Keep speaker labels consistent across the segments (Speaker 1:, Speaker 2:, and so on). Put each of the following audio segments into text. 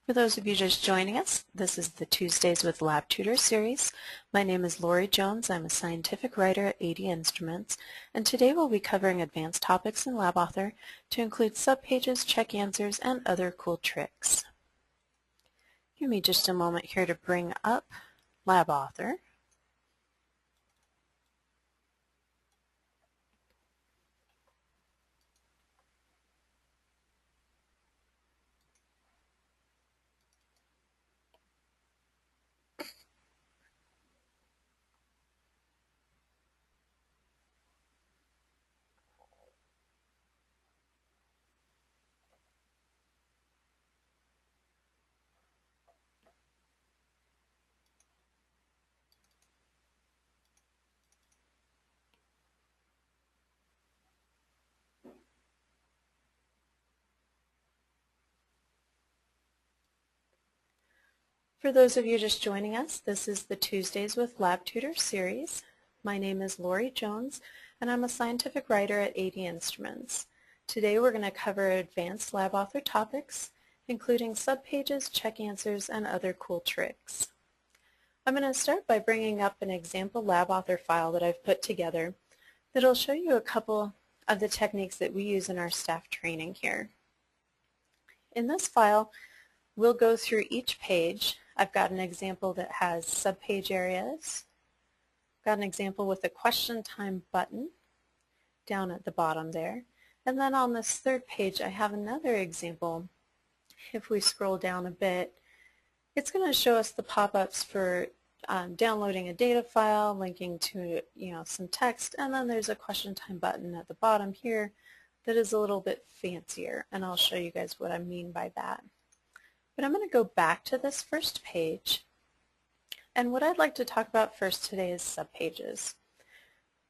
Speaker 1: For those of you just joining us, this is the Tuesdays with Lab Tutor series. My name is Lori Jones. I'm a scientific writer at AD Instruments, and today we'll be covering advanced topics in LabAuthor to include subpages, check answers, and other cool tricks. Give me just a moment here to bring up LabAuthor. For those of you just joining us, this is the Tuesdays with Lab Tutor series. My name is Lori Jones, and I'm a scientific writer at AD Instruments. Today we're going to cover advanced LabAuthor topics, including subpages, check answers, and other cool tricks. I'm going to start by bringing up an example LabAuthor file that I've put together that'll show you a couple of the techniques that we use in our staff training here. In this file, we'll go through each page. I've got an example that has subpage areas. Got an example with a question time button down at the bottom there. And then on this third page, I have another example. If we scroll down a bit, it's going to show us the pop-ups for downloading a data file, linking to some text, and then there's a question time button at the bottom here that is a little bit fancier, and I'll show you guys what I mean by that. But I'm going to go back to this first page, and what I'd like to talk about first today is subpages.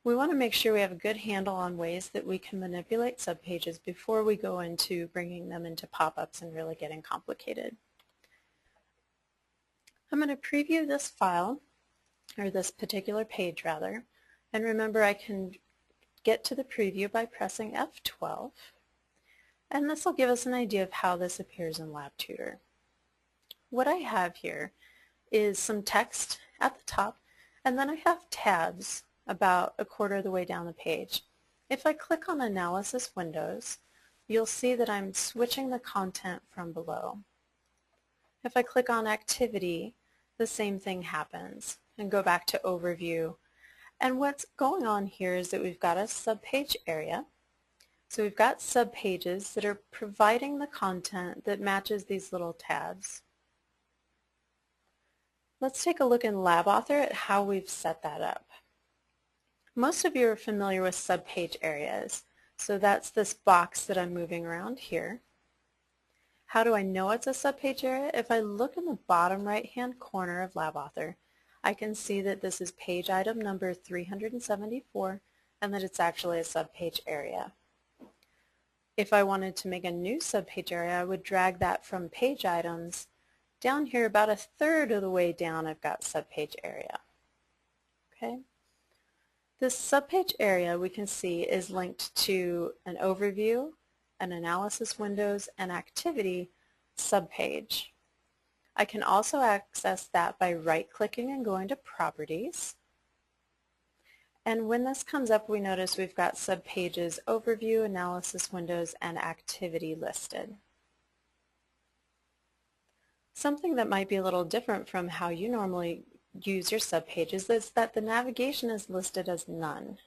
Speaker 1: We want to make sure we have a good handle on ways that we can manipulate subpages before we go into bringing them into pop-ups and really getting complicated. I'm going to preview this file, or this particular page rather, and remember I can get to the preview by pressing F12, and this will give us an idea of how this appears in LabTutor. What I have here is some text at the top, and then I have tabs about a quarter of the way down the page. If I click on Analysis Windows, you'll see that I'm switching the content from below. If I click on Activity, the same thing happens, and go back to Overview. And what's going on here is that we've got a subpage area. So we've got subpages that are providing the content that matches these little tabs. Let's take a look in LabAuthor at how we've set that up. Most of you are familiar with subpage areas. So that's this box that I'm moving around here. How do I know it's a subpage area? If I look in the bottom right-hand corner of LabAuthor, I can see that this is page item number 374 and that it's actually a subpage area. If I wanted to make a new subpage area, I would drag that from page items down here. About a third of the way down, I've got subpage area. Okay. This subpage area we can see is linked to an overview, an analysis windows, and activity subpage. I can also access that by right-clicking and going to Properties. And when this comes up, we notice we've got subpages, overview, analysis windows, and activity listed. Something that might be a little different from how you normally use your subpages is that the navigation is listed as none.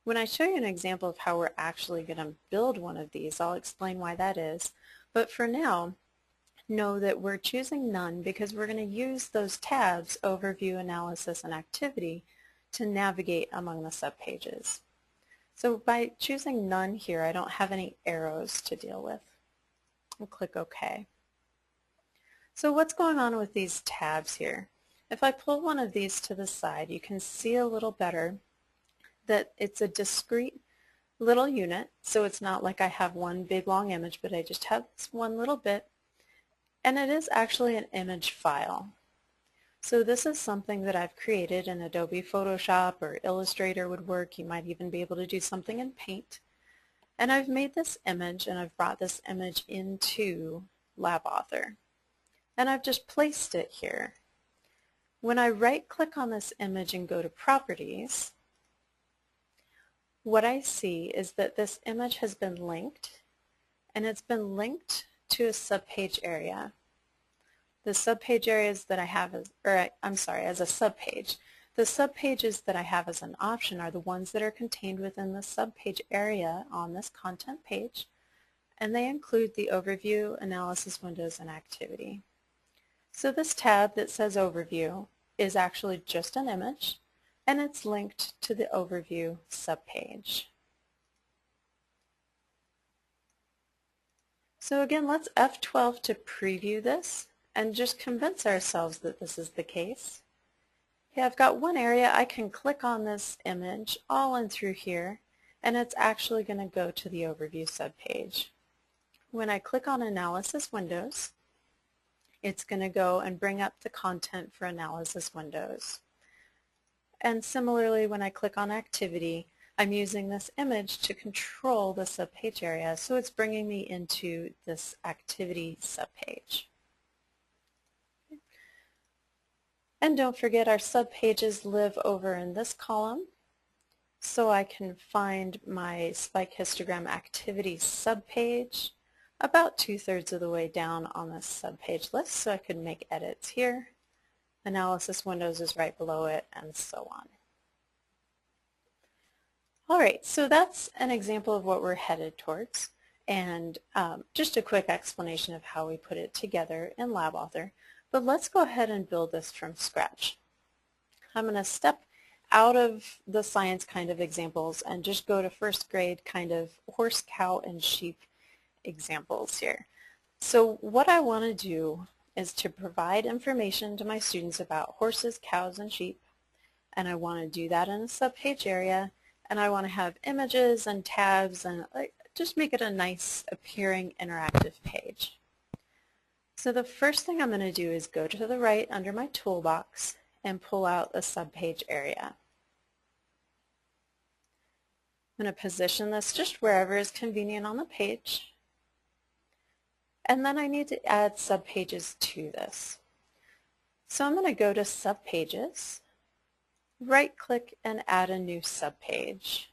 Speaker 1: When I show you an example of how we're actually going to build one of these, I'll explain why that is. But for now, know that we're choosing none because we're going to use those tabs, Overview, Analysis, and Activity, to navigate among the subpages. So by choosing none here, I don't have any arrows to deal with. I'll click OK. So what's going on with these tabs here? If I pull one of these to the side, you can see a little better that it's a discrete little unit, so it's not like I have one big long image, but I just have this one little bit, and it is actually an image file. So this is something that I've created in Adobe Photoshop or Illustrator would work. You might even be able to do something in Paint. And I've made this image, and I've brought this image into LabAuthor. And I've just placed it here. When I right-click on this image and go to Properties, what I see is that this image has been linked, and it's been linked to a subpage area. The subpage areas that I have as, as a subpage. The subpages that I have as an option are the ones that are contained within the subpage area on this content page, and they include the Overview, Analysis Windows, and Activity. So this tab that says Overview is actually just an image, and it's linked to the Overview subpage. So again, let's F12 to preview this and just convince ourselves that this is the case. Okay, I've got one area. I can click on this image all in through here, and it's actually going to go to the Overview subpage. When I click on Analysis Windows, it's going to go and bring up the content for Analysis Windows. And similarly, when I click on Activity, I'm using this image to control the subpage area, so it's bringing me into this Activity subpage. And don't forget, our subpages live over in this column, so I can find my spike histogram activity subpage about 2/3 of the way down on this subpage list, so I could make edits here. Analysis Windows is right below it, and so on. All right, so that's an example of what we're headed towards, and just a quick explanation of how we put it together in LabAuthor. But let's go ahead and build this from scratch. I'm going to step out of the science kind of examples and just go to first grade kind of horse, cow, and sheep examples here. So what I want to do is to provide information to my students about horses, cows, and sheep, and I want to do that in a subpage area, and I want to have images and tabs and just make it a nice appearing interactive page. So the first thing I'm going to do is go to the right under my toolbox and pull out a subpage area. I'm going to position this just wherever is convenient on the page. And then I need to add subpages to this. So I'm going to go to Subpages, right-click, and add a new subpage.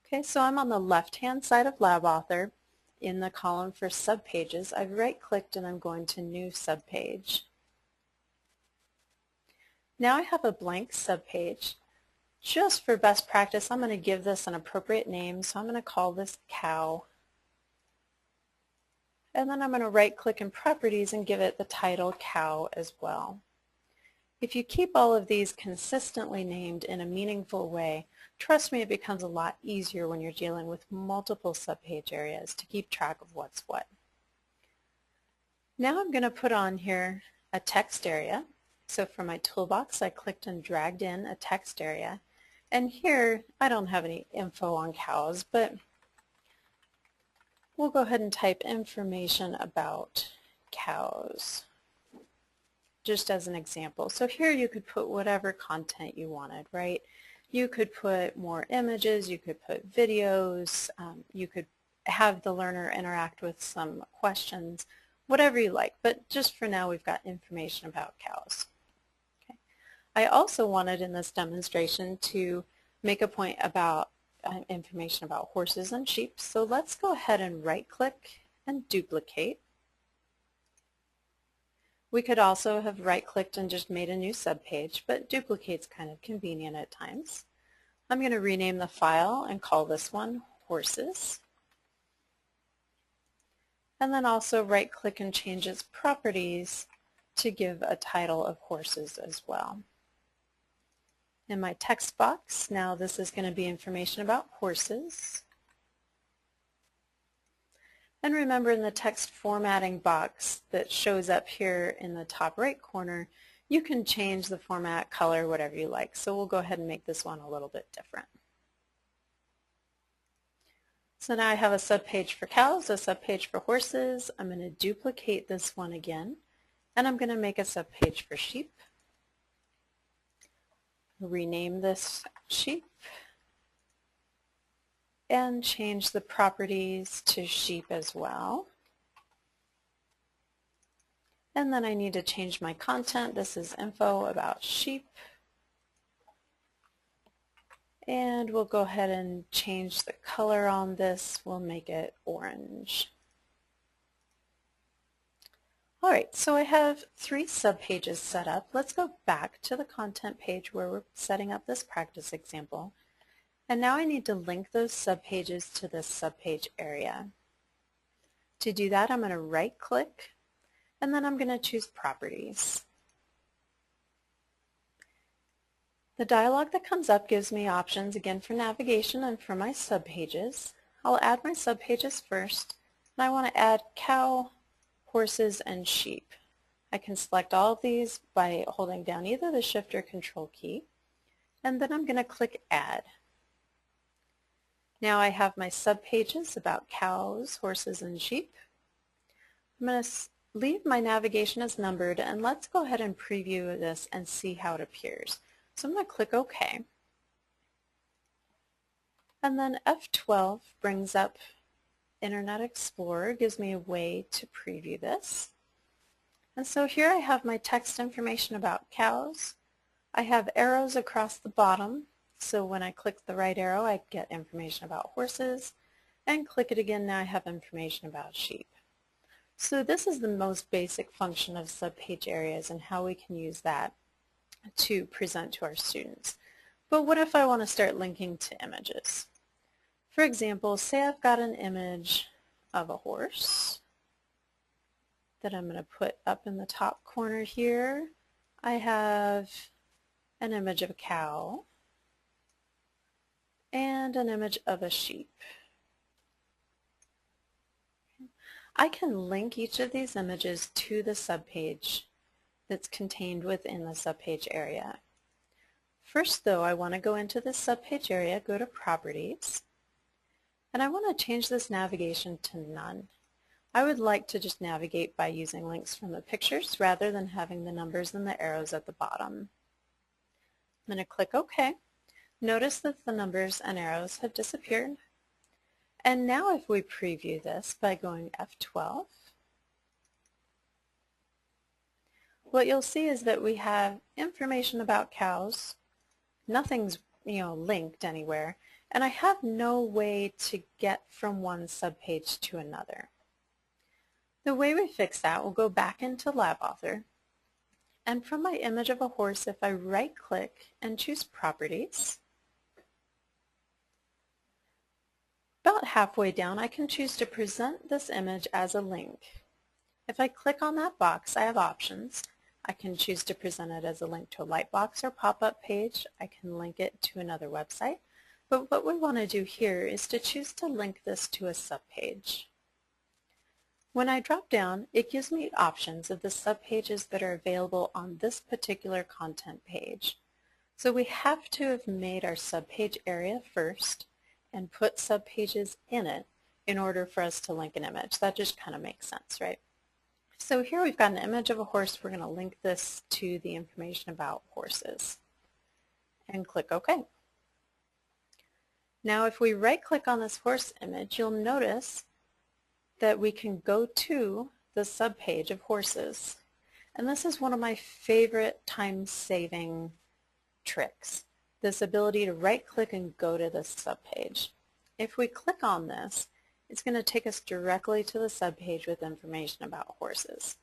Speaker 1: Okay, so I'm on the left-hand side of LabAuthor. In the column for subpages, I've right-clicked and I'm going to New Subpage. Now I have a blank subpage. Just for best practice, I'm going to give this an appropriate name, so I'm going to call this Cow. And then I'm going to right-click in Properties and give it the title Cow as well. If you keep all of these consistently named in a meaningful way, trust me, it becomes a lot easier when you're dealing with multiple subpage areas to keep track of what's what. Now I'm going to put on here a text area. So from my toolbox, I clicked and dragged in a text area. And here, I don't have any info on cows, but we'll go ahead and type information about cows, just as an example. So here you could put whatever content you wanted, right? You could put more images, you could put videos, you could have the learner interact with some questions, whatever you like. But just for now, we've got information about cows. Okay. I also wanted in this demonstration to make a point about information about horses and sheep. So let's go ahead and right-click and duplicate. We could also have right-clicked and just made a new subpage, but duplicate's kind of convenient at times. I'm going to rename the file and call this one Horses. And then also right-click and change its properties to give a title of Horses as well. In my text box, now this is going to be information about horses. And remember, in the text formatting box that shows up here in the top right corner, you can change the format, color, whatever you like. So we'll go ahead and make this one a little bit different. So now I have a subpage for cows, a subpage for horses. I'm going to duplicate this one again, and I'm going to make a subpage for sheep. Rename this sheep and change the properties to sheep as well. And then I need to change my content. This is info about sheep. And we'll go ahead and change the color on this. We'll make it orange. All right, so I have 3 subpages set up. Let's go back to the content page where we're setting up this practice example. And now I need to link those subpages to this subpage area. To do that, I'm going to right-click, and then I'm going to choose Properties. The dialog that comes up gives me options again for navigation and for my subpages. I'll add my subpages first, and I want to add cow, horses, and sheep. I can select all of these by holding down either the Shift or Control key, and then I'm going to click Add. Now I have my subpages about cows, horses, and sheep. I'm going to leave my navigation as numbered, and let's go ahead and preview this and see how it appears. So I'm going to click OK. And then F12 brings up Internet Explorer, gives me a way to preview this. And so here I have my text information about cows. I have arrows across the bottom, so when I click the right arrow I get information about horses, and click it again, now I have information about sheep. So this is the most basic function of subpage areas and how we can use that to present to our students. But what if I want to start linking to images? For example, say I've got an image of a horse that I'm going to put up in the top corner here. I have an image of a cow and an image of a sheep. I can link each of these images to the subpage that's contained within the subpage area. First though, I want to go into this subpage area, go to Properties, and I want to change this navigation to None. I would like to just navigate by using links from the pictures rather than having the numbers and the arrows at the bottom. I'm going to click OK. Notice that the numbers and arrows have disappeared. And now if we preview this by going F12, what you'll see is that we have information about cows. Nothing's linked anywhere, and I have no way to get from one subpage to another. The way we fix that, we'll go back into LabAuthor, and from my image of a horse, if I right-click and choose Properties, about halfway down I can choose to present this image as a link. If I click on that box, I have options. I can choose to present it as a link to a lightbox or pop-up page. I can link it to another website. But what we want to do here is to choose to link this to a subpage. When I drop down, it gives me options of the subpages that are available on this particular content page. So we have to have made our subpage area first and put subpages in it in order for us to link an image. That just kind of makes sense, right? So here we've got an image of a horse. We're going to link this to the information about horses and click OK. Now if we right-click on this horse image, you'll notice that we can go to the subpage of horses. And this is one of my favorite time-saving tricks, this ability to right-click and go to this subpage. If we click on this, it's going to take us directly to the subpage with information about horses.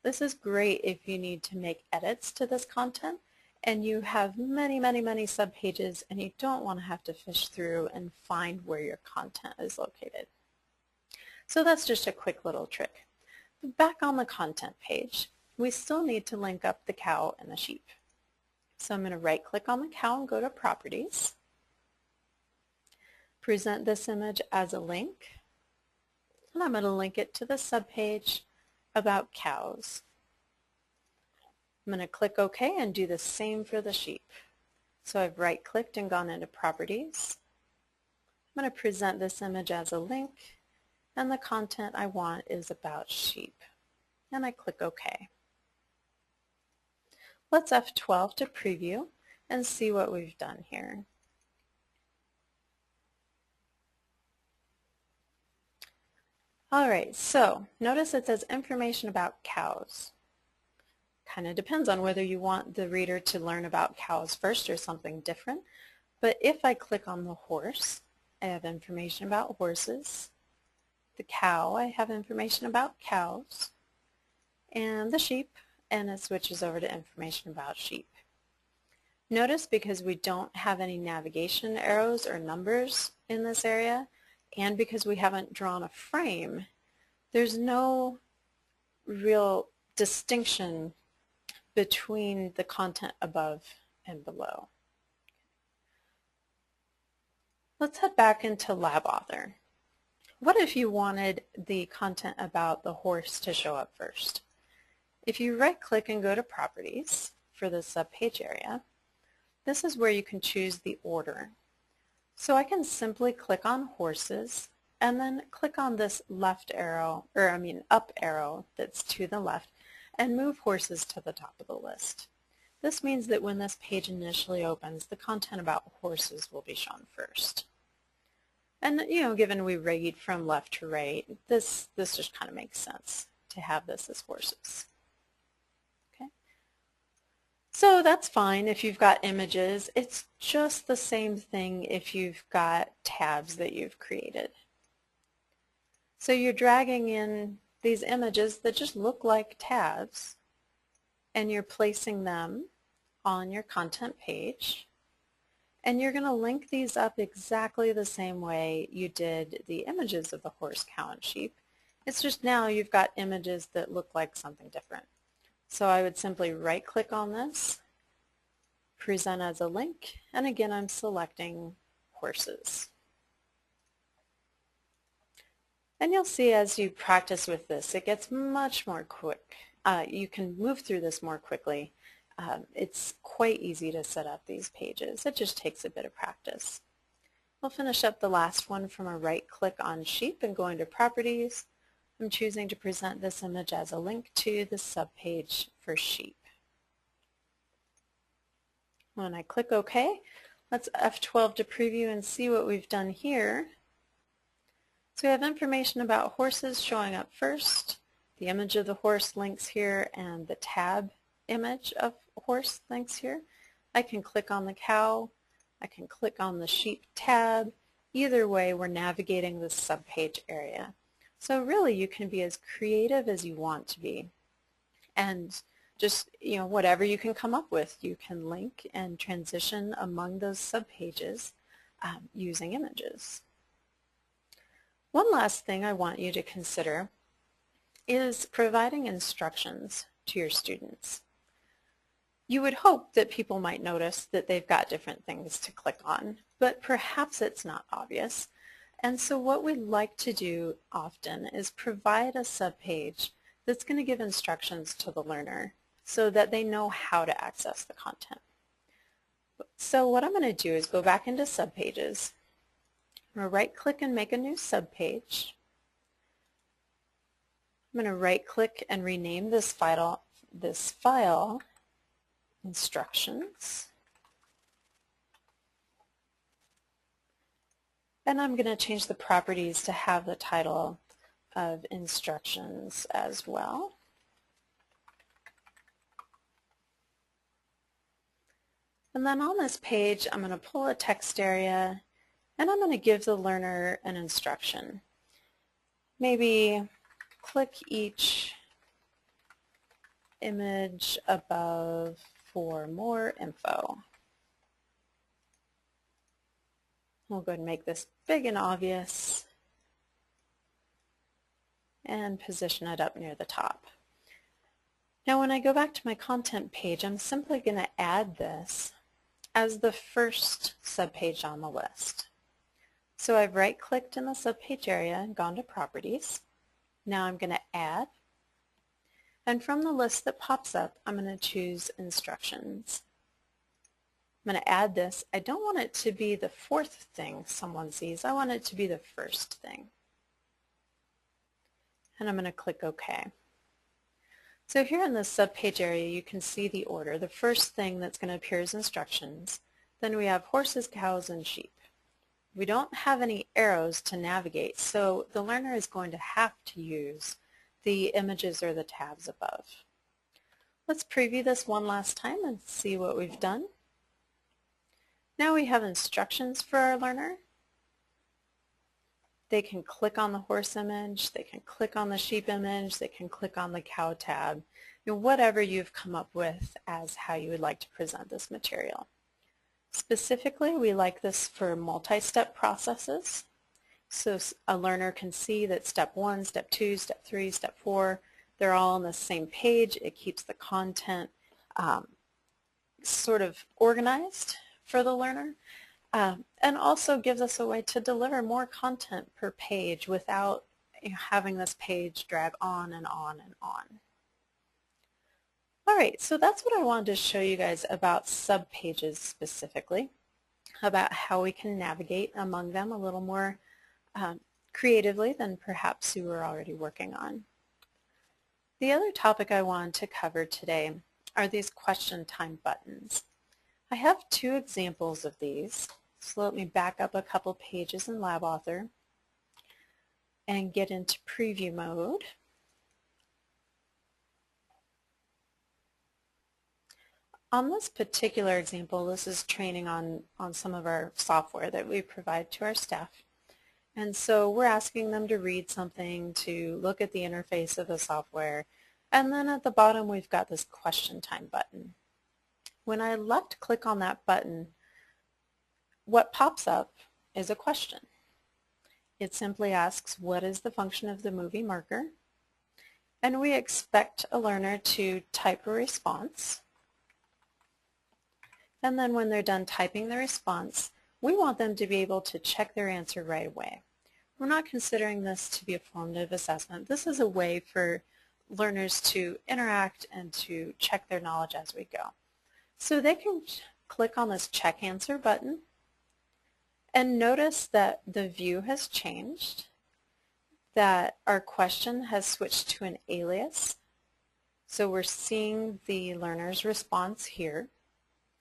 Speaker 1: This is great if you need to make edits to this content and you have many subpages and you don't want to have to fish through and find where your content is located. So that's just a quick little trick. Back on the content page, we still need to link up the cow and the sheep. So I'm going to right-click on the cow and go to Properties. Present this image as a link. And I'm going to link it to the subpage about cows. I'm going to click OK and do the same for the sheep. So I've right-clicked and gone into Properties. I'm going to present this image as a link, and the content I want is about sheep. And I click OK. Let's F12 to preview and see what we've done here. All right, so notice it says information about cows. kind of depends on whether you want the reader to learn about cows first or something different. But if I click on the horse, I have information about horses. The cow, I have information about cows. And the sheep, and it switches over to information about sheep. Notice because we don't have any navigation arrows or numbers in this area, and because we haven't drawn a frame, there's no real distinction between the content above and below. Let's head back into LabAuthor. What if you wanted the content about the horse to show up first? If you right-click and go to Properties for the subpage area, this is where you can choose the order. So I can simply click on Horses and then click on this left arrow, up arrow that's to the left, and move Horses to the top of the list. This means that when this page initially opens, the content about horses will be shown first. And given we read from left to right, this just kind of makes sense to have this as horses. Okay. So that's fine if you've got images. It's just the same thing if you've got tabs that you've created. So you're dragging in these images that just look like tabs, and you're placing them on your content page, and you're going to link these up exactly the same way you did the images of the horse, cow, and sheep. It's just now you've got images that look like something different. So I would simply right-click on this, present as a link, and again I'm selecting horses. And you'll see as you practice with this, it gets much more quick. You can move through this more quickly. It's quite easy to set up these pages. It just takes a bit of practice. We'll finish up the last one from a right-click on sheep and going to Properties. I'm choosing to present this image as a link to the subpage for sheep. When I click OK, let's F12 to preview and see what we've done here. So we have information about horses showing up first. The image of the horse links here, and the tab image of horse links here. I can click on the cow. I can click on the sheep tab. Either way, we're navigating this subpage area. So really, you can be as creative as you want to be. And just, whatever you can come up with, you can link and transition among those subpages using images. One last thing I want you to consider is providing instructions to your students. You would hope that people might notice that they've got different things to click on, but perhaps it's not obvious. And so what we like to do often is provide a subpage that's going to give instructions to the learner so that they know how to access the content. So what I'm going to do is go back into subpages. I'm going to right-click and make a new subpage. I'm going to right-click and rename this file instructions. And I'm going to change the properties to have the title of instructions as well. And then on this page, I'm going to pull a text area, and I'm going to give the learner an instruction. Maybe click each image above for more info. We'll go ahead and make this big and obvious and position it up near the top. Now when I go back to my content page, I'm simply going to add this as the first subpage on the list. So I've right-clicked in the subpage area and gone to Properties. Now I'm going to add, and from the list that pops up, I'm going to choose Instructions. I'm going to add this. I don't want it to be the fourth thing someone sees. I want it to be the first thing. And I'm going to click OK. So here in this subpage area, you can see the order. The first thing that's going to appear is instructions. Then we have horses, cows, and sheep. We don't have any arrows to navigate, so the learner is going to have to use the images or the tabs above. Let's preview this one last time and see what we've done. Now we have instructions for our learner. They can click on the horse image, they can click on the sheep image, they can click on the cow tab, whatever you've come up with as how you would like to present this material. Specifically, we like this for multi-step processes. So a learner can see that step 1, step 2, step 3, step 4, they're all on the same page. It keeps the content sort of organized for the learner, and also gives us a way to deliver more content per page without having this page drag on and on and on. All right, so that's what I wanted to show you guys about subpages specifically, about how we can navigate among them a little more creatively than perhaps you were already working on. The other topic I wanted to cover today are these question time buttons. I have 2 examples of these, so let me back up a couple pages in LabAuthor and get into preview mode. On this particular example, this is training on some of our software that we provide to our staff. And so we're asking them to read something, to look at the interface of the software, and then at the bottom we've got this question time button. When I left click on that button, what pops up is a question. It simply asks, what is the function of the movie marker? And we expect a learner to type a response. And then when they're done typing the response, we want them to be able to check their answer right away. We're not considering this to be a formative assessment. This is a way for learners to interact and to check their knowledge as we go. So they can click on this check answer button and notice that the view has changed, that our question has switched to an alias. So we're seeing the learner's response here.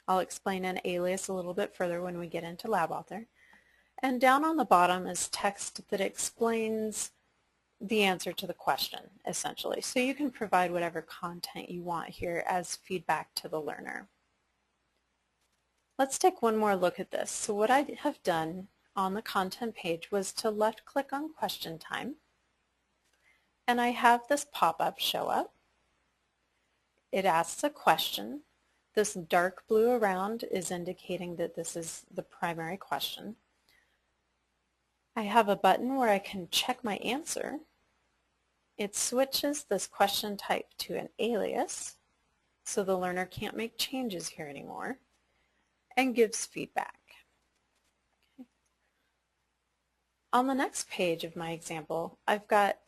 Speaker 1: I'll explain an alias a little bit further when we get into LabAuthor. And down on the bottom is text that explains the answer to the question, essentially. So you can provide whatever content you want here as feedback to the learner. Let's take one more look at this. So what I have done on the content page was to left click on question time, and I have this pop-up show up. It asks a question. This dark blue around is indicating that this is the primary question. I have a button where I can check my answer. It switches this question type to an alias, so the learner can't make changes here anymore, and gives feedback. Okay. On the next page of my example, I've got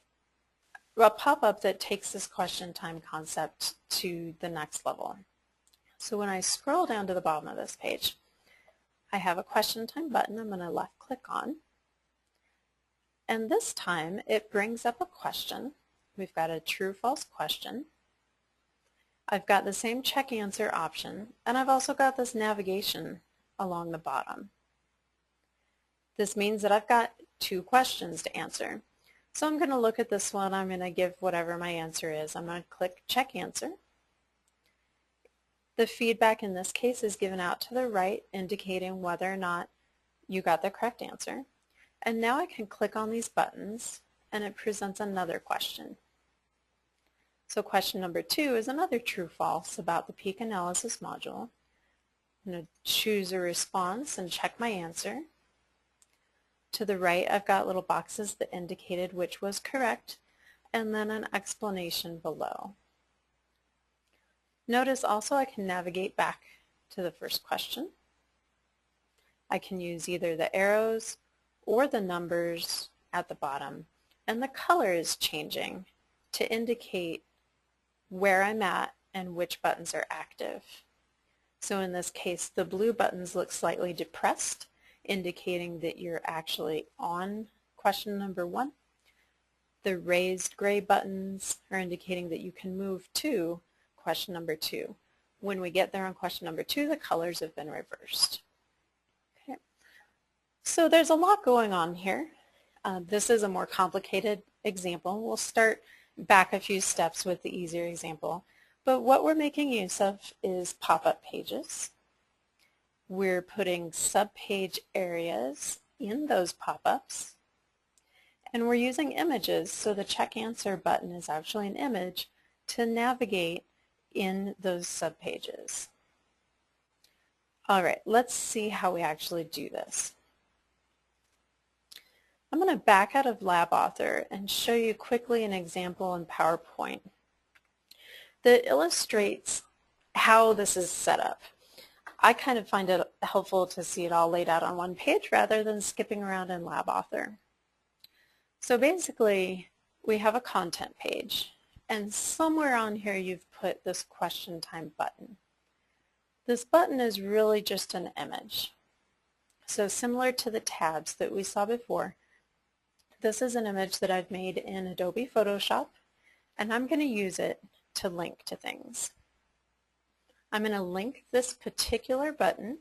Speaker 1: a pop-up that takes this question time concept to the next level. So when I scroll down to the bottom of this page, I have a question time button I'm going to left click on. And this time it brings up a question. We've got a true-false question. I've got the same check answer option, and I've also got this navigation along the bottom. This means that I've got 2 questions to answer. So I'm going to look at this one. I'm going to give whatever my answer is. I'm going to click check answer. The feedback in this case is given out to the right, indicating whether or not you got the correct answer. And now I can click on these buttons and it presents another question. So question number 2 is another true-false about the peak analysis module. I'm going to choose a response and check my answer. To the right, I've got little boxes that indicated which was correct, and then an explanation below. Notice also I can navigate back to the first question. I can use either the arrows or the numbers at the bottom, and the color is changing to indicate where I'm at and which buttons are active. So in this case, the blue buttons look slightly depressed, indicating that you're actually on question number 1. The raised gray buttons are indicating that you can move to question number 2. When we get there on question number 2, the colors have been reversed. Okay. So there's a lot going on here. This is a more complicated example. We'll start back a few steps with the easier example. But what we're making use of is pop-up pages. We're putting subpage areas in those pop-ups. And we're using images, so the check answer button is actually an image to navigate in those subpages. All right, let's see how we actually do this. I'm going to back out of LabAuthor and show you quickly an example in PowerPoint that illustrates how this is set up. I kind of find it helpful to see it all laid out on one page rather than skipping around in LabAuthor. So basically, we have a content page, and somewhere on here you've put this question time button. This button is really just an image. So similar to the tabs that we saw before, this is an image that I've made in Adobe Photoshop, and I'm going to use it to link to things. I'm going to link this particular button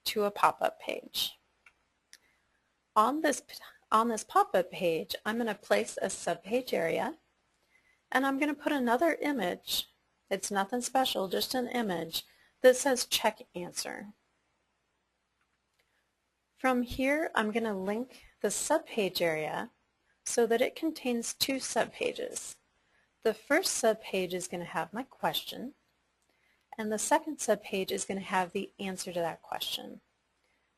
Speaker 1: to a pop-up page. On this pop-up page, I'm going to place a subpage area, and I'm going to put another image. It's nothing special, just an image that says check answer. From here, I'm going to link the subpage area so that it contains two subpages. The first subpage is going to have my question, and the second subpage is going to have the answer to that question.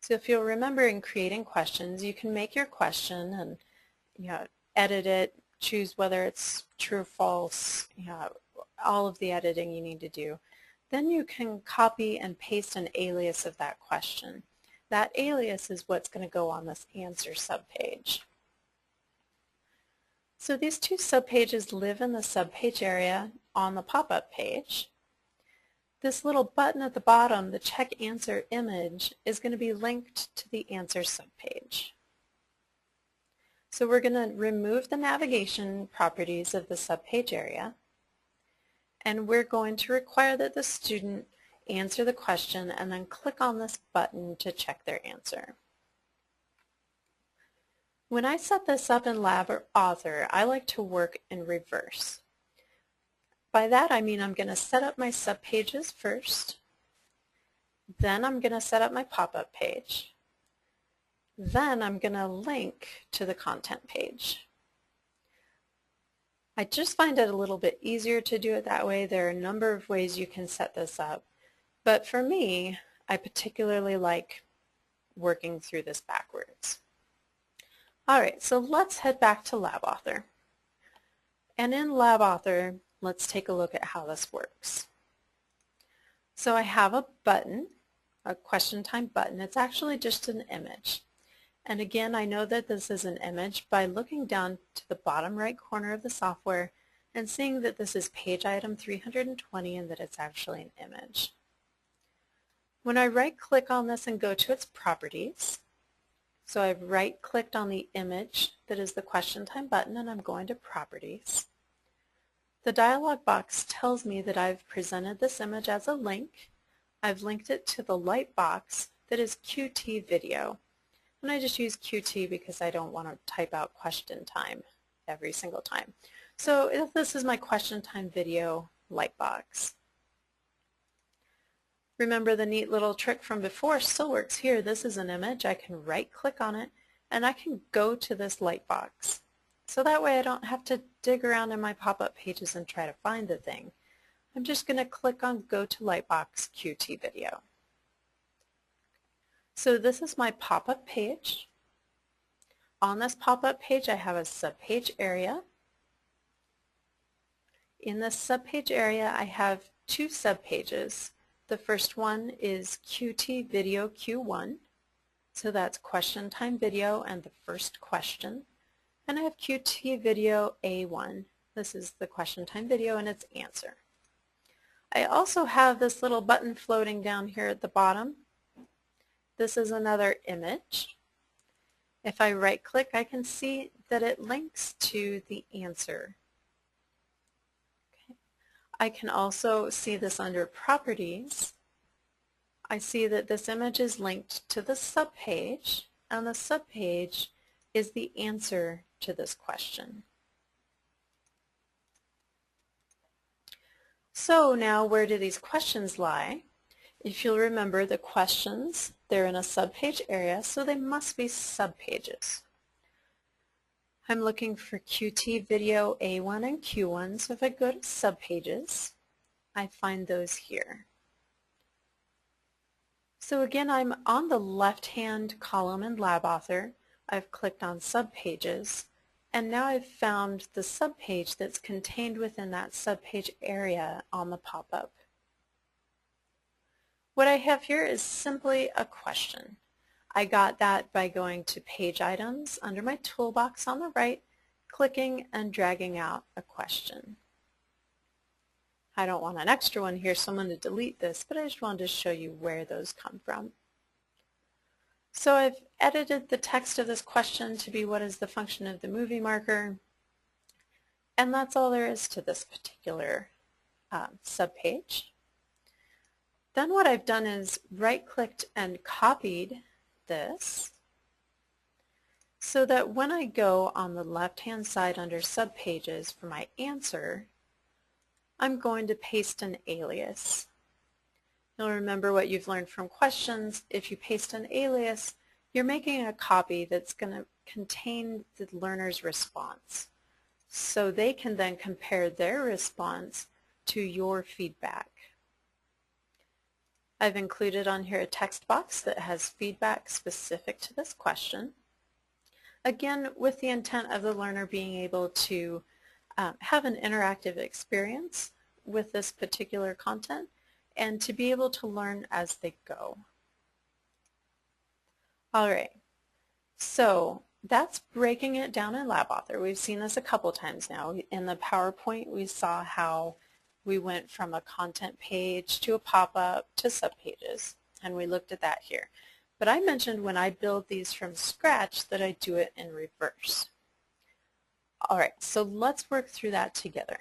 Speaker 1: So if you'll remember, in creating questions, you can make your question and edit it, choose whether it's true or false, all of the editing you need to do. Then you can copy and paste an alias of that question. That alias is what's going to go on this answer subpage. So these two subpages live in the subpage area on the pop-up page. This little button at the bottom, the check answer image, is going to be linked to the answer subpage. So we're going to remove the navigation properties of the subpage area, and we're going to require that the student answer the question and then click on this button to check their answer. When I set this up in LabAuthor, I like to work in reverse. By that I mean I'm going to set up my subpages first, then I'm going to set up my pop-up page, then I'm going to link to the content page. I just find it a little bit easier to do it that way. There are a number of ways you can set this up, but for me, I particularly like working through this backwards. Alright, so let's head back to LabAuthor. And in LabAuthor, let's take a look at how this works. So I have a button, a question time button. It's actually just an image. And again, I know that this is an image by looking down to the bottom right corner of the software and seeing that this is page item 320 and that it's actually an image. When I right-click on this and go to its properties, so I've right-clicked on the image that is the question time button and I'm going to properties. The dialog box tells me that I've presented this image as a link. I've linked it to the light box that is QT video. And I just use QT because I don't want to type out question time every single time. So if this is my question time video light box. Remember, the neat little trick from before still works here. This is an image. I can right-click on it and I can go to this light box. So that way I don't have to dig around in my pop-up pages and try to find the thing. I'm just going to click on Go to Lightbox QT Video. So this is my pop-up page. On this pop-up page I have a subpage area. In this subpage area I have two subpages. The first one is QT Video Q1. So that's question time video and the first question. And I have QT Video A1. This is the question time video and its answer. I also have this little button floating down here at the bottom. This is another image. If I right-click, I can see that it links to the answer. Okay. I can also see this under Properties. I see that this image is linked to the subpage, and the subpage is the answer to this question. So now where do these questions lie? If you'll remember, the questions, they're in a subpage area, so they must be subpages. I'm looking for QT video A1 and Q1, so if I go to subpages, I find those here. So again, I'm on the left-hand column in LabAuthor. I've clicked on subpages, and now I've found the subpage that's contained within that subpage area on the pop-up. What I have here is simply a question. I got that by going to Page Items under my toolbox on the right, clicking and dragging out a question. I don't want an extra one here, so I'm going to delete this, but I just wanted to show you where those come from. So I've edited the text of this question to be what is the function of the movie marker, and that's all there is to this particular subpage. Then what I've done is right-clicked and copied this so that when I go on the left-hand side under subpages for my answer, I'm going to paste an alias. You'll remember what you've learned from questions. If you paste an alias, you're making a copy that's going to contain the learner's response, so they can then compare their response to your feedback. I've included on here a text box that has feedback specific to this question, again with the intent of the learner being able to have an interactive experience with this particular content and to be able to learn as they go. Alright, so that's breaking it down in LabAuthor. We've seen this a couple times now. In the PowerPoint we saw how we went from a content page to a pop-up to subpages, and we looked at that here. But I mentioned when I build these from scratch that I do it in reverse. Alright, so let's work through that together.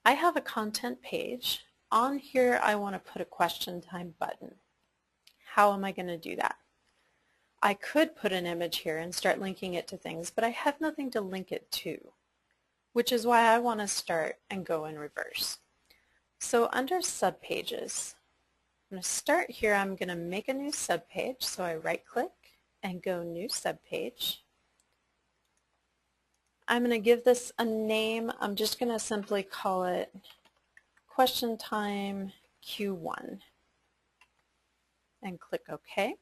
Speaker 1: I have a content page. On here I want to put a question time button. How am I going to do that? I could put an image here and start linking it to things, but I have nothing to link it to, which is why I want to start and go in reverse. So under subpages, I'm going to start here. I'm going to make a new subpage, so I right-click and go New Subpage. I'm going to give this a name. I'm just going to simply call it Question Time Q1 and click OK.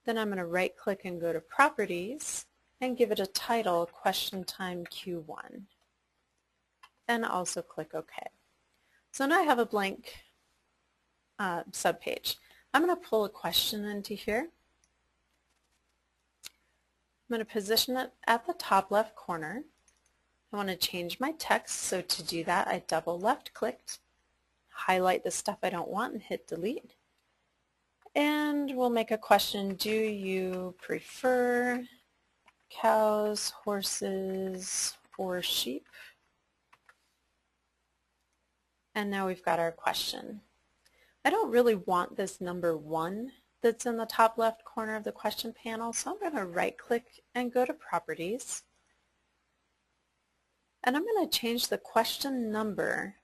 Speaker 1: Then I'm going to right-click and go to Properties and give it a title, Question Time Q1, and also click OK. So now I have a blank subpage. I'm going to pull a question into here. I'm going to position it at the top left corner. I want to change my text, so to do that I double left clicked, highlight the stuff I don't want and hit delete. And we'll make a question, do you prefer cows, horses, or sheep? And now we've got our question. I don't really want this number 1 that's in the top left corner of the question panel, so I'm going to right-click and go to Properties. And I'm going to change the question number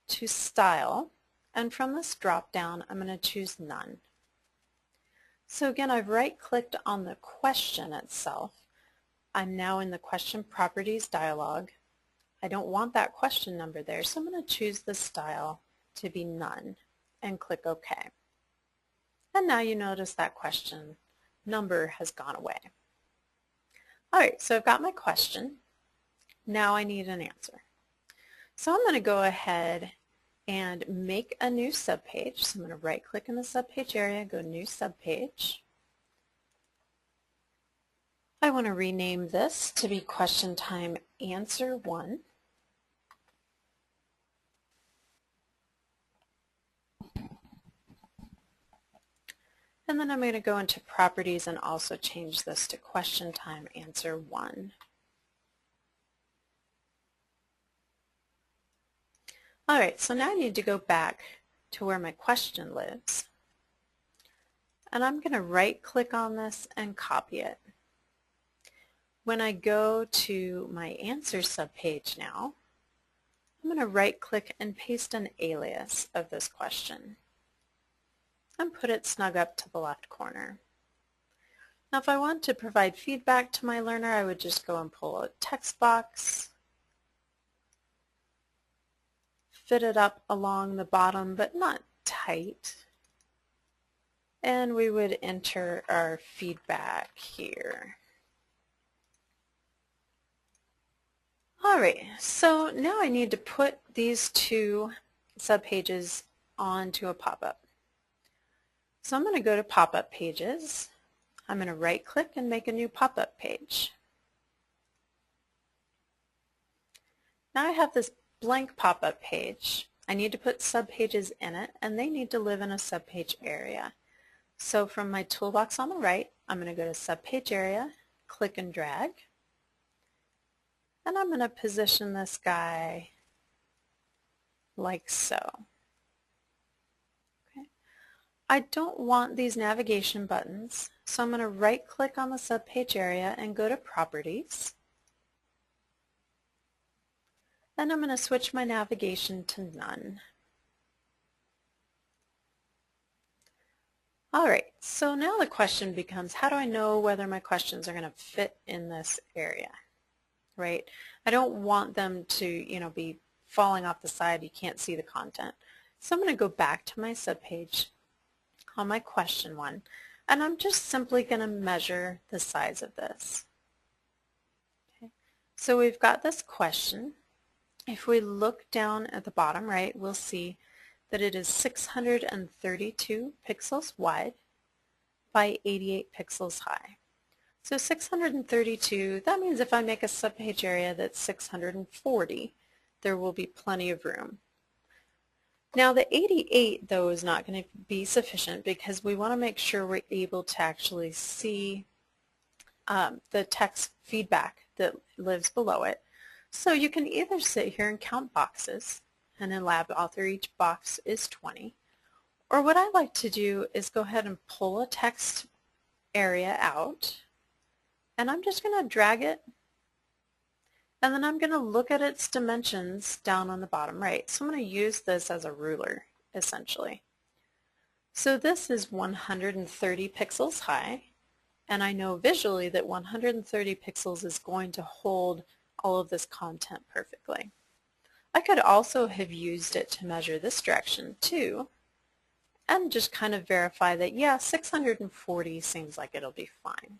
Speaker 1: to Style, and from this drop-down I'm going to choose None. So again, I've right-clicked on the question itself. I'm now in the Question Properties dialog. I don't want that question number there, so I'm going to choose the style to be None and click OK. And now you notice that question number has gone away. Alright, so I've got my question. Now I need an answer. So I'm going to go ahead and make a new subpage. So I'm going to right-click in the subpage area, go New Subpage. I want to rename this to be Question Time Answer 1. And then I'm going to go into Properties and also change this to Question Time Answer 1. Alright, so now I need to go back to where my question lives. And I'm going to right-click on this and copy it. When I go to my Answer subpage now, I'm going to right-click and paste an alias of this question and put it snug up to the left corner. Now if I want to provide feedback to my learner, I would just go and pull a text box, fit it up along the bottom but not tight, and we would enter our feedback here. Alright, so now I need to put these two subpages onto a pop-up. So I'm going to go to pop-up pages. I'm going to right-click and make a new pop-up page. Now I have this blank pop-up page. I need to put subpages in it, and they need to live in a subpage area. So from my toolbox on the right, I'm going to go to subpage area, click and drag, and I'm going to position this guy like so. Okay. I don't want these navigation buttons, so I'm going to right-click on the subpage area and go to Properties. Then I'm going to switch my navigation to None. Alright, so now the question becomes, how do I know whether my questions are going to fit in this area? Right? I don't want them to, be falling off the side. You can't see the content. So I'm going to go back to my subpage on my question one, and I'm just simply going to measure the size of this. Okay. So we've got this question. If we look down at the bottom right, we'll see that it is 632 pixels wide by 88 pixels high. So 632, that means if I make a subpage area that's 640, there will be plenty of room. Now the 88 though is not going to be sufficient because we want to make sure we're able to actually see the text feedback that lives below it. So you can either sit here and count boxes, and in LabAuthor each box is 20, or what I like to do is go ahead and pull a text area out, and I'm just going to drag it, and then I'm going to look at its dimensions down on the bottom right. So I'm going to use this as a ruler, essentially. So this is 130 pixels high, and I know visually that 130 pixels is going to hold all of this content perfectly. I could also have used it to measure this direction too, and just kind of verify that, yeah, 640 seems like it'll be fine.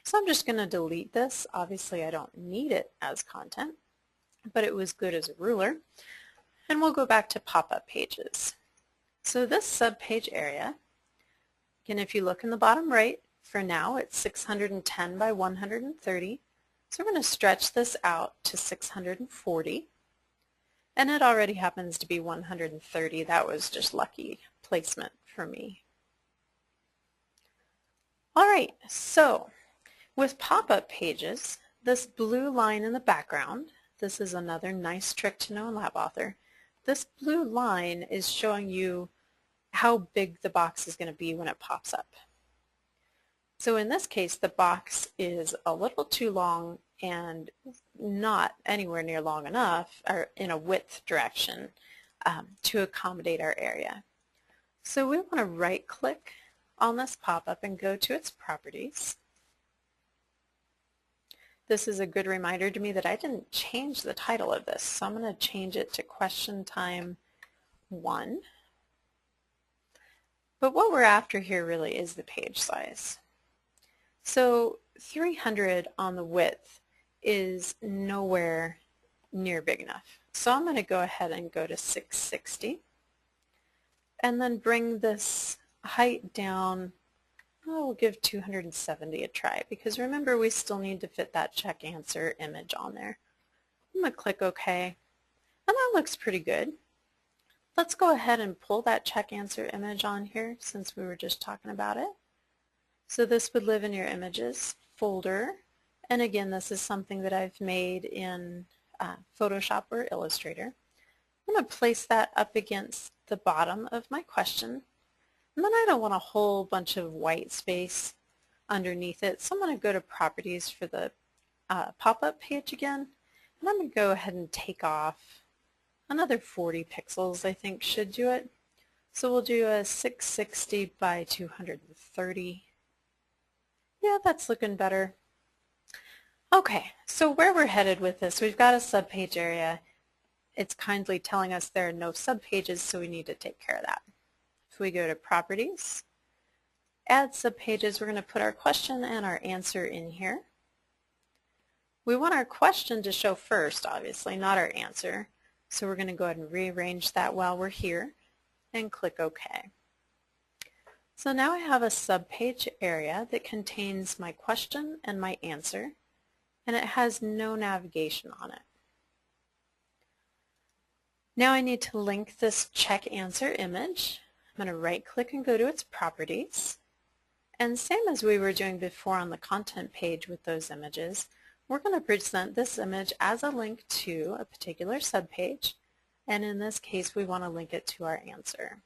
Speaker 1: So I'm just going to delete this. Obviously I don't need it as content, but it was good as a ruler. And we'll go back to pop-up pages. So this subpage area, again, if you look in the bottom right, for now it's 610 by 130. So we're going to stretch this out to 640. And it already happens to be 130. That was just lucky placement for me. All right, so with pop-up pages, this blue line in the background, this is another nice trick to know in LabAuthor. This blue line is showing you how big the box is going to be when it pops up. So in this case, the box is a little too long and not anywhere near long enough, or in a width direction, to accommodate our area. So we want to right-click on this pop-up and go to its properties. This is a good reminder to me that I didn't change the title of this, so I'm going to change it to Question Time 1. But what we're after here really is the page size. So 300 on the width is nowhere near big enough. So I'm going to go ahead and go to 660 and then bring this height down. We'll give 270 a try because remember we still need to fit that check answer image on there. I'm going to click OK, and that looks pretty good. Let's go ahead and pull that check answer image on here since we were just talking about it. So this would live in your images folder, and again this is something that I've made in Photoshop or Illustrator. I'm going to place that up against the bottom of my question, and then I don't want a whole bunch of white space underneath it, so I'm going to go to Properties for the pop-up page again, And I'm going to go ahead and take off another 40 pixels, I think should do it. So we'll do a 660 by 230. Yeah, that's looking better. Okay, so where we're headed with this, we've got a subpage area. It's kindly telling us there are no subpages, so we need to take care of that. If we go to Properties, Add Subpages, we're going to put our question and our answer in here. We want our question to show first, obviously, not our answer. So we're going to go ahead and rearrange that while we're here and click OK. So now I have a subpage area that contains my question and my answer, and it has no navigation on it. Now I need to link this check answer image. I'm going to right click and go to its properties. And same as we were doing before on the content page with those images, we're going to present this image as a link to a particular subpage, and in this case we want to link it to our answer.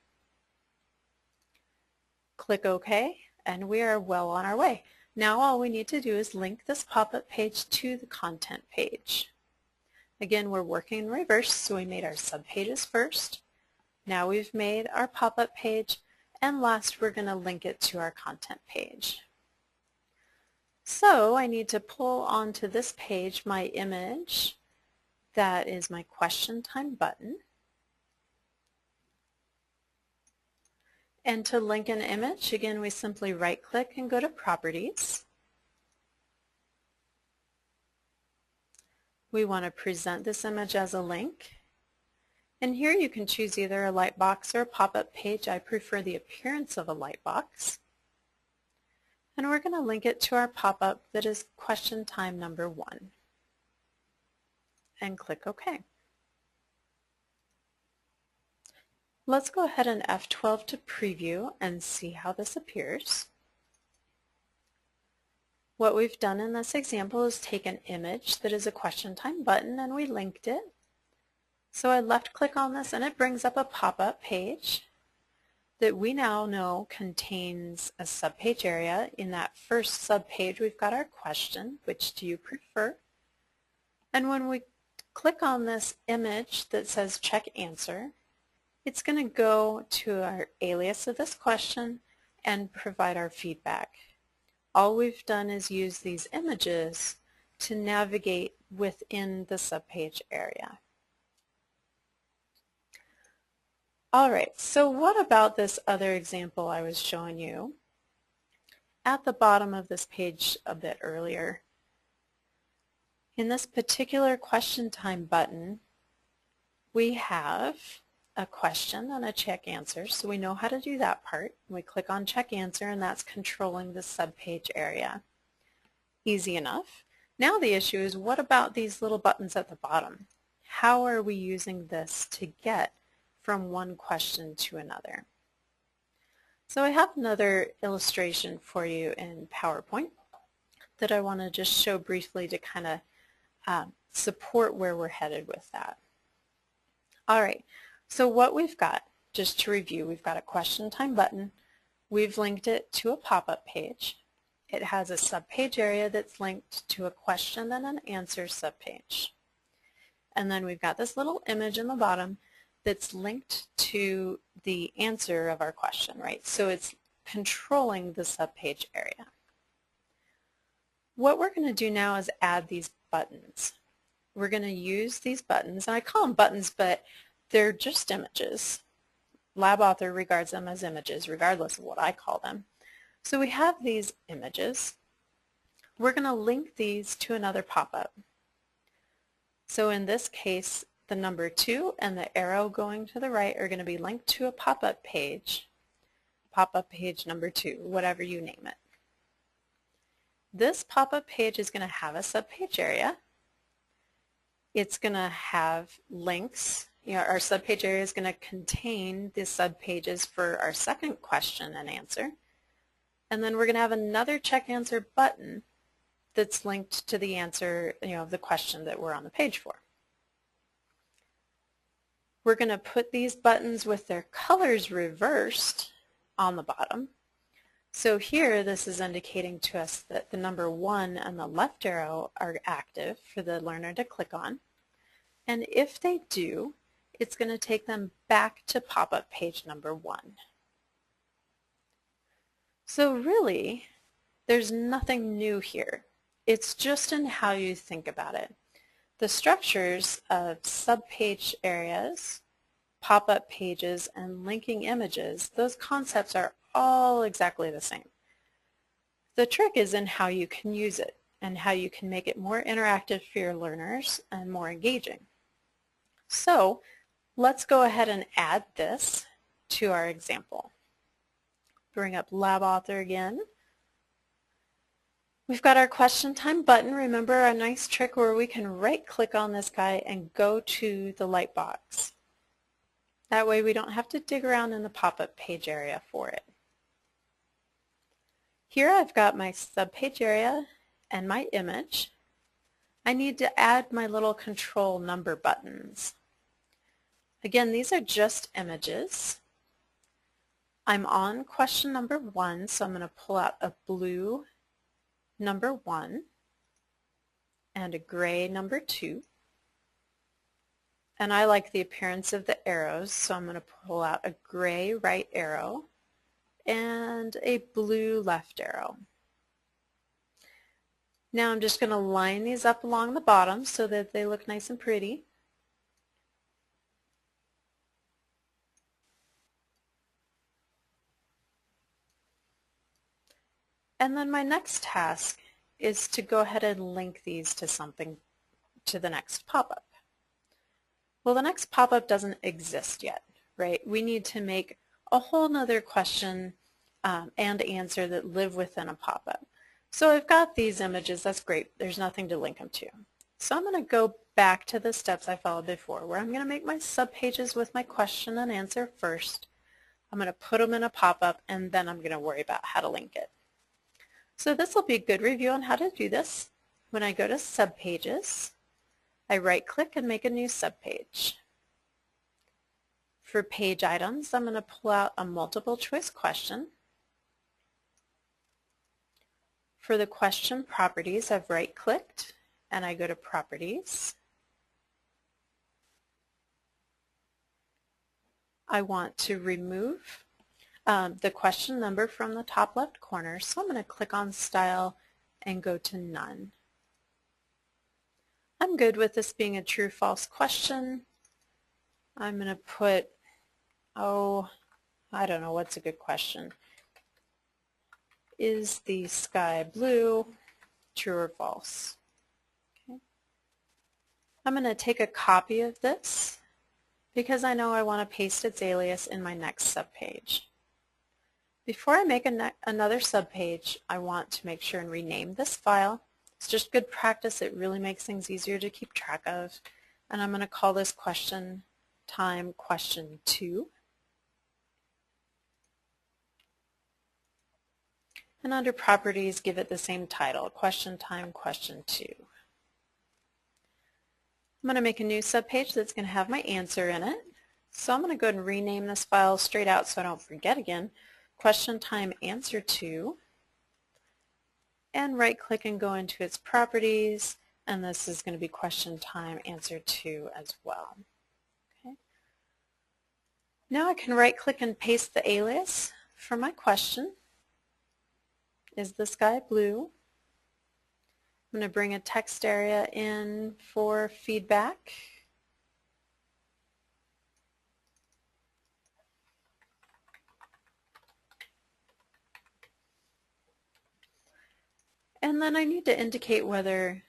Speaker 1: Click OK, and we are well on our way. Now all we need to do is link this pop-up page to the content page. Again, we're working in reverse, so we made our subpages first. Now we've made our pop-up page, and last we're going to link it to our content page. So I need to pull onto this page my image that is my question time button. And to link an image, again, we simply right-click and go to Properties. We want to present this image as a link. And here you can choose either a lightbox or a pop-up page. I prefer the appearance of a lightbox. And we're going to link it to our pop-up that is question time number 1. And click OK. Let's go ahead and F12 to preview and see how this appears. What we've done in this example is take an image that is a question time button and we linked it. So I left click on this and it brings up a pop-up page that we now know contains a subpage area. In that first subpage we've got our question, which do you prefer? And when we click on this image that says check answer, it's going to go to our alias of this question and provide our feedback. All we've done is use these images to navigate within the subpage area. Alright, so what about this other example I was showing you at the bottom of this page a bit earlier? In this particular question time button, we have a question and a check answer, so we know how to do that part. We click on check answer and that's controlling the subpage area. Easy enough. Now the issue is, what about these little buttons at the bottom? How are we using this to get from one question to another? So I have another illustration for you in PowerPoint that I want to just show briefly to kind of support where we're headed with that. Alright, so what we've got, just to review, we've got a question time button. We've linked it to a pop-up page. It has a subpage area that's linked to a question and an answer subpage. And then we've got this little image in the bottom that's linked to the answer of our question, right? So it's controlling the subpage area. What we're going to do now is add these buttons. We're going to use these buttons, and I call them buttons, but they're just images. LabAuthor regards them as images, regardless of what I call them. So we have these images. We're going to link these to another pop-up. So in this case, the number 2 and the arrow going to the right are going to be linked to a pop-up page number 2, whatever you name it. This pop-up page is going to have a subpage area. It's going to have links. Our subpage area is going to contain the subpages for our second question and answer. And then we're going to have another check answer button that's linked to the answer, of the question that we're on the page for. We're going to put these buttons with their colors reversed on the bottom. So here this is indicating to us that the number 1 and the left arrow are active for the learner to click on. And if they do, it's going to take them back to pop-up page number 1. So really, there's nothing new here. It's just in how you think about it. The structures of subpage areas, pop-up pages, and linking images, those concepts are all exactly the same. The trick is in how you can use it and how you can make it more interactive for your learners and more engaging. So let's go ahead and add this to our example. Bring up LabAuthor again. We've got our question time button. Remember a nice trick where we can right-click on this guy and go to the light box. That way we don't have to dig around in the pop-up page area for it. Here I've got my subpage area and my image. I need to add my little control number buttons. Again, these are just images. I'm on question number 1, so I'm going to pull out a blue number 1 and a gray number 2. And I like the appearance of the arrows, so I'm going to pull out a gray right arrow and a blue left arrow. Now I'm just going to line these up along the bottom so that they look nice and pretty. And then my next task is to go ahead and link these to something, to the next pop-up. Well, the next pop-up doesn't exist yet, right? We need to make a whole nother question and answer that live within a pop-up. So I've got these images, that's great. There's nothing to link them to. So I'm going to go back to the steps I followed before, where I'm going to make my subpages with my question and answer first. I'm going to put them in a pop-up, and then I'm going to worry about how to link it. So this will be a good review on how to do this. When I go to subpages, I right-click and make a new subpage. For page items, I'm going to pull out a multiple choice question. For the question properties, I've right-clicked and I go to Properties. I want to remove the question number from the top left corner, so I'm going to click on Style and go to None. I'm good with this being a true-false question. I'm going to put, I don't know, what's a good question? Is the sky blue? True or false? Okay. I'm going to take a copy of this because I know I want to paste its alias in my next subpage. Before I make another subpage, I want to make sure and rename this file. It's just good practice. It really makes things easier to keep track of. And I'm going to call this question time question 2. And under properties, give it the same title, question time question 2. I'm going to make a new subpage that's going to have my answer in it. So I'm going to go ahead and rename this file straight out so I don't forget again. Question time answer 2. And right click and go into its properties, and this is going to be question time answer 2 as well. Okay. Now I can right click and paste the alias for my question. Is the sky blue? I'm going to bring a text area in for feedback. And then I need to indicate whether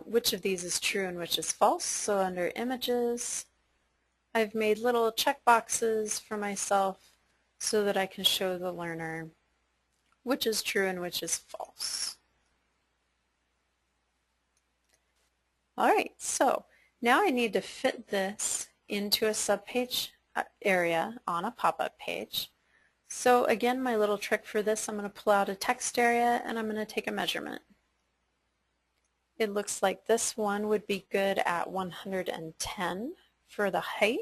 Speaker 1: which of these is true and which is false. So under images, I've made little check boxes for myself so that I can show the learner which is true and which is false. All right, so now I need to fit this into a subpage area on a pop-up page. So again, my little trick for this, I'm going to pull out a text area and I'm going to take a measurement. It looks like this one would be good at 110 for the height.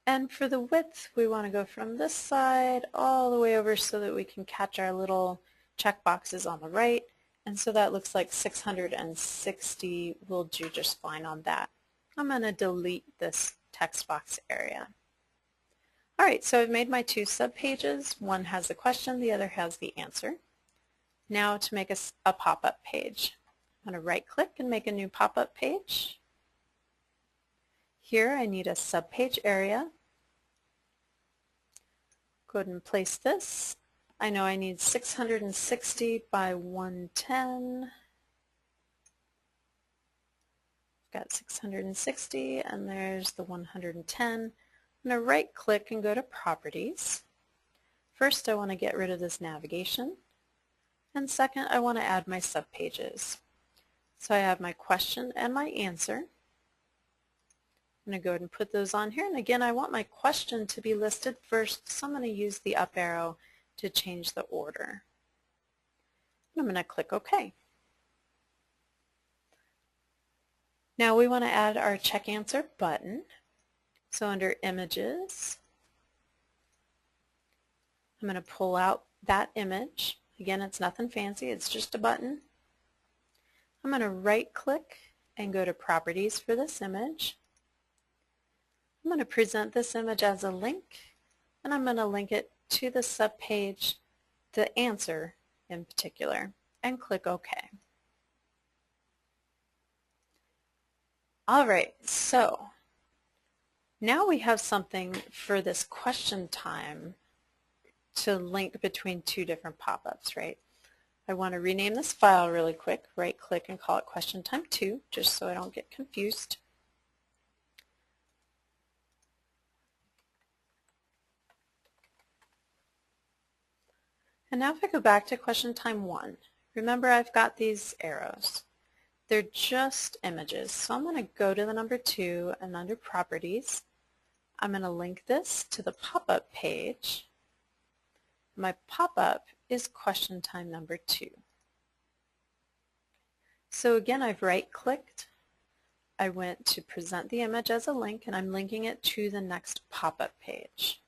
Speaker 1: And for the width, we want to go from this side all the way over so that we can catch our little check boxes on the right. And so that looks like 660 will do just fine on that. I'm going to delete this text box area. All right, so I've made my two subpages. One has the question, the other has the answer. Now to make a pop-up page. I'm going to right-click and make a new pop-up page. Here I need a subpage area. Go ahead and place this. I know I need 660 by 110. Got 660 and there's the 110. I'm going to right click and go to Properties. First I want to get rid of this navigation, and second I want to add my subpages. So I have my question and my answer. I'm going to go ahead and put those on here, and again I want my question to be listed first, so I'm going to use the up arrow to change the order. I'm going to click OK. Now we want to add our check answer button. So under Images, I'm going to pull out that image. Again, it's nothing fancy, it's just a button. I'm going to right click and go to Properties for this image. I'm going to present this image as a link, and I'm going to link it to the subpage, the answer in particular, and click OK. All right, so now we have something for this question time to link between two different pop-ups, right? I want to rename this file really quick, right click and call it question time 2, just so I don't get confused. And now if I go back to question time 1, remember I've got these arrows. They're just images, so I'm going to go to the number 2 and under Properties, I'm going to link this to the pop-up page. My pop-up is question time number 2. So again, I've right-clicked, I went to present the image as a link, and I'm linking it to the next pop-up page.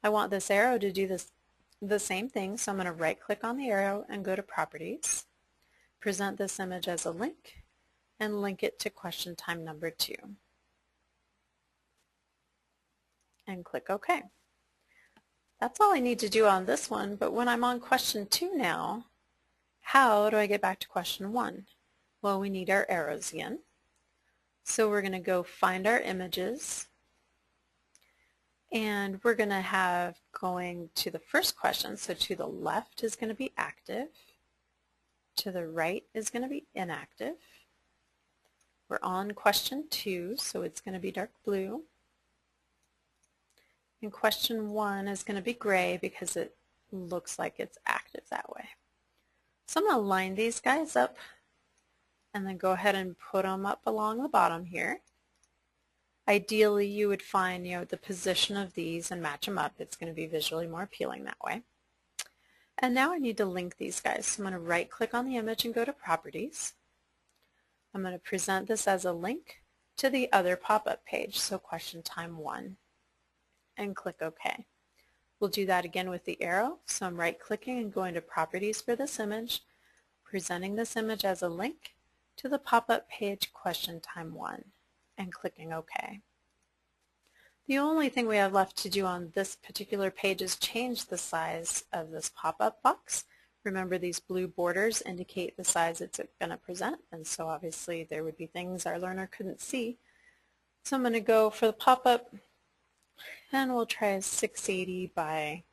Speaker 1: I want this arrow to do the same thing, so I'm going to right-click on the arrow and go to Properties, present this image as a link, and link it to question time number 2. And click OK. That's all I need to do on this one, but when I'm on question 2 now, how do I get back to question 1? Well, we need our arrows again. So we're going to go find our images, and we're going to have going to the first question, so to the left is going to be active, to the right is going to be inactive. We're on question 2, so it's going to be dark blue. And question 1 is going to be gray because it looks like it's active that way. So I'm going to line these guys up and then go ahead and put them up along the bottom here. Ideally you would find the position of these and match them up. It's going to be visually more appealing that way. And now I need to link these guys. So I'm going to right click on the image and go to Properties. I'm going to present this as a link to the other pop-up page, so question time 1, and click OK. We'll do that again with the arrow. So I'm right clicking and going to Properties for this image, presenting this image as a link to the pop-up page question time 1, and clicking OK. The only thing we have left to do on this particular page is change the size of this pop-up box. Remember, these blue borders indicate the size it's going to present, and so obviously there would be things our learner couldn't see. So I'm going to go for the pop-up, and we'll try a 680 by,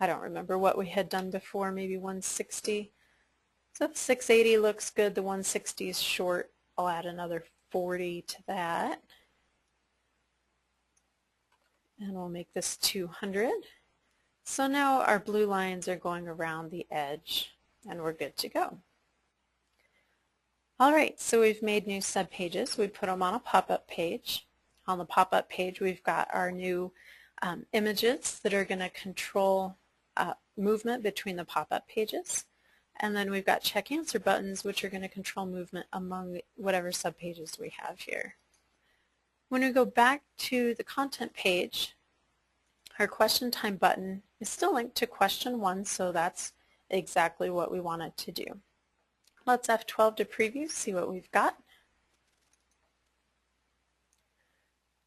Speaker 1: I don't remember what we had done before, maybe 160. So if 680 looks good, the 160 is short. I'll add another 40 to that. And we'll make this 200. So now our blue lines are going around the edge, and we're good to go. All right, so we've made new subpages. We put them on a pop-up page. On the pop-up page, we've got our new images that are going to control movement between the pop-up pages. And then we've got check answer buttons, which are going to control movement among whatever subpages we have here. When we go back to the content page, our question time button is still linked to question 1, so that's exactly what we want it to do. Let's F12 to preview, see what we've got.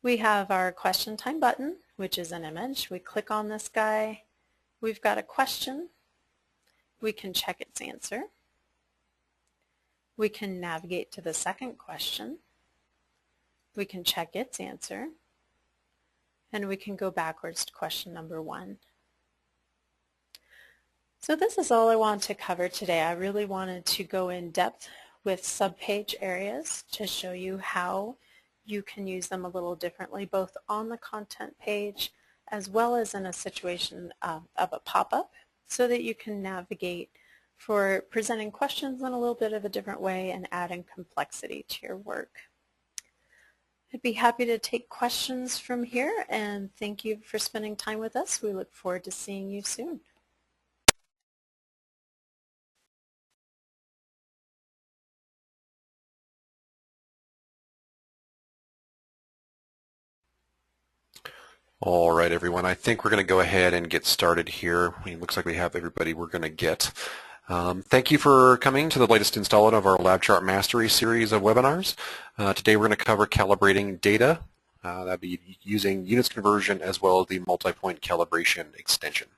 Speaker 1: We have our question time button, which is an image. We click on this guy. We've got a question. We can check its answer. We can navigate to the second question. We can check its answer. And we can go backwards to question number 1. So this is all I want to cover today. I really wanted to go in depth with subpage areas to show you how you can use them a little differently, both on the content page as well as in a situation of a pop-up, so that you can navigate for presenting questions in a little bit of a different way and adding complexity to your work. I'd be happy to take questions from here, and thank you for spending time with us. We look forward to seeing you soon.
Speaker 2: All right, everyone. I think we're going to go ahead and get started here. It looks like we have everybody we're going to get. Thank you for coming to the latest installment of our LabChart Mastery series of webinars. Today we're going to cover calibrating data. That'll be using units conversion as well as the multi-point calibration extension.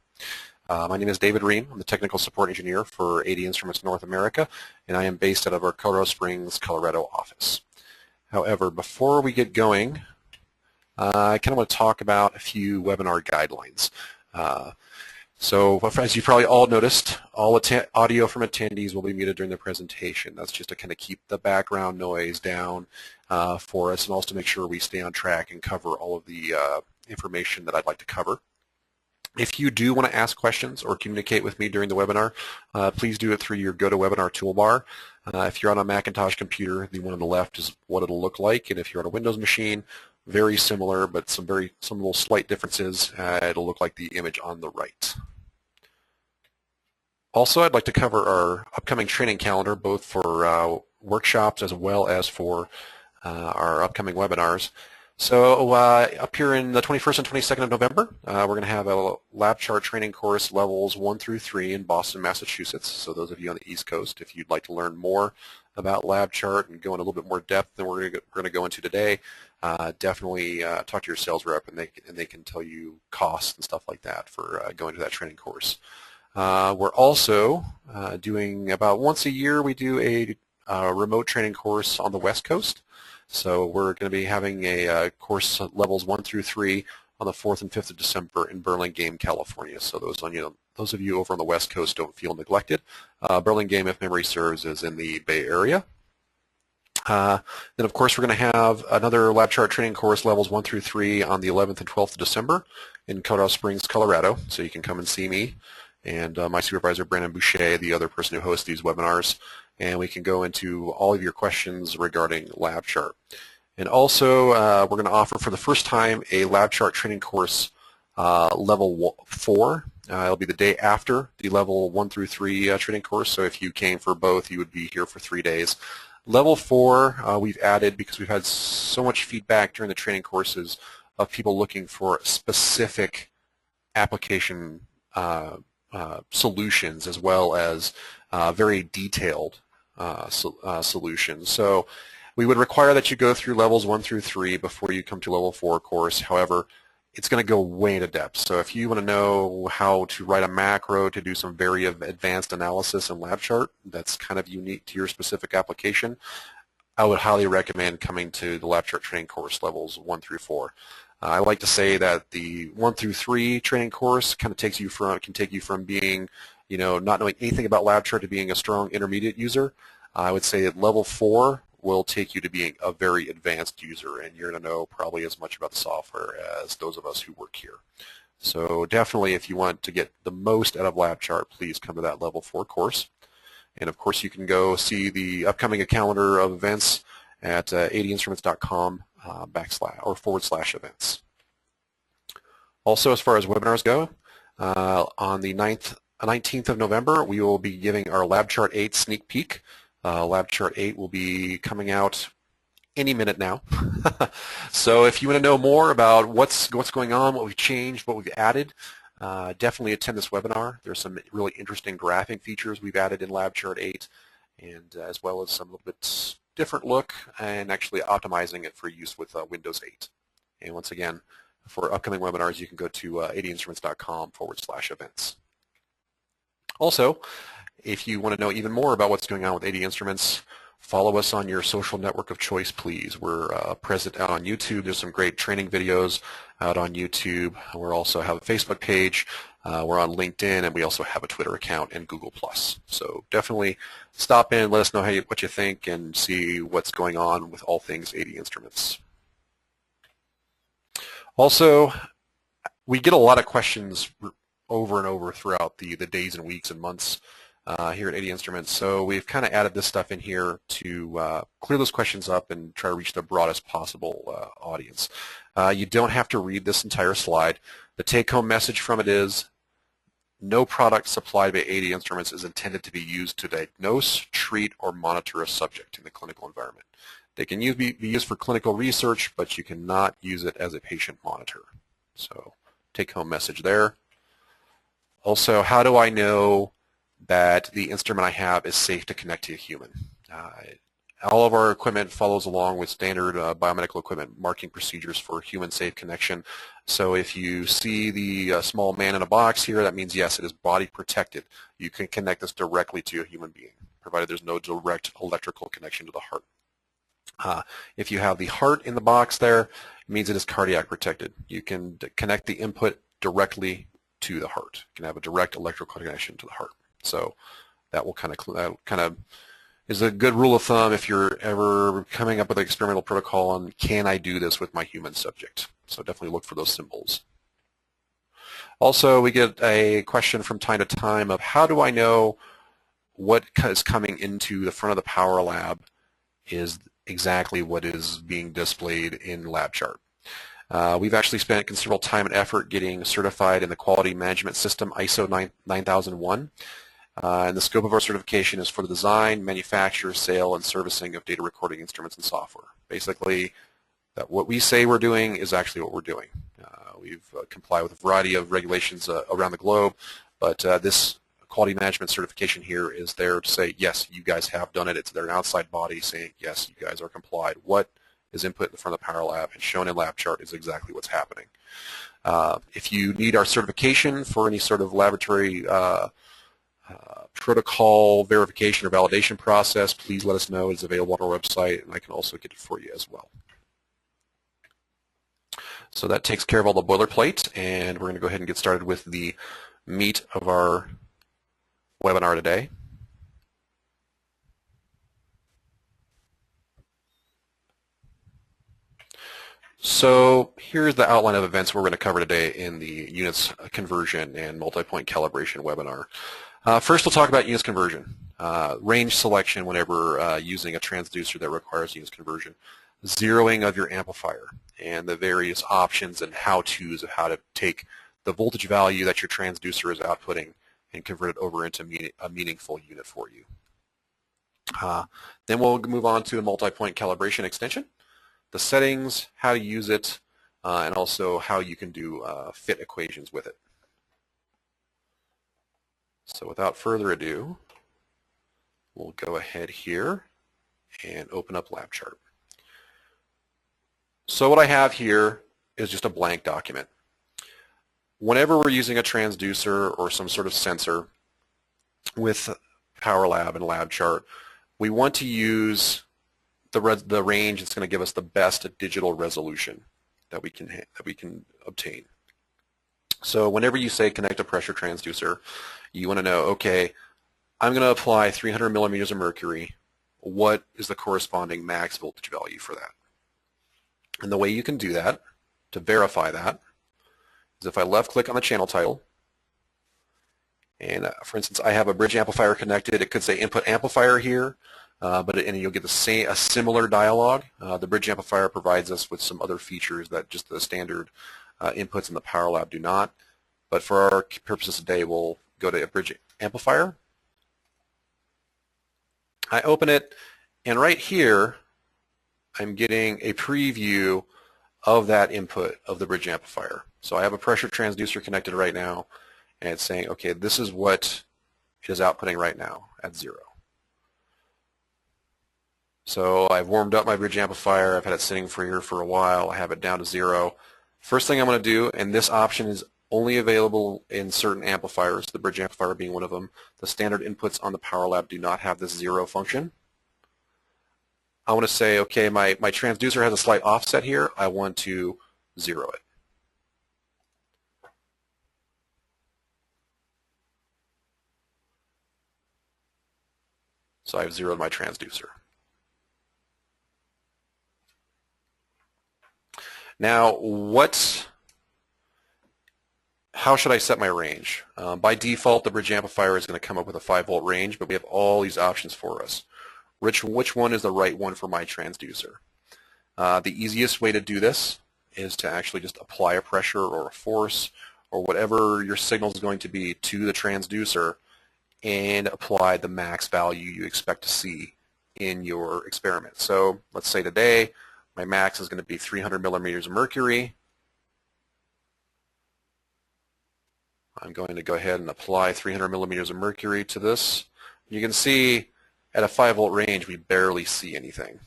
Speaker 2: My name is David Ream. I'm the Technical Support Engineer for AD Instruments North America, and I am based out of our Colorado Springs, Colorado office. However, before we get going, I kind of want to talk about a few webinar guidelines. So as you've probably all noticed, all audio from attendees will be muted during the presentation. That's just to kind of keep the background noise down for us, and also to make sure we stay on track and cover all of the information that I'd like to cover. If you do want to ask questions or communicate with me during the webinar, please do it through your GoToWebinar toolbar. If you're on a Macintosh computer, the one on the left is what it'll look like, and if you're on a Windows machine, very similar, but some little slight differences. It'll look like the image on the right. Also, I'd like to cover our upcoming training calendar, both for workshops as well as for our upcoming webinars. So up here in the 21st and 22nd of November, we're going to have a LabChart training course levels 1 through 3 in Boston, Massachusetts. So those of you on the East Coast, if you'd like to learn more about LabChart and go in a little bit more depth than we're going to go into today, definitely talk to your sales rep, and they can tell you costs and stuff like that for going to that training course. We're also doing about once a year, we do a remote training course on the West Coast. So we're going to be having a course levels 1 through 3 on the 4th and 5th of December in Burlingame, California. So those of you over on the West Coast don't feel neglected. Burlingame, if memory serves, is in the Bay Area. Then, of course, we're going to have another LabChart training course levels 1 through 3 on the 11th and 12th of December in Colorado Springs, Colorado. So you can come and see me and my supervisor, Brandon Boucher, the other person who hosts these webinars, and we can go into all of your questions regarding LabChart. And also, we're going to offer for the first time a LabChart training course level 4. It'll be the day after the level 1 through 3 training course. So if you came for both, you would be here for 3 days. Level 4 we've added because we've had so much feedback during the training courses of people looking for specific application solutions as well as very detailed solutions. So we would require that you go through levels 1 through 3 before you come to level 4 course. However, it's going to go way into depth. So if you want to know how to write a macro to do some very advanced analysis in LabChart that's kind of unique to your specific application, I would highly recommend coming to the LabChart training course levels 1 through 4. I like to say that the 1 through 3 training course kind of can take you from being, not knowing anything about LabChart to being a strong intermediate user. I would say that level 4 will take you to being a very advanced user, and you're going to know probably as much about the software as those of us who work here. So definitely, if you want to get the most out of LabChart, please come to that level 4 course. And of course, you can go see the upcoming calendar of events at adinstruments.com /events. Also, as far as webinars go, on the 19th of November, we will be giving our LabChart 8 sneak peek. LabChart 8 will be coming out any minute now. So if you want to know more about what's going on, what we've changed, what we've added, definitely attend this webinar. There's some really interesting graphing features we've added in LabChart 8, and as well as some little bit different look and actually optimizing it for use with Windows 8. And once again, for upcoming webinars, you can go to 80instruments.com/events. Also, if you want to know even more about what's going on with 80 Instruments, follow us on your social network of choice, please. We're present out on YouTube. There's some great training videos out on YouTube. We also have a Facebook page. We're on LinkedIn, and we also have a Twitter account and Google+. So definitely stop in, let us know what you think, and see what's going on with all things 80 Instruments. Also, we get a lot of questions over and over throughout the days and weeks and months here at 80 Instruments. So we've kind of added this stuff in here to clear those questions up and try to reach the broadest possible audience. You don't have to read this entire slide. The take-home message from it is no product supplied by 80 Instruments is intended to be used to diagnose, treat, or monitor a subject in the clinical environment. They can be used for clinical research, but you cannot use it as a patient monitor. So take-home message there. Also, how do I know that the instrument I have is safe to connect to a human? All of our equipment follows along with standard biomedical equipment marking procedures for human safe connection. So if you see the small man in a box here, that means yes, it is body protected. You can connect this directly to a human being, provided there's no direct electrical connection to the heart. If you have the heart in the box there, it means it is cardiac protected. You can connect the input directly to the heart. You can have a direct electrical connection to the heart. So that will kind of is a good rule of thumb if you're ever coming up with an experimental protocol on can I do this with my human subject. So definitely look for those symbols. Also, we get a question from time to time of how do I know what is coming into the front of the Power Lab is exactly what is being displayed in LabChart. We've actually spent considerable time and effort getting certified in the quality management system ISO 9001. And the scope of our certification is for the design, manufacture, sale, and servicing of data recording instruments and software. Basically, that what we say we're doing is actually what we're doing. We've complied with a variety of regulations around the globe, but this quality management certification here is there to say, yes, you guys have done it. It's their outside body saying, yes, you guys are complied. What is input in the front of the Power Lab and shown in LabChart is exactly what's happening. If you need our certification for any sort of laboratory protocol verification or validation process, please let us know. It's available on our website, and I can also get it for you as well. So that takes care of all the boilerplate, and we're going to go ahead and get started with the meat of our webinar today. So here's the outline of events we're going to cover today in the units conversion and multi-point calibration webinar. First, we'll talk about units conversion, range selection whenever using a transducer that requires units conversion, zeroing of your amplifier, and the various options and how-tos of how to take the voltage value that your transducer is outputting and convert it over into a meaningful unit for you. Then we'll move on to a multi-point calibration extension, the settings, how to use it, and also how you can do fit equations with it. So without further ado, we'll go ahead here and open up LabChart. So what I have here is just a blank document. Whenever we're using a transducer or some sort of sensor with Power Lab and LabChart, we want to use the range that's going to give us the best digital resolution that we can obtain. So whenever you say connect a pressure transducer, you want to know, okay, I'm going to apply 300 millimeters of mercury. What is the corresponding max voltage value for that? And the way you can do that, to verify that, is if I left-click on the channel title, and for instance, I have a bridge amplifier connected. It could say input amplifier here, and you'll get a similar dialog. The bridge amplifier provides us with some other features that just the standard inputs in the Power Lab do not. But for our purposes today, we'll go to a bridge amplifier. I open it, and right here, I'm getting a preview of that input of the bridge amplifier. So I have a pressure transducer connected right now, and it's saying, okay, this is what it is outputting right now at 0. So I've warmed up my bridge amplifier. I've had it sitting for here for a while. I have it down to 0. First thing I'm going to do, and this option is only available in certain amplifiers, the bridge amplifier being one of them. The standard inputs on the Power Lab do not have this 0 function. I want to say, okay, my transducer has a slight offset here. I want to 0 it. So I've zeroed my transducer. Now, how should I set my range? By default, the bridge amplifier is going to come up with a 5-volt range, but we have all these options for us. Which one is the right one for my transducer? The easiest way to do this is to actually just apply a pressure or a force or whatever your signal is going to be to the transducer and apply the max value you expect to see in your experiment. So let's say today my max is going to be 300 millimeters of mercury. I'm going to go ahead and apply 300 millimeters of mercury to this. You can see at a 5-volt range we barely see anything.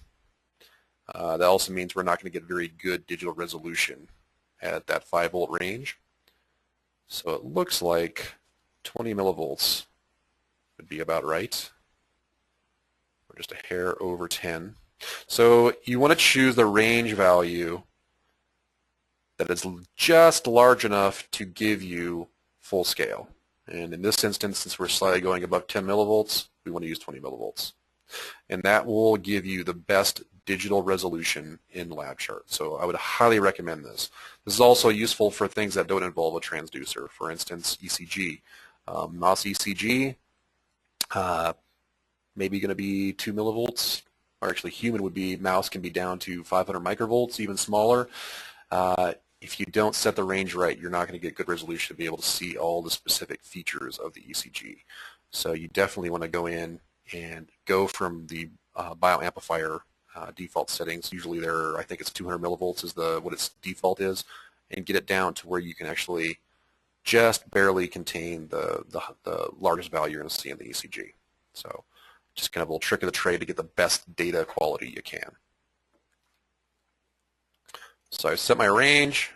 Speaker 2: That also means we're not going to get very good digital resolution at that 5-volt range. So it looks like 20 millivolts would be about right, or just a hair over 10. So you want to choose the range value that is just large enough to give you full scale. And in this instance, since we're slightly going above 10 millivolts, we want to use 20 millivolts. And that will give you the best digital resolution in LabChart. So I would highly recommend this. This is also useful for things that don't involve a transducer. For instance, ECG. Mouse ECG, maybe going to be 2 millivolts. Or actually, human would be, mouse can be down to 500 microvolts, even smaller. If you don't set the range right, you're not going to get good resolution to be able to see all the specific features of the ECG. So you definitely want to go in and go from the bioamplifier default settings. Usually I think it's 200 millivolts is what its default is, and get it down to where you can actually just barely contain the largest value you're going to see in the ECG. So just kind of a little trick of the trade to get the best data quality you can. So I set my range.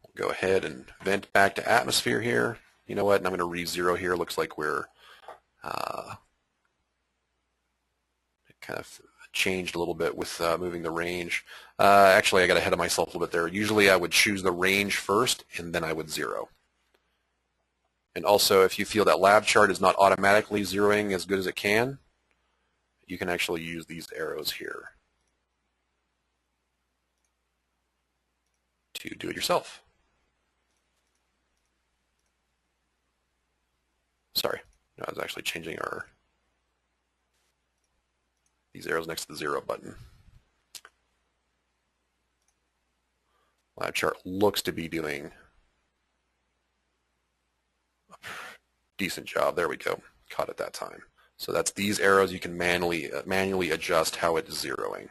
Speaker 2: We'll go ahead and vent back to atmosphere here. You know what? And I'm going to re-zero here. Looks like we're kind of changed a little bit with moving the range. Actually, I got ahead of myself a little bit there. Usually I would choose the range first, and then I would zero. And also, if you feel that LabChart is not automatically zeroing as good as it can, you can actually use these arrows here to do it yourself. Sorry, no, I was actually changing these arrows next to the 0 button. LabChart looks to be doing a decent job. There we go. Caught it that time. So that's these arrows. You can manually adjust how it is zeroing.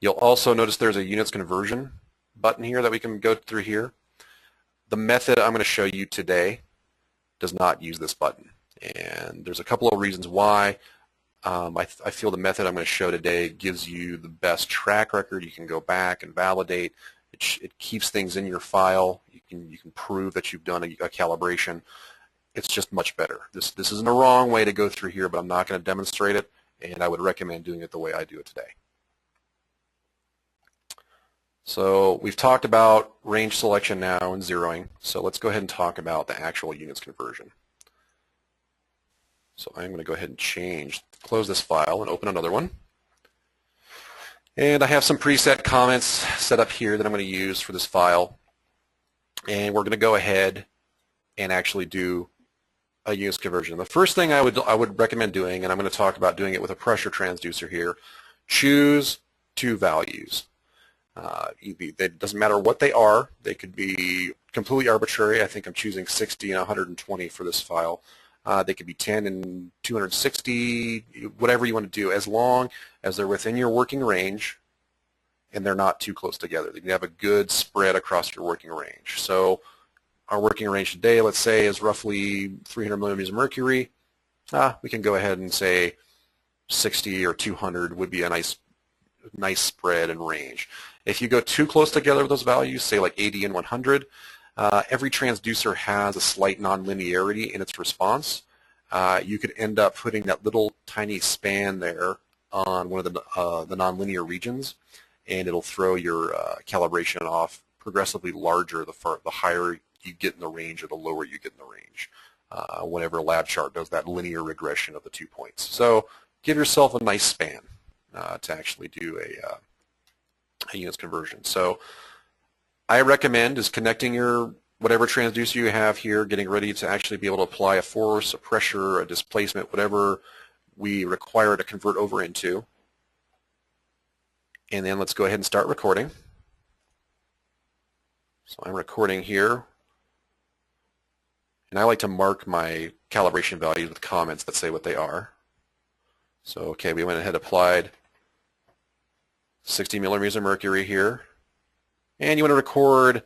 Speaker 2: You'll also notice there's a units conversion button here that we can go through here. The method I'm going to show you today does not use this button. And there's a couple of reasons why. I feel the method I'm going to show today gives you the best track record. You can go back and validate. It keeps things in your file. You can prove that you've done a calibration. It's just much better. This isn't a wrong way to go through here, but I'm not going to demonstrate it, and I would recommend doing it the way I do it today. So we've talked about range selection now and zeroing, so let's go ahead and talk about the actual units conversion. So I'm going to go ahead and close this file and open another one. And I have some preset comments set up here that I'm going to use for this file. And we're going to go ahead and actually do a units conversion. The first thing I would recommend doing, and I'm going to talk about doing it with a pressure transducer here, choose two values. It doesn't matter what they are. They could be completely arbitrary. I think I'm choosing 60 and 120 for this file. They could be 10 and 260, whatever you want to do, as long as they're within your working range and they're not too close together. You have a good spread across your working range. So our working range today, let's say, is roughly 300 millimeters of mercury. We can go ahead and say 60 or 200 would be a nice spread and range. If you go too close together with those values, say like 80 and 100, every transducer has a slight nonlinearity in its response. You could end up putting that little tiny span there on one of the nonlinear regions, and it'll throw your calibration off progressively larger the higher you get in the range or the lower you get in the range. Whenever lab chart does that linear regression of the 2 points. So give yourself a nice span to actually do a units conversion. So I recommend is connecting your whatever transducer you have here, getting ready to actually be able to apply a force, a pressure, a displacement, whatever we require to convert over into. And then let's go ahead and start recording. So I'm recording here. And I like to mark my calibration values with comments that say what they are. So, okay, we went ahead and applied 60 millimeters of mercury here. And you want to record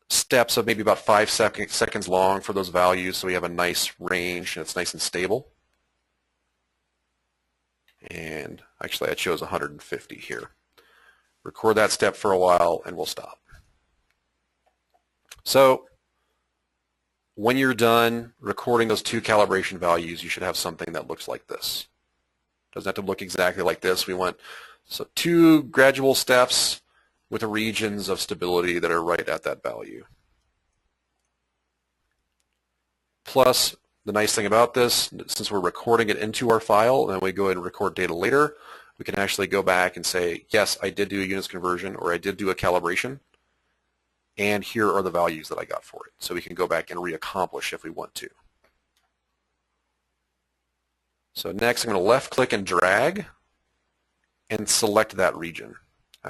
Speaker 2: steps of maybe about 5 seconds long for those values so we have a nice range and it's nice and stable. And actually I chose 150 here. Record that step for a while and we'll stop. So when you're done recording those 2 calibration values, you should have something that looks like this. Doesn't have to look exactly like this. We want 2 gradual steps with the regions of stability that are right at that value. Plus, the nice thing about this, since we're recording it into our file, and then we go ahead and record data later, we can actually go back and say, yes, I did do a units conversion, or I did do a calibration, and here are the values that I got for it. So we can go back and reaccomplish if we want to. So next, I'm going to left-click and drag and select that region.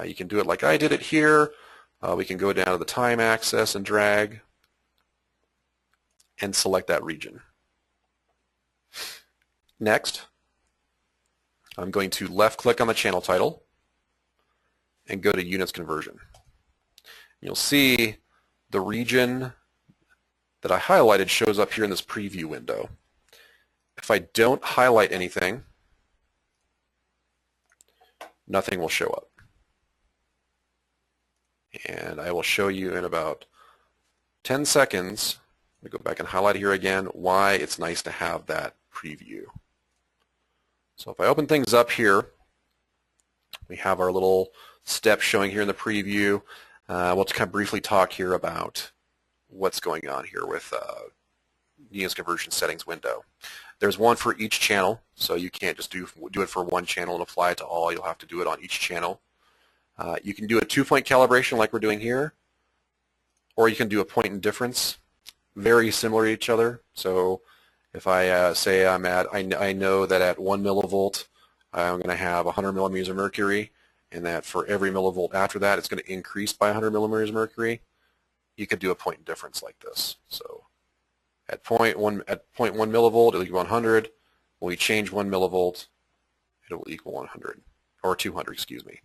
Speaker 2: You can do it like I did it here. We can go down to the time axis and drag and select that region. Next, I'm going to left-click on the channel title and go to Units Conversion. You'll see the region that I highlighted shows up here in this preview window. If I don't highlight anything, nothing will show up. And I will show you in about 10 seconds, let me go back and highlight here again, why it's nice to have that preview. So if I open things up here, we have our little steps showing here in the preview. We'll just kind of briefly talk here about what's going on here with units conversion settings window. There's one for each channel, so you can't just do it for one channel and apply it to all. You'll have to do it on each channel. You can do a 2-point calibration like we're doing here, or you can do a point and difference, very similar to each other. So if I say I know that at 1 millivolt I'm going to have 100 millimeters of mercury, and that for every millivolt after that it's going to increase by 100 millimeters of mercury, you could do a point and difference like this. So at 0.1 millivolt it'll equal 100. When we change 1 millivolt, it'll equal 100, or 200, excuse me.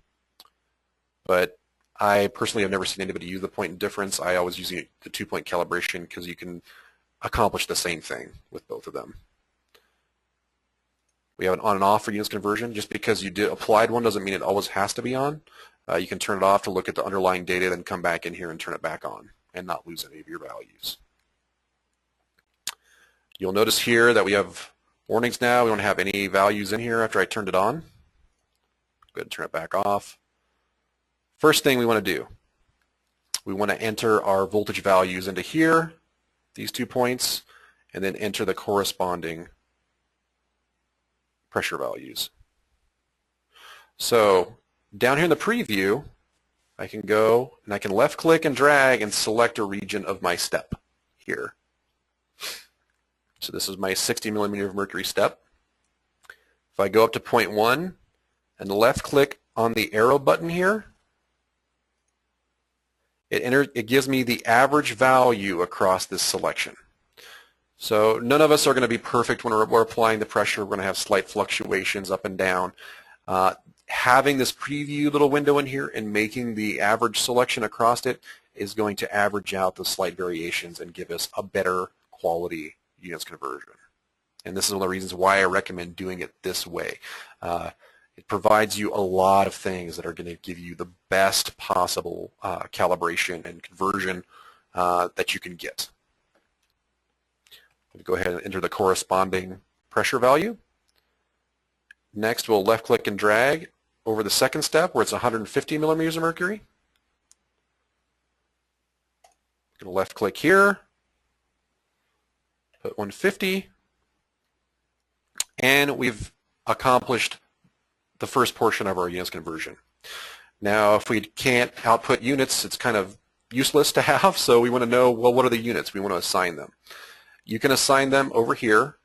Speaker 2: But I personally have never seen anybody use the point and difference. I always use the 2-point calibration because you can accomplish the same thing with both of them. We have an on and off for units conversion. Just because you applied one doesn't mean it always has to be on. You can turn it off to look at the underlying data, then come back in here and turn it back on and not lose any of your values. You'll notice here that we have warnings now. We don't have any values in here after I turned it on. Go ahead and turn it back off. First thing we want to do, we want to enter our voltage values into here, these 2 points, and then enter the corresponding pressure values. So down here in the preview, I can go and I can left click and drag and select a region of my step here. So this is my 60 millimeter of mercury step. If I go up to 0.1 and left click on the arrow button here, it gives me the average value across this selection. So none of us are going to be perfect when we're applying the pressure. We're going to have slight fluctuations up and down. Having this preview little window in here and making the average selection across it is going to average out the slight variations and give us a better quality units conversion. And this is one of the reasons why I recommend doing it this way. It provides you a lot of things that are going to give you the best possible calibration and conversion that you can get. We'll go ahead and enter the corresponding pressure value. Next, we'll left click and drag over the second step where it's 150 millimeters of mercury. Going to left click here, put 150, and we've accomplished the first portion of our units conversion. Now, if we can't output units, it's kind of useless to have, so we want to know, well, what are the units? We want to assign them. You can assign them over here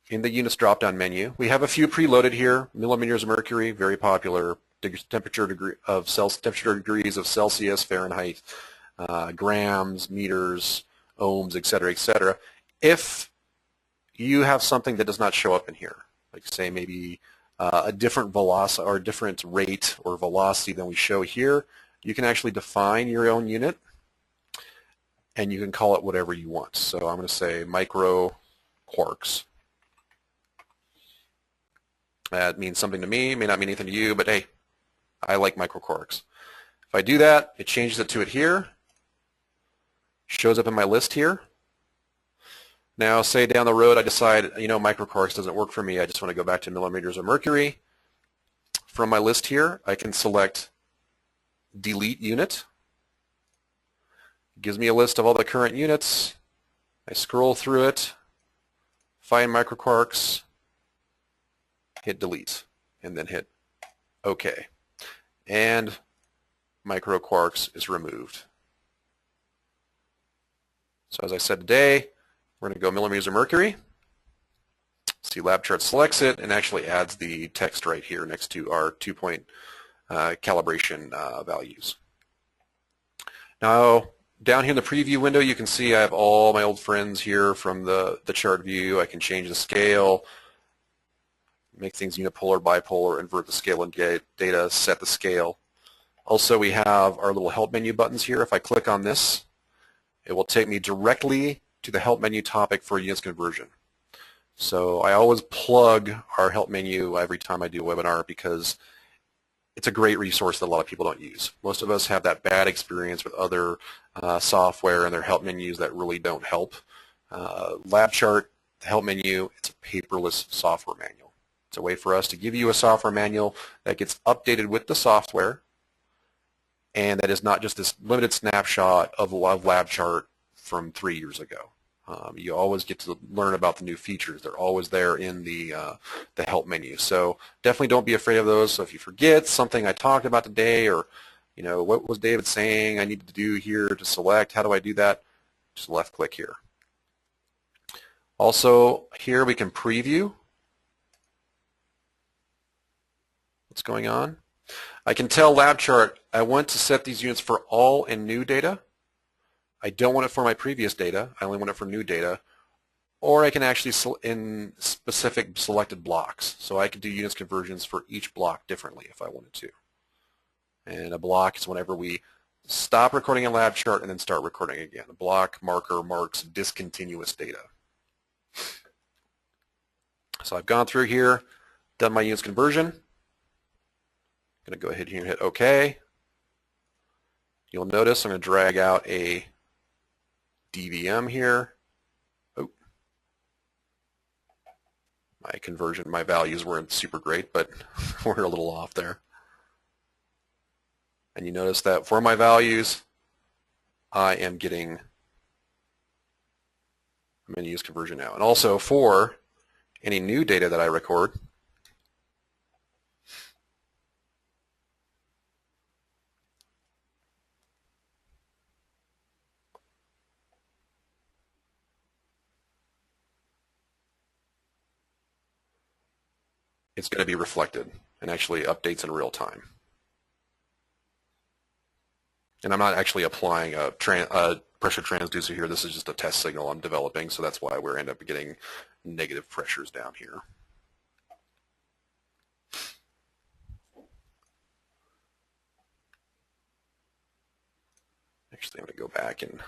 Speaker 2: in the units drop-down menu. We have a few preloaded here. Millimeters of mercury, very popular. Temperature degrees of Celsius, Fahrenheit, grams, meters, ohms, etc., etc. If you have something that does not show up in here, like say maybe a different velocity or a different rate or velocity than we show here, you can actually define your own unit and you can call it whatever you want. So I'm going to say micro quarks. That means something to me, may not mean anything to you, but hey, I like micro quarks. If I do that, it changes it to it here, shows up in my list here. Now, say down the road I decide, you know, micro quarks doesn't work for me, I just want to go back to millimeters of mercury. From my list here, I can select delete unit. It gives me a list of all the current units. I scroll through it, find micro quarks, hit delete, and then hit OK. And micro quarks is removed. So as I said today, we're going to go millimeters of mercury. See, lab chart selects it and actually adds the text right here next to our 2-point calibration values. Now, down here in the preview window, you can see I have all my old friends here from the chart view. I can change the scale, make things unipolar, bipolar, invert the scale and get data, set the scale. Also, we have our little help menu buttons here. If I click on this, it will take me directly to the help menu topic for units conversion. So I always plug our help menu every time I do a webinar because it's a great resource that a lot of people don't use. Most of us have that bad experience with other software and their help menus that really don't help. LabChart, the help menu, it's a paperless software manual. It's a way for us to give you a software manual that gets updated with the software and that is not just this limited snapshot of LabChart from 3 years ago. You always get to learn about the new features. They're always there in the help menu. So definitely don't be afraid of those. So if you forget something I talked about today, or you know, what was David saying I need to do here to select, how do I do that? Just left click here. Also here we can preview what's going on. I can tell LabChart I want to set these units for all and new data. I don't want it for my previous data. I only want it for new data. Or I can actually in specific selected blocks. So I could do units conversions for each block differently if I wanted to. And a block is whenever we stop recording a LabChart and then start recording again. A block marker marks discontinuous data. So I've gone through here, done my units conversion. I'm going to go ahead here and hit OK. You'll notice I'm going to drag out a DVM here. Oh, my conversion, my values weren't super great, but we're a little off there. And you notice that for my values, I am getting, I'm going to use conversion now. And also for any new data that I record, it's going to be reflected and actually updates in real time. And I'm not actually applying a pressure transducer here. This is just a test signal I'm developing, so that's why we end up getting negative pressures down here. Actually, I'm going to go back and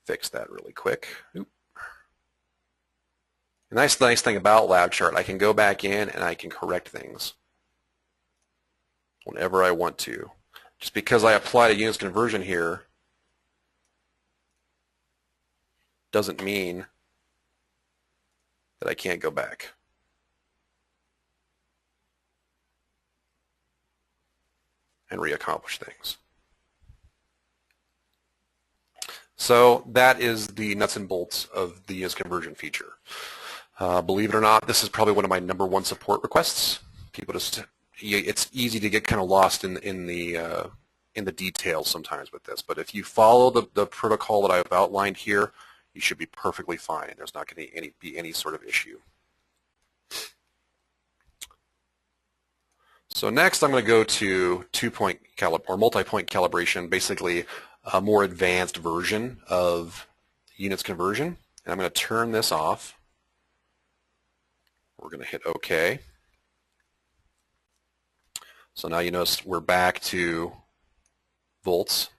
Speaker 2: fix that really quick. Oop. The nice thing about LabChart, I can go back in and I can correct things whenever I want to. Just because I applied a units conversion here doesn't mean that I can't go back. And reaccomplish things. So that is the nuts and bolts of the units conversion feature. Believe it or not, this is probably one of my #1 support requests. People just, it's easy to get kind of lost in the details sometimes with this, but if you follow the protocol that I've outlined here, you should be perfectly fine, and there's not going to be any sort of issue. So next, I'm going to go to two-point or multi-point calibration, basically a more advanced version of units conversion, and I'm going to turn this off. We're going to hit OK. So now you notice we're back to volts.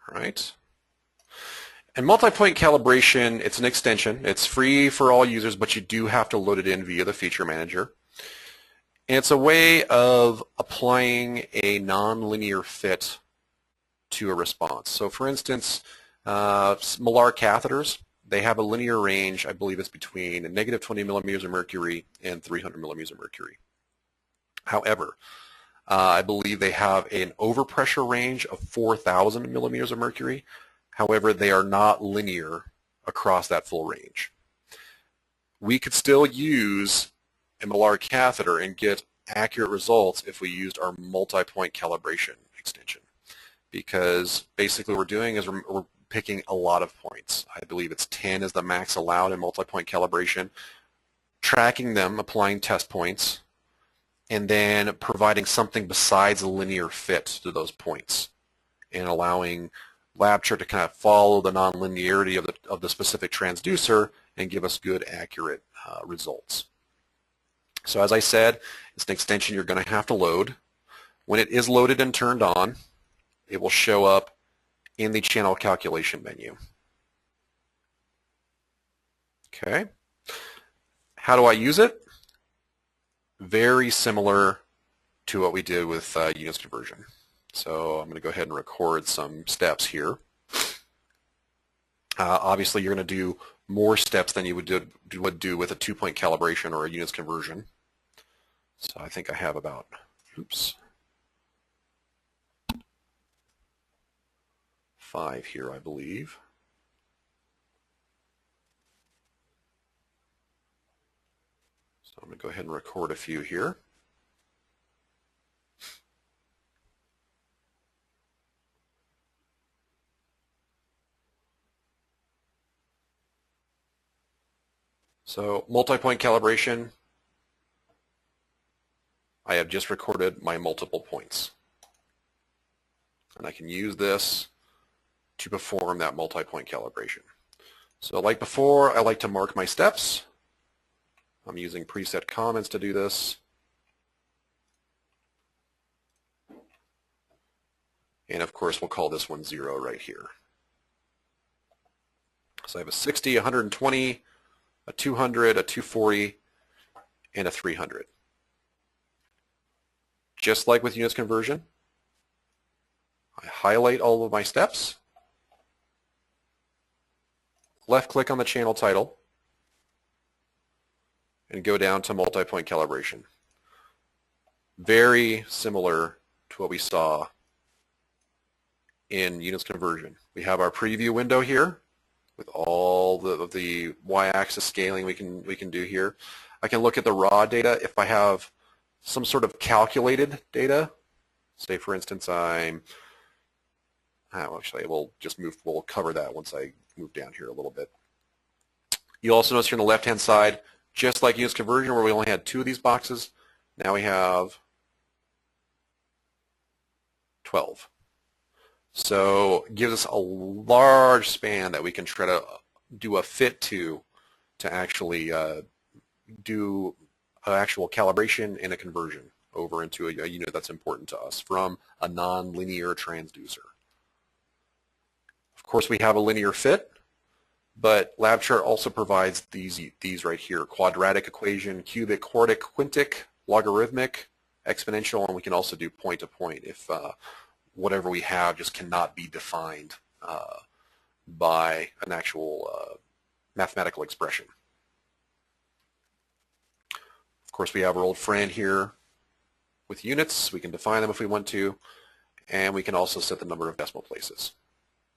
Speaker 2: All right. And multi-point calibration, it's an extension. It's free for all users, but you do have to load it in via the feature manager. And it's a way of applying a nonlinear fit to a response. So for instance, molar catheters, they have a linear range, I believe it's between -20 millimeters of mercury and 300 millimeters of mercury. However, I believe they have an overpressure range of 4,000 millimeters of mercury. However, they are not linear across that full range. We could still use a molar catheter and get accurate results if we used our multi-point calibration extension, because basically what we're doing is we're picking a lot of points. I believe it's 10 is the max allowed in multi-point calibration, tracking them, applying test points, and then providing something besides a linear fit to those points and allowing LabChart to kind of follow the nonlinearity of the specific transducer and give us good, accurate results. So as I said, it's an extension you're going to have to load. When it is loaded and turned on, it will show up in the channel calculation menu. Okay. How do I use it? Very similar to what we did with units conversion. So I'm going to go ahead and record some steps here. Obviously, you're going to do more steps than you would do with a two-point calibration or a units conversion. So I think I have about, oops, 5 here, I believe. So I'm going to go ahead and record a few here. So multi-point calibration, I have just recorded my multiple points. And I can use this to perform that multi-point calibration. So like before, I like to mark my steps. I'm using preset comments to do this. And of course, we'll call this one 0 right here. So I have a 60, 120, a 200, a 240, and a 300. Just like with units conversion, I highlight all of my steps, left-click on the channel title, and go down to multi-point calibration. Very similar to what we saw in units conversion. We have our preview window here with all the y-axis scaling we can do here. I can look at the raw data if I have some sort of calculated data. Say for instance actually we'll cover that once I move down here a little bit. You'll also notice here on the left hand side, just like units conversion where we only had 2 of these boxes, now we have 12. So it gives us a large span that we can try to do a fit to actually do an actual calibration and a conversion over into a unit that's important to us from a non-linear transducer. Of course, we have a linear fit, but LabChart also provides these right here: quadratic equation, cubic, quartic, quintic, logarithmic, exponential, and we can also do point-to-point if whatever we have just cannot be defined by an actual mathematical expression. Of course, we have our old friend here with units. We can define them if we want to, and we can also set the number of decimal places.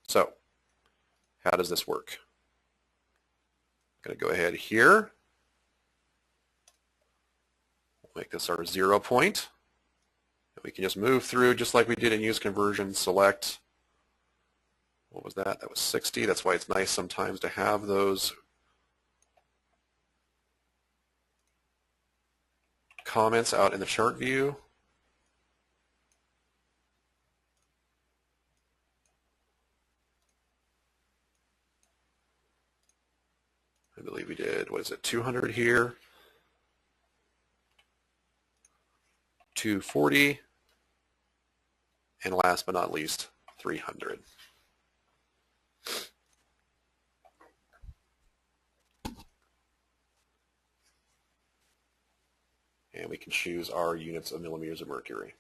Speaker 2: So how does this work? I'm going to go ahead here. We'll make this our 0 point. We can just move through just like we did in use conversion, select. What was that? That was 60. That's why it's nice sometimes to have those comments out in the chart view. I believe we did, what is it, 200 here, 240, and last but not least, 300. And we can choose our units of millimeters of mercury.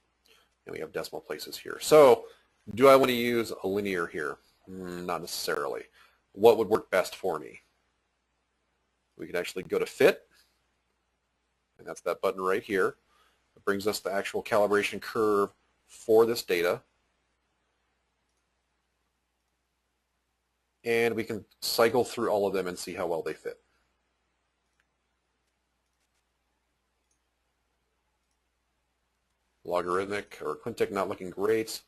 Speaker 2: And we have decimal places here. So do I want to use a linear here? Not necessarily. What would work best for me? We can actually go to fit, and that's that button right here. It brings us the actual calibration curve for this data. And we can cycle through all of them and see how well they fit. Logarithmic or quintic not looking great.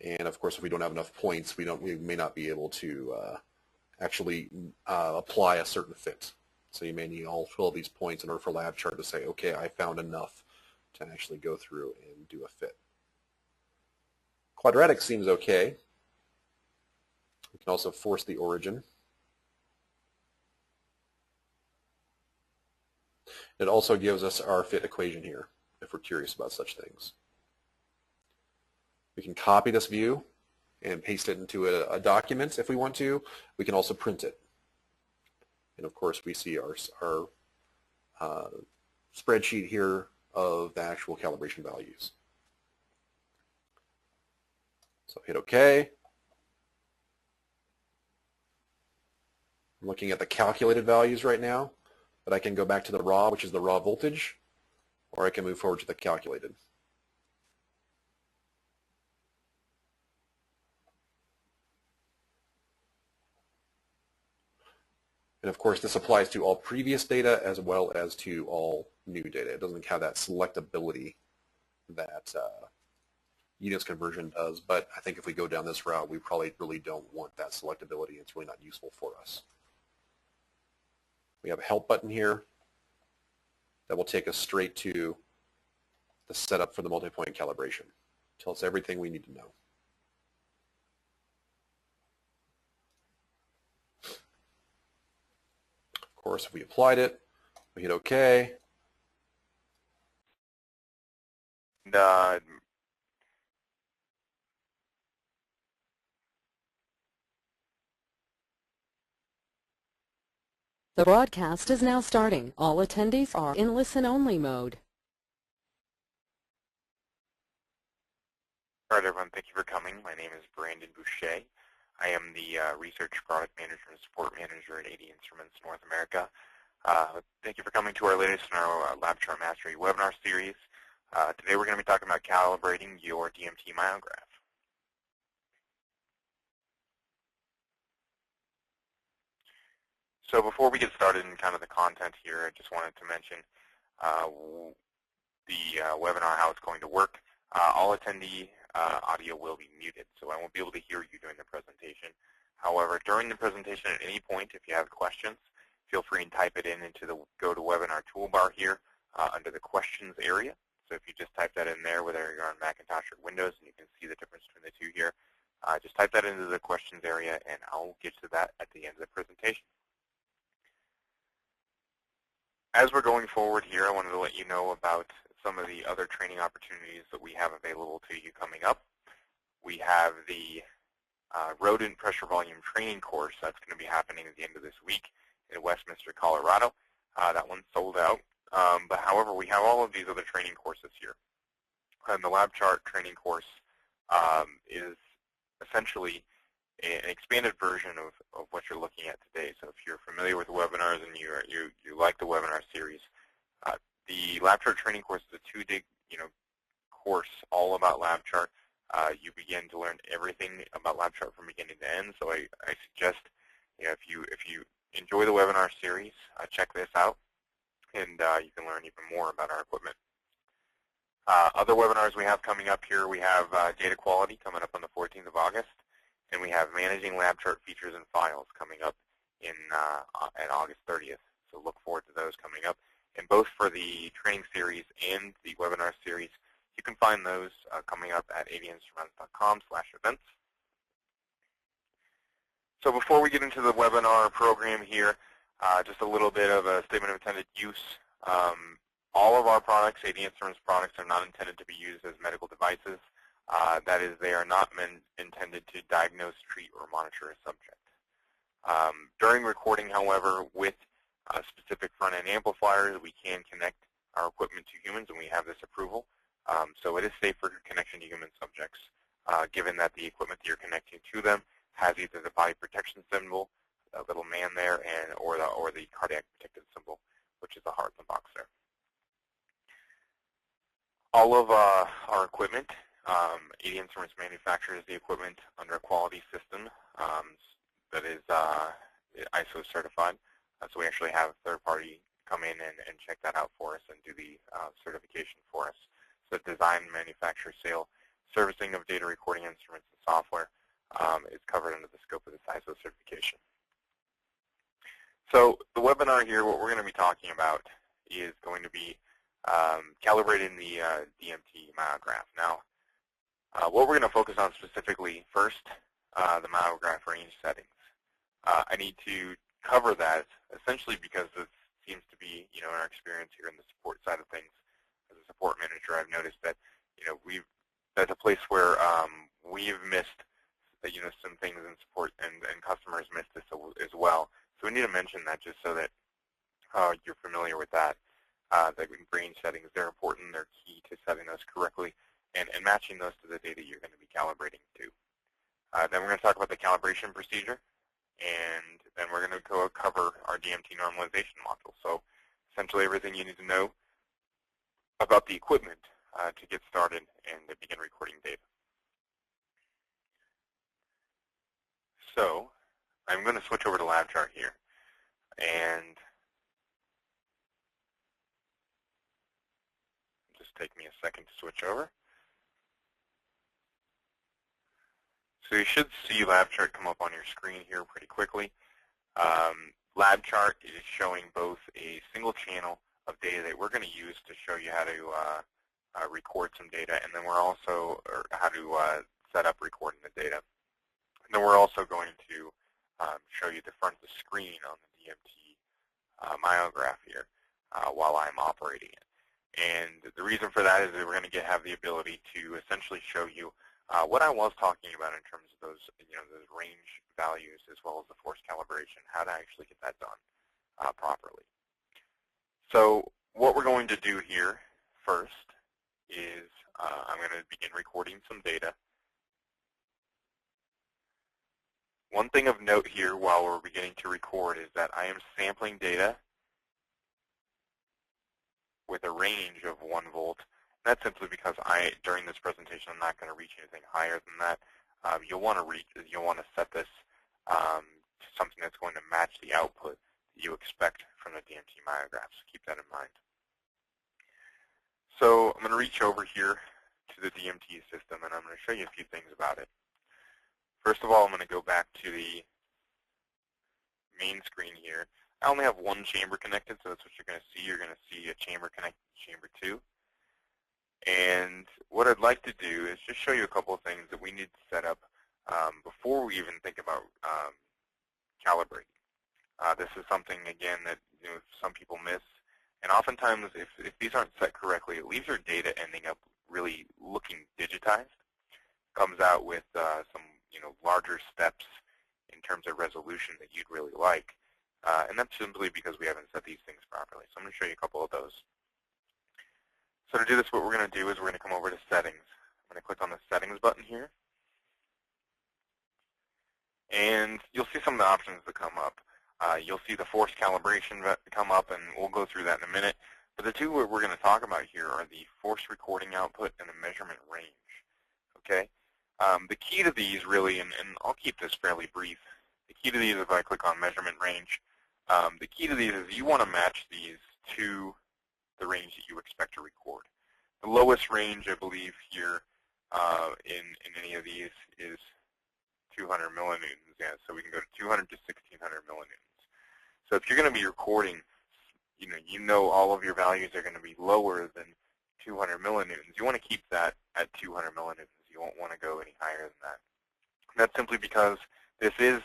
Speaker 2: And of course, if we don't have enough points, we may not be able to actually apply a certain fit. So you may need all 12 of these points in order for LabChart to say, okay, I found enough to actually go through and do a fit. Quadratic seems okay. We can also force the origin. It also gives us our fit equation here, if we're curious about such things. We can copy this view and paste it into a document if we want to. We can also print it. And of course, we see our spreadsheet here of the actual calibration values. So hit OK. I'm looking at the calculated values right now, but I can go back to the raw, which is the raw voltage, or I can move forward to the calculated. And of course, this applies to all previous data as well as to all new data. It doesn't have that selectability that units conversion does, but I think if we go down this route, we probably really don't want that selectability. It's really not useful for us. We have a help button here that will take us straight to the setup for the multi-point calibration. Tell us everything we need to know. Of course, if we applied it, we hit OK.
Speaker 3: The broadcast is now starting. All attendees are in listen-only mode.
Speaker 4: All right, everyone, thank you for coming. My name is Brandon Boucher. I am the Research Product Manager and Support Manager at AD Instruments North America. Thank you for coming to our latest in our LabChart Mastery webinar series. Today we're going to be talking about calibrating your DMT myograph. So before we get started in kind of the content here, I just wanted to mention the webinar, how it's going to work. All attendee audio will be muted, so I won't be able to hear you during the presentation. However, during the presentation at any point, if you have questions, feel free and type it into the GoToWebinar toolbar here under the questions area. So if you just type that in there, whether you're on Macintosh or Windows, and you can see the difference between the two here, just type that into the questions area, and I'll get to that at the end of the presentation. As we're going forward here, I wanted to let you know about some of the other training opportunities that we have available to you coming up. We have the rodent pressure volume training course that's going to be happening at the end of this week in Westminster, Colorado. That one's sold out. But however, we have all of these other training courses here. And the lab chart training course is essentially an expanded version of what you're looking at today. So if you're familiar with webinars and you like the webinar series, the lab chart training course is a two-day course all about lab chart. You begin to learn everything about lab chart from beginning to end. So I suggest if you enjoy the webinar series, check this out, and you can learn even more about our equipment. Other webinars we have coming up here, we have data quality coming up on the 14th of August, and we have managing lab chart features and files coming up at August 30th. So look forward to those coming up. And both for the training series and the webinar series, you can find those coming up at adinstruments.com/events. So before we get into the webinar program here, just a little bit of a statement of intended use. All of our products, AD Instruments products, are not intended to be used as medical devices. That is, they are not intended to diagnose, treat, or monitor a subject. During recording, however, with specific front-end amplifiers, we can connect our equipment to humans, and we have this approval. So it is safe for connection to human subjects, given that the equipment that you're connecting to them has either the body protection symbol, a little man there, or the cardiac protective symbol, which is the heart in the box there. All of our equipment, AD Instruments manufactures the equipment under a quality system that is ISO certified. So we actually have a third party come in and check that out for us and do the certification for us. So design, manufacture, sale, servicing of data recording instruments and software is covered under the scope of this ISO certification. So the webinar here, what we're going to be talking about is going to be calibrating the DMT myograph. Now, what we're going to focus on specifically first, the myograph range settings. I need to cover that essentially because this seems to be, in our experience here in the support side of things. As a support manager, I've noticed that, that's a place where we've missed, some things in support, and customers missed this as well. So we need to mention that just so that you're familiar with that. The range settings, they're important. They're key to setting those correctly and matching those to the data you're going to be calibrating to. Then we're going to talk about the calibration procedure, and then we're going to go cover our DMT normalization module. So essentially everything you need to know about the equipment to get started and to begin recording data. So I'm going to switch over to lab chart here, and just take me a second to switch over. So you should see lab chart come up on your screen here pretty quickly. Lab chart is showing both a single channel of data that we're going to use to show you how to record some data, and then we're also how to set up recording the data. And then we're also going to show you the front of the screen on the DMT myograph here while I'm operating it. And the reason for that is that we're going to have the ability to essentially show you what I was talking about in terms of those, those range values as well as the force calibration, how to actually get that done properly. So what we're going to do here first is I'm going to begin recording some data. One thing of note here while we're beginning to record is that I am sampling data with a range of 1 volt. That's simply because during this presentation, I'm not going to reach anything higher than that. You'll want to set this to something that's going to match the output that you expect from the DMT myograph. So keep that in mind. So I'm going to reach over here to the DMT system, and I'm going to show you a few things about it. First of all, I'm going to go back to the main screen here. I only have 1 chamber connected, so that's what you're going to see. You're going to see a chamber connected to chamber 2. And what I'd like to do is just show you a couple of things that we need to set up before we even think about calibrating. This is something, again, that some people miss. And oftentimes, if these aren't set correctly, it leaves your data ending up really looking digitized. Comes out with some larger steps in terms of resolution that you'd really like. And that's simply because we haven't set these things properly. So I'm going to show you a couple of those. So to do this, what we're going to do is we're going to come over to Settings. I'm going to click on the Settings button here. And you'll see some of the options that come up. You'll see the force calibration come up, and we'll go through that in a minute. But the two we're going to talk about here are the force recording output and the measurement range. Okay? The key to these really, and I'll keep this fairly brief, the key to these, if I click on measurement range, the key to these is you want to match these to the range that you expect to record. The lowest range, I believe, here in any of these is 200 millinewtons. Yeah, so we can go to 200 to 1600 millinewtons. So if you're going to be recording, you know all of your values are going to be lower than 200 millinewtons. You want to keep that at 200 millinewtons. You won't want to go any higher than that. And that's simply because this is,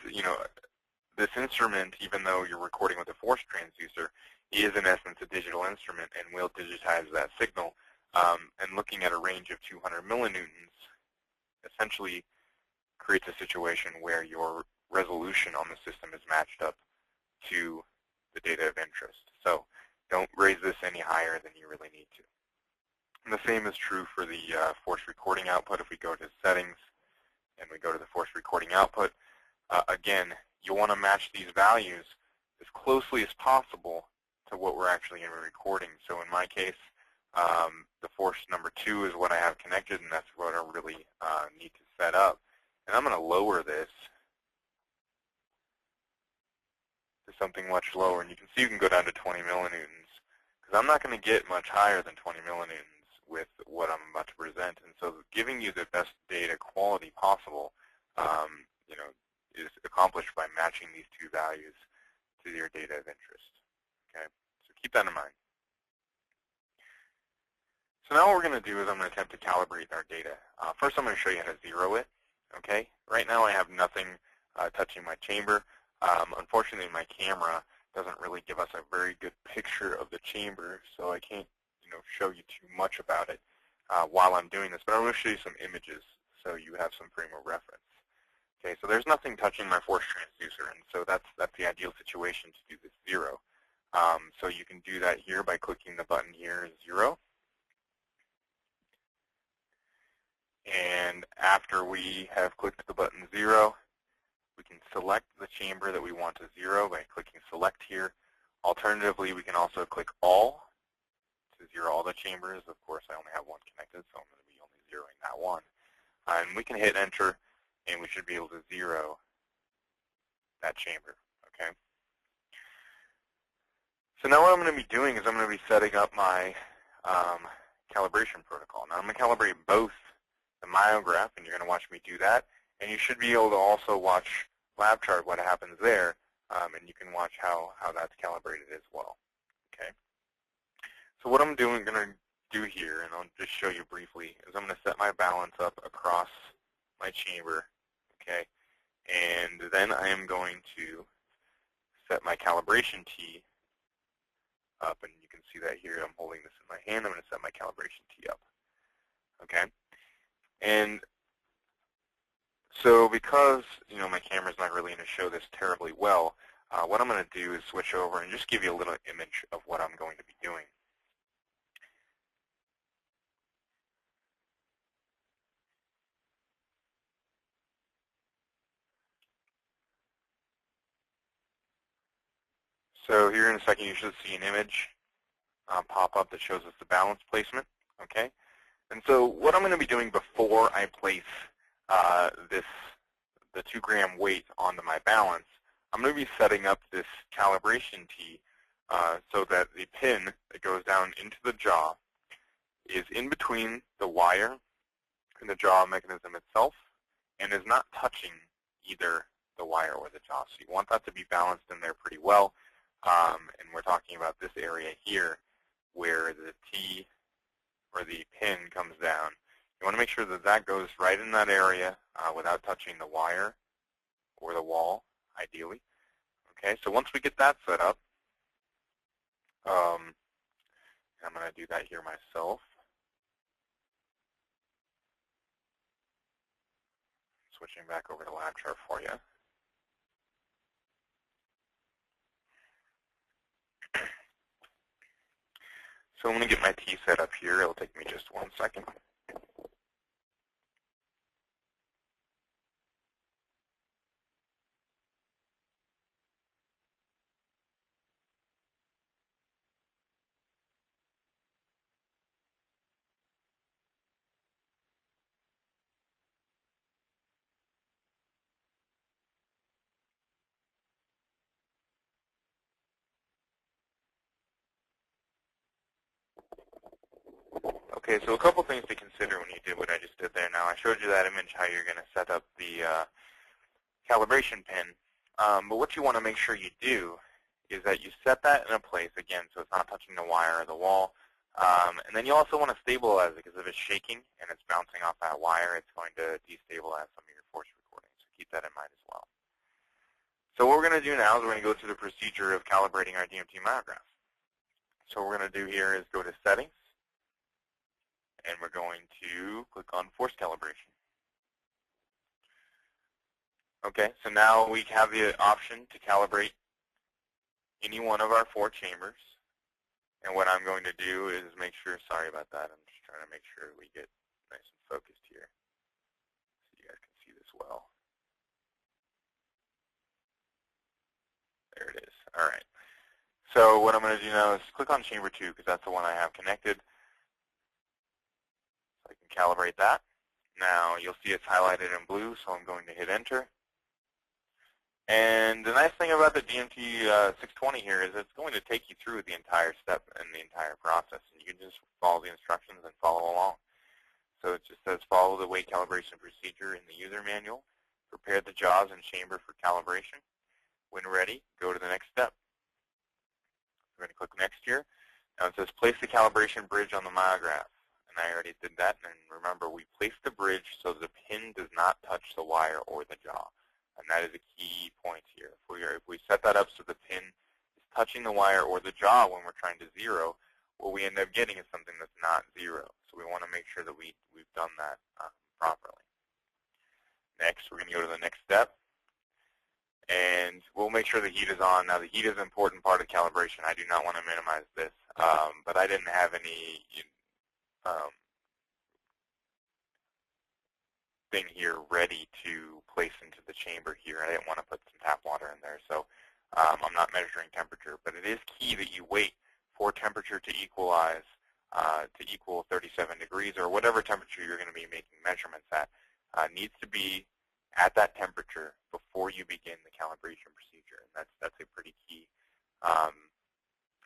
Speaker 4: this instrument, even though you're recording with a force transducer, is in essence a digital instrument and will digitize that signal. And looking at a range of 200 millinewtons essentially creates a situation where your resolution on the system is matched up to the data of interest. So don't raise this any higher than you really need to. And the same is true for the force recording output. If we go to Settings and we go to the force recording output, again, you want to match these values as closely as possible to what we're actually going to be recording. So in my case, the force number 2 is what I have connected, and that's what I really need to set up. And I'm going to lower this to something much lower. And you can see you can go down to 20 millinewtons, because I'm not going to get much higher than 20 millinewtons with what I'm about to present. And so giving you the best data quality possible is accomplished by matching these two values to your data of interest. Okay, so keep that in mind. So now what we're going to do is I'm going to attempt to calibrate our data. First, I'm going to show you how to zero it. Okay, right now I have nothing touching my chamber. Unfortunately, my camera doesn't really give us a very good picture of the chamber, so I can't show you too much about it while I'm doing this. But I'm going to show you some images so you have some frame of reference. Okay, so there's nothing touching my force transducer, and so that's the ideal situation to do this zero. So you can do that here by clicking the button here, 0. And after we have clicked the button 0, we can select the chamber that we want to zero by clicking Select here. Alternatively, we can also click All to zero all the chambers. Of course, I only have one connected, so I'm going to be only zeroing that one. And we can hit Enter, and we should be able to zero that chamber. Okay. So now what I'm going to be doing is I'm going to be setting up my calibration protocol. Now I'm going to calibrate both the myograph, and you're going to watch me do that. And you should be able to also watch LabChart, what happens there, and you can watch how that's calibrated as well. Okay. So what I'm going to do here, and I'll just show you briefly, is I'm going to set my balance up across my chamber. Okay. And then I am going to set my calibration T up, and you can see that here. I'm holding this in my hand. I'm going to set my calibration T up. Okay. And so because my camera's not really going to show this terribly well, what I'm going to do is switch over and just give you a little image of what I'm going to be doing. So here in a second, you should see an image pop up that shows us the balance placement. Okay. And so what I'm going to be doing before I place the 2-gram weight onto my balance, I'm going to be setting up this calibration T so that the pin that goes down into the jaw is in between the wire and the jaw mechanism itself and is not touching either the wire or the jaw. So you want that to be balanced in there pretty well. And we're talking about this area here where the T, or where the pin comes down. You want to make sure that that goes right in that area without touching the wire or the wall, ideally. Okay, so once we get that set up, I'm going to do that here myself. Switching back over to LabChart for you. So I'm going to get my T set up here. It'll take me just 1 second. Okay, so a couple things to consider when you do what I just did there. Now, I showed you that image, how you're going to set up the calibration pin. But what you want to make sure you do is that you set that in a place, again, so it's not touching the wire or the wall. And then you also want to stabilize it, because if it's shaking and it's bouncing off that wire, it's going to destabilize some of your force recordings. So keep that in mind as well. So what we're going to do now is we're going to go through the procedure of calibrating our DMT myograph. So what we're going to do here is go to Settings, and we're going to click on Force Calibration. Okay, so now we have the option to calibrate any one of our 4 chambers. And what I'm going to do is make sure, sorry about that, I'm just trying to make sure we get nice and focused here so you guys can see this well. There it is. All right. So what I'm going to do now is click on chamber 2, because that's the one I have connected. So I can calibrate that. Now you'll see it's highlighted in blue, so I'm going to hit enter. And the nice thing about the DMT 620 here is it's going to take you through the entire step and the entire process. And you can just follow the instructions and follow along. So it just says follow the weight calibration procedure in the user manual. Prepare the jaws and chamber for calibration. When ready, go to the next step. We're going to click next here. Now it says place the calibration bridge on the myograph. And I already did that. And remember, we place the bridge so the pin does not touch the wire or the jaw. And that is a key point here. If we set that up so the pin is touching the wire or the jaw when we're trying to zero, what we end up getting is something that's not zero. So we want to make sure that we've done that properly. Next, we're going to go to the next step. And we'll make sure the heat is on. Now, the heat is an important part of calibration. I do not want to minimize this. But I didn't have any thing here ready to place into the chamber here. I didn't want to put some tap water in there. So I'm not measuring temperature. But it is key that you wait for temperature to equalize, to equal 37 degrees, or whatever temperature you're going to be making measurements at. Needs to be at that temperature before you begin the calibration procedure. And that's a pretty key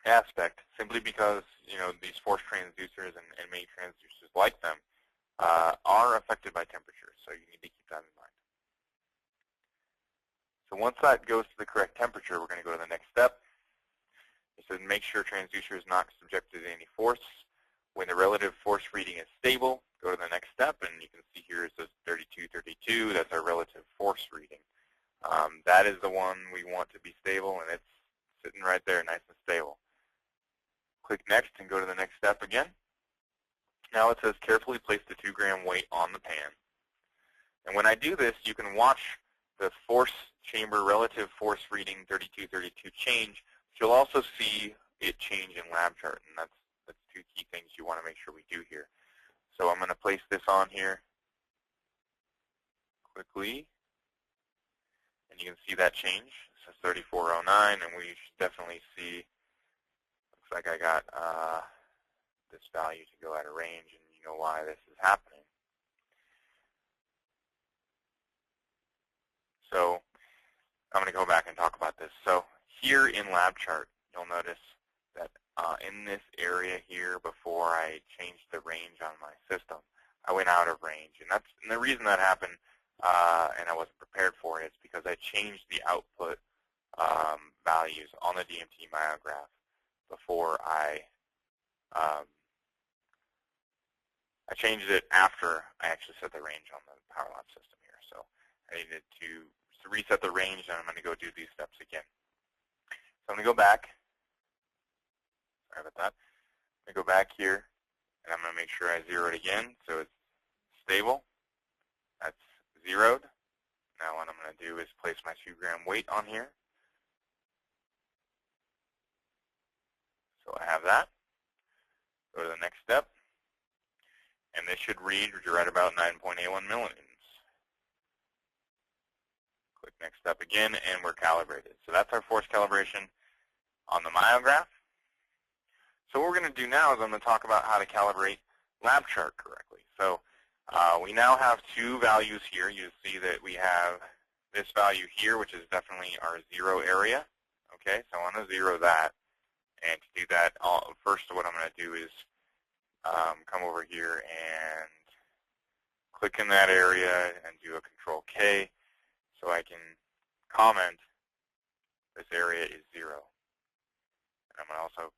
Speaker 4: aspect, simply because these force transducers and many transducers like them are affected by temperature, so you need to keep that in mind. So once that goes to the correct temperature, we're going to go to the next step. It says make sure transducer is not subjected to any force. When the relative force reading is stable, go to the next step, and you can see here it says 3232. That's our relative force reading. That is the one we want to be stable, and it's sitting right there nice and stable. Click next and go to the next step again. Now it says carefully place the 2-gram weight on the pan. And when I do this, you can watch the force chamber relative force reading 3232 change. But you'll also see it change in LabChart, and that's 2 key things you want to make sure we do here. So I'm going to place this on here quickly, and you can see that change. It says 3409, and we should definitely see, looks like I got this value to go out of range, and you know why this is happening. So I'm going to go back and talk about this. So here in LabChart, you'll notice that in this area here, before I changed the range on my system, I went out of range. And the reason that happened, and I wasn't prepared for it, is because I changed the output values on the DMT myograph before I changed it after I actually set the range on the PowerLab system here. So I needed to reset the range, and I'm going to go do these steps again. So I'm going to go back. Sorry about that. I'm going to go back here, and I'm going to make sure I zero it again so it's stable. That's zeroed. Now what I'm going to do is place my 2-gram weight on here. So I have that. Go to the next step. And this should read right about 9.81 millinewtons. Click next step again, and we're calibrated. So that's our force calibration on the myograph. So what we're going to do now is I'm going to talk about how to calibrate lab chart correctly. So we now have 2 values here. You see that we have this value here, which is definitely our 0 area. Okay, so I want to 0 that. And to do that, first what I'm going to do is come over here and click in that area and do a Control K so I can comment this area is 0. And I'm going to also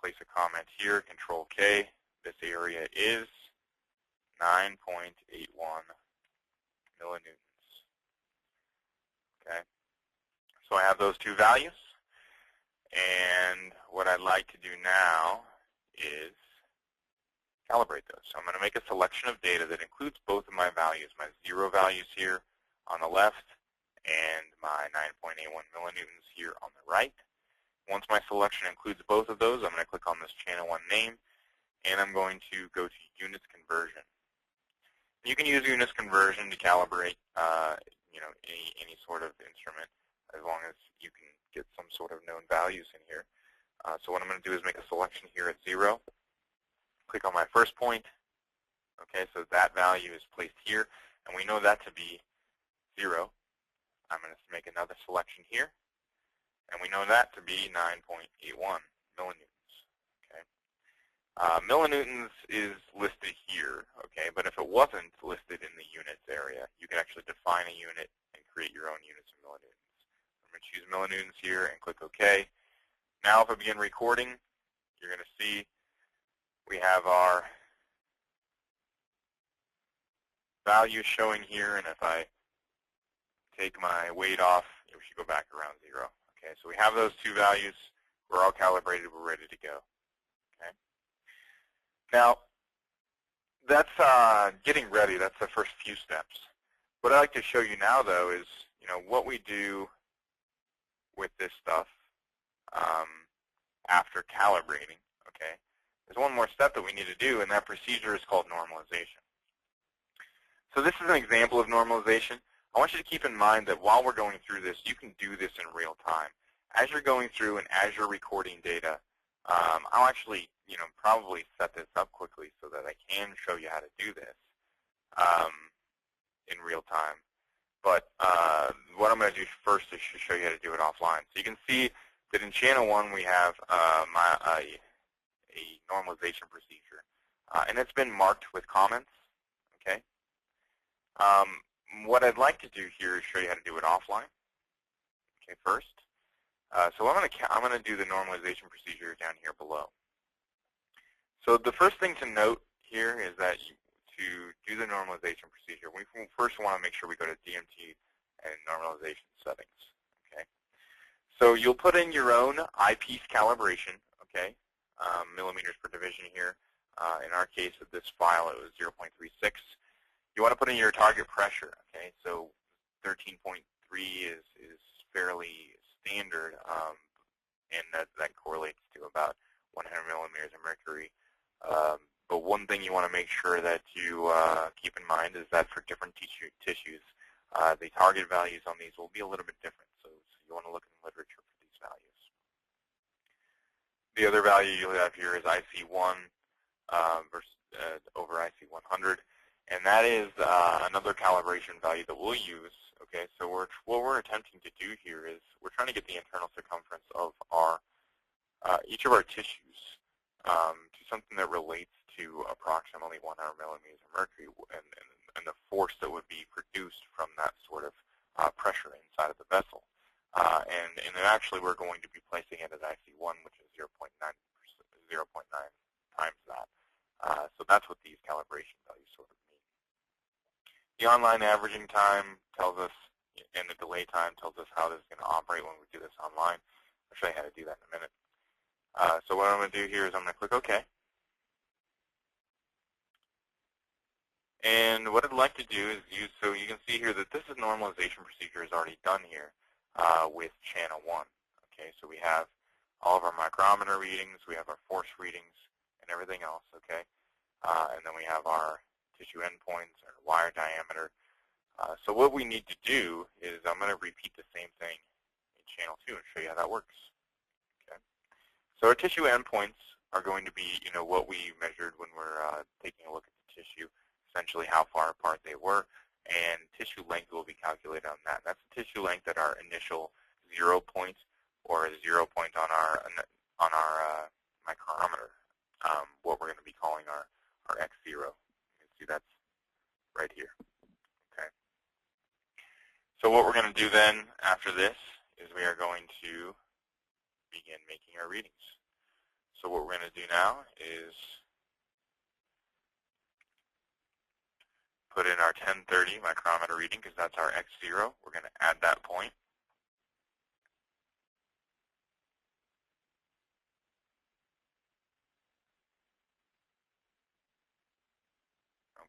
Speaker 4: place a comment here, Control K, this area is 9.81 millinewtons. Okay, so I have those 2 values. And what I'd like to do now is calibrate those. So I'm going to make a selection of data that includes both of my values, my 0 values here on the left and my 9.81 millinewtons here on the right. Once my selection includes both of those, I'm going to click on this channel 1 name, and I'm going to go to units conversion. You can use units conversion to calibrate any sort of instrument as long as you can get some sort of known values in here. So what I'm going to do is make a selection here at 0. Click on my first point. Okay, so that value is placed here, and we know that to be 0. I'm going to make another selection here, and we know that to be 9.81 millinewtons. Okay, millinewtons is listed here. Okay, but if it wasn't listed in the units area, you can actually define a unit and create your own units of millinewtons. I'm going to choose millinewtons here and click OK. Now if I begin recording, you're going to see we have our values showing here, and if I take my weight off, we should go back around 0. Okay, so we have those 2 values. We're all calibrated. We're ready to go. Okay. Now, that's getting ready. That's the first few steps. What I'd like to show you now, though, is what we do with this stuff after calibrating. Okay. There's one more step that we need to do, and that procedure is called normalization. So this is an example of normalization. I want you to keep in mind that while we're going through this, you can do this in real time. As you're going through and as you're recording data, I'll actually probably set this up quickly so that I can show you how to do this in real time. But what I'm going to do first is to show you how to do it offline. So you can see that in channel 1 we have a normalization procedure, and it's been marked with comments. Okay. What I'd like to do here is show you how to do it offline. Okay, first. So I'm going to do the normalization procedure down here below. So the first thing to note here is that to do the normalization procedure, we first want to make sure we go to DMT and normalization settings. Okay. So you'll put in your own eyepiece calibration. Okay. Millimeters per division here. In our case, with this file, it was 0.36. You want to put in your target pressure. Okay. So 13.3 is fairly standard, and that correlates to about 100 millimeters of mercury. But one thing you want to make sure that you keep in mind is that for different tissues, the target values on these will be a little bit different. So you want to look in the literature for these values. The other value you'll have here is IC1 versus over IC100, and that is another calibration value that we'll use. Okay, so what we're attempting to do here is we're trying to get the internal circumference of our each of our tissues to something that relates to approximately 100 millimeters of mercury, and the force that would be produced from that sort of pressure inside of the vessel. And actually, we're going to be placing it at IC1, which is 0.9 times that. So that's what these calibration values sort of mean. The online averaging time tells us, and the delay time tells us how this is going to operate when we do this online. I'll show you how to do that in a minute. So what I'm going to do here is I'm going to click OK. And what I'd like to do is so you can see here that this is normalization procedure is already done here with channel 1. Okay, so we have all of our micrometer readings, we have our force readings, and everything else, okay? And then we have our tissue endpoints, our wire diameter. So what we need to do is I'm going to repeat the same thing in channel 2 and show you how that works. Okay. So our tissue endpoints are going to be, what we measured when we're taking a look at the tissue, essentially how far apart they were, and tissue length will be calculated on that. That's the tissue length at our initial 0 point, or 0 point on our micrometer, what we're going to be calling our X0. You can see that's right here. Okay. So what we're going to do then after this is we are going to begin making our readings. So what we're going to do now is put in our 1030 micrometer reading because that's our X0. We're going to add that point.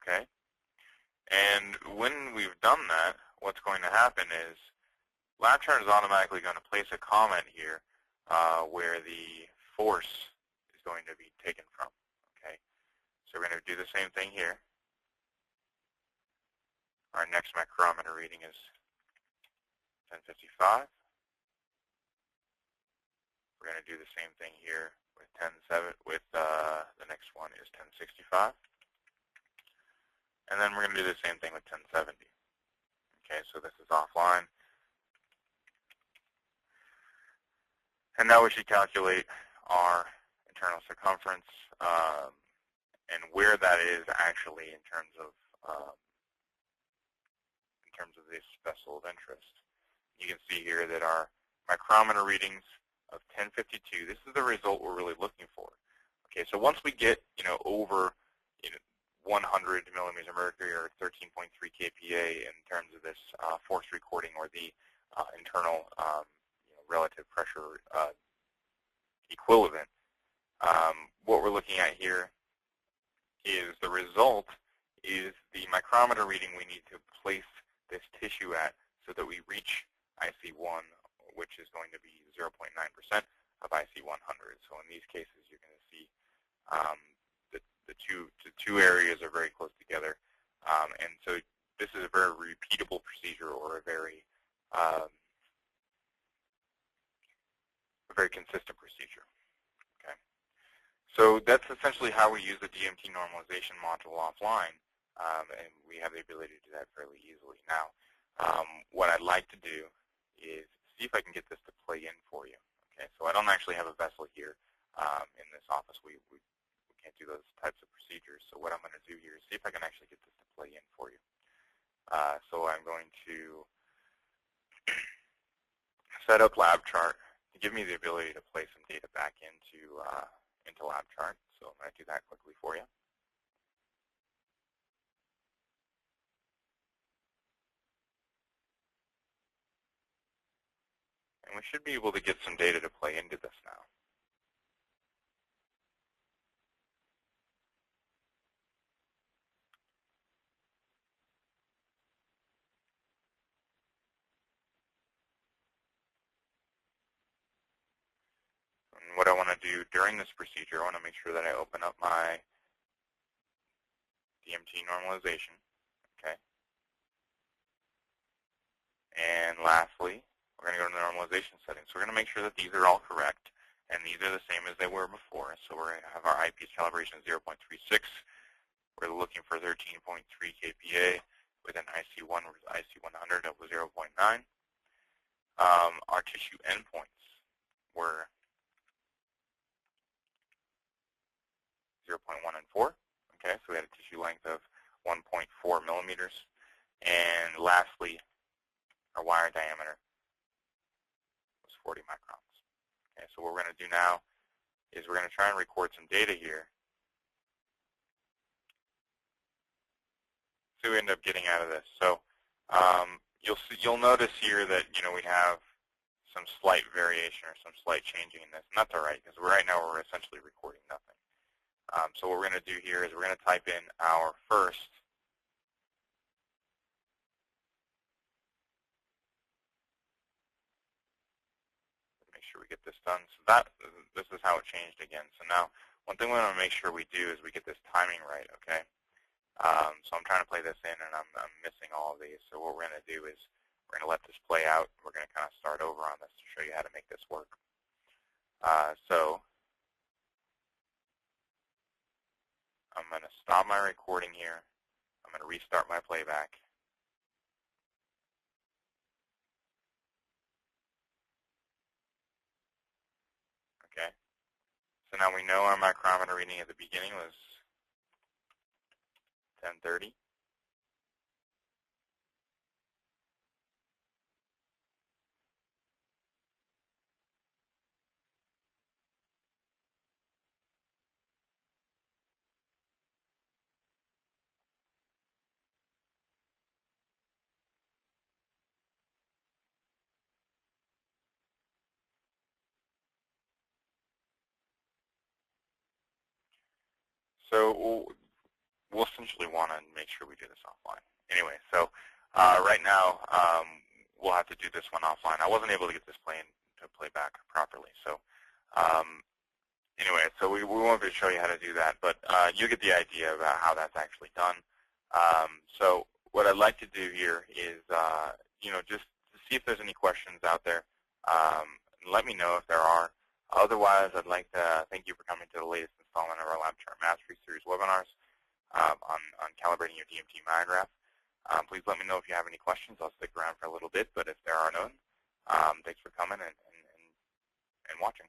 Speaker 4: Okay. And when we've done that, what's going to happen is LabChart is automatically going to place a comment here where the force is going to be taken from. Okay. So we're going to do the same thing here. Our next micrometer reading is 1055. We're going to do the same thing here with 1070. With the next one is 1065. And then we're going to do the same thing with 1070. Okay, so this is offline. And now we should calculate our internal circumference and where that is actually in terms of this vessel of interest. You can see here that our micrometer readings of 1052, this is the result we're really looking for. Okay, so once we get over 100 millimeters of mercury or 13.3 kPa in terms of this force recording or the internal relative pressure equivalent, what we're looking at here is the result is the micrometer reading we need to place this tissue at so that we reach IC1, which is going to be 0.9% of IC100. So in these cases, you're going to see the two areas are very close together, and so this is a very repeatable procedure or a very consistent procedure. Okay, so that's essentially how we use the DMT normalization module offline, and we have the ability to do that fairly easily. Now, what I'd like to do is see if I can get this to play in for you. Okay, so I don't actually have a vessel here in this office. We can't do those types of procedures. So what I'm going to do here is see if I can actually get this to play in for you. So I'm going to set up LabChart to give me the ability to play some data back into LabChart. So I'm going to do that quickly for you. And we should be able to get some data to play into this now. And what I want to do during this procedure, I want to make sure that I open up my DMT normalization. Okay. And lastly, we're going to go to the normalization settings. So we're going to make sure that these are all correct, and these are the same as they were before. So we're going to have our eyepiece calibration of 0.36. We're looking for 13.3 kPa with an IC1 versus IC100 of 0.9. Our tissue endpoints were 0.1 and 4. Okay, so we had a tissue length of 1.4 millimeters. And lastly, our wire diameter was 40 microns. Okay, so what we're going to do now is we're going to try and record some data here see what we end up getting out of this. So you'll notice here that we have some slight variation or some slight changing in this, and that's all right because right now we're essentially recording nothing. So what we're going to do here is we're going to type in our first make sure we get this done. So this is how it changed again. So now one thing we want to make sure we do is we get this timing right, okay? So I'm trying to play this in and I'm missing all of these. So what we're going to do is we're going to let this play out. We're going to kind of start over on this to show you how to make this work. So I'm going to stop my recording here. I'm going to restart my playback. Okay. So now we know our micrometer reading at the beginning was 1030. So we'll essentially want to make sure we do this offline. Anyway, so right now we'll have to do this one offline. I wasn't able to get this to play back properly. So anyway, so we won't be able to show you how to do that, but you get the idea about how that's actually done. So what I'd like to do here is just to see if there's any questions out there. Let me know if there are. Otherwise, I'd like to thank you for coming to the latest installment of our Lab Chart Mastery Series webinars on calibrating your DMT myograph. Please let me know if you have any questions. I'll stick around for a little bit, but if there are none, thanks for coming and watching.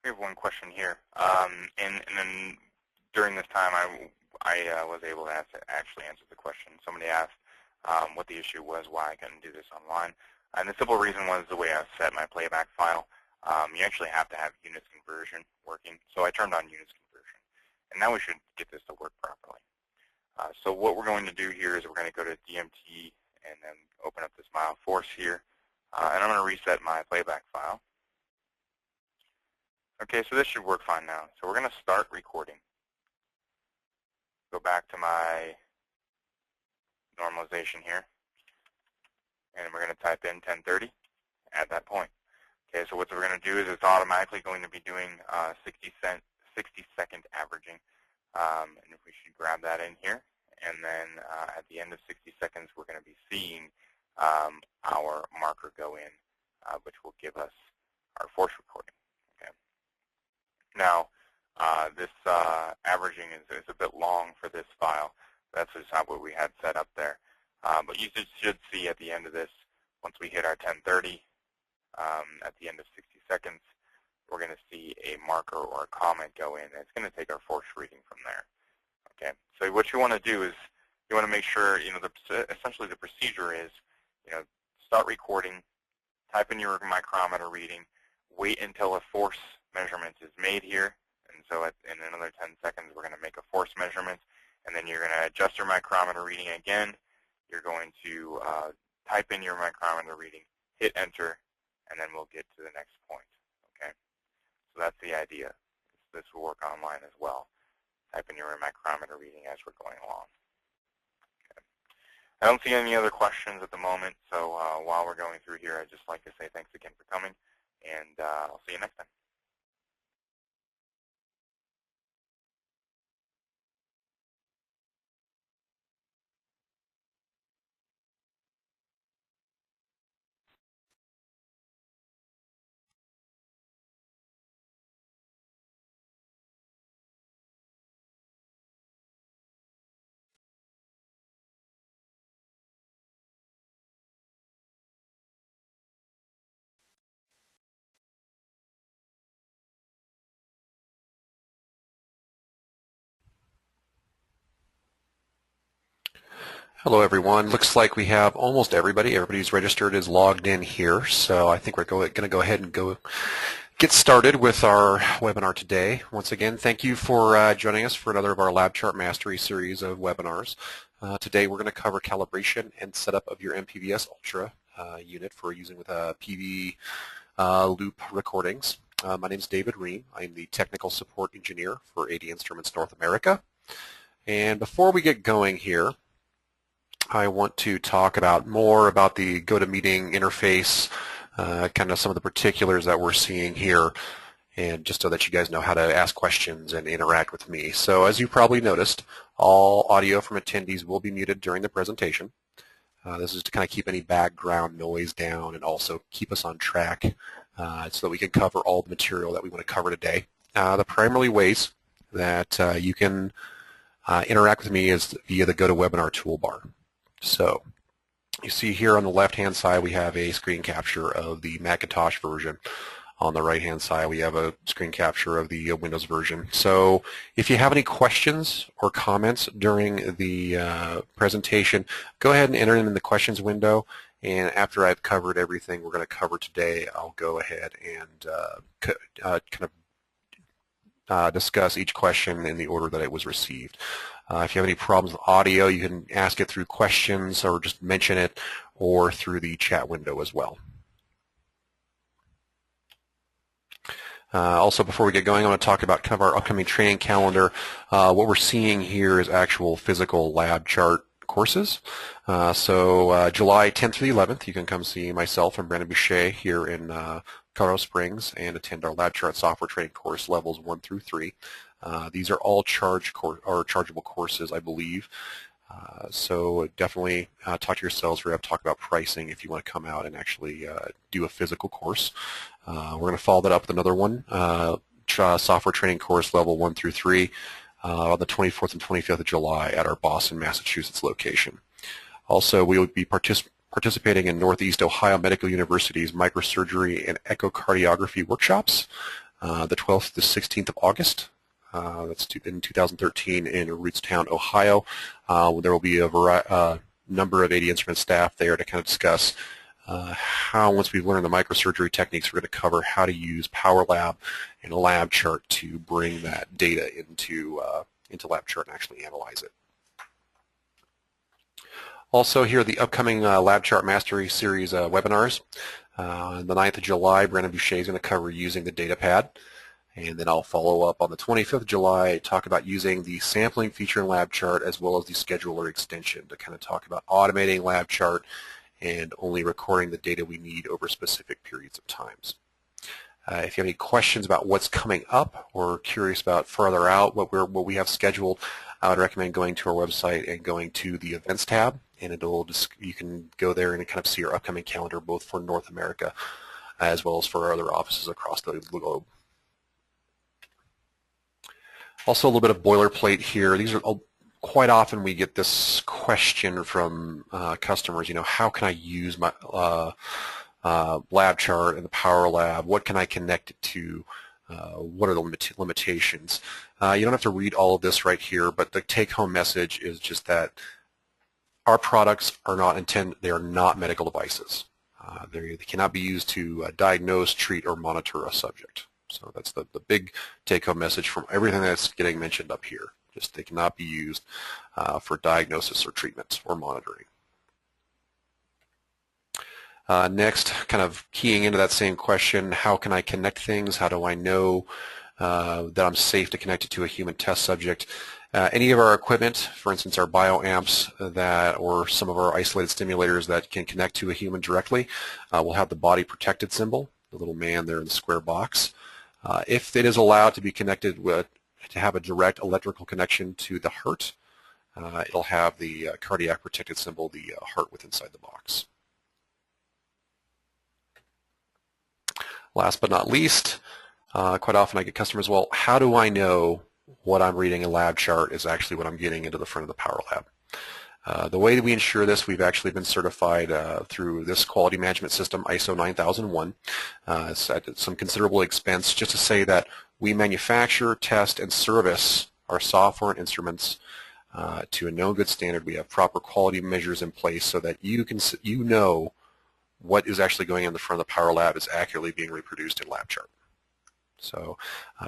Speaker 4: We have one question here, and then during this time, I was able to actually answer the question. Somebody asked what the issue was, why I couldn't do this online, and the simple reason was the way I set my playback file. You actually have to have units conversion working, so I turned on units conversion, and now we should get this to work properly. So what we're going to do here is we're going to go to DMT and then open up this MildForce here, and I'm going to reset my playback file. Okay, so this should work fine now. So we're going to start recording. Go back to my normalization here, and we're going to type in 1030 at that point. Okay, so what we're going to do is it's automatically going to be doing 60-second averaging. And if we should grab that in here, and then at the end of 60 seconds, we're going to be seeing our marker go in, which will give us our force recording. Okay. Now, this averaging is a bit long for this file. That's just not what we had set up there. But you should see at the end of this, once we hit our 10:30, at the end of 60 seconds, we're going to see a marker or a comment go in, and it's going to take our force reading from there. Okay. So what you want to do is you want to make sure, essentially the procedure is, start recording, type in your micrometer reading, wait until a force measurement is made here, and so in another 10 seconds we're going to make a force measurement, and then you're going to adjust your micrometer reading again. You're going to type in your micrometer reading, hit enter, and then we'll get to the next point. Okay, so that's the idea. This will work online as well. Type in your micrometer reading as we're going along. Okay. I don't see any other questions at the moment, so while we're going through here, I'd just like to say thanks again for coming, and I'll see you next time.
Speaker 2: Hello, everyone. Looks like we have almost everybody. Everybody's registered is logged in here, so I think we're going to go ahead and get started with our webinar today. Once again, thank you for joining us for another of our Lab Chart Mastery series of webinars. Today we're going to cover calibration and setup of your MPVS Ultra unit for using with PV loop recordings. My name is David Ream. I'm the Technical Support Engineer for AD Instruments North America. And before we get going here, I want to talk more about the GoToMeeting interface, kind of some of the particulars that we're seeing here, and just so that you guys know how to ask questions and interact with me. So as you probably noticed, all audio from attendees will be muted during the presentation. This is to kind of keep any background noise down and also keep us on track so that we can cover all the material that we want to cover today. The primary ways that you can interact with me is via the GoToWebinar toolbar. So you see here on the left-hand side we have a screen capture of the Macintosh version. On the right-hand side we have a screen capture of the Windows version. So if you have any questions or comments during the presentation, go ahead and enter them in the questions window, and after I've covered everything we're going to cover today, I'll go ahead and discuss each question in the order that it was received. If you have any problems with audio, you can ask it through questions or just mention it, or through the chat window as well. Also, before we get going, I want to talk about kind of our upcoming training calendar. What we're seeing here is actual physical lab chart courses. So July 10th through the 11th, you can come see myself and Brandon Boucher here in Colorado Springs and attend our lab chart software training course levels 1 through 3. These are all chargeable courses, I believe. So definitely talk to your sales rep, talk about pricing if you want to come out and actually do a physical course. We're going to follow that up with another one, software training course level 1 through 3 on the 24th and 25th of July at our Boston, Massachusetts location. Also, we will be participating in Northeast Ohio Medical University's microsurgery and echocardiography workshops the 12th to 16th of August. That's in 2013 in Rootstown, Ohio. There will be a number of AD Instruments staff there to kind of discuss how, once we've learned the microsurgery techniques, we're going to cover how to use PowerLab and LabChart to bring that data into LabChart and actually analyze it. Also, here are the upcoming LabChart Mastery Series webinars. On the 9th of July, Brandon Boucher is going to cover using the datapad. And then I'll follow up on the 25th of July, talk about using the sampling feature in LabChart as well as the scheduler extension to kind of talk about automating LabChart and only recording the data we need over specific periods of times. If you have any questions about what's coming up or curious about further out what we have scheduled, I would recommend going to our website and going to the Events tab, and you can go there and kind of see our upcoming calendar both for North America as well as for our other offices across the globe. Also a little bit of boilerplate here. These are quite often we get this question from customers, how can I use my lab chart in the Power Lab? What can I connect it to? What are the limitations? You don't have to read all of this right here, but the take-home message is just that our products are they are not medical devices. They cannot be used to diagnose, treat, or monitor a subject. So that's the big take-home message from everything that's getting mentioned up here. Just they cannot be used for diagnosis or treatment or monitoring. Next, kind of keying into that same question, how can I connect things? How do I know that I'm safe to connect it to a human test subject? Any of our equipment, for instance our bioamps or some of our isolated stimulators that can connect to a human directly, will have the body protected symbol, the little man there in the square box. If it is allowed to be connected to have a direct electrical connection to the heart, it'll have the cardiac protected symbol, the heart within inside the box. Last but not least, quite often I get customers, well, how do I know what I'm reading in lab chart is actually what I'm getting into the front of the Power Lab? The way that we ensure this, we've actually been certified through this quality management system, ISO 9001. It's at some considerable expense just to say that we manufacture, test, and service our software and instruments to a known good standard. We have proper quality measures in place so that you know what is actually going in the front of the Power Lab is accurately being reproduced in lab chart. So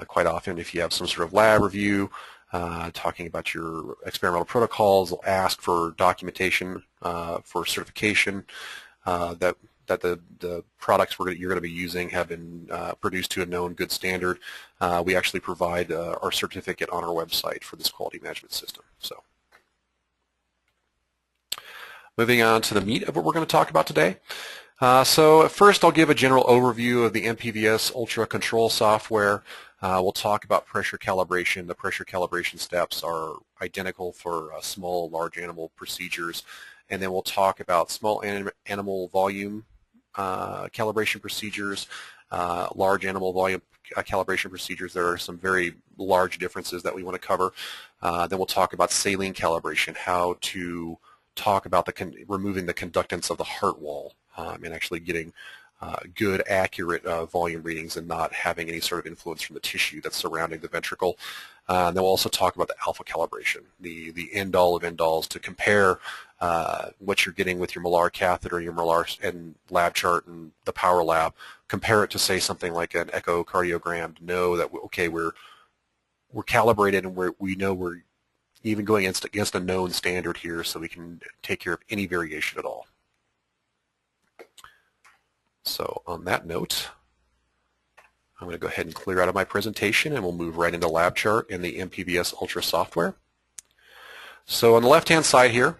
Speaker 2: quite often if you have some sort of lab review talking about your experimental protocols, they'll ask for documentation for certification that the products you're going to be using have been produced to a known good standard. We actually provide our certificate on our website for this quality management system. So moving on to the meat of what we're going to talk about today. So first I'll give a general overview of the MPVS Ultra Control software. We'll talk about pressure calibration. The pressure calibration steps are identical for small, large animal procedures. And then we'll talk about small animal volume calibration procedures, large animal volume calibration procedures. There are some very large differences that we want to cover. Then we'll talk about saline calibration, how to talk about removing the conductance of the heart wall and actually getting good, accurate volume readings and not having any sort of influence from the tissue that's surrounding the ventricle. Then we'll also talk about the alpha calibration, the end-all of end-alls to compare what you're getting with your Millar catheter, your Millar and lab chart and the Power Lab. Compare it to, say, something like an echocardiogram to know that, okay, we're calibrated and we know we're even going against a known standard here so we can take care of any variation at all. So on that note, I'm going to go ahead and clear out of my presentation and we'll move right into lab chart and the MPVS Ultra software. So on the left-hand side here,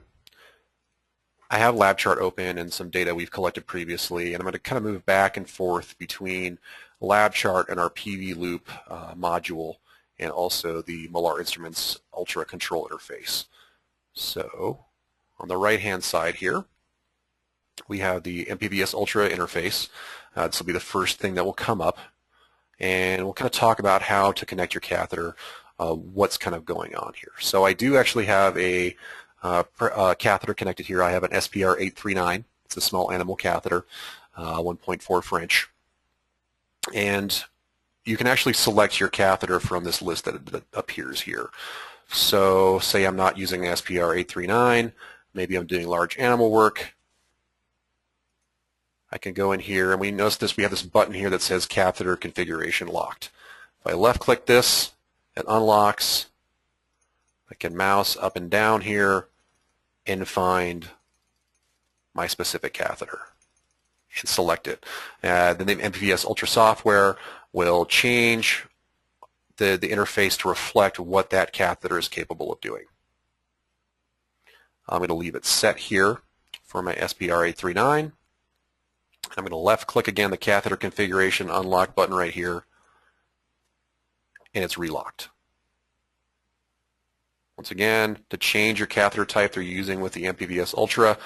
Speaker 2: I have lab chart open and some data we've collected previously, and I'm going to kind of move back and forth between lab chart and our PV loop module and also the Millar Instruments Ultra Control interface. So on the right-hand side here, we have the MPVS Ultra interface. This will be the first thing that will come up, and we'll kind of talk about how to connect your catheter, what's kind of going on here. So I do actually have a catheter connected here. I have an SPR 839. It's a small animal catheter, 1.4 French, and you can actually select your catheter from this list that appears here. So say I'm not using the SPR 839, maybe I'm doing large animal work. I can go in here and we notice this, we have this button here that says catheter configuration locked. If I left click this, it unlocks. I can mouse up and down here and find my specific catheter and select it. Then the MPVS Ultra software will change the interface to reflect what that catheter is capable of doing. I'm going to leave it set here for my SPR 839. I'm going to left click again the catheter configuration unlock button right here, and it's relocked. Once again, to change your catheter type they're using with the MPVS Ultra,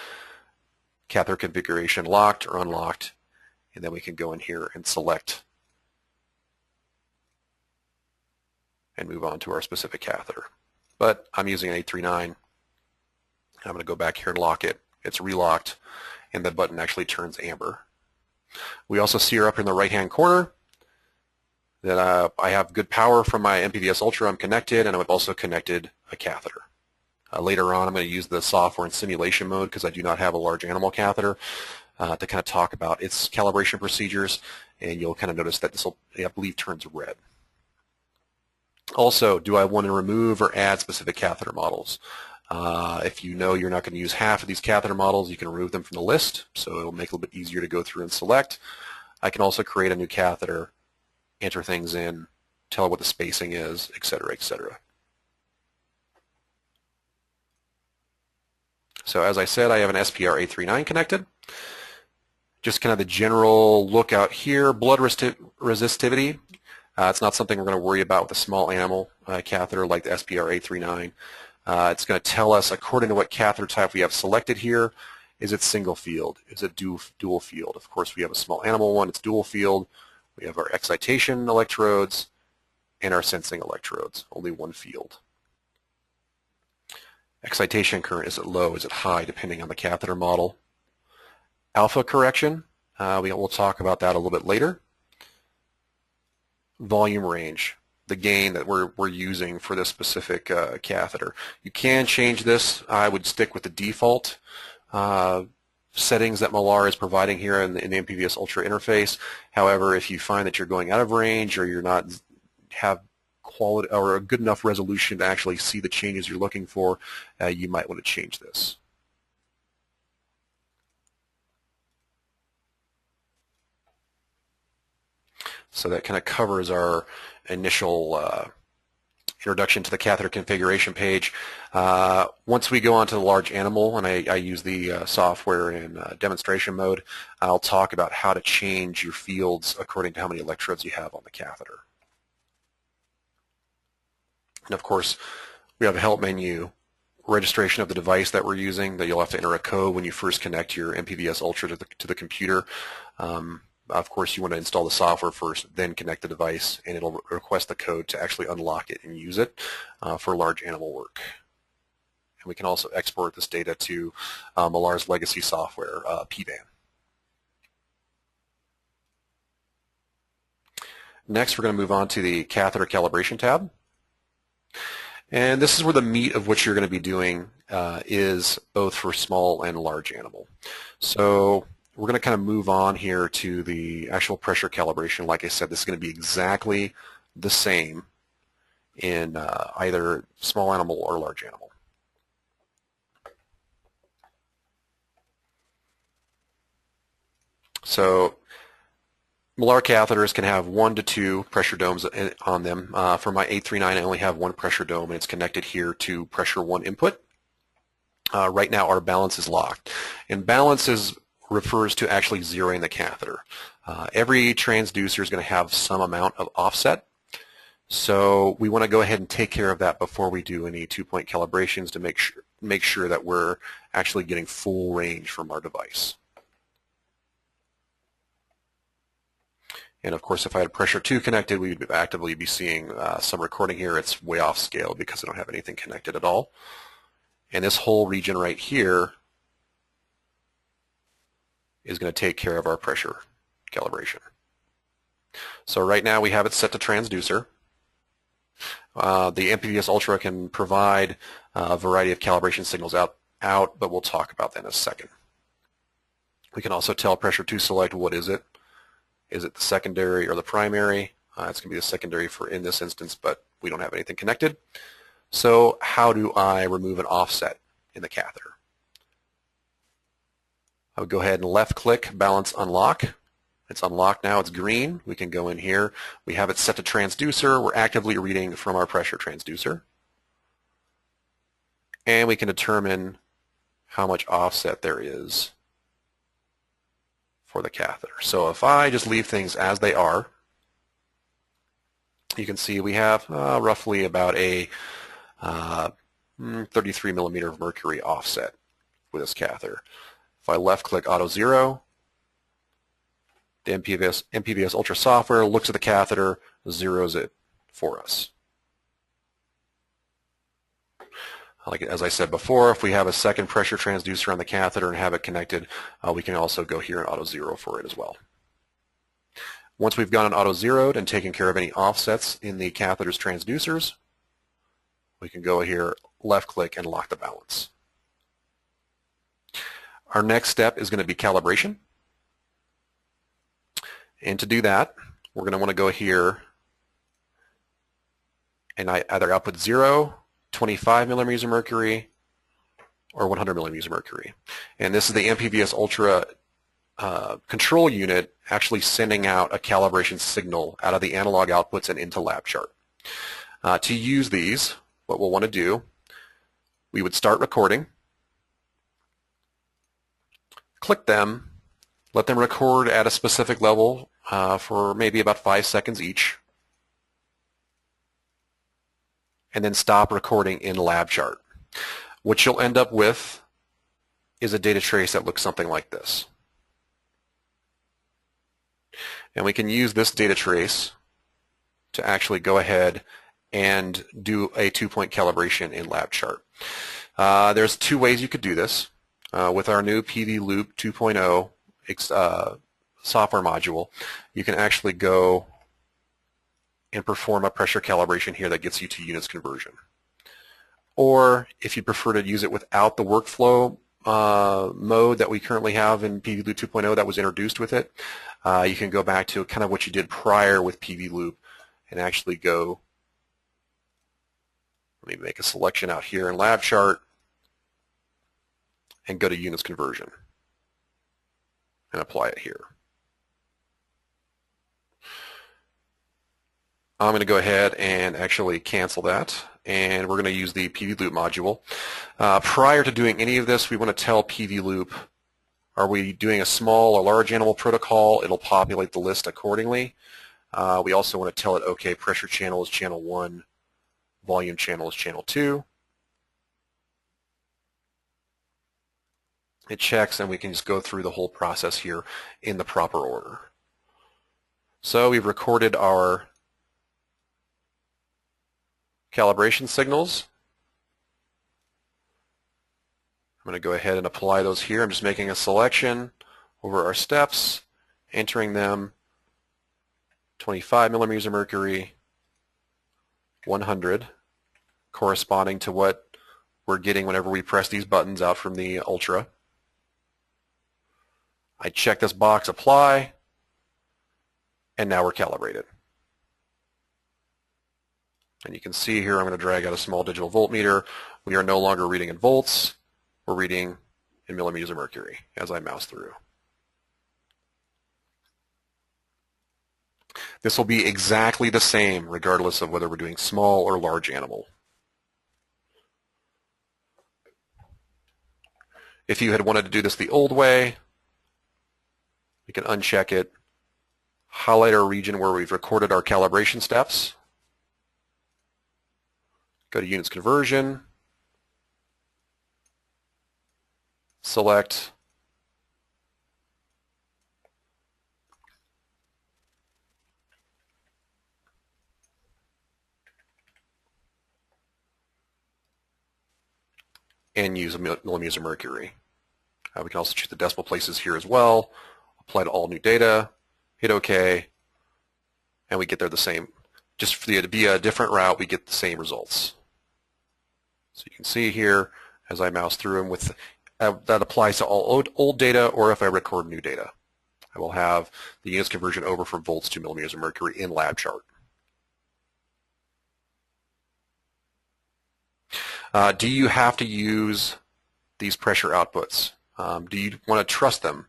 Speaker 2: catheter configuration locked or unlocked, and then we can go in here and select and move on to our specific catheter. But I'm using an 839. I'm going to go back here and lock it. It's relocked, and the button actually turns amber. We also see here up in the right-hand corner that I have good power from my MPVS Ultra. I'm connected, and I've also connected a catheter. Later on, I'm going to use the software in simulation mode because I do not have a large animal catheter to kind of talk about its calibration procedures, and you'll kind of notice that this will, I believe, turns red. Also, do I want to remove or add specific catheter models? If you know you're not going to use half of these catheter models, you can remove them from the list, so it'll make it a little bit easier to go through and select. I can also create a new catheter, enter things in, tell what the spacing is, etc., etc. So as I said, I have an SPR 839 connected. Just kind of the general look out here, blood resistivity. It's not something we're going to worry about with a small animal catheter like the SPR 839. It's going to tell us, according to what catheter type we have selected here, is it single field? Is it dual field? Of course, we have a small animal one, it's dual field. We have our excitation electrodes and our sensing electrodes, only one field. Excitation current, is it low, is it high, depending on the catheter model. Alpha correction, we'll talk about that a little bit later. Volume range, the gain that we're using for this specific catheter. You can change this. I would stick with the default settings that Millar is providing here in the MPVS Ultra interface. However, if you find that you're going out of range or you're not have quality or a good enough resolution to actually see the changes you're looking for, you might want to change this. So that kind of covers our initial introduction to the catheter configuration page. Once we go on to the large animal, and I use the software in demonstration mode, I'll talk about how to change your fields according to how many electrodes you have on the catheter. And of course, we have a help menu, registration of the device that we're using, that you'll have to enter a code when you first connect your MPVS Ultra to the computer. Of course, you want to install the software first, then connect the device, and it'll request the code to actually unlock it and use it for large animal work. And we can also export this data to Millar's legacy software, PBAN. Next, we're going to move on to the catheter calibration tab. And this is where the meat of what you're going to be doing is both for small and large animal. So we're going to kind of move on here to the actual pressure calibration. Like I said, this is going to be exactly the same in either small animal or large animal. So Millar catheters can have 1 to 2 pressure domes on them. For my 839, I only have 1 pressure dome, and it's connected here to pressure 1 input. Right now, our balance is locked. And balance refers to actually zeroing the catheter. Every transducer is going to have some amount of offset. So we want to go ahead and take care of that before we do any 2-point calibrations to make sure that we're actually getting full range from our device. And of course, if I had pressure 2 connected, we would actively be seeing some recording here. It's way off scale because I don't have anything connected at all. And this whole region right here is going to take care of our pressure calibration. So right now we have it set to transducer. The MPVS Ultra can provide a variety of calibration signals out, but we'll talk about that in a second. We can also tell pressure 2 select what is it. Is it the secondary or the primary? It's going to be the secondary for in this instance, but we don't have anything connected. So how do I remove an offset in the catheter? I would go ahead and left click balance unlock. It's unlocked now, it's green. We can go in here. We have it set to transducer. We're actively reading from our pressure transducer. And we can determine how much offset there is for the catheter. So if I just leave things as they are, you can see we have roughly about a 33 millimeter of mercury offset with this catheter. If I left click auto zero, the MPVS Ultra software looks at the catheter, zeroes it for us. Like as I said before, if we have a second pressure transducer on the catheter and have it connected, we can also go here and auto zero for it as well. Once we've gone and auto zeroed and taken care of any offsets in the catheter's transducers, we can go here, left click, and lock the balance. Our next step is going to be calibration. And to do that, we're going to want to go here and either output 0, 25 millimeters of mercury, or 100 millimeters of mercury. And this is the MPVS Ultra control unit actually sending out a calibration signal out of the analog outputs and into LabChart. To use these, what we'll want to do, we would start recording, click them, let them record at a specific level for maybe about 5 seconds each, and then stop recording in LabChart. What you'll end up with is a data trace that looks something like this. And we can use this data trace to actually go ahead and do a 2-point calibration in LabChart. There's 2 ways you could do this. With our new PV Loop 2.0 software module, you can actually go and perform a pressure calibration here that gets you to units conversion. Or if you prefer to use it without the workflow mode that we currently have in PV Loop 2.0 that was introduced with it, you can go back to kind of what you did prior with PV Loop and actually go, let me make a selection out here in LabChart and go to units conversion and apply it here. I'm going to go ahead and actually cancel that, and we're going to use the PV Loop module. Prior to doing any of this, we want to tell PV Loop, are we doing a small or large animal protocol? It'll populate the list accordingly. We also want to tell it, okay, pressure channel is channel 1, volume channel is channel 2. It checks, and we can just go through the whole process here in the proper order. So we've recorded our calibration signals. I'm going to go ahead and apply those here. I'm just making a selection over our steps, entering them, 25 millimeters of mercury, 100, corresponding to what we're getting whenever we press these buttons out from the Ultra. I check this box, apply, and now we're calibrated. And you can see here I'm going to drag out a small digital voltmeter. We are no longer reading in volts. We're reading in millimeters of mercury as I mouse through. This will be exactly the same regardless of whether we're doing small or large animal. If you had wanted to do this the old way, we can uncheck it, highlight our region where we've recorded our calibration steps, go to units conversion, select and use millimeters of mercury. We can also choose the decimal places here as well, apply to all new data, hit OK, and we get there the same. Just via a different route, we get the same results. So you can see here as I mouse through them with that applies to all old data, or if I record new data. I will have the units conversion over from volts to millimeters of mercury in LabChart. Do you have to use these pressure outputs? Do you want to trust them?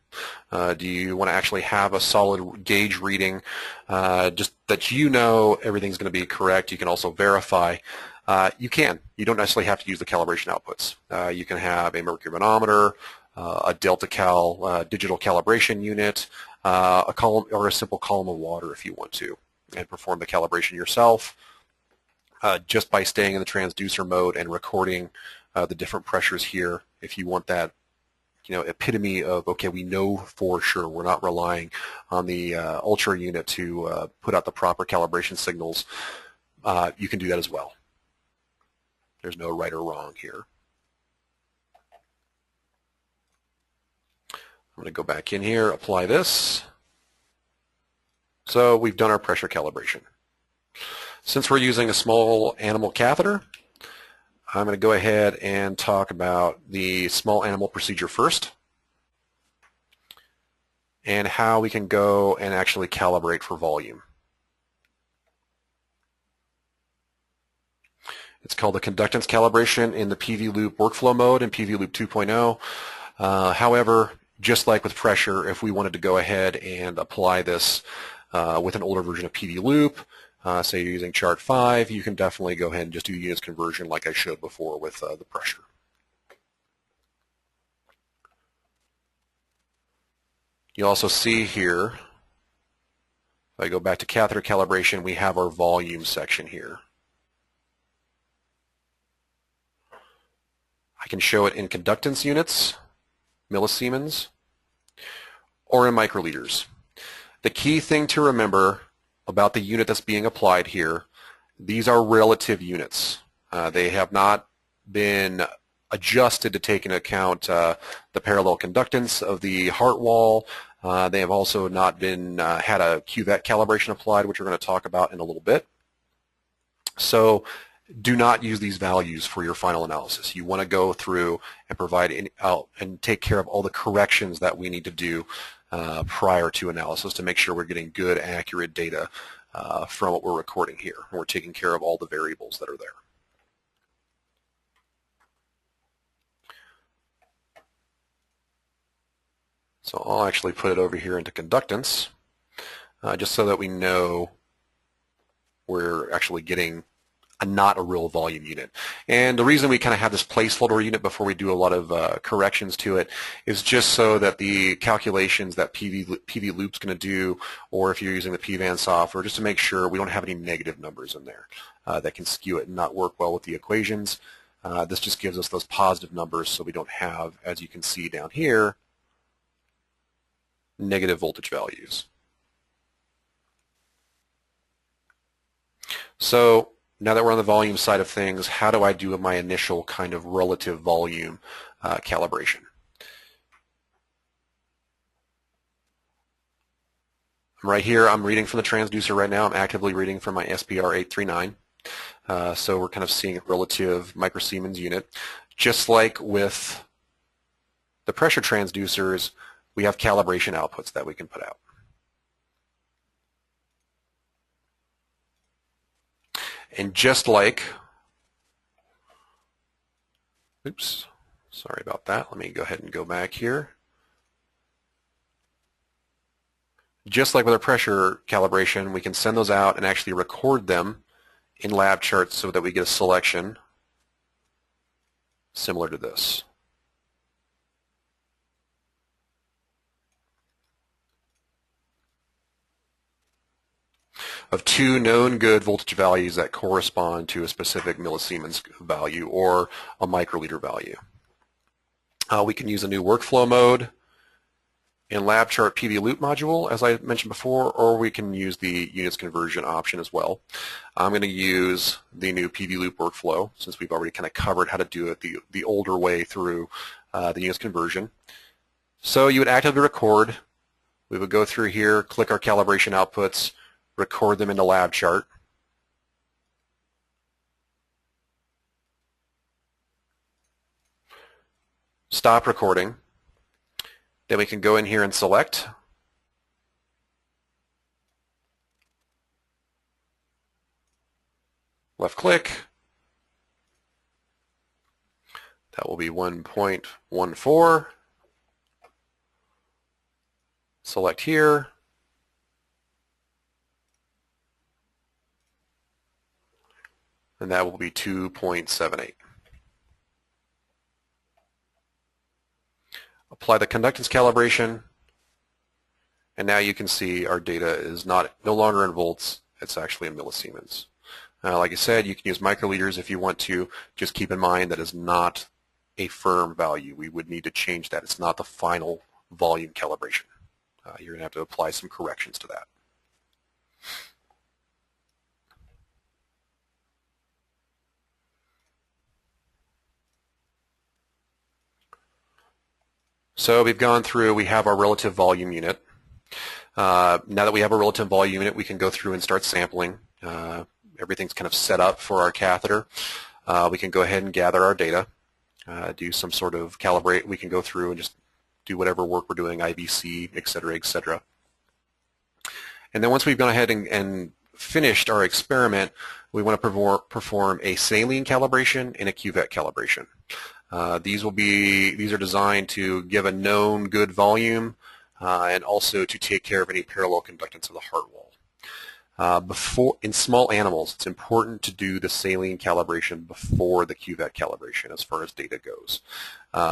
Speaker 2: Do you want to actually have a solid gauge reading, just that you know everything's going to be correct? You can also verify. You can. You don't necessarily have to use the calibration outputs. You can have a mercury manometer, a delta cal digital calibration unit, a column or a simple column of water if you want to, and perform the calibration yourself just by staying in the transducer mode and recording the different pressures here. If you want that, epitome of, okay, we know for sure we're not relying on the ultra unit to put out the proper calibration signals, you can do that as well. There's no right or wrong here. I'm going to go back in here, apply this. So we've done our pressure calibration. Since we're using a small animal catheter, I'm going to go ahead and talk about the small animal procedure first and how we can go and actually calibrate for volume. It's called the conductance calibration in the PV loop workflow mode in PV loop 2.0. However, just like with pressure, if we wanted to go ahead and apply this with an older version of PV loop, say you're using chart 5, you can definitely go ahead and just do units conversion like I showed before with the pressure. You also see here, if I go back to catheter calibration, we have our volume section here. I can show it in conductance units, millisiemens, or in microliters. The key thing to remember about the unit that's being applied here, these are relative units. They have not been adjusted to take into account the parallel conductance of the heart wall. They have also not been had a cuvette calibration applied, which we're going to talk about in a little bit. So do not use these values for your final analysis. You want to go through and provide and take care of all the corrections that we need to do prior to analysis to make sure we're getting good, accurate data from what we're recording here. And we're taking care of all the variables that are there. So I'll actually put it over here into conductance just so that we know we're actually getting not a real volume unit. And the reason we kind of have this placeholder unit before we do a lot of corrections to it is just so that the calculations that PV Loop's going to do, or if you're using the PVAN software, just to make sure we don't have any negative numbers in there that can skew it and not work well with the equations. This just gives us those positive numbers so we don't have, as you can see down here, negative voltage values. So now that we're on the volume side of things, how do I do my initial kind of relative volume calibration? Right here, I'm reading from the transducer right now. I'm actively reading from my SPR 839. So we're kind of seeing a relative microsiemens unit. Just like with the pressure transducers, we have calibration outputs that we can put out. And just like, oops, sorry about that. Let me go ahead and go back here. Just like with our pressure calibration, we can send those out and actually record them in lab charts so that we get a selection similar to this. Of two known good voltage values that correspond to a specific millisiemens value or a microliter value. We can use a new workflow mode in LabChart PV Loop module, as I mentioned before, or we can use the units conversion option as well. I'm going to use the new PV Loop workflow since we've already kind of covered how to do it the older way through the units conversion. So you would actively record. We would go through here, click our calibration outputs, record them into LabChart. Stop recording. Then we can go in here and select. Left click. That will be 1.14. Select here. And that will be 2.78. apply the conductance calibration, and now you can see our data is no longer in volts, it's actually in millisiemens. Like I said, you can use microliters if you want to. Just keep in mind that is not a firm value. We would need to change that. It's not the final volume calibration. You're going to have to apply some corrections to that. So we've gone through, we have our relative volume unit. Now that we have a relative volume unit, we can go through and start sampling. Everything's kind of set up for our catheter. We can go ahead and gather our data, do some sort of calibrate. We can go through and just do whatever work we're doing, IVC, et cetera, et cetera. And then once we've gone ahead and finished our experiment, we want to perform a saline calibration and a cuvette calibration. These are designed to give a known good volume and also to take care of any parallel conductance of the heart wall. In small animals, it's important to do the saline calibration before the cuvette calibration as far as data goes.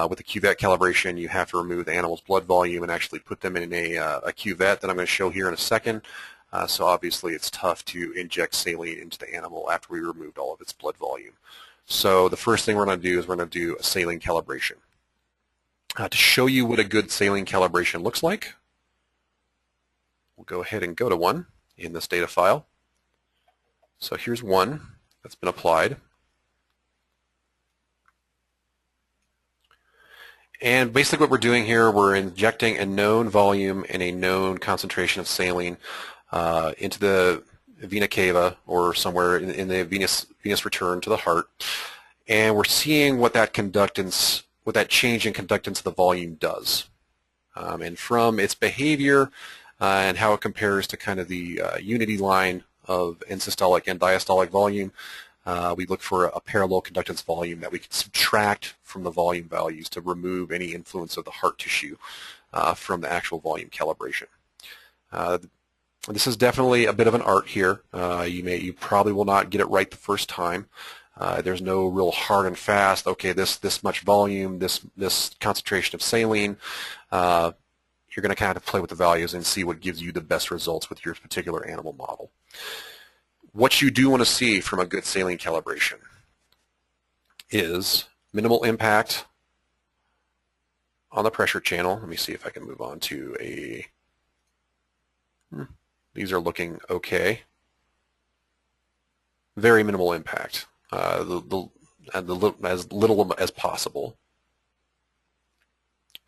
Speaker 2: With the cuvette calibration, you have to remove the animal's blood volume and actually put them in a cuvette that I'm going to show here in a second. So obviously it's tough to inject saline into the animal after we removed all of its blood volume. So the first thing we're going to do is we're going to do a saline calibration. To show you what a good saline calibration looks like, we'll go ahead and go to one in this data file. So here's one that's been applied. And basically what we're doing here, we're injecting a known volume and a known concentration of saline into the vena cava or somewhere in the venous return to the heart. And we're seeing what that conductance, what that change in conductance of the volume does. And from its behavior and how it compares to kind of the unity line of end-systolic and diastolic volume, we look for a parallel conductance volume that we can subtract from the volume values to remove any influence of the heart tissue from the actual volume calibration. This is definitely a bit of an art here. You probably will not get it right the first time. There's no real hard and fast, okay, this much volume, this concentration of saline. You're going to kind of play with the values and see what gives you the best results with your particular animal model. What you do want to see from a good saline calibration is minimal impact on the pressure channel. Let me see if I can move on to a... These are looking okay. Very minimal impact, as little as possible,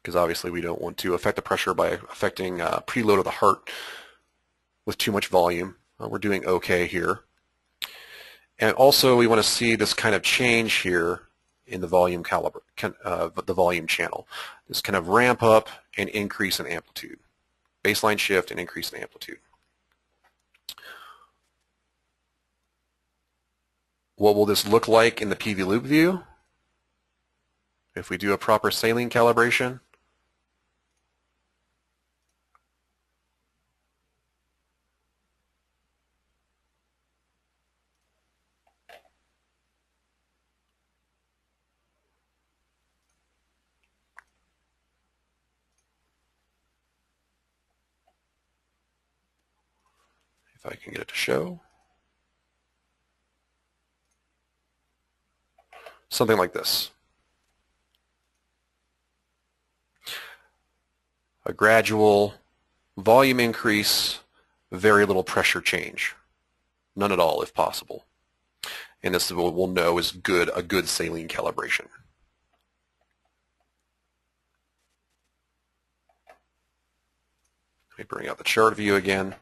Speaker 2: because obviously we don't want to affect the pressure by affecting preload of the heart with too much volume. We're doing okay here. And also we want to see this kind of change here in the volume the volume channel. This kind of ramp up and increase in amplitude. Baseline shift and increase in amplitude. What will this look like in the PV loop view? If we do a proper saline calibration, if I can get it to show. Something like this. A gradual volume increase, very little pressure change. None at all if possible. And this is what we'll know is a good saline calibration. Let me bring out the chart view again.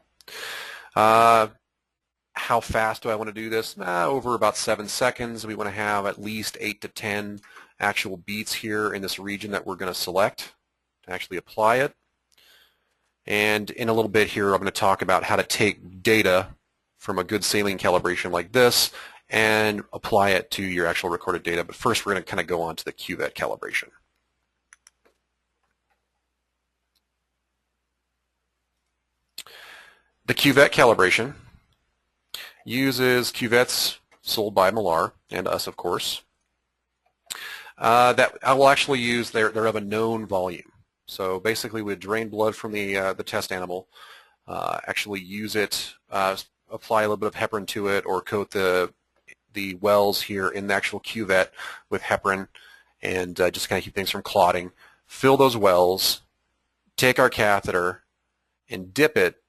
Speaker 2: How fast do I want to do this? Over about 7 seconds. We want to have at least 8 to 10 actual beats here in this region that we're going to select to actually apply it. And in a little bit here, I'm going to talk about how to take data from a good saline calibration like this and apply it to your actual recorded data. But first, we're going to kind of go on to the cuvette calibration. The cuvette calibration uses cuvettes sold by Millar and us, of course. That I will actually use, they're of a known volume. So basically we drain blood from the test animal, actually use it, apply a little bit of heparin to it, or coat the wells here in the actual cuvette with heparin, and just kind of keep things from clotting. Fill those wells, take our catheter, and dip it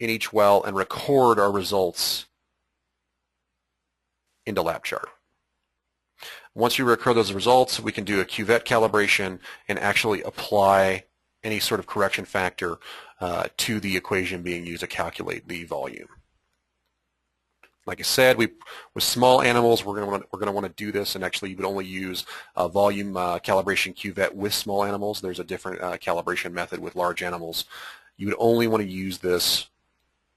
Speaker 2: in each well and record our results into LabChart. Once you record those results, we can do a cuvette calibration and actually apply any sort of correction factor to the equation being used to calculate the volume. Like I said, with small animals, we're going to want to do this, and actually you would only use a volume calibration cuvette with small animals. There's a different calibration method with large animals. You would only want to use this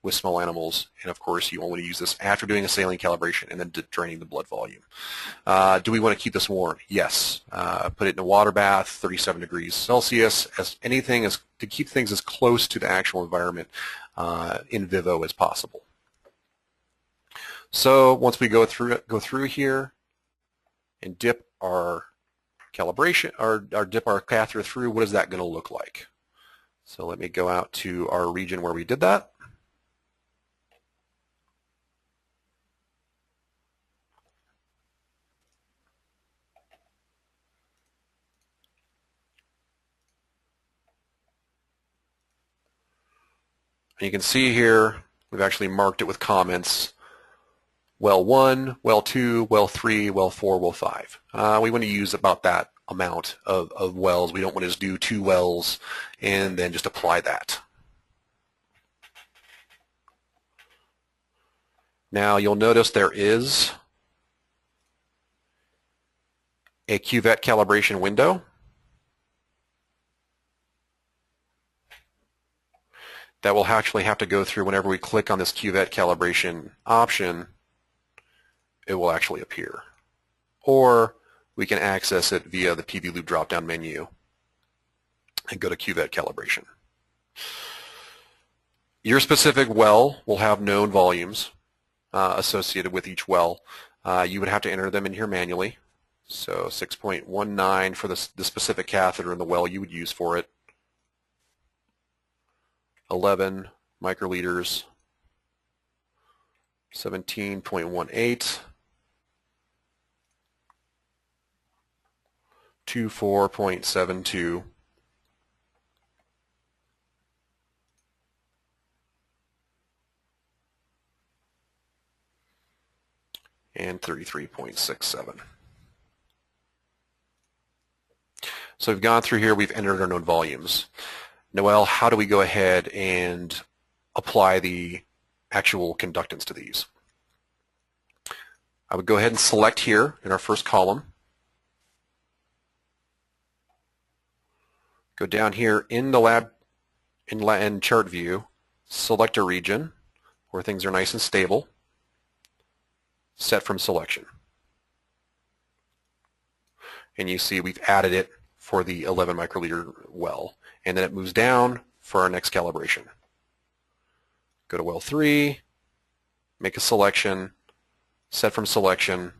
Speaker 2: with small animals, and of course you only use this after doing a saline calibration and then draining the blood volume. Do we want to keep this warm? Yes. Put it in a water bath, 37 degrees Celsius, to keep things as close to the actual environment in vivo as possible. So once we go through here and dip our calibration, or dip our catheter through, what is that going to look like? So let me go out to our region where we did that. And you can see here we've actually marked it with comments. Well 1, well 2, well 3, well 4, well 5. We want to use about that amount of wells. We don't want to just do 2 wells and then just apply that. Now you'll notice there is a cuvette calibration window. That will actually have to go through whenever we click on this cuvette calibration option. It will actually appear. Or we can access it via the PV Loop drop-down menu and go to cuvette calibration. Your specific well will have known volumes associated with each well. You would have to enter them in here manually. So 6.19 for the specific catheter in the well you would use for it. 11 microliters, 17.18, 24.72, and 33.67. So we've gone through here, we've entered our known volumes. Noel, how do we go ahead and apply the actual conductance to these? I would go ahead and select here in our first column. Go down here in the in chart view, select a region where things are nice and stable, set from selection. And you see we've added it for the 11 microliter well. And then it moves down for our next calibration. Go to well 3, make a selection, set from selection,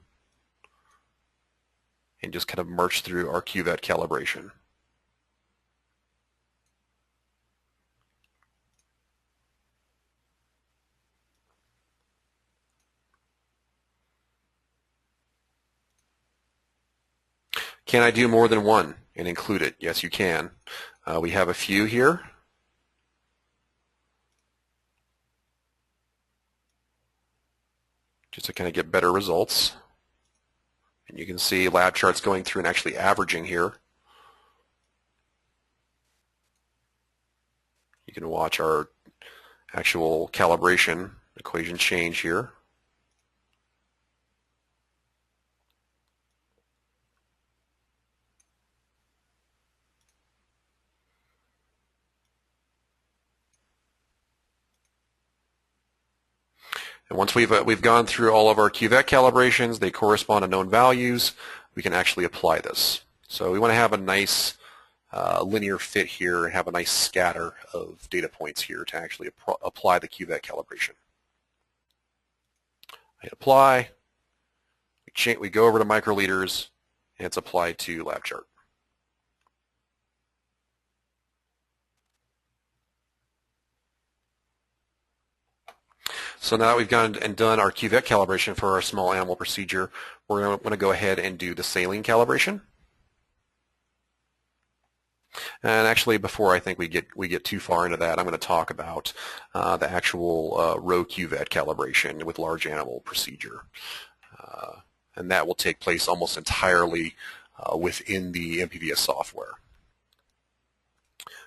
Speaker 2: and just kind of march through our cuvette calibration. Can I do more than one and include it? Yes, you can. We have a few here. Just to kind of get better results. And you can see lab charts going through and actually averaging here. You can watch our actual calibration equation change here. And once we've gone through all of our cuvette calibrations, they correspond to known values, we can actually apply this. So we want to have a nice linear fit here and have a nice scatter of data points here to actually apply the cuvette calibration. I hit apply, we go over to microliters, and it's applied to lab chart. So now that we've gone and done our cuvette calibration for our small animal procedure, we're going to go ahead and do the saline calibration. And actually, before I think we get too far into that, I'm going to talk about the actual row cuvette calibration with large animal procedure. And that will take place almost entirely within the MPVS software.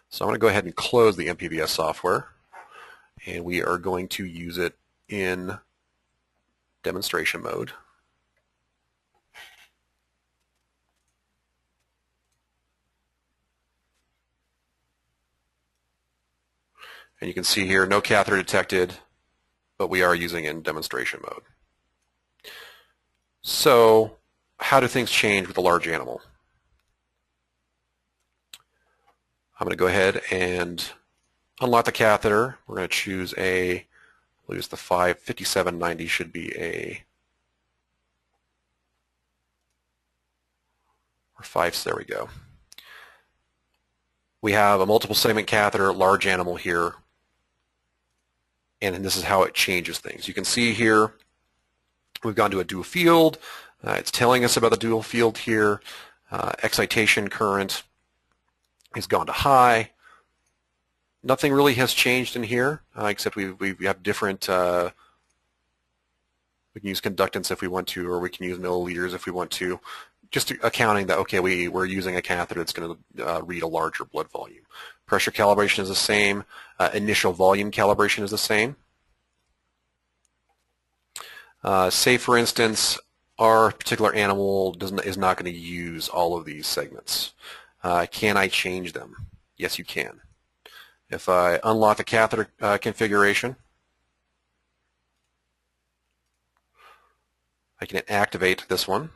Speaker 2: So I'm going to go ahead and close the MPVS software, and we are going to use it in demonstration mode. And you can see here, no catheter detected, but we are using it in demonstration mode. So how do things change with a large animal? I'm going to go ahead and unlock the catheter. We're going to choose we'll use the 5790 should be there we go. We have a multiple segment catheter, large animal here, and this is how it changes things. You can see here we've gone to a dual field. It's telling us about the dual field here. Excitation current has gone to high. Nothing really has changed in here except we have different, we can use conductance if we want to, or we can use milliliters if we want to, just accounting that, okay, we're using a catheter that's going to read a larger blood volume. Pressure calibration is the same. Initial volume calibration is the same. Say, for instance, our particular animal is not going to use all of these segments. Can I change them? Yes, you can. If I unlock the catheter configuration, I can activate this one.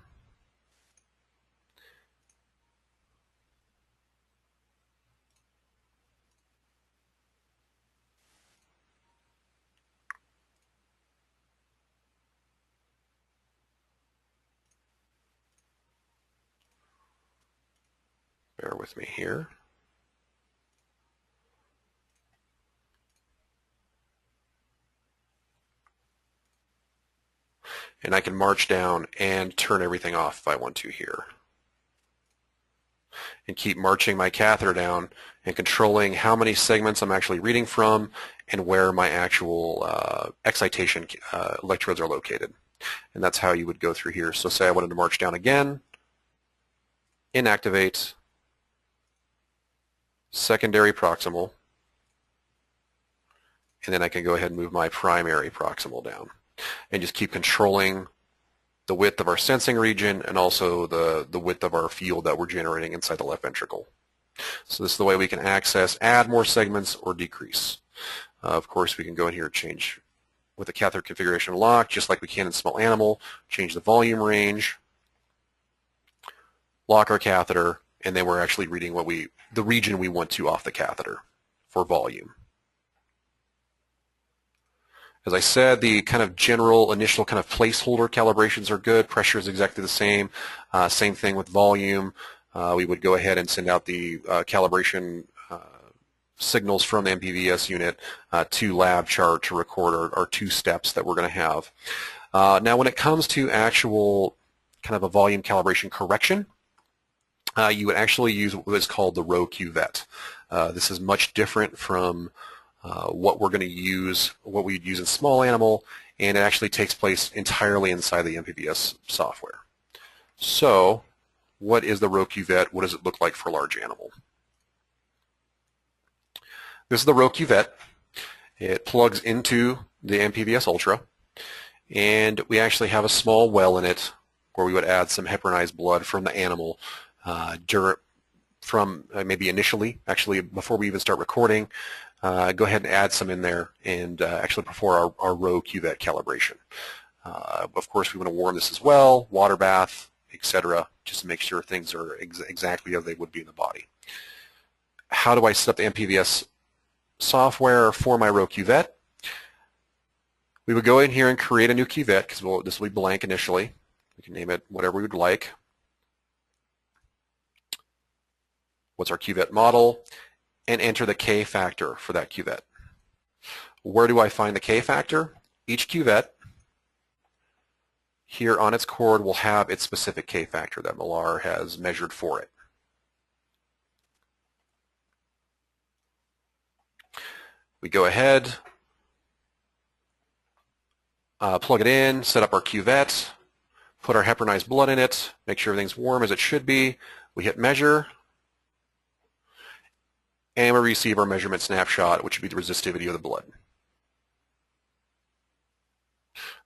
Speaker 2: Bear with me here. And I can march down and turn everything off if I want to here. And keep marching my catheter down and controlling how many segments I'm actually reading from and where my actual excitation electrodes are located. And that's how you would go through here. So say I wanted to march down again, inactivate, secondary proximal, and then I can go ahead and move my primary proximal down and just keep controlling the width of our sensing region and also the width of our field that we're generating inside the left ventricle. So this is the way we can add more segments or decrease. Of course, we can go in here and change with the catheter configuration lock, just like we can in small animal, change the volume range, lock our catheter, and then we're actually reading the region we want to off the catheter for volume. As I said, the kind of general initial kind of placeholder calibrations are good. Pressure is exactly the same. Same thing with volume. We would go ahead and send out the calibration signals from the MPVS unit to LabChart to record our 2 steps that we're going to have. Now when it comes to actual kind of a volume calibration correction, you would actually use what is called the row cuvette. This is much different from what we're going to use, what we'd use in small animal, and it actually takes place entirely inside the MPVS software. So what is the row cuvette? What does it look like for large animal? This is the row cuvette. It plugs into the MPVS Ultra, and we actually have a small well in it where we would add some heparinized blood from the animal maybe initially, actually before we even start recording. Go ahead and add some in there and actually perform our row cuvette calibration. Of course, we want to warm this as well, water bath, etc., just to make sure things are exactly as they would be in the body. How do I set up the MPVS software for my row cuvette? We would go in here and create a new cuvette because this will be blank initially. We can name it whatever we would like. What's our cuvette model? And enter the K factor for that cuvette. Where do I find the K factor? Each cuvette here on its cord will have its specific K factor that Millar has measured for it. We go ahead, plug it in, set up our cuvette, put our heparinized blood in it, make sure everything's warm as it should be. We hit measure, and we receive our measurement snapshot, which would be the resistivity of the blood.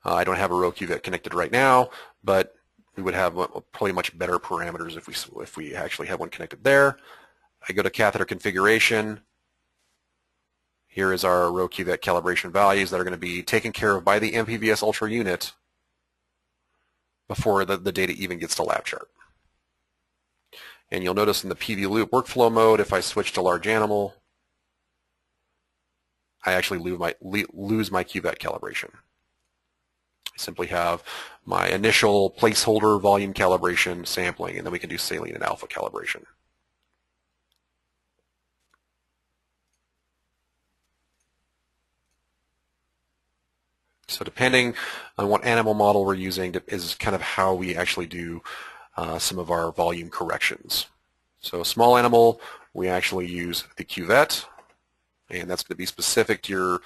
Speaker 2: I don't have a row cuvette connected right now, but we would have probably much better parameters if we actually have one connected there. I go to catheter configuration. Here is our row cuvette calibration values that are going to be taken care of by the MPVS Ultra unit before the data even gets to LabChart. And you'll notice in the PV loop workflow mode, if I switch to large animal, I actually lose my cuvette calibration. I simply have my initial placeholder volume calibration sampling, and then we can do saline and alpha calibration. So depending on what animal model we're using is kind of how we actually do some of our volume corrections. So small animal, we actually use the cuvette, and that's going to be specific to your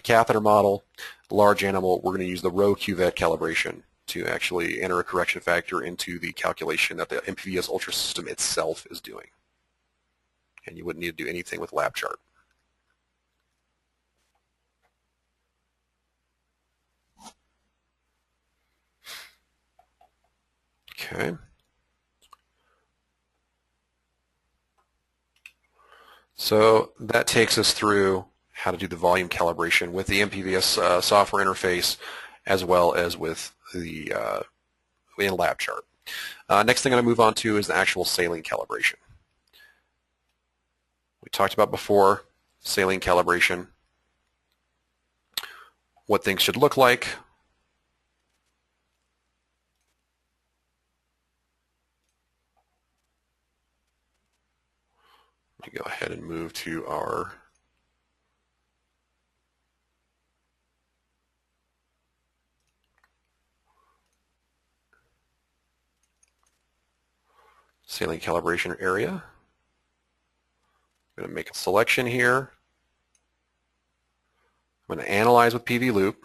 Speaker 2: catheter model. Large animal, we're going to use the row cuvette calibration to actually enter a correction factor into the calculation that the MPVS Ultra system itself is doing. And you wouldn't need to do anything with LabChart. Okay. So that takes us through how to do the volume calibration with the MPVS software interface, as well as with the in LabChart. Next thing I'm going to move on to is the actual saline calibration. We talked about before saline calibration, what things should look like. Let me go ahead and move to our saline calibration area. I'm going to make a selection here. I'm going to analyze with PV loop,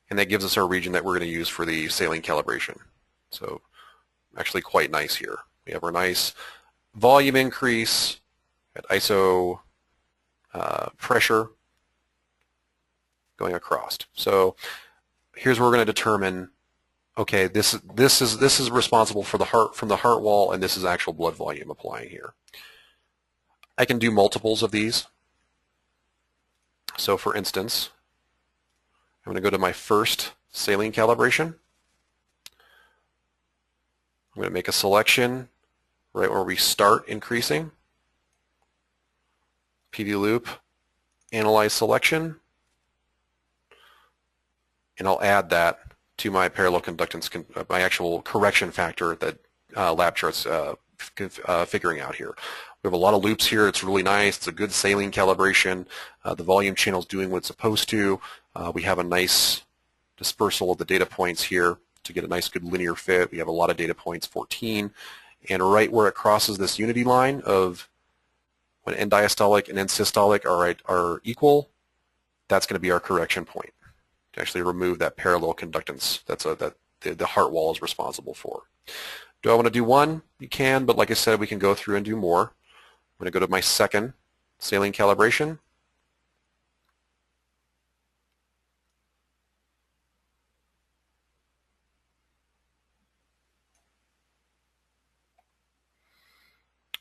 Speaker 2: and that gives us our region that we're going to use for the saline calibration. So actually quite nice here. We have our nice volume increase at ISO pressure going across. So here's where we're going to determine, okay, this is responsible for the heart, from the heart wall, and this is actual blood volume applying here. I can do multiples of these. So for instance, I'm going to go to my first saline calibration. I'm going to make a selection right where we start increasing. PV loop, analyze selection, and I'll add that to my parallel conductance, my actual correction factor that LabChart's figuring out here. We have a lot of loops here. It's really nice. It's a good saline calibration. The volume channel is doing what it's supposed to. We have a nice dispersal of the data points here to get a nice good linear fit. We have a lot of data points, 14. And right where it crosses this unity line of when end diastolic and end systolic are equal, that's going to be our correction point to actually remove that parallel conductance that the heart wall is responsible for. Do I want to do one? You can, but like I said, we can go through and do more. I'm going to go to my second saline calibration.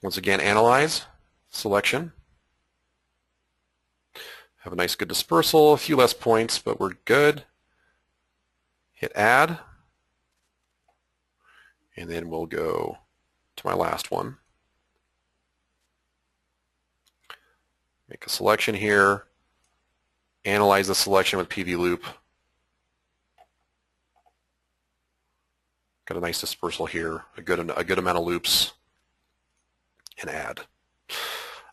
Speaker 2: Once again, analyze, selection. Have a nice good dispersal, a few less points, but we're good. Hit add, and then we'll go to my last one. Make a selection here, analyze the selection with PV loop. Got a nice dispersal here, a good amount of loops, and add.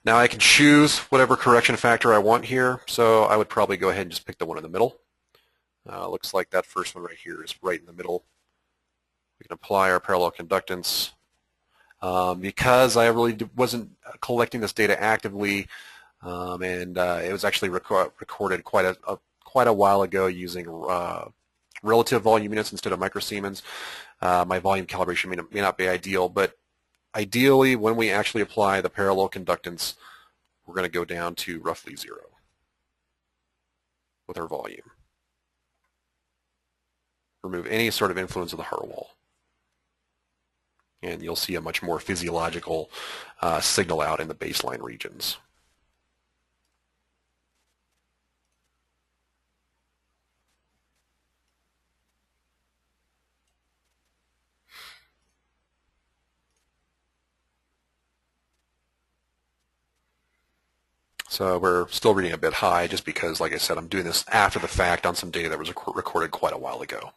Speaker 2: Now I can choose whatever correction factor I want here, so I would probably go ahead and just pick the one in the middle. Looks like that first one right here is right in the middle. We can apply our parallel conductance. Because I really wasn't collecting this data actively, and it was actually recorded quite a while ago using relative volume units instead of microsiemens. My volume calibration may not be ideal, but ideally when we actually apply the parallel conductance, we're going to go down to roughly 0 with our volume. Remove any sort of influence of the heart wall. And you'll see a much more physiological signal out in the baseline regions. So we're still reading a bit high just because, like I said, I'm doing this after the fact on some data that was recorded quite a while ago.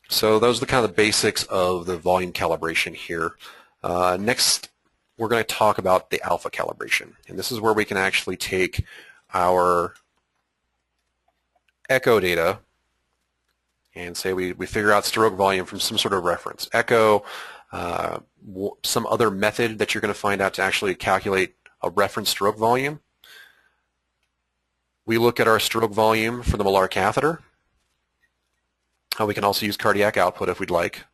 Speaker 2: So those are the kind of the basics of the volume calibration here. Next, we're going to talk about the alpha calibration. And this is where we can actually take our echo data and say we figure out stroke volume from some sort of reference. Echo, some other method that you're going to find out to actually calculate a reference stroke volume. We look at our stroke volume for the Millar catheter. We can also use cardiac output if we'd like.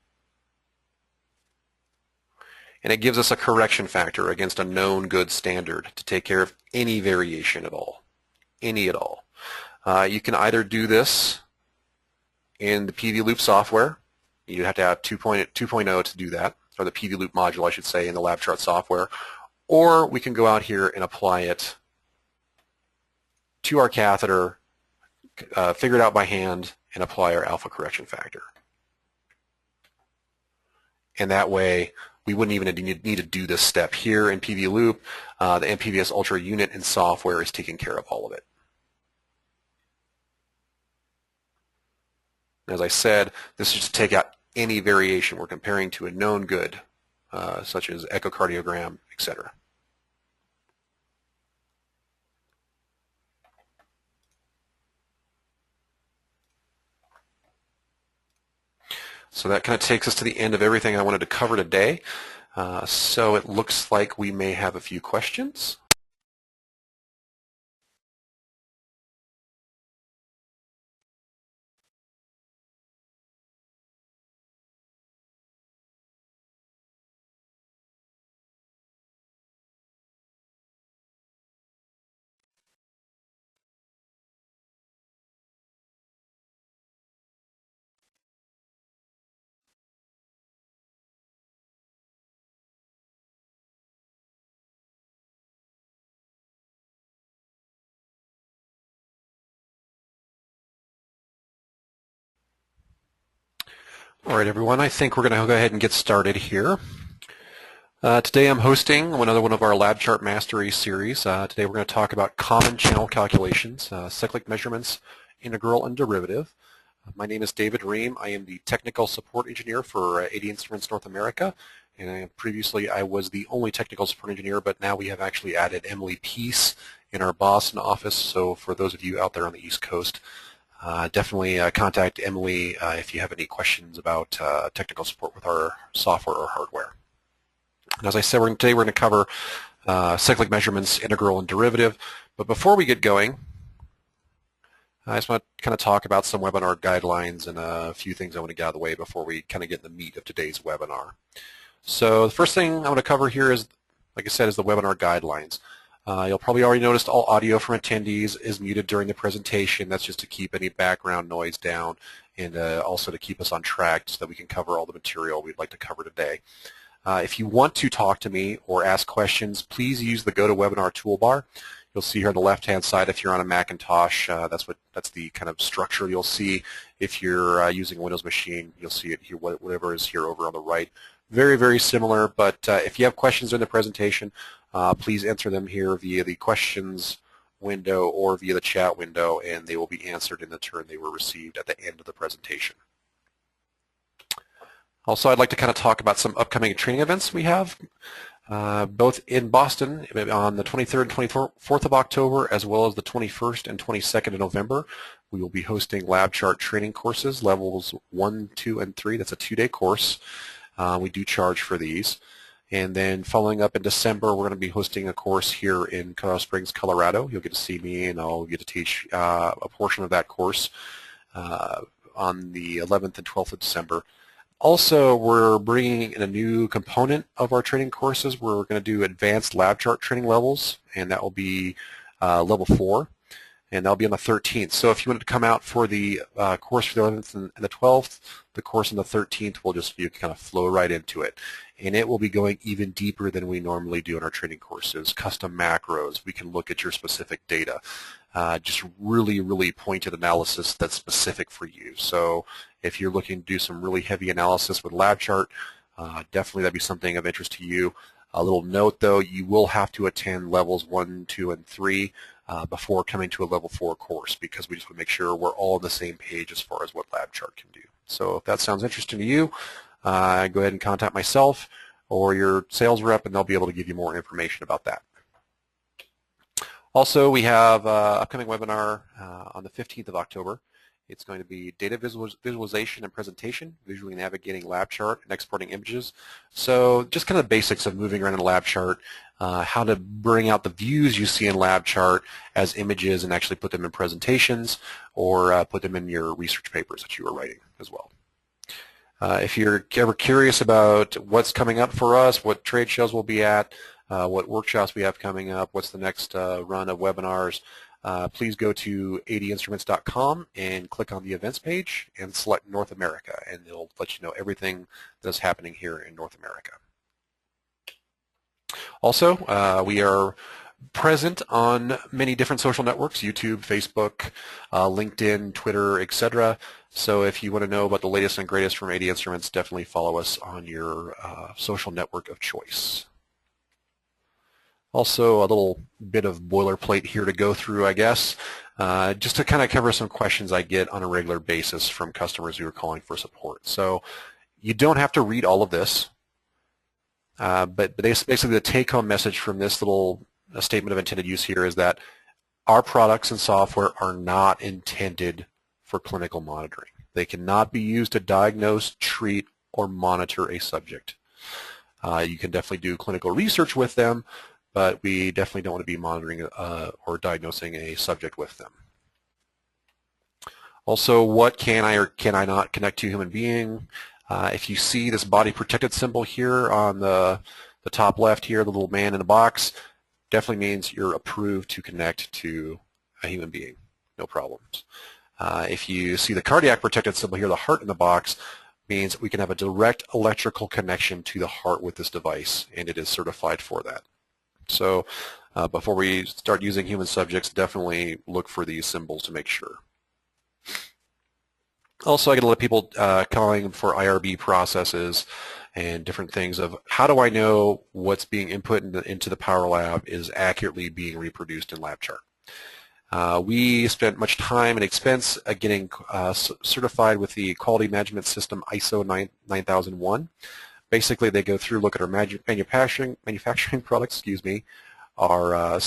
Speaker 2: And it gives us a correction factor against a known good standard to take care of any variation at all, any at all. You can either do this in the PV Loop software. You have to have 2.0 to do that, or the PV Loop module, I should say, in the LabChart software. Or we can go out here and apply it to our catheter, figure it out by hand, and apply our alpha correction factor. And that way, we wouldn't even need to do this step here in PV Loop. The MPVS Ultra unit and software is taking care of all of it. As I said, this is just to take out any variation we're comparing to a known good, such as echocardiogram, etc. So that kind of takes us to the end of everything I wanted to cover today. So it looks like we may have a few questions. All right, everyone, I think we're going to go ahead and get started here. Today I'm hosting another one of our LabChart Mastery series. Today we're going to talk about common channel calculations, cyclic measurements, integral, and derivative. My name is David Ream. I am the Technical Support Engineer for AD Instruments North America. And previously I was the only Technical Support Engineer, but now we have actually added Emily Peace in our Boston office. So for those of you out there on the East Coast, definitely contact Emily if you have any questions about technical support with our software or hardware. And as I said, today we're going to cover cyclic measurements, integral, and derivative. But before we get going, I just want to kind of talk about some webinar guidelines and a few things I want to get out of the way before we kind of get in the meat of today's webinar. So the first thing I want to cover here is, like I said, is the webinar guidelines. You'll probably already noticed all audio from attendees is muted during the presentation. That's just to keep any background noise down and also to keep us on track so that we can cover all the material we'd like to cover today. If you want to talk to me or ask questions, please use the GoToWebinar toolbar. You'll see here on the left-hand side if you're on a Macintosh. That's the kind of structure you'll see. If you're using a Windows machine, you'll see it here, whatever is here over on the right. Very, very similar, but if you have questions in the presentation, please enter them here via the questions window or via the chat window, and they will be answered in the turn they were received at the end of the presentation. Also, I'd like to kind of talk about some upcoming training events we have, both in Boston on the 23rd and 24th of October, as well as the 21st and 22nd of November. We will be hosting lab chart training courses, levels 1, 2, and 3. That's a 2-day course. We do charge for these. And then following up in December, we're going to be hosting a course here in Colorado Springs, Colorado. You'll get to see me, and I'll get to teach a portion of that course on the 11th and 12th of December. Also, we're bringing in a new component of our training courses. We're going to do advanced lab chart training levels, and that will be level 4, and that'll be on the 13th. So if you wanted to come out for the course for the 11th and the 12th, the course on the 13th will just you kind of flow right into it. And it will be going even deeper than we normally do in our training courses. Custom macros, we can look at your specific data. Just really, really pointed analysis that's specific for you. So if you're looking to do some really heavy analysis with LabChart, definitely that'd be something of interest to you. A little note though, you will have to attend levels 1, 2, and 3 before coming to a level 4 course, because we just want to make sure we're all on the same page as far as what LabChart can do. So if that sounds interesting to you, go ahead and contact myself or your sales rep, and they'll be able to give you more information about that. Also, we have an upcoming webinar on the 15th of October. It's going to be data visualization and presentation, visually navigating LabChart and exporting images. So just kind of the basics of moving around in LabChart, how to bring out the views you see in LabChart as images and actually put them in presentations, or put them in your research papers that you are writing as well. If you're ever curious about what's coming up for us, what trade shows we'll be at, what workshops we have coming up, what's the next run of webinars, please go to adinstruments.com and click on the events page and select North America, and it'll let you know everything that's happening here in North America. Also, we are present on many different social networks: YouTube, Facebook, LinkedIn, Twitter, etc. So if you want to know about the latest and greatest from AD Instruments, definitely follow us on your social network of choice. Also, a little bit of boilerplate here to go through, I guess, just to kind of cover some questions I get on a regular basis from customers who are calling for support. So you don't have to read all of this, but basically the take-home message from this little statement of intended use here is that our products and software are not intended for clinical monitoring. They cannot be used to diagnose, treat, or monitor a subject. You can definitely do clinical research with them, but we definitely don't want to be monitoring or diagnosing a subject with them. Also, what can I or can I not connect to a human being? If you see this body protected symbol here on the top left here, the little man in the box, definitely means you're approved to connect to a human being. No problems. If you see the cardiac protected symbol here, the heart in the box, means we can have a direct electrical connection to the heart with this device, and it is certified for that. So before we start using human subjects, definitely look for these symbols to make sure. Also, I get a lot of people calling for IRB processes and different things of how do I know what's being input into the Power Lab is accurately being reproduced in LabChart. We spent much time and expense getting certified with the Quality Management System ISO 9001. Basically, they go through, look at our manufacturing products, our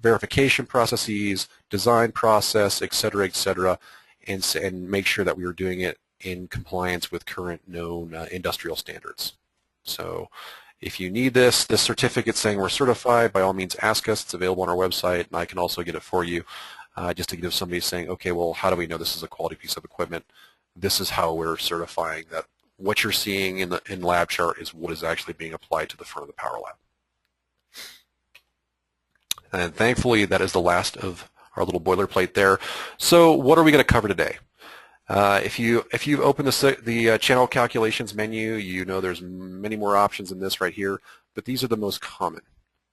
Speaker 2: verification processes, design process, et cetera, and make sure that we are doing it in compliance with current known industrial standards. So if you need this certificate saying we're certified, by all means ask us. It's available on our website, and I can also get it for you just to give somebody saying, okay, well, how do we know this is a quality piece of equipment? This is how we're certifying that what you're seeing in LabChart is what is actually being applied to the front of the Power Lab. And thankfully, that is the last of our little boilerplate there. So what are we going to cover today? If you open the channel calculations menu, you know there's many more options than this right here, but these are the most common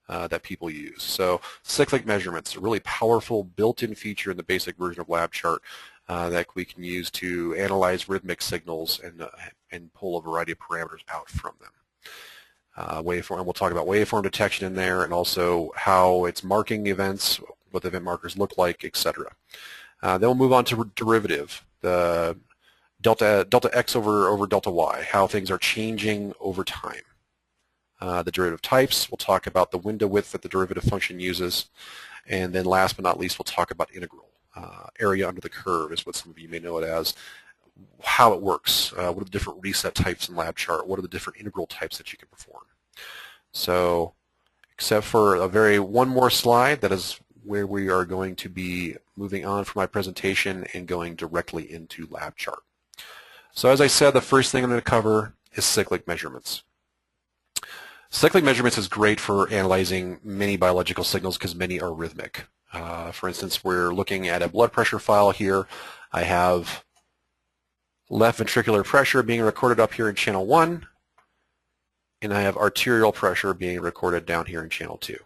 Speaker 2: that people use. So cyclic measurements, a really powerful built-in feature in the basic version of LabChart that we can use to analyze rhythmic signals and pull a variety of parameters out from them. Waveform, we'll talk about waveform detection in there, and also how it's marking events, what the event markers look like, etc. Then we'll move on to derivative. The delta x over delta y, how things are changing over time. The derivative types, we'll talk about the window width that the derivative function uses, and then last but not least, we'll talk about integral. Area under the curve is what some of you may know it as, how it works, what are the different reset types in LabChart, what are the different integral types that you can perform. So, except for one more slide, that is where we are going to be moving on from my presentation and going directly into LabChart. So as I said, the first thing I'm going to cover is cyclic measurements. Cyclic measurements is great for analyzing many biological signals because many are rhythmic. For instance, we're looking at a blood pressure file here. I have left ventricular pressure being recorded up here in channel 1, and I have arterial pressure being recorded down here in channel 2.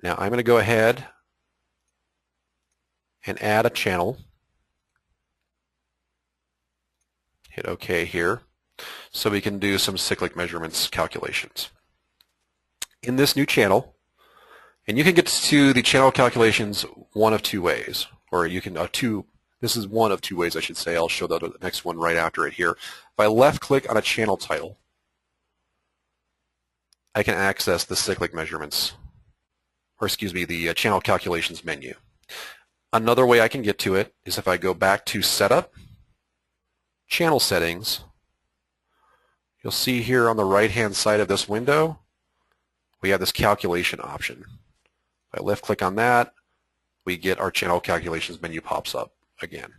Speaker 2: Now I'm going to go ahead and add a channel. Hit OK here so we can do some cyclic measurements calculations. In this new channel, and you can get to the channel calculations one of two ways, or you can this is one of two ways I should say. I'll show the next one right after it here. If I left click on a channel title, I can access the cyclic measurements, or excuse me, the channel calculations menu. Another way I can get to it is if I go back to Setup, Channel Settings. You'll see here on the right-hand side of this window, we have this calculation option. If I left click on that, we get our channel calculations menu pops up again.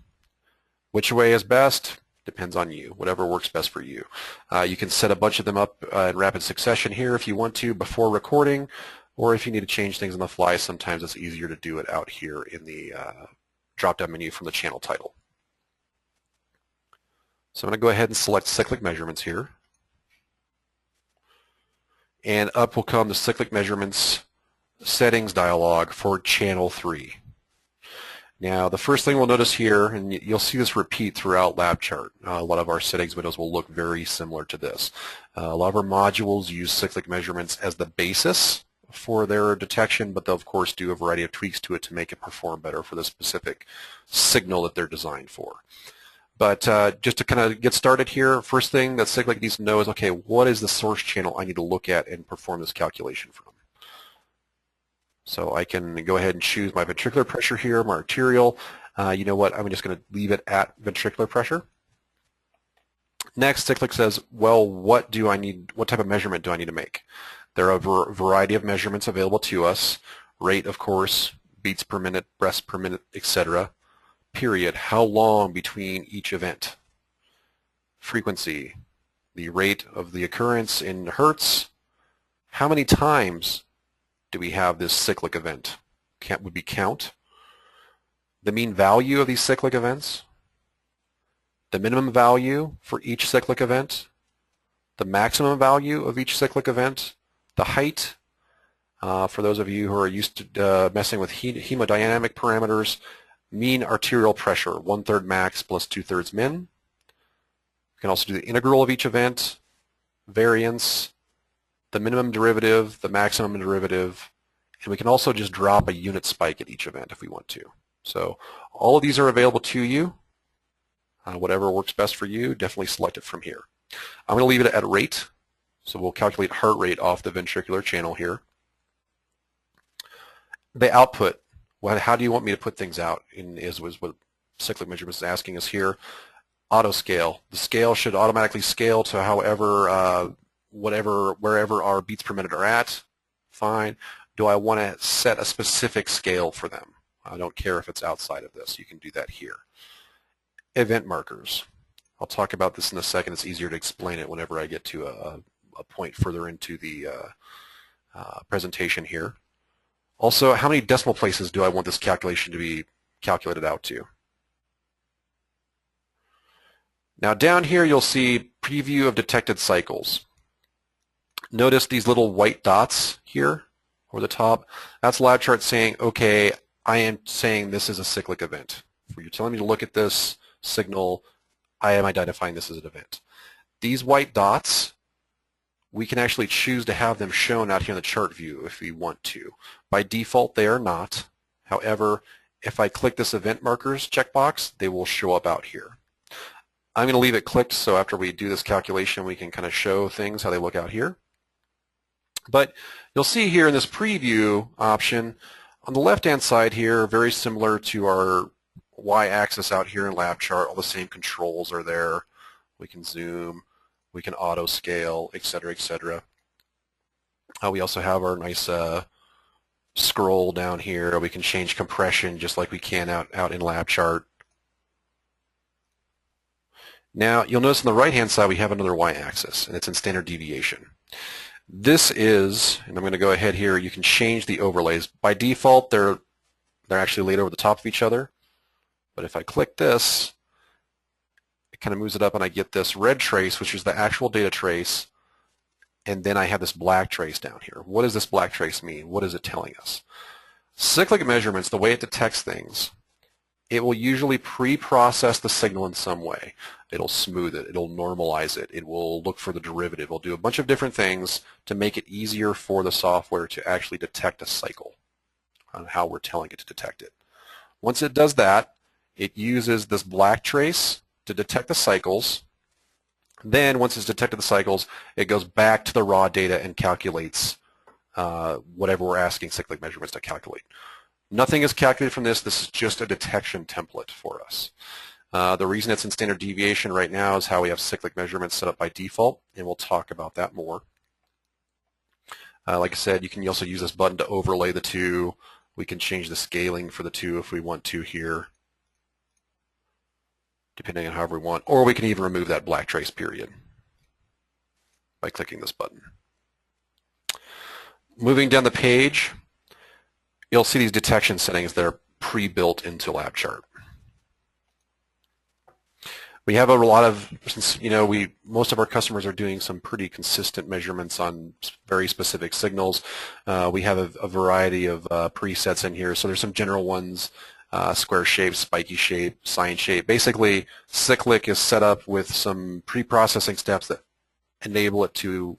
Speaker 2: Which way is best? Depends on you, whatever works best for you. You can set a bunch of them up in rapid succession here if you want to before recording, or if you need to change things on the fly, sometimes it's easier to do it out here in the drop-down menu from the channel title. So I'm going to go ahead and select cyclic measurements here. And up will come the cyclic measurements settings dialog for channel 3. Now the first thing we'll notice here, and you'll see this repeat throughout LabChart, a lot of our settings windows will look very similar to this. A lot of our modules use cyclic measurements as the basis for their detection, but they'll of course do a variety of tweaks to it to make it perform better for the specific signal that they're designed for. But just to kind of get started here, first thing that cyclic needs to know is, okay, what is the source channel I need to look at and perform this calculation from? So I can go ahead and choose my ventricular pressure here, my arterial. You know what, I'm just going to leave it at ventricular pressure. Next, cyclic says, well, what type of measurement do I need to make? There are a variety of measurements available to us. Rate, of course, beats per minute, breaths per minute, etc. Period, how long between each event. Frequency, the rate of the occurrence in hertz. How many times do we have this cyclic event? Would be count. The mean value of these cyclic events. The minimum value for each cyclic event. The maximum value of each cyclic event. The height. For those of you who are used to messing with hemodynamic parameters, mean arterial pressure, 1/3 max plus 2/3 min. You can also do the integral of each event, variance, the minimum derivative, the maximum derivative, and we can also just drop a unit spike at each event if we want to. So all of these are available to you. Whatever works best for you, definitely select it from here. I'm going to leave it at rate, so we'll calculate heart rate off the ventricular channel here. The output. Well, how do you want me to put things out? Is what cyclic measurements is asking us here. Auto scale. The scale should automatically scale to however, wherever our beats per minute are at. Fine. Do I want to set a specific scale for them? I don't care if it's outside of this. You can do that here. Event markers. I'll talk about this in a second. It's easier to explain it whenever I get to a point further into the presentation here. Also, how many decimal places do I want this calculation to be calculated out to? Now down here you'll see preview of detected cycles. Notice these little white dots here over the top. That's LabChart saying, okay, I am saying this is a cyclic event. If you're telling me to look at this signal, I am identifying this as an event. These white dots, we can actually choose to have them shown out here in the chart view if we want to. By default, they are not. However, if I click this event markers checkbox, they will show up out here. I'm going to leave it clicked so after we do this calculation we can kind of show things how they look out here. But you'll see here in this preview option on the left hand side here, very similar to our y-axis out here in LabChart, all the same controls are there. We can zoom, we can auto scale, etc., etc. We also have our nice scroll down here. We can change compression just like we can out in LabChart. Now you'll notice on the right hand side we have another y-axis, and it's in standard deviation. This is, and I'm going to go ahead here, you can change the overlays. By default they're actually laid over the top of each other, but if I click this, it kind of moves it up and I get this red trace, which is the actual data trace, and then I have this black trace down here. What does this black trace mean? What is it telling us? Cyclic measurements, the way it detects things, it will usually pre-process the signal in some way. It'll smooth it, it'll normalize it, it will look for the derivative, it'll do a bunch of different things to make it easier for the software to actually detect a cycle on how we're telling it to detect it. Once it does that, it uses this black trace to detect the cycles. Then once it's detected the cycles, it goes back to the raw data and calculates whatever we're asking cyclic measurements to calculate. Nothing is calculated from this. This is just a detection template for us. The reason it's in standard deviation right now is how we have cyclic measurements set up by default, and we'll talk about that more. Like I said, you can also use this button to overlay the two. We can change the scaling for the two if we want to here, depending on however we want, or we can even remove that black trace period by clicking this button. Moving down the page, you'll see these detection settings that are pre-built into LabChart. We have a lot of, since most of our customers are doing some pretty consistent measurements on very specific signals. We have a variety of presets in here. So there's some general ones, square shape, spiky shape, sine shape. Basically, cyclic is set up with some pre-processing steps that enable it to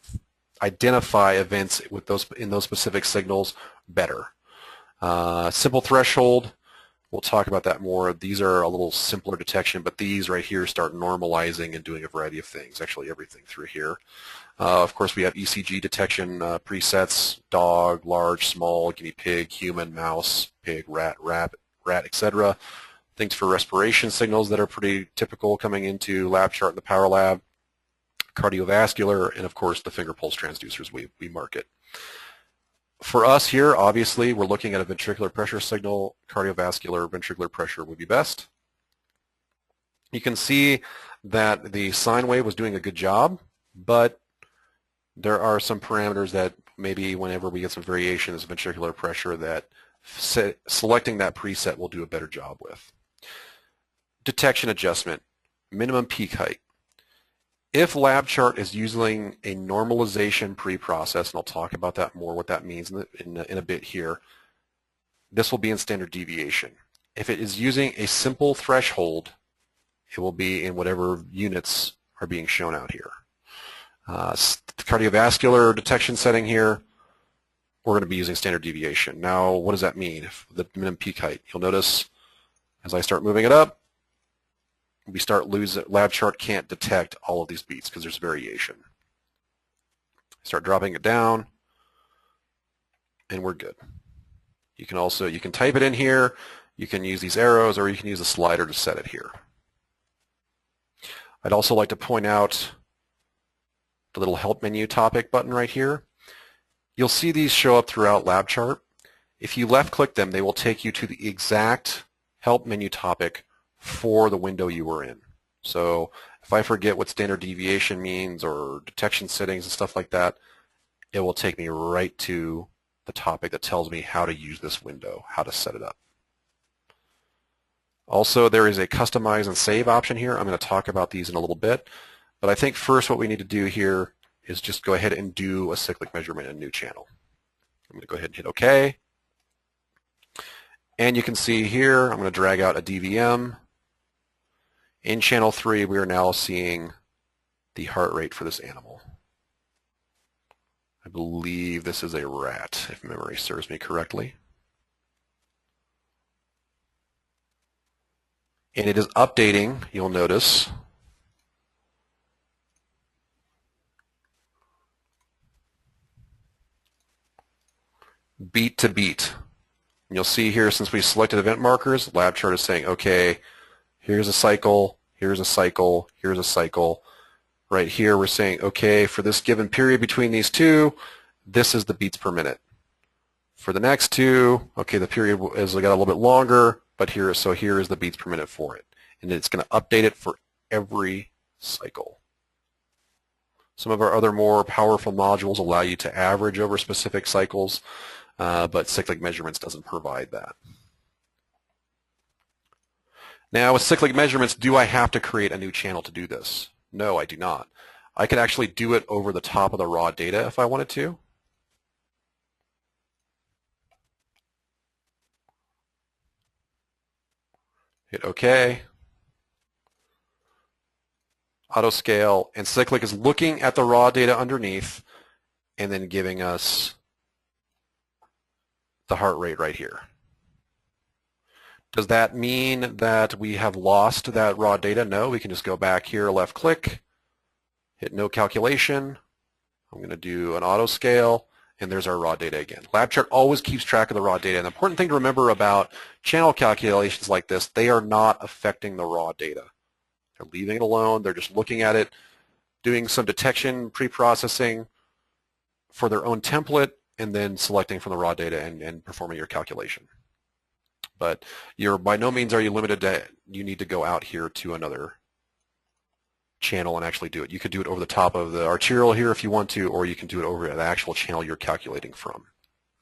Speaker 2: identify events with in those specific signals better. Simple threshold. We'll talk about that more. These are a little simpler detection, but these right here start normalizing and doing a variety of things, actually everything through here. Of course, we have ECG detection presets, dog, large, small, guinea pig, human, mouse, pig, rat, etc. Things for respiration signals that are pretty typical coming into LabChart and the Power Lab, cardiovascular, and of course the finger pulse transducers we market. For us here, obviously, we're looking at a ventricular pressure signal. Cardiovascular ventricular pressure would be best. You can see that the sine wave was doing a good job, but there are some parameters that maybe whenever we get some variations in ventricular pressure that selecting that preset will do a better job with. Detection adjustment, minimum peak height. If LabChart is using a normalization pre-process, and I'll talk about that more, what that means in a bit here, this will be in standard deviation. If it is using a simple threshold, it will be in whatever units are being shown out here. Cardiovascular detection setting here, we're going to be using standard deviation. Now, what does that mean? If the minimum peak height, you'll notice as I start moving it up, we start losing, LabChart can't detect all of these beats because there's variation. Start dropping it down, and we're good. You can type it in here, you can use these arrows, or you can use a slider to set it here. I'd also like to point out the little help menu topic button right here. You'll see these show up throughout LabChart. If you left click them, they will take you to the exact help menu topic for the window you were in. So if I forget what standard deviation means or detection settings and stuff like that, it will take me right to the topic that tells me how to use this window, how to set it up. Also, there is a customize and save option here. I'm going to talk about these in a little bit, but I think first what we need to do here is just go ahead and do a cyclic measurement in a new channel. I'm going to go ahead and hit OK. And you can see here, I'm going to drag out a DVM. In channel 3, we are now seeing the heart rate for this animal. I believe this is a rat, if memory serves me correctly. and it is updating, you'll notice, beat to beat. And you'll see here, since we selected event markers, LabChart is saying, okay, here's a cycle, here's a cycle, here's a cycle. Right here we're saying, okay, for this given period between these two, this is the beats per minute. For the next two, okay, the period has got a little bit longer, but here is the beats per minute for it. And it's going to update it for every cycle. Some of our other more powerful modules allow you to average over specific cycles, but cyclic measurements doesn't provide that. Now with cyclic measurements, do I have to create a new channel to do this? No, I do not. I could actually do it over the top of the raw data if I wanted to. Hit OK. Auto scale, and cyclic is looking at the raw data underneath and then giving us the heart rate right here. Does that mean that we have lost that raw data? No, we can just go back here, left click, hit no calculation. I'm going to do an auto scale, and there's our raw data again. LabChart always keeps track of the raw data. And the important thing to remember about channel calculations like this, they are not affecting the raw data. They're leaving it alone. They're just looking at it, doing some detection, pre-processing for their own template, and then selecting from the raw data and performing your calculation. But by no means are you limited to, you need to go out here to another channel and actually do it. You could do it over the top of the arterial here if you want to, or you can do it over the actual channel you're calculating from.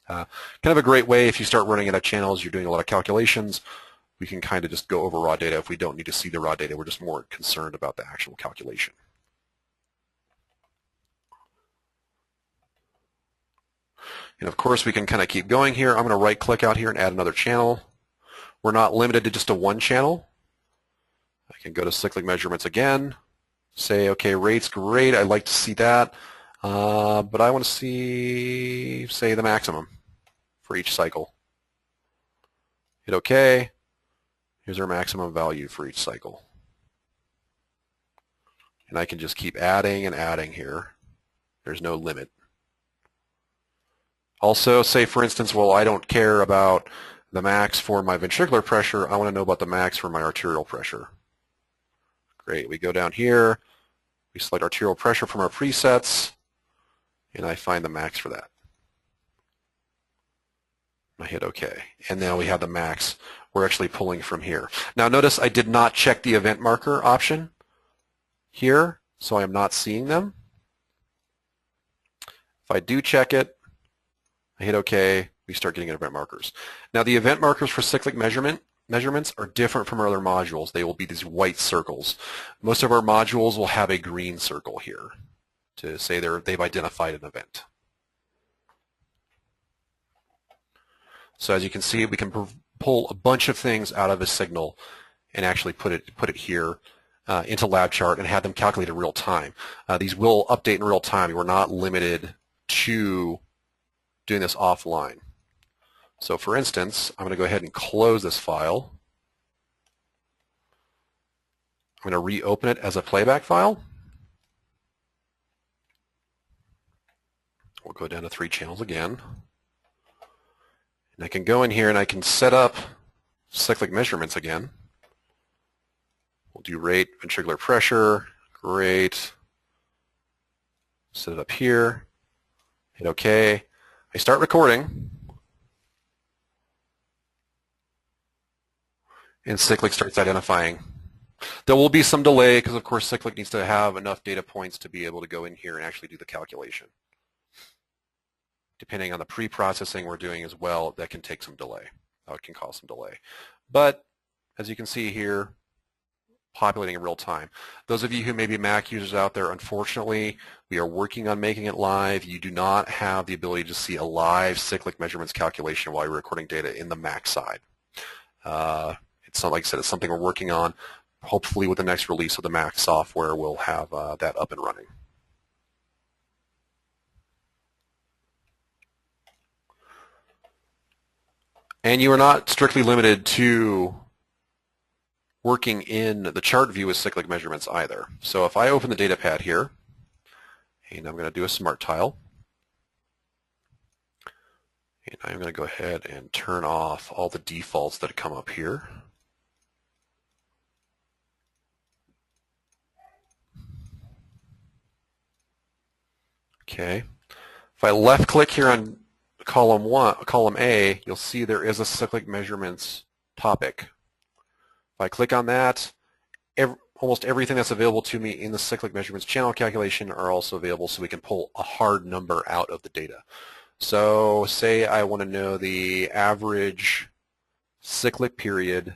Speaker 2: Kind of a great way if you start running out of channels, you're doing a lot of calculations, we can kind of just go over raw data if we don't need to see the raw data. We're just more concerned about the actual calculation. And of course, we can kind of keep going here. I'm going to right-click out here and add another channel. We're not limited to just a one channel. I can go to cyclic measurements again, say, okay, rate's great. I'd like to see that, but I want to see, say, the maximum for each cycle. Hit OK. Here's our maximum value for each cycle. And I can just keep adding and adding here. There's no limit. Also, say for instance, well, I don't care about the max for my ventricular pressure. I want to know about the max for my arterial pressure. Great. We go down here. We select arterial pressure from our presets, and I find the max for that. I hit OK. And now we have the max. We're actually pulling from here. Now notice I did not check the event marker option here, so I am not seeing them. If I do check it, I hit OK, we start getting event markers. Now the event markers for cyclic measurements are different from our other modules. They will be these white circles. Most of our modules will have a green circle here to say they've identified an event. So as you can see, we can pull a bunch of things out of a signal and actually put it here into LabChart and have them calculate in real time. These will update in real time. We're not limited to doing this offline. So for instance, I'm going to go ahead and close this file. I'm going to reopen it as a playback file. We'll go down to 3 channels again. And I can go in here and I can set up cyclic measurements again. We'll do rate, ventricular pressure, great. Set it up here, hit OK. I start recording, and cyclic starts identifying. There will be some delay because, of course, cyclic needs to have enough data points to be able to go in here and actually do the calculation. Depending on the pre-processing we're doing as well, that can take some delay. It can cause some delay. But as you can see here, populating in real time. Those of you who may be Mac users out there, unfortunately, we are working on making it live. You do not have the ability to see a live cyclic measurements calculation while you're recording data in the Mac side. It's not, like I said, it's something we're working on. Hopefully with the next release of the Mac software, we'll have that up and running. And you are not strictly limited to working in the chart view with cyclic measurements either. So if I open the data pad here, and I'm going to do a smart tile, and I'm going to go ahead and turn off all the defaults that come up here. Okay. If I left click here on column A, you'll see there is a cyclic measurements topic. If I click on that, almost everything that's available to me in the cyclic measurements channel calculation are also available, so we can pull a hard number out of the data. So say I want to know the average cyclic period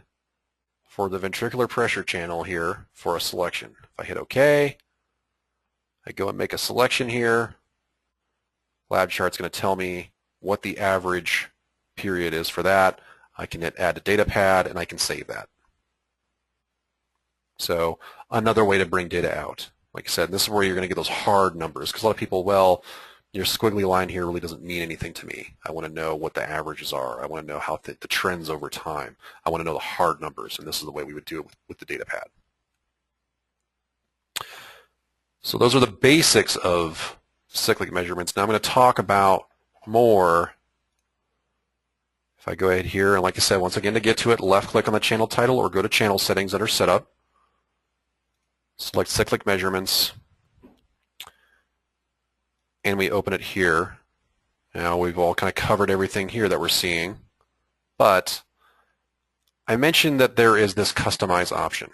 Speaker 2: for the ventricular pressure channel here for a selection. If I hit OK, I go and make a selection here. Lab chart's going to tell me what the average period is for that. I can hit add to data pad and I can save that. So another way to bring data out. Like I said, this is where you're going to get those hard numbers, because a lot of people, well, your squiggly line here really doesn't mean anything to me. I want to know what the averages are. I want to know how the trends over time. I want to know the hard numbers, and this is the way we would do it with the data pad. So those are the basics of cyclic measurements. Now I'm going to talk about more. If I go ahead here, and like I said, once again, to get to it, left click on the channel title or go to channel settings under setup. Select cyclic measurements, and we open it here. Now we've all kind of covered everything here that we're seeing, but I mentioned that there is this customize option.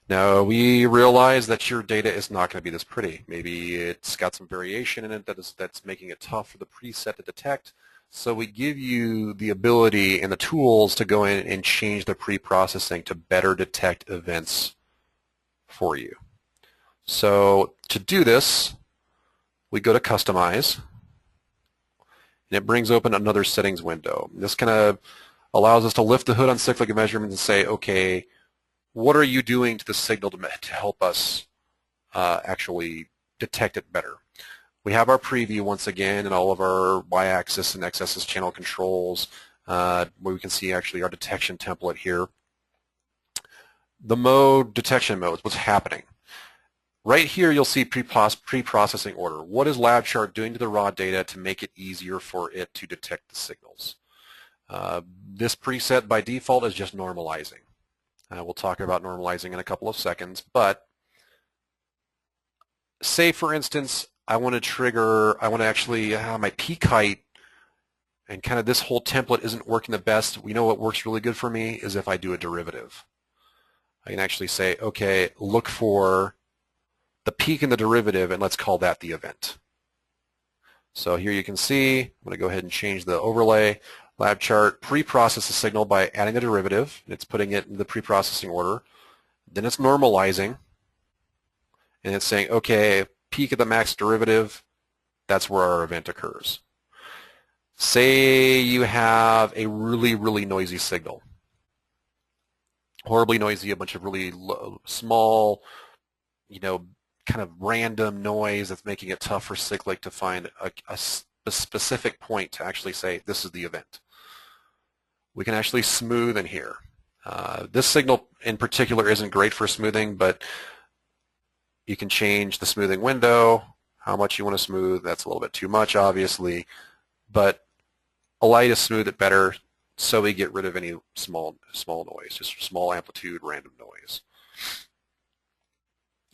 Speaker 2: Now we realize that your data is not going to be this pretty. Maybe it's got some variation in it that's making it tough for the preset to detect. So we give you the ability and the tools to go in and change the pre-processing to better detect events for you. So to do this, we go to Customize, and it brings open another settings window. This kind of allows us to lift the hood on cyclic measurements and say, okay, what are you doing to the signal to help us actually detect it better? We have our preview once again and all of our y-axis and x-axis channel controls where we can see actually our detection template here. The mode, detection modes, what's happening. Right here you'll see pre-processing order. What is LabChart doing to the raw data to make it easier for it to detect the signals? This preset by default is just normalizing. We'll talk about normalizing in a couple of seconds, but say for instance I want to actually my peak height, and kind of this whole template isn't working the best. We know what works really good for me is if I do a derivative. I can actually say, okay, look for the peak in the derivative, and let's call that the event. So here you can see, I'm going to go ahead and change the overlay. LabChart pre-process the signal by adding the derivative. It's putting it in the pre-processing order. Then it's normalizing, and it's saying, okay, peak of the max derivative, that's where our event occurs. Say you have a really, really noisy signal. Horribly noisy, a bunch of really small, kind of random noise that's making it tough for cyclic to find a specific point to actually say this is the event. We can actually smooth in here. This signal in particular isn't great for smoothing, but you can change the smoothing window, how much you want to smooth. That's a little bit too much, obviously, but allow you to smooth it better so we get rid of any small noise, just small amplitude, random noise.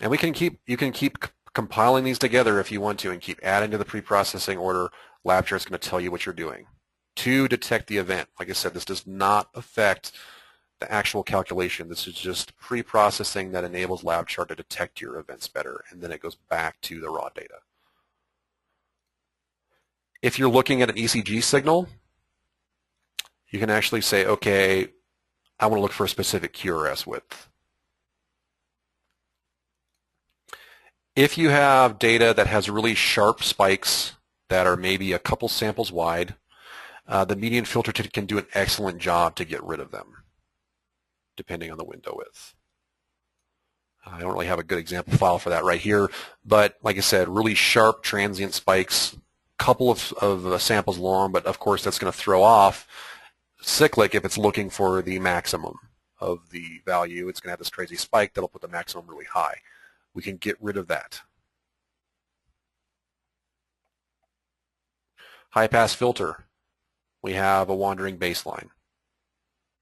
Speaker 2: And you can keep compiling these together if you want to and keep adding to the pre-processing order. LabChart is going to tell you what you're doing to detect the event. Like I said, this does not affect the actual calculation. This is just pre-processing that enables LabChart to detect your events better, and then it goes back to the raw data. If you're looking at an ECG signal, you can actually say, okay, I want to look for a specific QRS width. If you have data that has really sharp spikes that are maybe a couple samples wide, the median filter can do an excellent job to get rid of them, depending on the window width. I don't really have a good example file for that right here, but like I said, really sharp transient spikes, couple of samples long, but of course that's going to throw off cyclic if it's looking for the maximum of the value, it's going to have this crazy spike that'll put the maximum really high. We can get rid of that. High pass filter. We have a wandering baseline.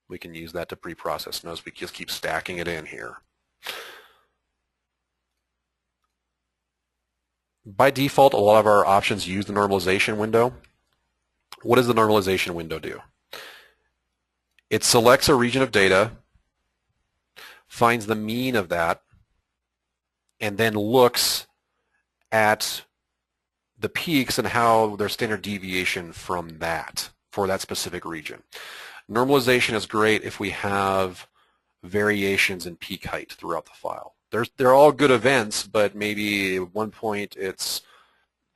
Speaker 2: We can use that to pre-process. Notice we just keep stacking it in here. By default, a lot of our options use the normalization window. What does the normalization window do? It selects a region of data, finds the mean of that, and then looks at the peaks and how their standard deviation from that for that specific region. Normalization is great if we have variations in peak height throughout the file. They're all good events, but maybe at one point it's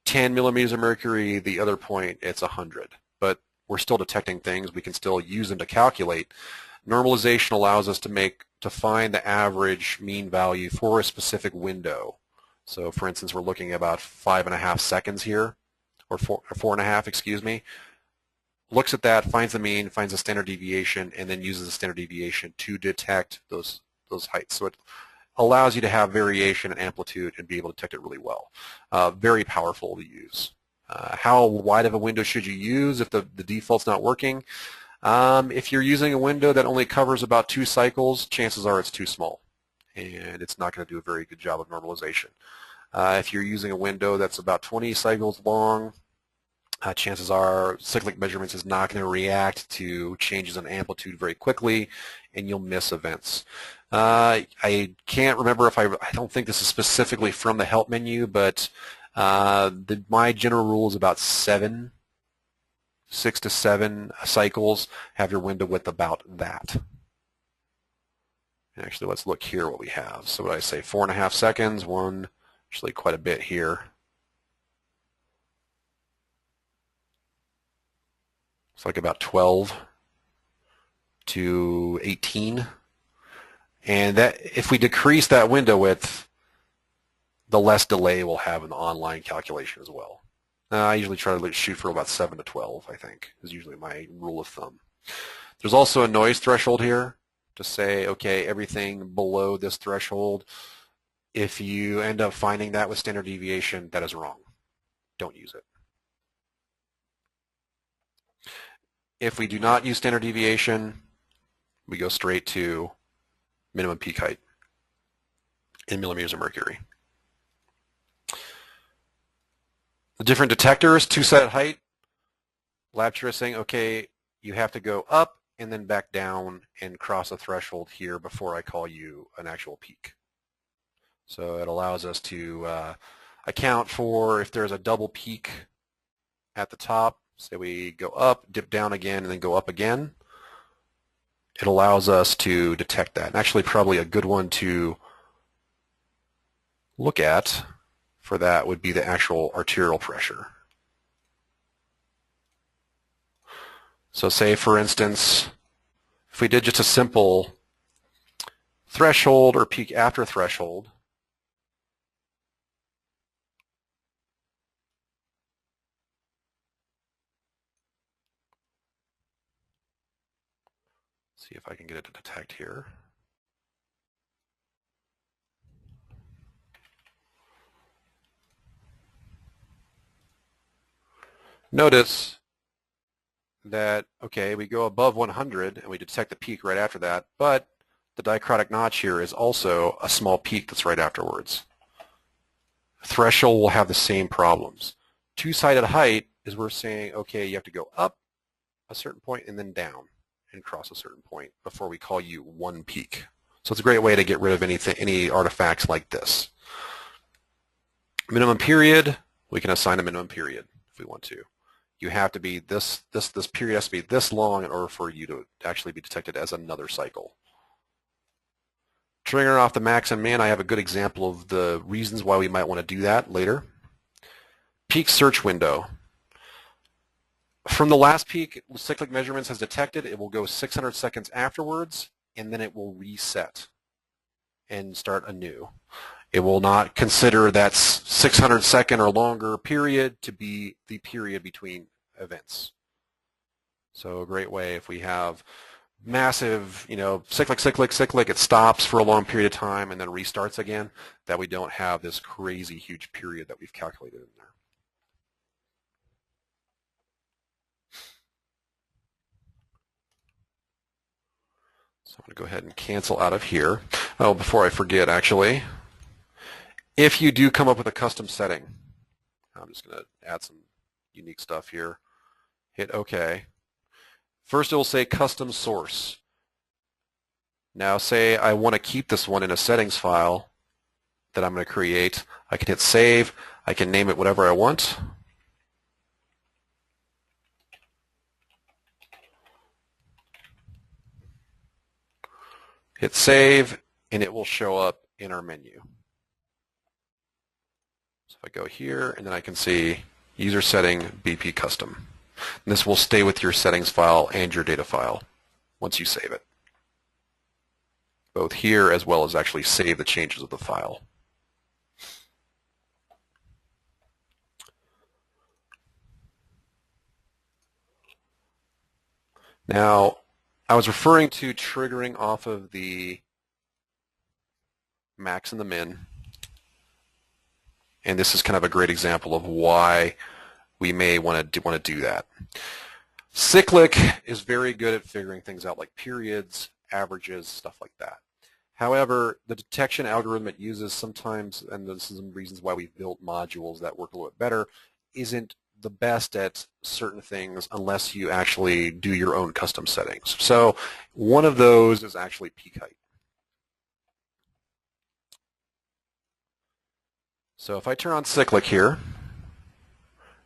Speaker 2: 10 millimeters of mercury, the other point it's 100. But we're still detecting things. We can still use them to calculate. Normalization allows us to find the average mean value for a specific window. So for instance, we're looking at about 5.5 seconds here, or 4.5, excuse me. Looks at that, finds the mean, finds the standard deviation, and then uses the standard deviation to detect those heights. So it allows you to have variation and amplitude and be able to detect it really well. Very powerful to use. How wide of a window should you use if the default's not working? If you're using a window that only covers about 2 cycles, chances are it's too small, and it's not going to do a very good job of normalization. If you're using a window that's about 20 cycles long, chances are cyclic measurements is not going to react to changes in amplitude very quickly, and you'll miss events. I can't remember if I don't think this is specifically from the help menu, but my general rule is about 6 to 7 cycles. Have your window width about that. And actually, let's look here what we have. So what I say, 4.5 seconds, actually quite a bit here. It's like about 12 to 18. And that, if we decrease that window width, the less delay we'll have in the online calculation as well. I usually try to shoot for about 7 to 12, I think, is usually my rule of thumb. There's also a noise threshold here to say, okay, everything below this threshold, if you end up finding that with standard deviation, that is wrong. Don't use it. If we do not use standard deviation, we go straight to minimum peak height in millimeters of mercury. The different detectors, 2-sided height, LabTutor is saying, okay, you have to go up and then back down and cross a threshold here before I call you an actual peak. So it allows us to account for if there's a double peak at the top. Say we go up, dip down again, and then go up again. It allows us to detect that. And actually, probably a good one to look at for that would be the actual arterial pressure. So say, for instance, if we did just a simple threshold or peak after threshold, see if I can get it to detect here. Notice that, okay, we go above 100 and we detect the peak right after that, but the dichrotic notch here is also a small peak that's right afterwards. Threshold will have the same problems. 2-sided height is we're saying, okay, you have to go up a certain point and then down and cross a certain point before we call you one peak. So it's a great way to get rid of any artifacts like this. Minimum period, we can assign a minimum period if we want to. You have to be this period has to be this long in order for you to actually be detected as another cycle. Triggering off the max and min, I have a good example of the reasons why we might want to do that later. Peak search window. From the last peak cyclic measurements has detected, it will go 600 seconds afterwards, and then it will reset and start anew. It will not consider that 600 second or longer period to be the period between events. So a great way if we have massive, cyclic, cyclic, cyclic, it stops for a long period of time and then restarts again, that we don't have this crazy huge period that we've calculated in there. So I'm going to go ahead and cancel out of here. Oh, before I forget, actually, if you do come up with a custom setting, I'm just going to add some unique stuff here. Hit OK. First it will say custom source. Now say I want to keep this one in a settings file that I'm going to create. I can hit save. I can name it whatever I want. Hit save, and it will show up in our menu. So if I go here, and then I can see user setting BP custom. And this will stay with your settings file and your data file once you save it, both here as well as actually save the changes of the file. Now, I was referring to triggering off of the max and the min, and this is kind of a great example of why we may want to do that. Cyclic is very good at figuring things out like periods, averages, stuff like that. However, the detection algorithm it uses sometimes, and this is some reasons why we've built modules that work a little bit better, isn't the best at certain things unless you actually do your own custom settings. So one of those is actually peak height. So if I turn on cyclic here,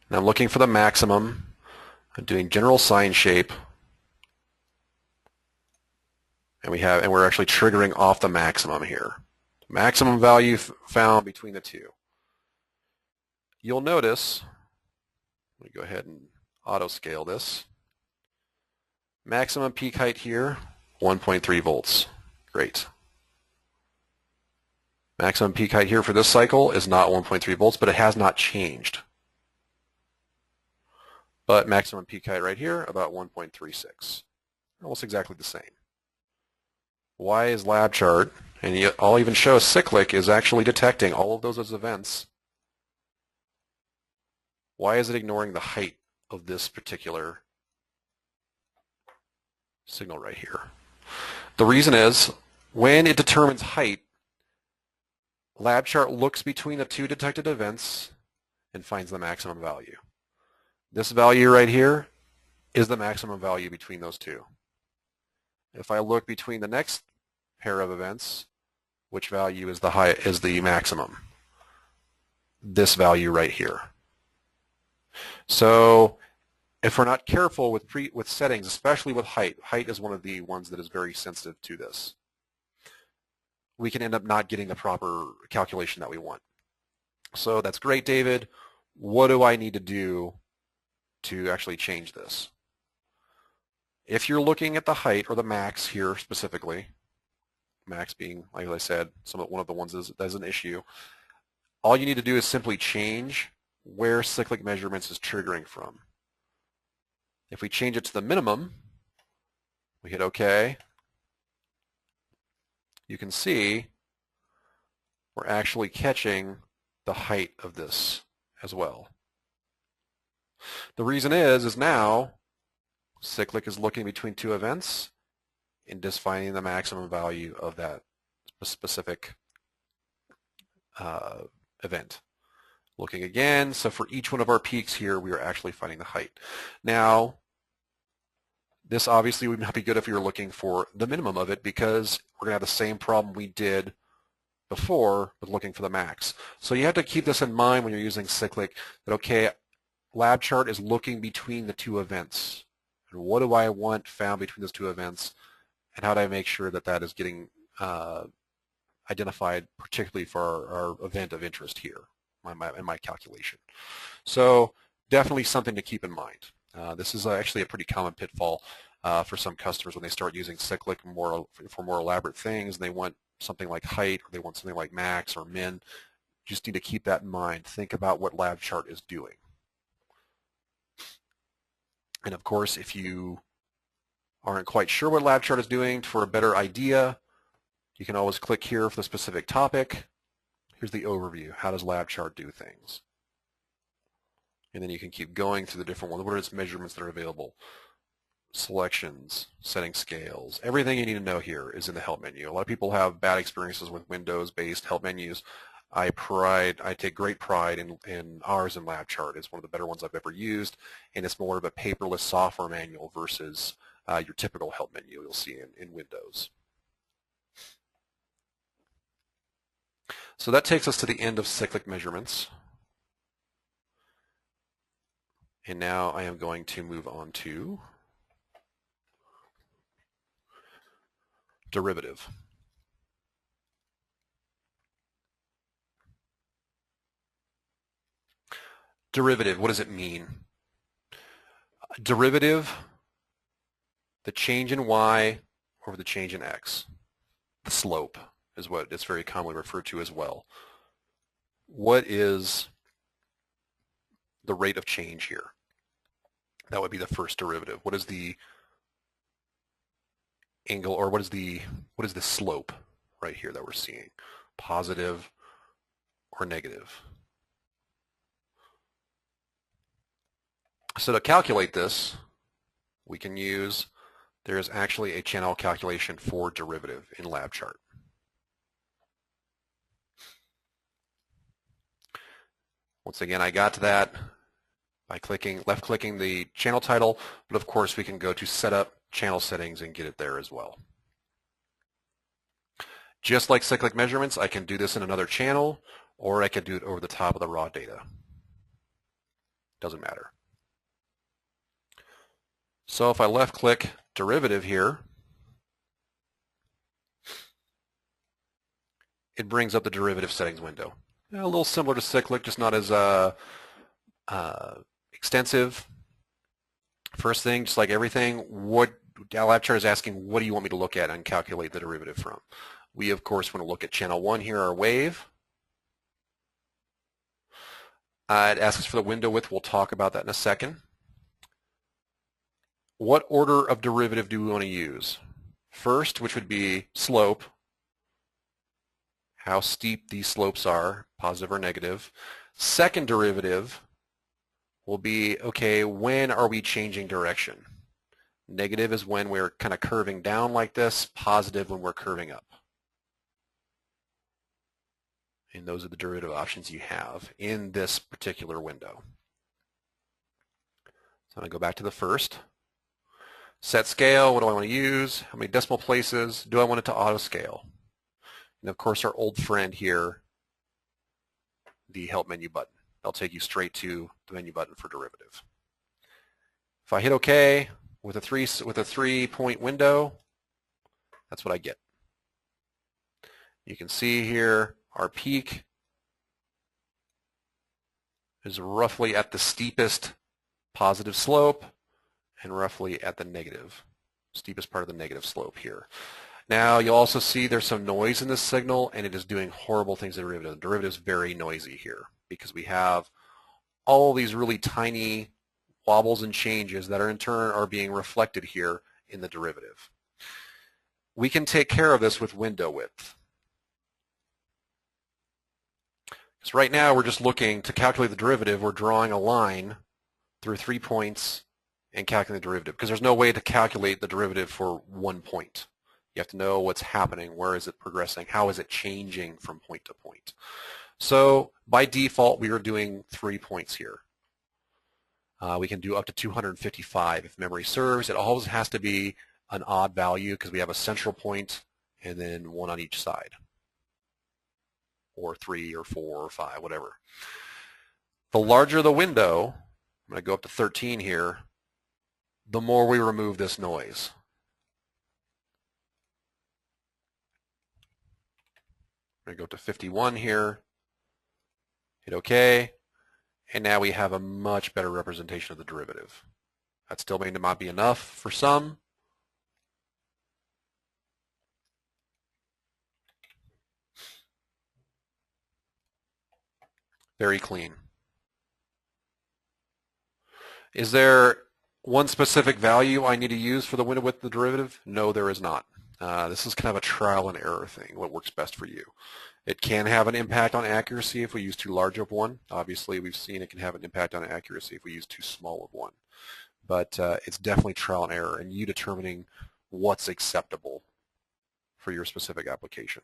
Speaker 2: and I'm looking for the maximum, I'm doing general sine shape, and we're actually triggering off the maximum here. Maximum value found between the two. You'll notice, let me go ahead and auto scale this. Maximum peak height here, 1.3 volts. Great. Maximum peak height here for this cycle is not 1.3 volts, but it has not changed. But maximum peak height right here, about 1.36. Almost exactly the same. Why is lab chart, and I'll even show cyclic is actually detecting all of those as events. Why is it ignoring the height of this particular signal right here? The reason is when it determines height, lab chart looks between the two detected events and finds the maximum value. This value right here is the maximum value between those two. If I look between the next pair of events, which value is the maximum? This value right here. So if we're not careful with settings, especially with height is one of the ones that is very sensitive to this, we can end up not getting the proper calculation that we want. So that's great, David. What do I need to do to actually change this? If you're looking at the height or the max here specifically, max being, like I said, one of the ones that's an issue, all you need to do is simply change where cyclic measurements is triggering from. If we change it to the minimum, we hit OK, you can see we're actually catching the height of this as well. The reason is now cyclic is looking between two events and just finding the maximum value of that specific event. Looking again, so for each one of our peaks here, we are actually finding the height. Now, this obviously would not be good if you were looking for the minimum of it, because we're going to have the same problem we did before with looking for the max. So you have to keep this in mind when you're using cyclic, that okay, lab chart is looking between the two events. And what do I want found between those two events, and how do I make sure that that is getting identified, particularly for our event of interest here in my calculation. So definitely something to keep in mind. This is actually a pretty common pitfall for some customers when they start using cyclic for more elaborate things, and they want something like height, or they want something like max or min. You just need to keep that in mind. Think about what lab chart is doing. And of course, if you aren't quite sure what lab chart is doing, for a better idea, you can always click here for the specific topic. Here's the overview. How does lab chart do things? And then you can keep going through the different ones. What are its measurements that are available? Selections, setting scales. Everything you need to know here is in the help menu. A lot of people have bad experiences with Windows-based help menus. I take great pride in ours in lab chart. It's one of the better ones I've ever used, and it's more of a paperless software manual versus your typical help menu you'll see in Windows. So that takes us to the end of cyclic measurements. And now I am going to move on to derivative. Derivative, what does it mean? Derivative, the change in y over the change in x. The slope is what it's very commonly referred to as well. What is the rate of change here? That would be the first derivative. What is the angle, or what is the slope right here that we're seeing? Positive or negative? So to calculate this, we can use, there's actually a channel calculation for derivative in lab chart. Once again, I got to that by left-clicking the channel title, but of course we can go to Setup, Channel Settings, and get it there as well. Just like cyclic measurements, I can do this in another channel, or I could do it over the top of the raw data. Doesn't matter. So if I left-click derivative here, it brings up the derivative settings window. A little similar to cyclic, just not as extensive. First thing, just like everything, what lab chart is asking, what do you want me to look at and calculate the derivative from? We, of course, want to look at channel 1 here, our wave. It asks for the window width. We'll talk about that in a second. What order of derivative do we want to use? First, which would be slope, how steep these slopes are, positive or negative. Second derivative will be, okay, when are we changing direction? Negative is when we're kind of curving down like this, positive when we're curving up. And those are the derivative options you have in this particular window. So I'm going to go back to the first. Set scale, what do I want to use? How many decimal places? Do I want it to auto scale? And of course our old friend here, the help menu button. That'll take you straight to the menu button for derivative. If I hit OK with a 3-point window, that's what I get. You can see here our peak is roughly at the steepest positive slope and roughly at the steepest part of the negative slope here. Now you'll also see there's some noise in this signal, and it is doing horrible things to the derivative. The derivative is very noisy here because we have all these really tiny wobbles and changes that are in turn are being reflected here in the derivative. We can take care of this with window width. Because right now we're just looking to calculate the derivative. We're drawing a line through 3 points and calculating the derivative because there's no way to calculate the derivative for 1 point. You have to know what's happening, where is it progressing, how is it changing from point to point. So by default we are doing 3 points here. We can do up to 255 if memory serves. It always has to be an odd value because we have a central point and then one on each side, or 3 or 4 or 5, whatever. The larger the window, I'm going to go up to 13 here, the more we remove this noise. I'm going to go to 51 here, hit OK, and now we have a much better representation of the derivative. That still may not be enough for some. Very clean. Is there one specific value I need to use for the window width of the derivative? No, there is not. This is kind of a trial and error thing, what works best for you. It can have an impact on accuracy if we use too large of one. Obviously, we've seen it can have an impact on accuracy if we use too small of one. But it's definitely trial and error, and you determining what's acceptable for your specific application.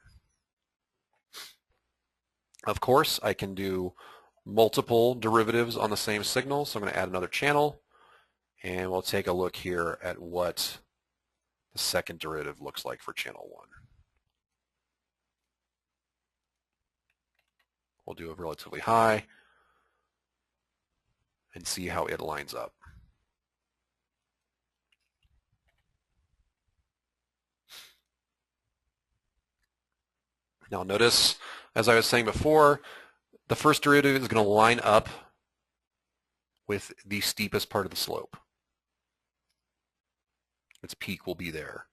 Speaker 2: Of course, I can do multiple derivatives on the same signal, so I'm going to add another channel, and we'll take a look here at what the second derivative looks like for channel 1. We'll do a relatively high and see how it lines up. Now notice, as I was saying before, the first derivative is going to line up with the steepest part of the slope. Its peak will be there.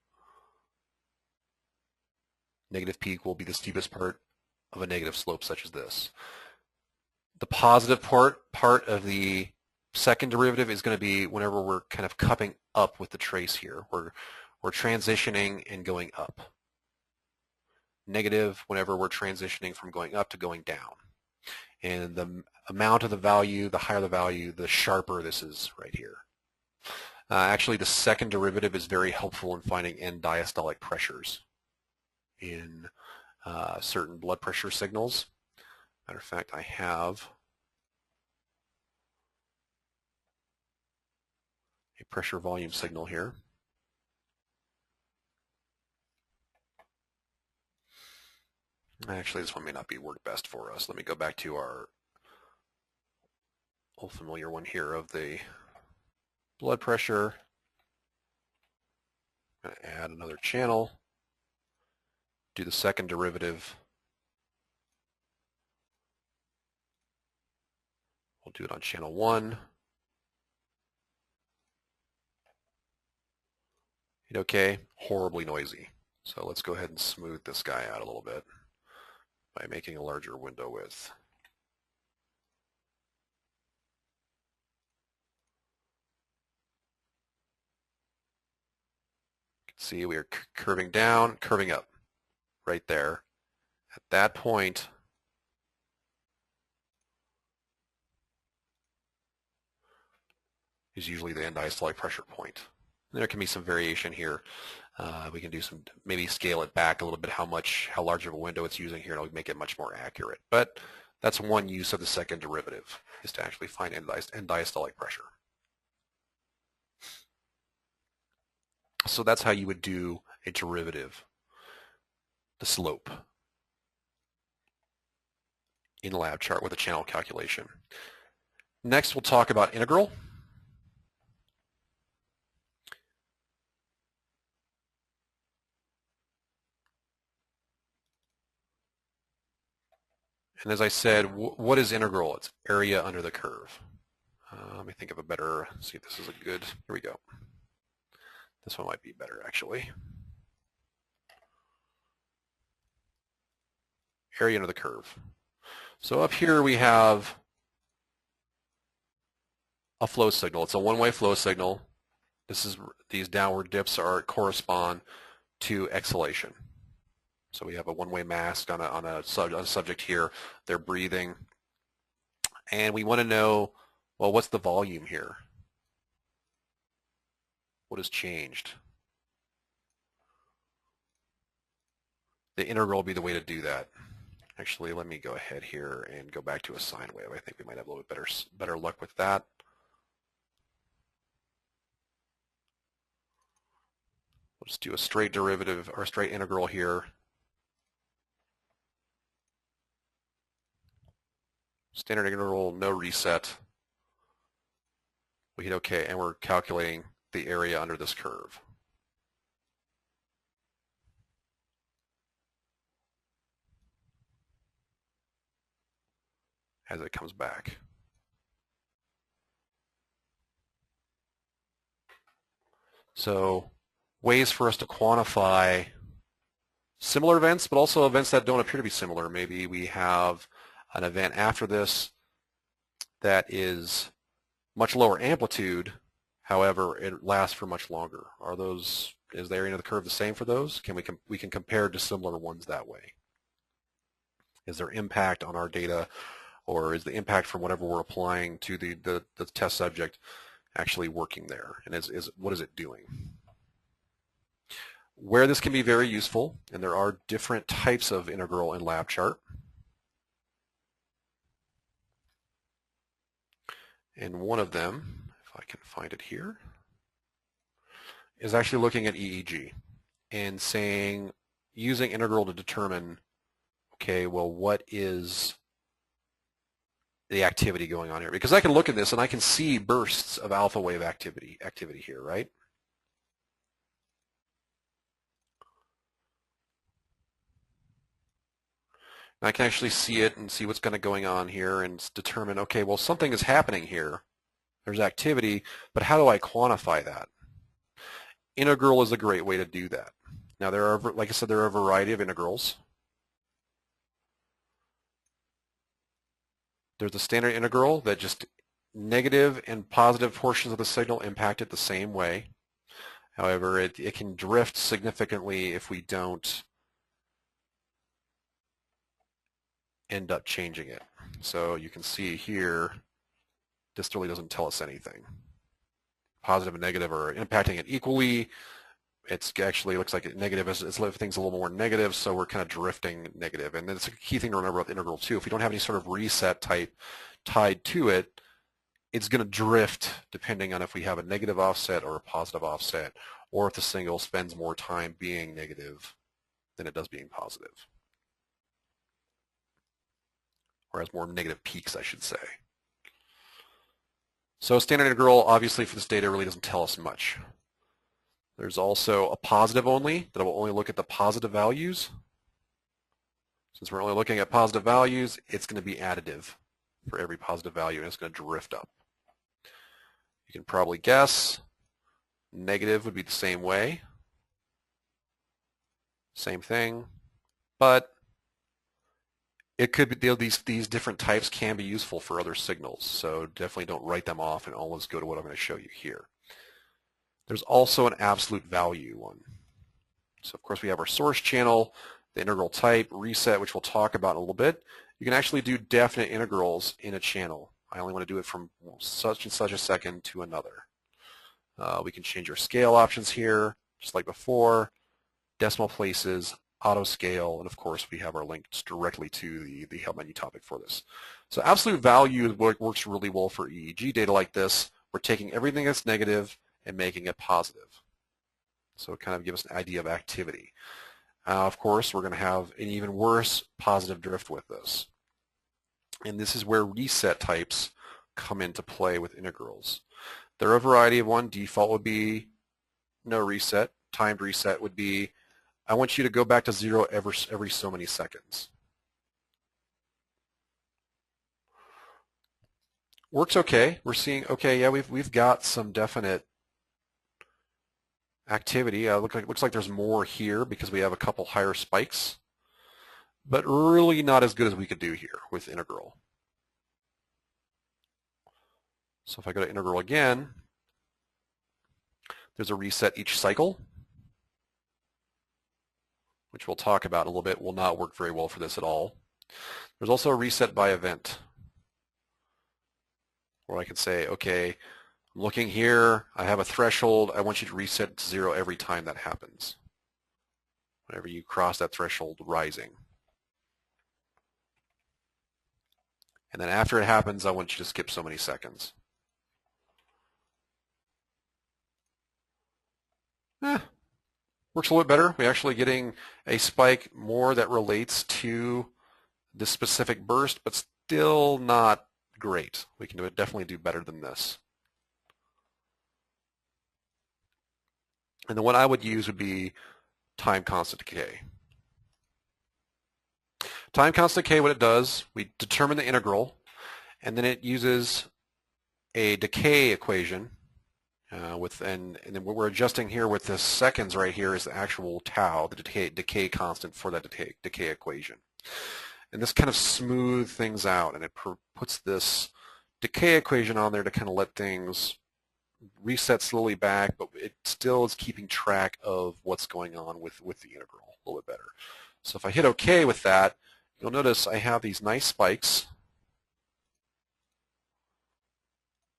Speaker 2: Negative peak will be the steepest part of a negative slope such as this. The positive part of the second derivative is going to be whenever we're kind of cupping up with the trace here. We're transitioning and going up. Negative whenever we're transitioning from going up to going down. And the amount of the value, the higher the value, the sharper this is right here. Actually, the second derivative is very helpful in finding end diastolic pressures in certain blood pressure signals. Matter of fact, I have a pressure volume signal here. Actually, this one may not work best for us. Let me go back to our old familiar one here of the blood pressure. I'm going to add another channel, do the second derivative. We'll do it on channel 1. Hit OK, horribly noisy. So let's go ahead and smooth this guy out a little bit by making a larger window width. You can see we are curving down, curving up right there. At that point, is usually the end diastolic pressure point. There can be some variation here. We can do some, maybe scale it back a little bit, how large of a window it's using here, and it'll make it much more accurate. But that's one use of the second derivative, is to actually find end diastolic pressure. So that's how you would do a derivative, the slope, in LabChart with a channel calculation. Next, we'll talk about integral. And as I said, what is integral? It's area under the curve. Let me think of a better, see if this is a good, here we go. This one might be better actually. Area under the curve. So up here we have a flow signal. It's a one-way flow signal. These downward dips correspond to exhalation. So we have a one-way mask on a subject here. They're breathing. And we want to know, well, what's the volume here? What has changed? The integral will be the way to do that. Actually, let me go ahead here and go back to a sine wave. I think we might have a little bit better luck with that. We'll just do a straight derivative or a straight integral here. Standard integral, no reset. We hit OK, and we're calculating the area under this curve. As it comes back. So ways for us to quantify similar events, but also events that don't appear to be similar. Maybe we have an event after this that is much lower amplitude. However, it lasts for much longer. Is the area under the curve the same for those? We can compare dissimilar ones that way. Is there impact on our data, or is the impact from whatever we're applying to the test subject actually working there? And what is it doing? Where this can be very useful, and there are different types of integral in LabChart. And one of them, if I can find it here, is actually looking at EEG and saying, using integral to determine, okay, well, what is the activity going on here? Because I can look at this and I can see bursts of alpha wave activity here, right? And I can actually see it and see what's kind of going on here and determine, okay, well, something is happening here. There's activity, but how do I quantify that? Integral is a great way to do that. Now, like I said, there are a variety of integrals. There's the standard integral that just negative and positive portions of the signal impact it the same way. However, it can drift significantly if we don't end up changing it. So you can see here, this really doesn't tell us anything. Positive and negative are impacting it equally. It's actually looks like negative is things a little more negative, so we're kind of drifting negative. And it's a key thing to remember about integral too. If we don't have any sort of reset type tied to it, it's going to drift depending on if we have a negative offset or a positive offset, or if the signal spends more time being negative than it does being positive. Or has more negative peaks, I should say. So standard integral, obviously, for this data really doesn't tell us much. There's also a positive only, that will only look at the positive values. Since we're only looking at positive values, it's going to be additive for every positive value, and it's going to drift up. You can probably guess negative would be the same way. Same thing. But it could be these different types can be useful for other signals, so definitely don't write them off and always go to what I'm going to show you here. There's also an absolute value one. So of course we have our source channel, the integral type, reset, which we'll talk about in a little bit. You can actually do definite integrals in a channel. I only want to do it from such and such a second to another. We can change our scale options here, just like before, decimal places, auto scale, and of course we have our links directly to the help menu topic for this. So absolute value works really well for EEG data like this. We're taking everything that's negative and making it positive. So it kind of gives us an idea of activity. Of course, we're going to have an even worse positive drift with this. And this is where reset types come into play with integrals. There are a variety of one. Default would be no reset. Timed reset would be, I want you to go back to 0 every so many seconds. Works okay. We're seeing, okay, yeah, we've got some definite activity. Looks like there's more here because we have a couple higher spikes, but really not as good as we could do here with integral. So if I go to integral again, there's a reset each cycle, which we'll talk about a little bit. Will not work very well for this at all. There's also a reset by event, where I can say, okay, I'm looking here, I have a threshold, I want you to reset to 0 every time that happens. Whenever you cross that threshold rising. And then after it happens, I want you to skip so many seconds. Works a little bit better. We're actually getting a spike more that relates to this specific burst, but still not great. We can definitely do better than this. And the one I would use would be time constant decay. Time constant decay, what it does, we determine the integral, and then it uses a decay equation and then what we're adjusting here with the seconds right here is the actual tau, the decay constant for that decay equation. And this kind of smooths things out, and it puts this decay equation on there to kind of let things reset slowly back, but it still is keeping track of what's going on with the integral a little bit better. So if I hit OK with that, you'll notice I have these nice spikes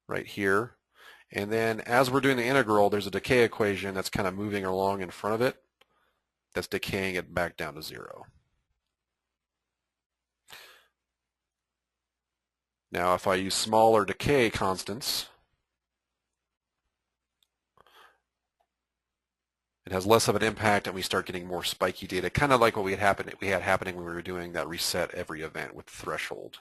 Speaker 2: right here. And then as we're doing the integral, there's a decay equation that's kind of moving along in front of it that's decaying it back down to 0. Now if I use smaller decay constants, it has less of an impact and we start getting more spiky data, kind of like what we had happening when we were doing that reset every event with threshold.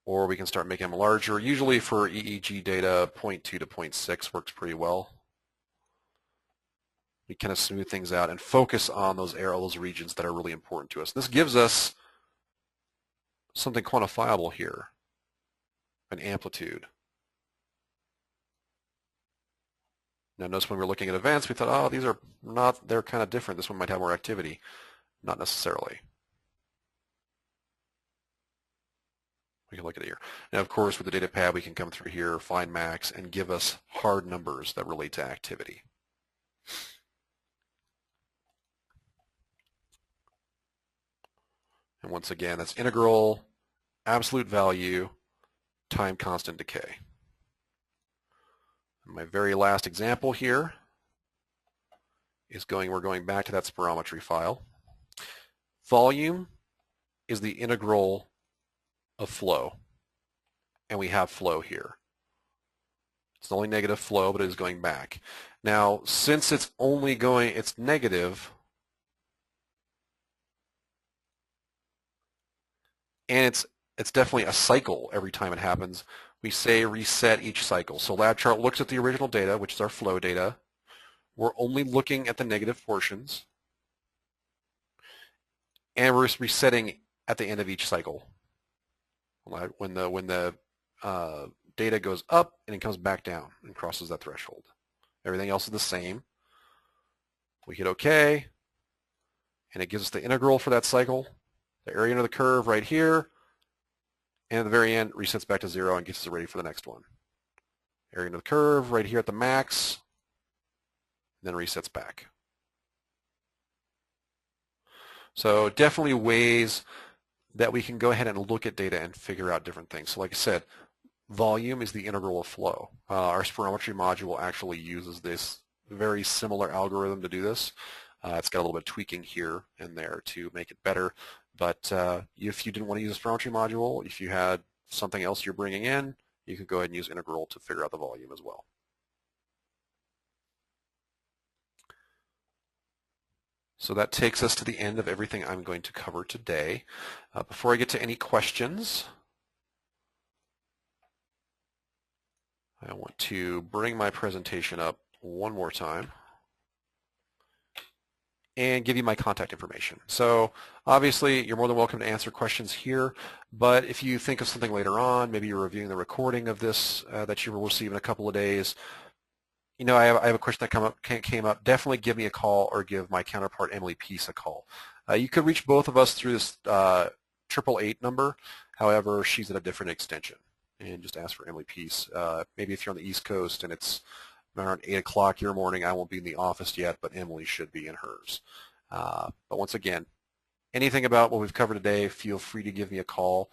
Speaker 2: Or we can start making them larger. Usually for EEG data, 0.2 to 0.6 works pretty well. We kind of smooth things out and focus on those regions that are really important to us. This gives us something quantifiable here, an amplitude. Now notice when we were looking at events, we thought, oh, these are not, they're kind of different. This one might have more activity. Not necessarily. We can look at it here. Now, of course, with the data pad, we can come through here, find max, and give us hard numbers that relate to activity. And once again, that's integral, absolute value, time constant decay. And my very last example here is we're going back to that spirometry file. Volume is the integral of flow, and we have flow here. It's only negative flow, but it is going back. Now, since it's negative, and it's definitely a cycle every time it happens, we say reset each cycle. So LabChart looks at the original data, which is our flow data. We're only looking at the negative portions, and we're resetting at the end of each cycle. When the data goes up and it comes back down and crosses that threshold. Everything else is the same. We hit OK, and it gives us the integral for that cycle, the area under the curve right here, and at the very end resets back to 0 and gets us ready for the next one. Area under the curve right here at the max, then resets back. So definitely ways that we can go ahead and look at data and figure out different things. So like I said, volume is the integral of flow. Our spirometry module actually uses this very similar algorithm to do this. It's got a little bit of tweaking here and there to make it better. But if you didn't want to use a spirometry module, if you had something else you're bringing in, you could go ahead and use integral to figure out the volume as well. So that takes us to the end of everything I'm going to cover today. Before I get to any questions, I want to bring my presentation up one more time and give you my contact information. So obviously you're more than welcome to answer questions here, but if you think of something later on, maybe you're reviewing the recording of this that you will receive in a couple of days, you know, I have a question that came up, definitely give me a call or give my counterpart Emily Peace a call. You could reach both of us through this 888 number. However, she's at a different extension, and just ask for Emily Peace. Maybe if you're on the East Coast and it's around 8 o'clock your morning, I won't be in the office yet, but Emily should be in hers. But once again, anything about what we've covered today, feel free to give me a call.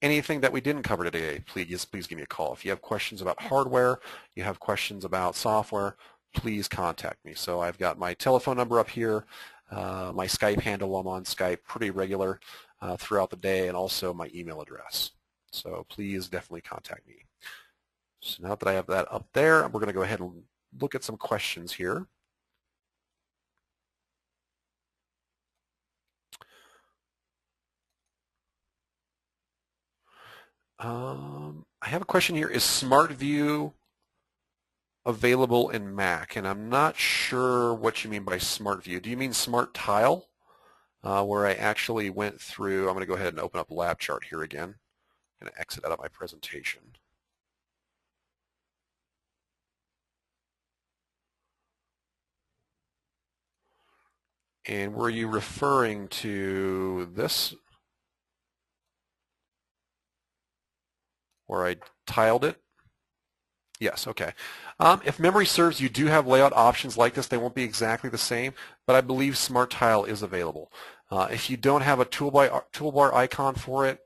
Speaker 2: Anything that we didn't cover today, please give me a call. If you have questions about hardware, you have questions about software, please contact me. So I've got my telephone number up here, my Skype handle. I'm on Skype pretty regular throughout the day, and also my email address. So please definitely contact me. So now that I have that up there, we're going to go ahead and look at some questions here. I have a question here. Is SmartView available in Mac? And I'm not sure what you mean by SmartView. Do you mean Smart Tile, where I actually went through? I'm going to go ahead and open up LabChart here again. I'm going to exit out of my presentation. And were you referring to this, where I tiled it? Yes, okay. If memory serves, you do have layout options like this. They won't be exactly the same, but I believe Smart Tile is available. If you don't have a toolbar icon for it,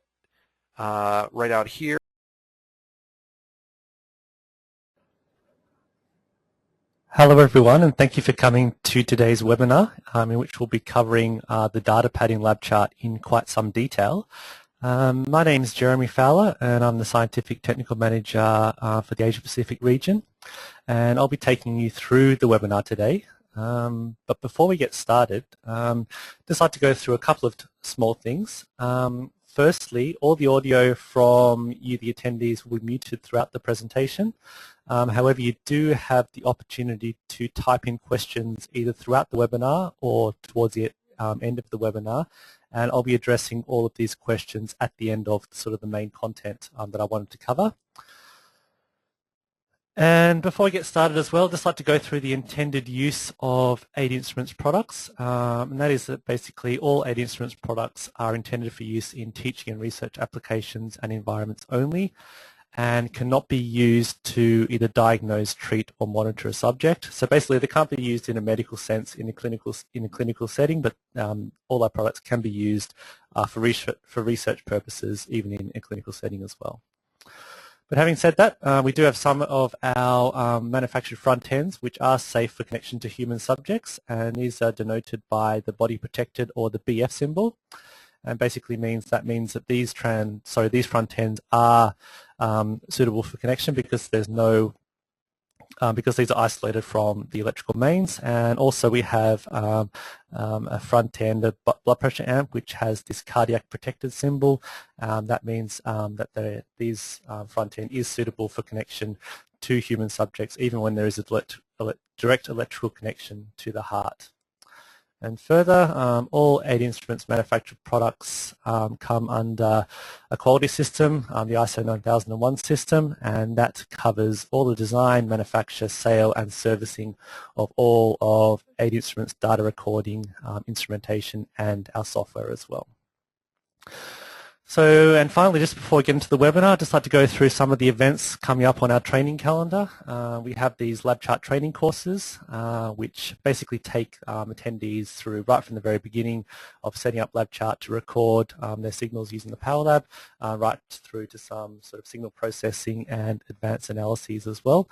Speaker 2: right out here.
Speaker 5: Hello everyone, and thank you for coming to today's webinar in which we'll be covering the data pad in LabChart in quite some detail. My name is Jeremy Fowler and I'm the Scientific Technical Manager for the Asia Pacific region, and I'll be taking you through the webinar today. But before we get started, just like to go through a couple of small things. Firstly, all the audio from you, the attendees, will be muted throughout the presentation. However, you do have the opportunity to type in questions either throughout the webinar or towards the end of the webinar, and I'll be addressing all of these questions at the end of sort of the main content that I wanted to cover. And before we get started as well, I'd just like to go through the intended use of 80 Instruments products, and that is that basically all 80 Instruments products are intended for use in teaching and research applications and environments only, and cannot be used to either diagnose, treat, or monitor a subject. So basically, they can't be used in a medical sense in a clinical setting, but all our products can be used for research purposes, even in a clinical setting as well. But having said that, we do have some of our manufactured front ends which are safe for connection to human subjects, and these are denoted by the body protected or the BF symbol. And basically means that these front ends are suitable for connection because there's no because these are isolated from the electrical mains. And also we have a front end, a blood pressure amp, which has this cardiac protected symbol. That means that these front end is suitable for connection to human subjects, even when there is a direct electrical connection to the heart. And further, all 80 Instruments manufactured products come under a quality system, the ISO 9001 system, and that covers all the design, manufacture, sale, and servicing of all of 80 Instruments data recording, instrumentation, and our software as well. So, and finally, just before we get into the webinar, I'd just like to go through some of the events coming up on our training calendar. We have these LabChart training courses, which basically take attendees through right from the very beginning of setting up LabChart to record their signals using the Power Lab, right through to some sort of signal processing and advanced analyses as well.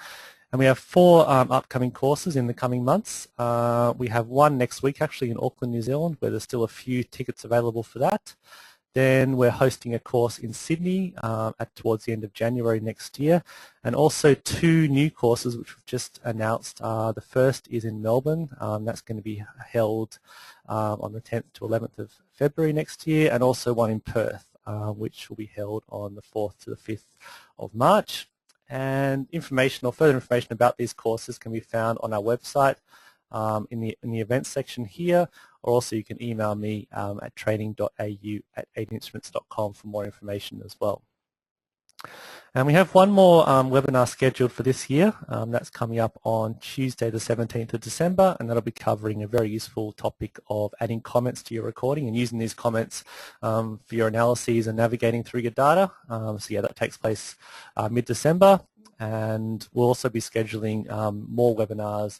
Speaker 5: And we have 4 upcoming courses in the coming months. We have one next week actually in Auckland, New Zealand, where there's still a few tickets available for that. Then we're hosting a course in Sydney towards the end of January next year, and also 2 new courses which we've just announced. The first is in Melbourne. That's going to be held on the 10th to 11th of February next year, and also one in Perth, which will be held on the 4th to the 5th of March. And further information about these courses can be found on our website in the events section here, or also you can email me at training.au@80instruments.com for more information as well. And we have one more webinar scheduled for this year. That's coming up on Tuesday the 17th of December, and that'll be covering a very useful topic of adding comments to your recording and using these comments for your analyses and navigating through your data. So yeah, that takes place mid-December, and we'll also be scheduling more webinars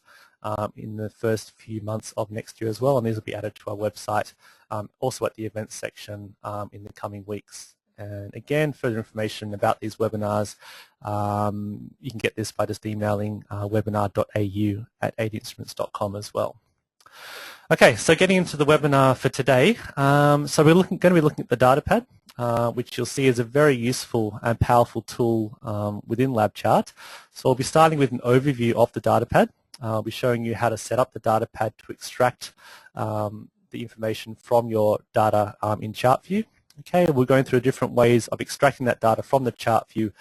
Speaker 5: in the first few months of next year as well, and these will be added to our website, also at the events section in the coming weeks. And again, further information about these webinars, you can get this by just emailing webinar.au@80instruments.com as well. Okay, so getting into the webinar for today, so we're going to be looking at the data pad, which you'll see is a very useful and powerful tool within LabChart. So we'll be starting with an overview of the data pad. I'll be showing you how to set up the data pad to extract the information from your data in chart view. Okay, we're going through different ways of extracting that data from the chart view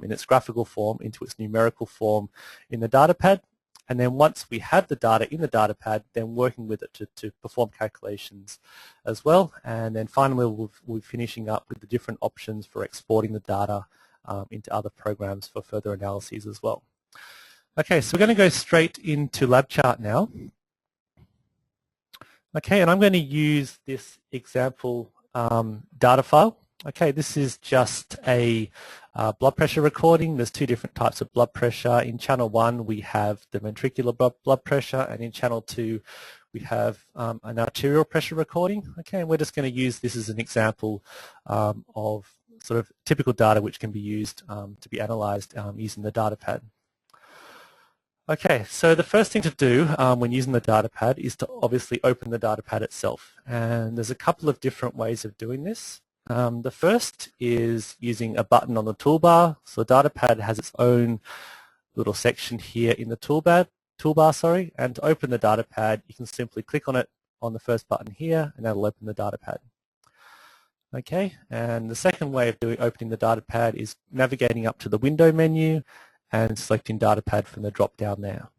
Speaker 5: in its graphical form into its numerical form in the data pad. And then once we have the data in the data pad, then working with it to perform calculations as well. And then finally, we'll be finishing up with the different options for exporting the data into other programs for further analyses as well. Okay, so we're going to go straight into LabChart now. Okay, and I'm going to use this example data file. Okay, this is just a blood pressure recording. There's two different types of blood pressure. In channel 1 we have the ventricular blood pressure, and in channel 2 we have an arterial pressure recording. Okay, and we're just going to use this as an example of sort of typical data which can be used to be analysed using the data pad. Okay, so the first thing to do when using the data pad is to obviously open the data pad itself, and there's a couple of different ways of doing this. The first is using a button on the toolbar. So the data pad has its own little section here in the toolbar, and to open the data pad you can simply click on it on the first button here, and that'll open the data pad. Okay, and the second way of opening the data pad is navigating up to the window menu and selecting data pad from the drop down there.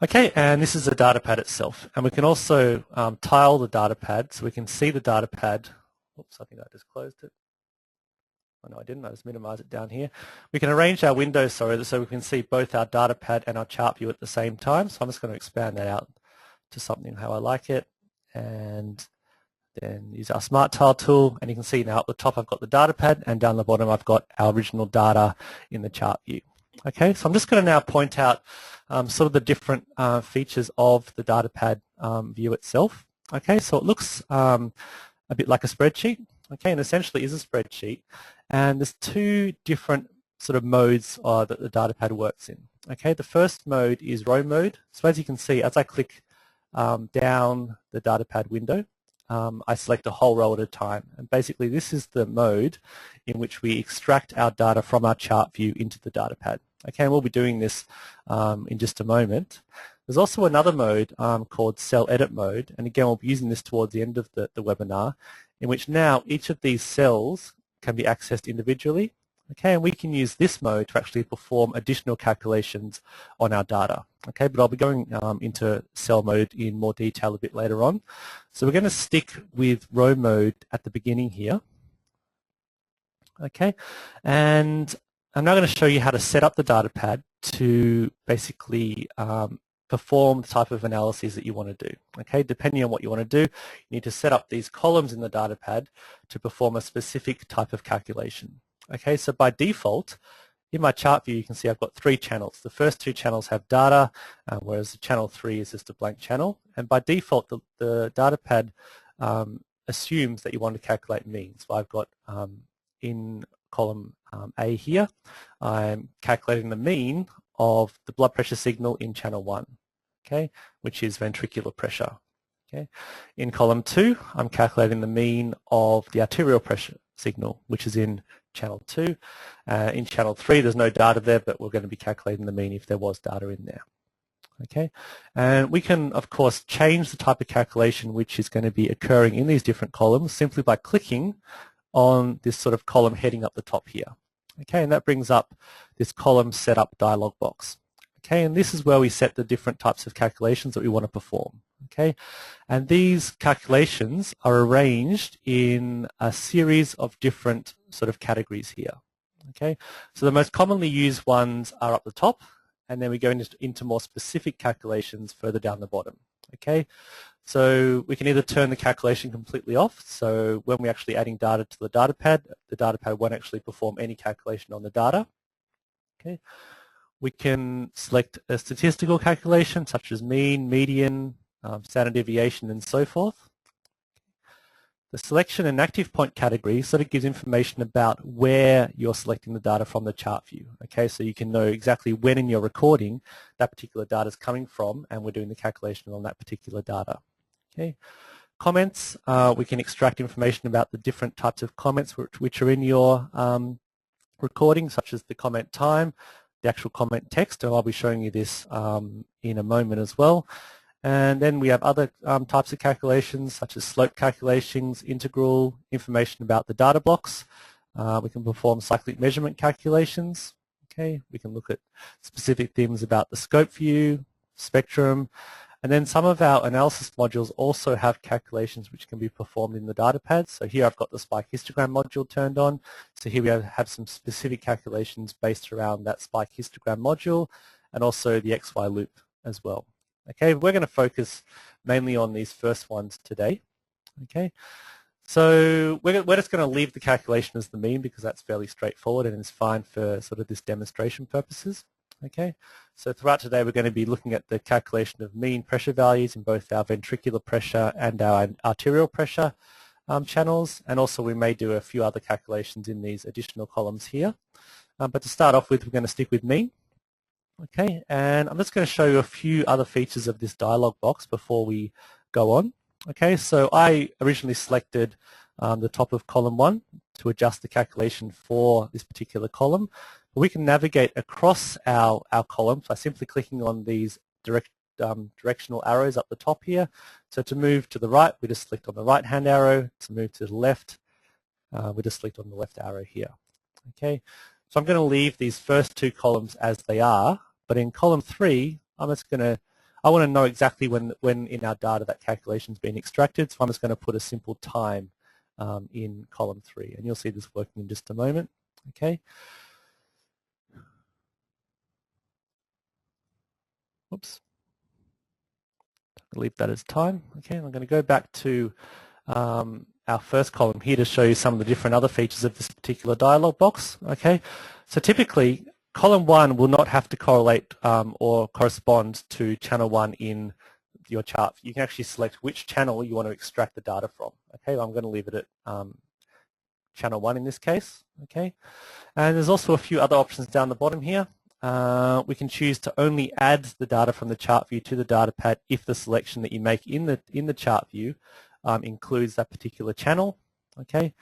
Speaker 5: Okay, and this is the data pad itself, and we can also tile the data pad so we can see the data pad. Oops, I think I just closed it. Oh no, I didn't. I just minimize it down here. We can arrange our windows so we can see both our data pad and our chart view at the same time. So I'm just going to expand that out to something how I like it, and then use our Smart Tile tool, and you can see now at the top I've got the data pad, and down the bottom I've got our original data in the chart view. Okay, so I'm just going to now point out sort of the different features of the data pad view itself. Okay, so it looks a bit like a spreadsheet, okay, and essentially is a spreadsheet, and there's two different sort of modes that the data pad works in. Okay, the first mode is row mode. So as you can see, as I click down the data pad window, I select a whole row at a time, and basically this is the mode in which we extract our data from our chart view into the data pad. Okay, and we'll be doing this in just a moment. There's also another mode called cell edit mode, and again we'll be using this towards the end of the webinar, in which now each of these cells can be accessed individually. Okay, and we can use this mode to actually perform additional calculations on our data. Okay, but I'll be going into cell mode in more detail a bit later on. So we're going to stick with row mode at the beginning here. Okay, and I'm now going to show you how to set up the data pad to basically perform the type of analyses that you want to do. Okay, depending on what you want to do, you need to set up these columns in the data pad to perform a specific type of calculation. Okay, so by default, in my chart view you can see I've got 3 channels. The first 2 channels have data, whereas the channel 3 is just a blank channel. And by default, the data pad assumes that you want to calculate means. So I've got in column A here, I'm calculating the mean of the blood pressure signal in channel 1, okay, which is ventricular pressure. Okay. In column 2, I'm calculating the mean of the arterial pressure signal, which is in channel 2. In channel 3, there's no data there, but we're going to be calculating the mean if there was data in there. Okay, and we can, of course, change the type of calculation which is going to be occurring in these different columns simply by clicking on this sort of column heading up the top here. Okay, and that brings up this column setup dialog box. Okay, and this is where we set the different types of calculations that we want to perform. Okay, and these calculations are arranged in a series of different sort of categories here. Okay, so the most commonly used ones are up the top, and then we go into more specific calculations further down the bottom. Okay, so we can either turn the calculation completely off, so when we're actually adding data to the data pad won't actually perform any calculation on the data. Okay, we can select a statistical calculation such as mean, median, standard deviation, and so forth. The selection and active point category sort of gives information about where you're selecting the data from the chart view. Okay, so you can know exactly when in your recording that particular data is coming from, and we're doing the calculation on that particular data. Okay, comments, we can extract information about the different types of comments which are in your recording, such as the comment time, the actual comment text, and I'll be showing you this in a moment as well. And then we have other types of calculations such as slope calculations, integral, information about the data blocks. We can perform cyclic measurement calculations. Okay, we can look at specific things about the scope view, spectrum, and then some of our analysis modules also have calculations which can be performed in the data pad. So here I've got the spike histogram module turned on. So here we have some specific calculations based around that spike histogram module, and also the XY loop as well. Okay, we're going to focus mainly on these first ones today. Okay, So we're just going to leave the calculation as the mean because that's fairly straightforward and is fine for sort of this demonstration purposes. Okay, so throughout today we're going to be looking at the calculation of mean pressure values in both our ventricular pressure and our arterial pressure channels, and also we may do a few other calculations in these additional columns here. But to start off with, we're going to stick with mean. Okay, and I'm just going to show you a few other features of this dialog box before we go on. Okay, so I originally selected the top of column 1 to adjust the calculation for this particular column. We can navigate across our columns by simply clicking on these directional arrows up the top here. So to move to the right, we just select on the right-hand arrow. To move to the left, we just select on the left arrow here. Okay, so I'm going to leave these first 2 columns as they are, but in column 3, I want to know exactly when in our data that calculation's been extracted, so I'm just going to put a simple time in column 3, and you'll see this working in just a moment. Okay. Oops. I'll leave that as time. Okay, I'm going to go back to our first column here to show you some of the different other features of this particular dialog box. Okay, so typically column 1 will not have to correlate or correspond to channel 1 in your chart. You can actually select which channel you want to extract the data from. Okay, I'm going to leave it at channel 1 in this case. Okay, and there's also a few other options down the bottom here. We can choose to only add the data from the chart view to the data pad if the selection that you make in the chart view includes that particular channel. Okay,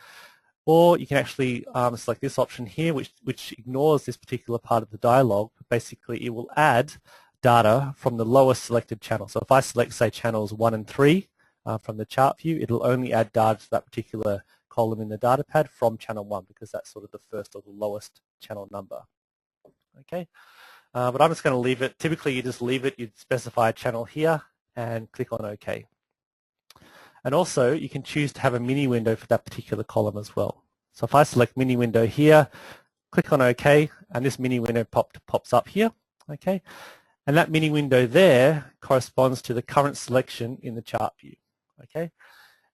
Speaker 5: or you can actually select this option here, which ignores this particular part of the dialog. Basically, it will add data from the lowest selected channel. So if I select, say, channels 1 and 3 from the chart view, it'll only add data to that particular column in the data pad from channel 1 because that's sort of the first or the lowest channel number. Okay, but I'm just going to leave it. Typically, you just leave it. You'd specify a channel here and click on OK. And also, you can choose to have a mini window for that particular column as well. So if I select mini window here, click on OK, and this mini window pops up here. Okay, and that mini window there corresponds to the current selection in the chart view. Okay,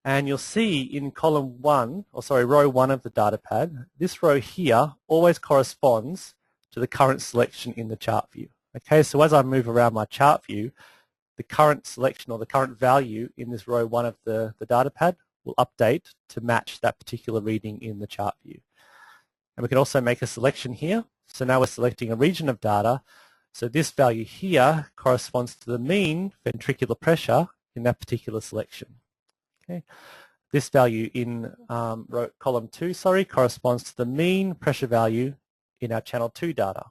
Speaker 5: and you'll see in column 1, or sorry, row 1 of the data pad, this row here always corresponds to the current selection in the chart view. Okay, so as I move around my chart view, the current selection or the current value in this row 1 of the data pad will update to match that particular reading in the chart view. And we can also make a selection here. So now we're selecting a region of data. So this value here corresponds to the mean ventricular pressure in that particular selection. Okay. This value in column 2, corresponds to the mean pressure value in our channel 2 data.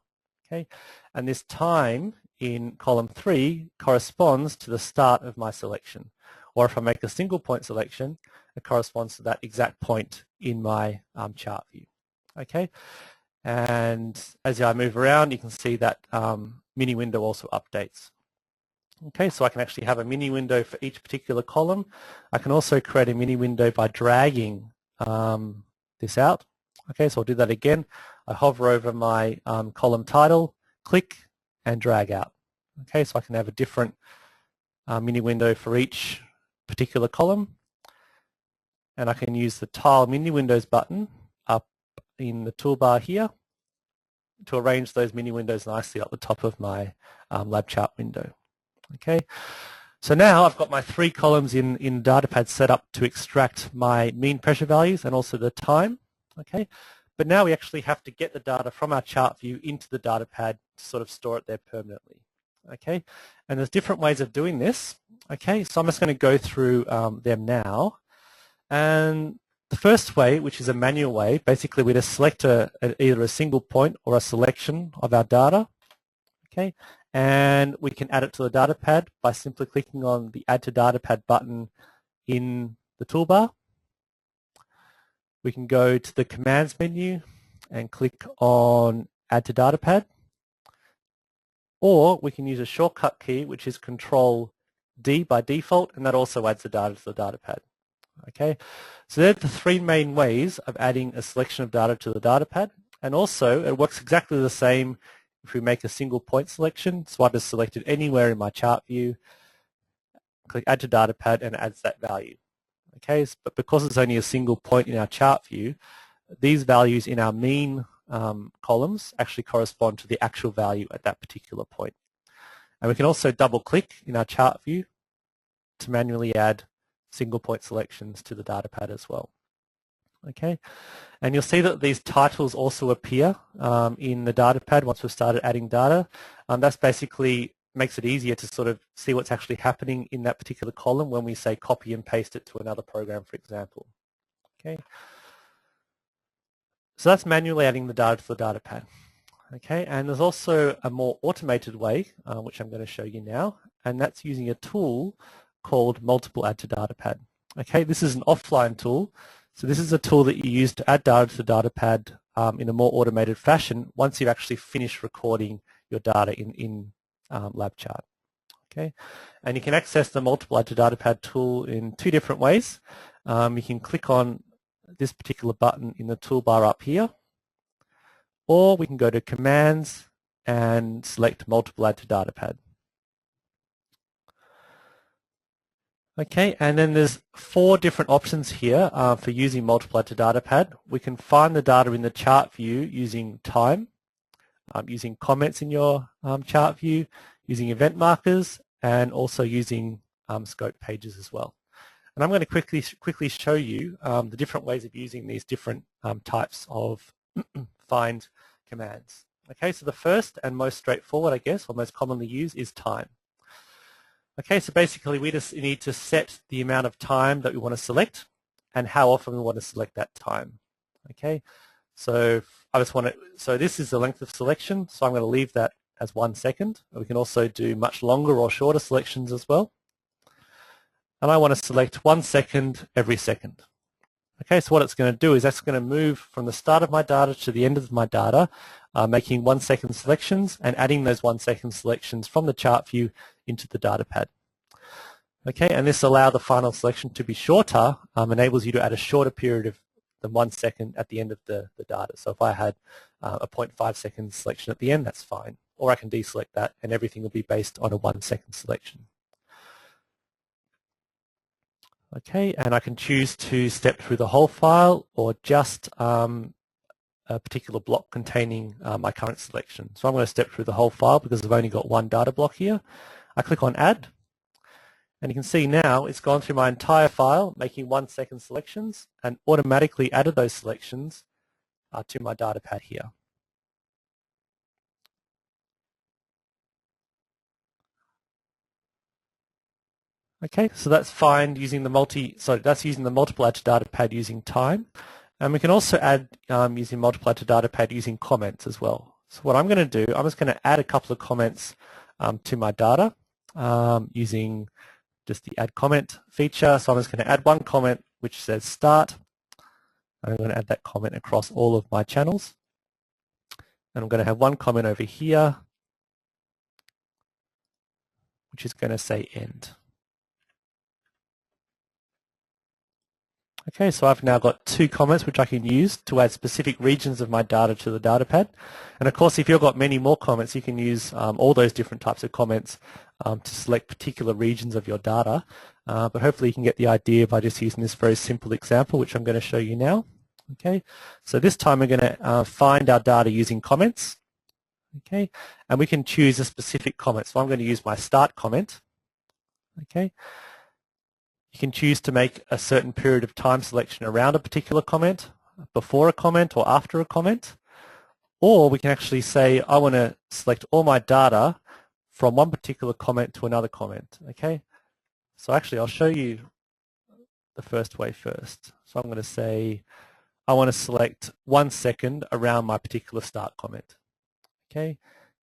Speaker 5: Okay, and this time in column 3 corresponds to the start of my selection. Or if I make a single point selection, it corresponds to that exact point in my chart view. Okay, and as I move around, you can see that mini window also updates. Okay, so I can actually have a mini window for each particular column. I can also create a mini window by dragging this out. Okay, so I'll do that again. I hover over my column title, click, and drag out. Okay, so I can have a different mini window for each particular column. And I can use the Tile Mini Windows button up in the toolbar here to arrange those mini windows nicely at the top of my lab chart window. Okay, so now I've got my 3 columns in DataPad set up to extract my mean pressure values and also the time. Okay, but now we actually have to get the data from our chart view into the DataPad to sort of store it there permanently. Okay, and there's different ways of doing this. Okay, so I'm just going to go through them now. And the first way, which is a manual way, basically we just select either a single point or a selection of our data. Okay, and we can add it to the DataPad by simply clicking on the Add to DataPad button in the toolbar. We can go to the Commands menu and click on Add to DataPad. Or we can use a shortcut key, which is Control D by default, and that also adds the data to the DataPad. Okay, so they're the 3 main ways of adding a selection of data to the DataPad, and also it works exactly the same if we make a single point selection. So I just select it anywhere in my chart view, click Add to DataPad, and it adds that value. Okay, but because it's only a single point in our chart view, these values in our mean columns actually correspond to the actual value at that particular point. And we can also double click in our chart view to manually add single point selections to the data pad as well. Okay, and you'll see that these titles also appear in the data pad once we've started adding data. That's basically makes it easier to sort of see what's actually happening in that particular column when we say copy and paste it to another program, for example. Okay, so that's manually adding the data to the data pad. Okay, and there's also a more automated way, which I'm going to show you now, and that's using a tool called Multiple Add to Data Pad. Okay, this is an offline tool. So this is a tool that you use to add data to the data pad in a more automated fashion once you've actually finished recording your data in LabChart. Okay, and you can access the Multiple Add to Data Pad tool in two different ways. You can click on this particular button in the toolbar up here, or we can go to Commands and select Multiple Add to Data Pad. Okay, and then there's 4 different options here for using Multiple Add to Data Pad. We can find the data in the chart view using time, using comments in your chart view, using event markers, and also using scope pages as well. And I'm going to quickly show you the different ways of using these different types of find commands. Okay, so the first and most straightforward, I guess, or most commonly used is time. Okay, so basically we just need to set the amount of time that we want to select and how often we want to select that time. Okay, so so this is the length of selection, so I'm going to leave that as 1 second. We can also do much longer or shorter selections as well. And I want to select 1 second every second. Okay, so what it's going to do is that's going to move from the start of my data to the end of my data, making 1 second selections and adding those 1 second selections from the chart view into the data pad. Okay, and this allows the final selection to be shorter, enables you to add a shorter period than 1 second at the end of the data. So if I had a 0.5 second selection at the end, that's fine. Or I can deselect that and everything will be based on a 1 second selection. Okay, and I can choose to step through the whole file or just a particular block containing my current selection. So I'm going to step through the whole file because I've only got one data block here. I click on Add, and you can see now it's gone through my entire file, making 1 second selections, and automatically added those selections to my data pad here. Okay, so that's fine using the that's using the multiple add to data pad using time. And we can also add using multiple add to data pad using comments as well. So what I'm going to do, I'm just going to add a couple of comments to my data using just the add comment feature. So I'm just going to add one comment which says start. And I'm going to add that comment across all of my channels. And I'm going to have one comment over here which is going to say end. Okay, so I've now got 2 comments which I can use to add specific regions of my data to the data pad. And of course, if you've got many more comments, you can use all those different types of comments to select particular regions of your data. But hopefully you can get the idea by just using this very simple example, which I'm going to show you now. Okay, so this time we're going to find our data using comments. Okay, and we can choose a specific comment. So I'm going to use my start comment. Okay. You can choose to make a certain period of time selection around a particular comment, before a comment or after a comment. Or we can actually say, I want to select all my data from one particular comment to another comment. Okay, so actually I'll show you the first way first. So I'm going to say, I want to select 1 second around my particular start comment. Okay,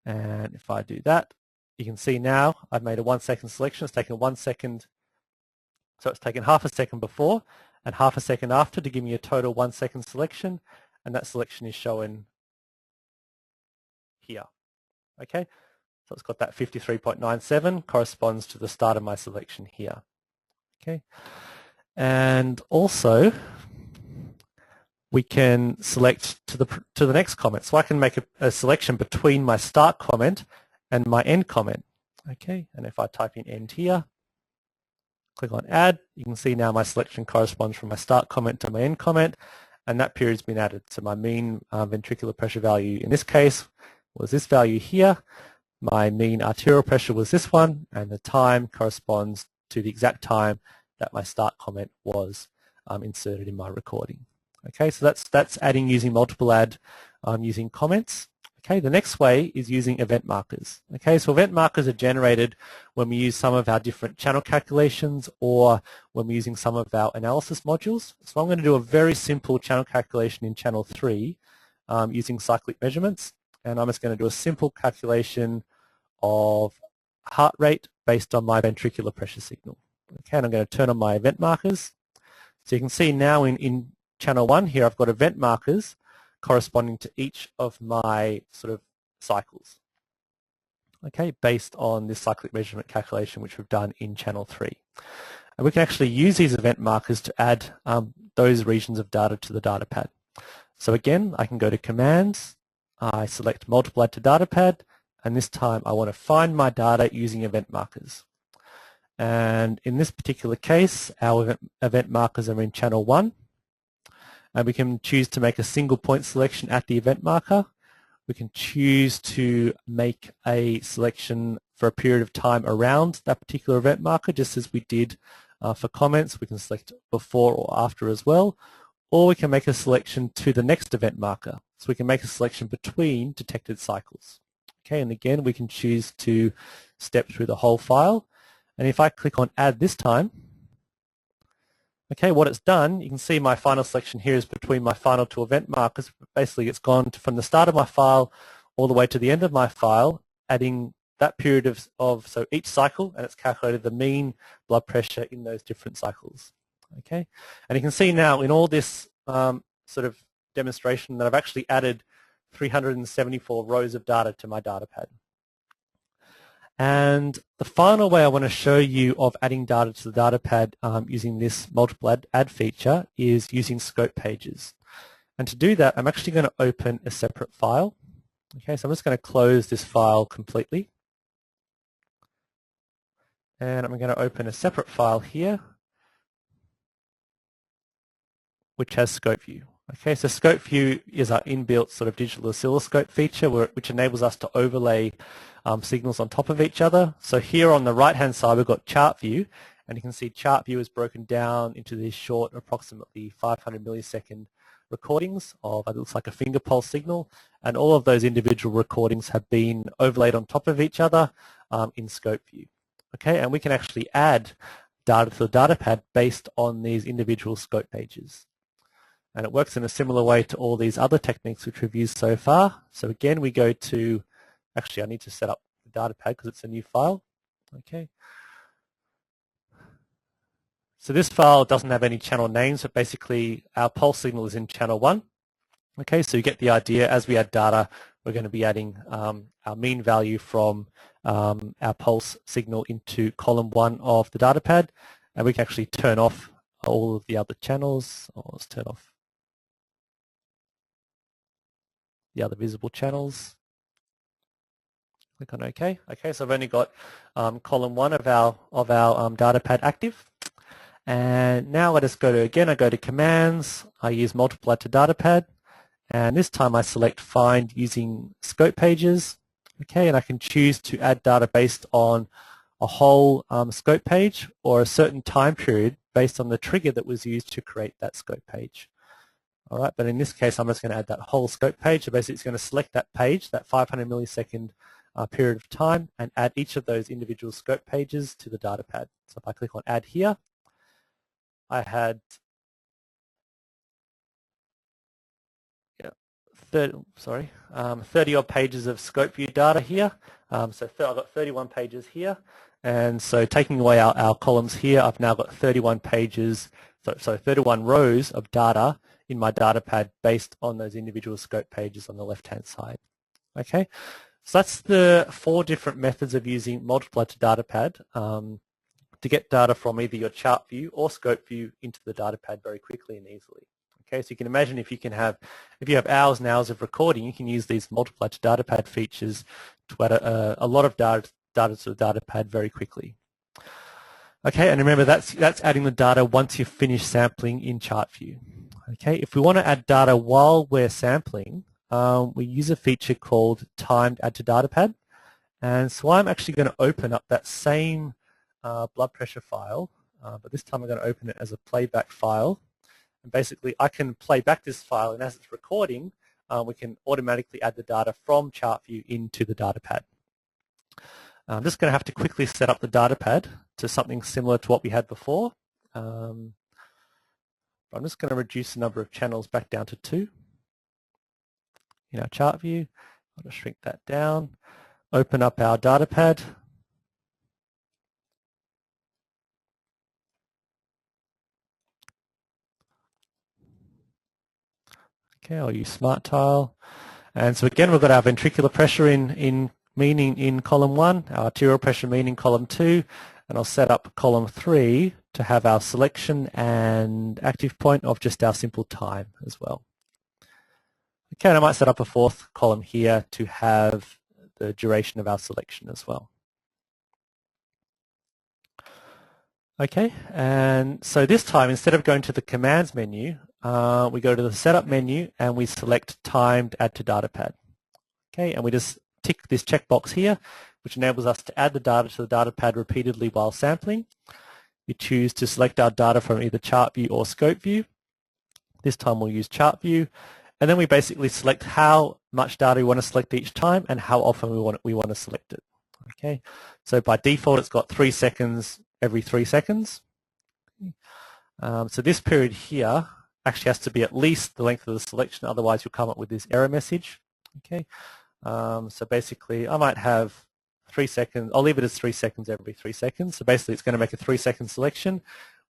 Speaker 5: and if I do that, you can see now I've made a 1 second selection. It's taken 1 second. So it's taken half a second before and half a second after to give me a total 1 second selection, and that selection is shown here. Okay, so it's got that 53.97 corresponds to the start of my selection here. Okay, and also we can select to the next comment. So I can make a selection between my start comment and my end comment. Okay, and if I type in end here, Click on Add. You can see now my selection corresponds from my start comment to my end comment, and that period's been added. So my mean ventricular pressure value in this case was this value here. My mean arterial pressure was this one, and the time corresponds to the exact time that my start comment was inserted in my recording. Okay, so that's adding using multiple add using comments. Okay, the next way is using event markers. Okay, so event markers are generated when we use some of our different channel calculations or when we're using some of our analysis modules. So I'm going to do a very simple channel calculation in channel 3 using cyclic measurements, and I'm just going to do a simple calculation of heart rate based on my ventricular pressure signal. Okay, and I'm going to turn on my event markers. So you can see now in channel 1 here I've got event markers corresponding to each of my sort of cycles, okay, based on this cyclic measurement calculation which we've done in channel 3. And we can actually use these event markers to add those regions of data to the data pad. So again, I can go to Commands, I select Multiple Add to Data Pad, and this time I want to find my data using event markers. And in this particular case, our event markers are in channel 1. And we can choose to make a single point selection at the event marker. We can choose to make a selection for a period of time around that particular event marker, just as we did for comments. We can select before or after as well. Or we can make a selection to the next event marker. So we can make a selection between detected cycles. Okay, and again, we can choose to step through the whole file. And if I click on Add this time, okay, what it's done, you can see my final selection here is between my final 2 event markers. Basically, it's gone from the start of my file all the way to the end of my file, adding that period of so each cycle, and it's calculated the mean blood pressure in those different cycles. Okay, and you can see now in all this sort of demonstration that I've actually added 374 rows of data to my data pad. And the final way I want to show you of adding data to the data pad using this multiple add feature is using scope pages. And to do that, I'm actually going to open a separate file. Okay, so I'm just going to close this file completely. And I'm going to open a separate file here, which has scope view. Okay, so scope view is our inbuilt sort of digital oscilloscope feature which enables us to overlay signals on top of each other. So here on the right-hand side, we've got chart view, and you can see chart view is broken down into these short, approximately 500 millisecond recordings of it looks like a finger pulse signal, and all of those individual recordings have been overlaid on top of each other in scope view. Okay, and we can actually add data to the data pad based on these individual scope pages. And it works in a similar way to all these other techniques which we've used so far. So again, we go to, actually I need to set up the data pad because it's a new file. Okay. So this file doesn't have any channel names, but basically our pulse signal is in channel 1. Okay, so you get the idea. As we add data, we're going to be adding our mean value from our pulse signal into column 1 of the data pad, and we can actually turn off all of the other channels. Oh, let's turn off the other visible channels. Click on OK. Okay, so I've only got column 1 of our data pad active. And now I just go to Commands. I use Multiple Add to Data Pad, and this time I select Find using Scope Pages. Okay, and I can choose to add data based on a whole scope page or a certain time period based on the trigger that was used to create that scope page. All right, but in this case, I'm just going to add that whole scope page. So basically, it's going to select that page, that 500 millisecond period of time, and add each of those individual scope pages to the data pad. So if I click on Add here, I had 30 odd pages of scope view data here. So I've got 31 pages here, and so taking away our columns here, I've now got 31 pages, so 31 rows of data in my data pad based on those individual scope pages on the left-hand side. Okay, so that's the 4 different methods of using Multiple Add to Data Pad to get data from either your chart view or scope view into the data pad very quickly and easily. Okay, so you can imagine if you have hours and hours of recording, you can use these Multiple Add to Data Pad features to add a lot of data to the data pad very quickly. Okay, and remember that's adding the data once you've finished sampling in chart view. Okay, if we want to add data while we're sampling, we use a feature called timed add to data pad. And so I'm actually going to open up that same blood pressure file, but this time I'm going to open it as a playback file. And basically I can play back this file, and as it's recording, we can automatically add the data from chart view into the data pad. I'm just going to have to quickly set up the data pad to something similar to what we had before. I'm just going to reduce the number of channels back down to 2 in our chart view. I'll just shrink that down. Open up our data pad. Okay, I'll use Smart Tile. And so again, we've got our ventricular pressure in meaning in column 1, our arterial pressure mean in column 2, and I'll set up column 3 to have our selection and active point of just our simple time as well. Okay, and I might set up a 4th column here to have the duration of our selection as well. Okay, and so this time, instead of going to the commands menu, we go to the setup menu and we select timed add to data pad. Okay, and we just tick this checkbox here, which enables us to add the data to the data pad repeatedly while sampling. We choose to select our data from either chart view or scope view. This time we'll use chart view, and then we basically select how much data we want to select each time and how often we want to select it. Okay, so by default it's got 3 seconds every 3 seconds. So this period here actually has to be at least the length of the selection, otherwise you'll come up with this error message. Okay, so basically I might have 3 seconds, I'll leave it as 3 seconds every 3 seconds. So basically it's going to make a 3-second selection,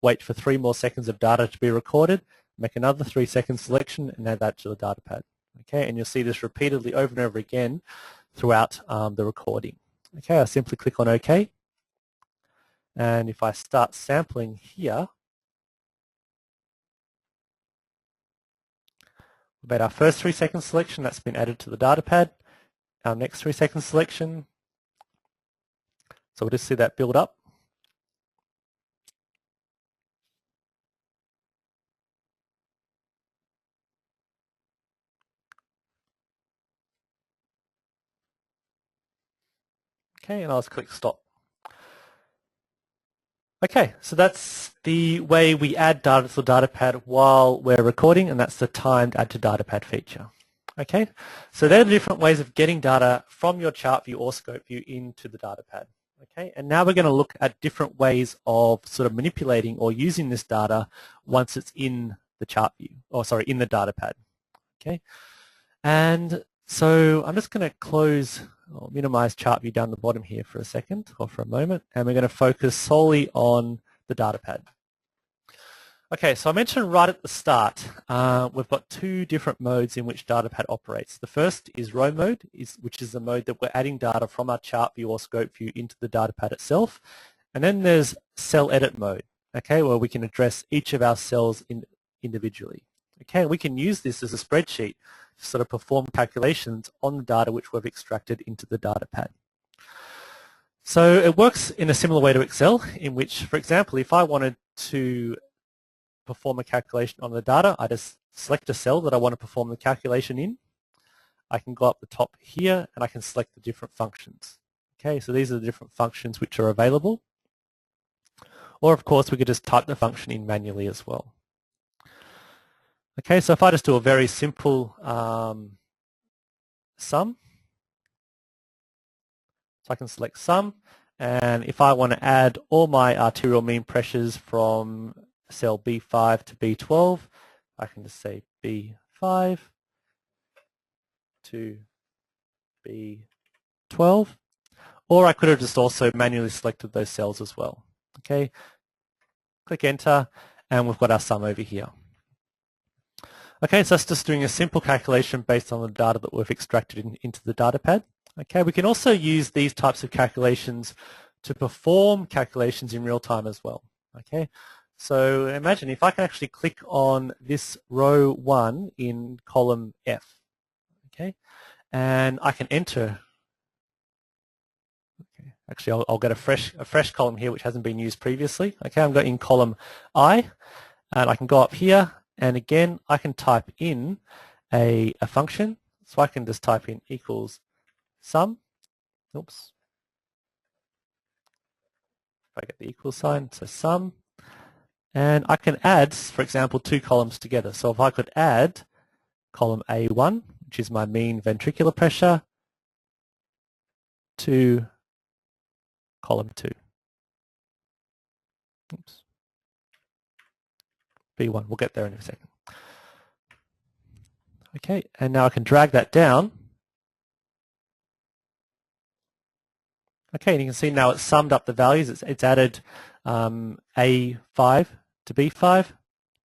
Speaker 5: wait for 3 more seconds of data to be recorded, make another 3-second selection and add that to the data pad. Okay, and you'll see this repeatedly over and over again throughout the recording. Okay, I simply click on OK. And if I start sampling here, we've made our first 3-second selection, that's been added to the data pad. Our next 3-second selection, so we'll just see that build up. Okay, and I'll just click stop. Okay, so that's the way we add data to the data pad while we're recording, and that's the timed add to data pad feature. Okay, so there are the different ways of getting data from your chart view or scope view into the data pad. Okay, and now we're going to look at different ways of sort of manipulating or using this data once it's in the chart view, or sorry, in the data pad. Okay, and so I'm just going to close or minimize chart view down the bottom here for a second or for a moment, and we're going to focus solely on the data pad. Okay, so I mentioned right at the start, we've got 2 different modes in which data pad operates. The first is row mode, which is the mode that we're adding data from our chart view or scope view into the data pad itself. And then there's cell edit mode, okay, where we can address each of our cells individually. Okay, we can use this as a spreadsheet to sort of perform calculations on the data which we've extracted into the data pad. So it works in a similar way to Excel, in which, for example, if I wanted to perform a calculation on the data, I just select a cell that I want to perform the calculation in. I can go up the top here and I can select the different functions. Okay, so these are the different functions which are available. Or of course we could just type the function in manually as well. Okay, so if I just do a very simple sum, so I can select sum, and if I want to add all my arterial mean pressures from cell B5 to B12, I can just say B5 to B12, or I could have just also manually selected those cells as well. Okay, click enter, and we've got our sum over here. Okay, so that's just doing a simple calculation based on the data that we've extracted into the data pad. Okay, we can also use these types of calculations to perform calculations in real time as well. Okay, so imagine if I can actually click on this row 1 in column F, okay, and I can enter. Okay, Actually, I'll get a fresh column here which hasn't been used previously. Okay, I'm going in column I, and I can go up here, and again I can type in a function. So I can just type in equals sum. Oops. If I get the equal sign, so sum. And I can add, for example, two columns together. So if I could add column A1, which is my mean ventricular pressure, to column 2. Oops. B1, we'll get there in a second. Okay, and now I can drag that down. Okay, and you can see now it's summed up the values. It's added A5 to B5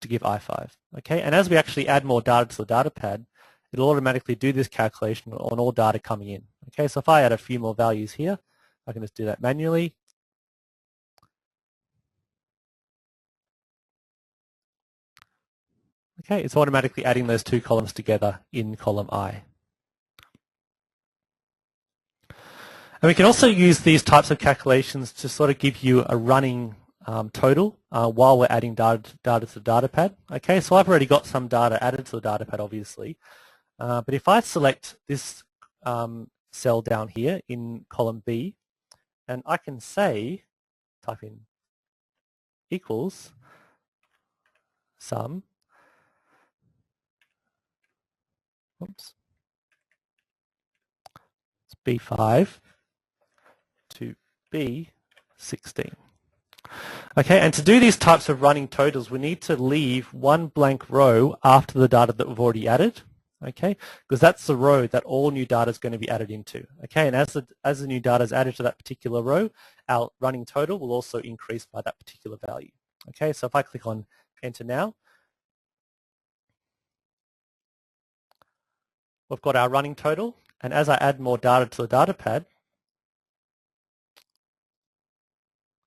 Speaker 5: to give I5. Okay, and as we actually add more data to the data pad, it'll automatically do this calculation on all data coming in. Okay, so if I add a few more values here, I can just do that manually. Okay, it's automatically adding those two columns together in column I. And we can also use these types of calculations to sort of give you a running total while we're adding data to the data pad. Okay, so I've already got some data added to the data pad, obviously. But if I select this cell down here in column B, and I can say, type in equals sum, oops, it's B5 to B16. Okay, and to do these types of running totals, we need to leave one blank row after the data that we've already added. Okay, because that's the row that all new data is going to be added into. Okay, and as the new data is added to that particular row, our running total will also increase by that particular value. Okay, so if I click on Enter now, we've got our running total, and as I add more data to the data pad,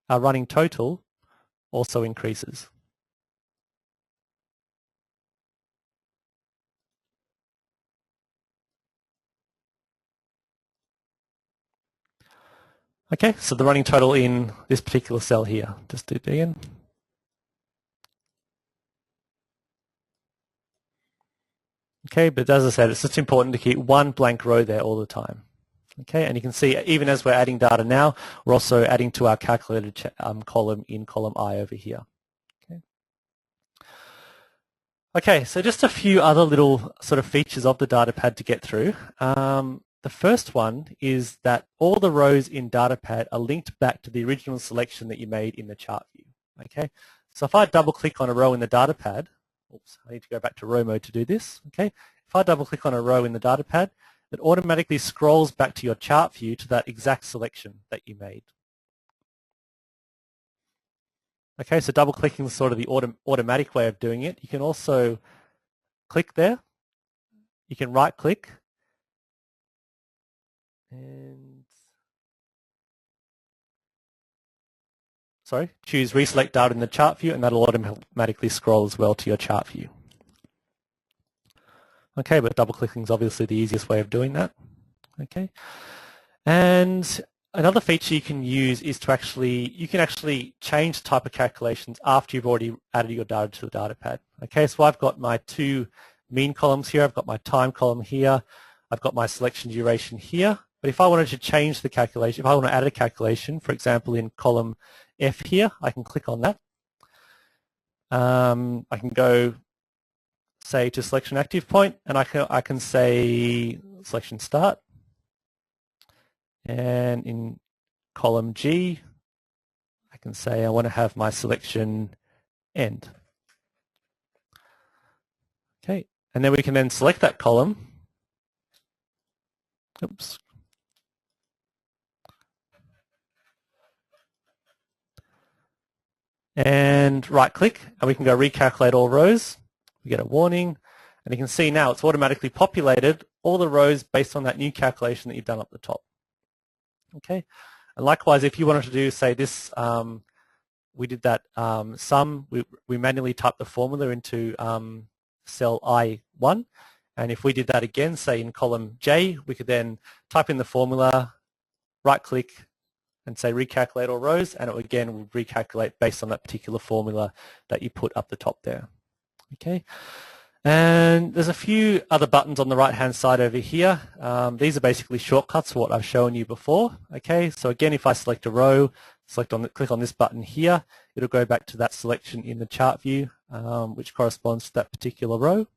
Speaker 5: our running total also increases. Okay, so the running total in this particular cell here, just do it again. Okay, but as I said, it's just important to keep one blank row there all the time. Okay, and you can see even as we're adding data now, we're also adding to our calculated column in column I over here. Okay, so just a few other little sort of features of the data pad to get through. The first one is that all the rows in data pad are linked back to the original selection that you made in the chart view. Okay, so if I double click on a row in the data pad, oops, I need to go back to row mode to do this. Okay, if I double click on a row in the data pad, it automatically scrolls back to your chart view to that exact selection that you made. Okay, so double clicking is sort of the automatic way of doing it. You can also click there. You can right click and choose reselect data in the chart view, and that'll automatically scroll as well to your chart view. Okay, but double clicking is obviously the easiest way of doing that. Okay, and another feature you can use is to you can actually change the type of calculations after you've already added your data to the data pad. Okay, so I've got my two mean columns here, I've got my time column here, I've got my selection duration here, but if I wanted to change the calculation, if I want to add a calculation, for example in column F here, I can click on that. I can go, say, to selection active point, and I can say selection start. And in column G, I can say I want to have my selection end. Okay, and then we can then select that column. Oops. And right click, and we can go recalculate all rows. We get a warning, and you can see now it's automatically populated all the rows based on that new calculation that you've done up the top. Okay, and likewise, if you wanted to do, say, this, we did that sum, we manually typed the formula into cell I1, and if we did that again, say in column J, we could then type in the formula, right click, and say recalculate all rows, and it again will recalculate based on that particular formula that you put up the top there. Okay. And there's a few other buttons on the right-hand side over here. These are basically shortcuts for what I've shown you before. Okay, so again, if I select a row, click on this button here, it'll go back to that selection in the chart view, which corresponds to that particular row.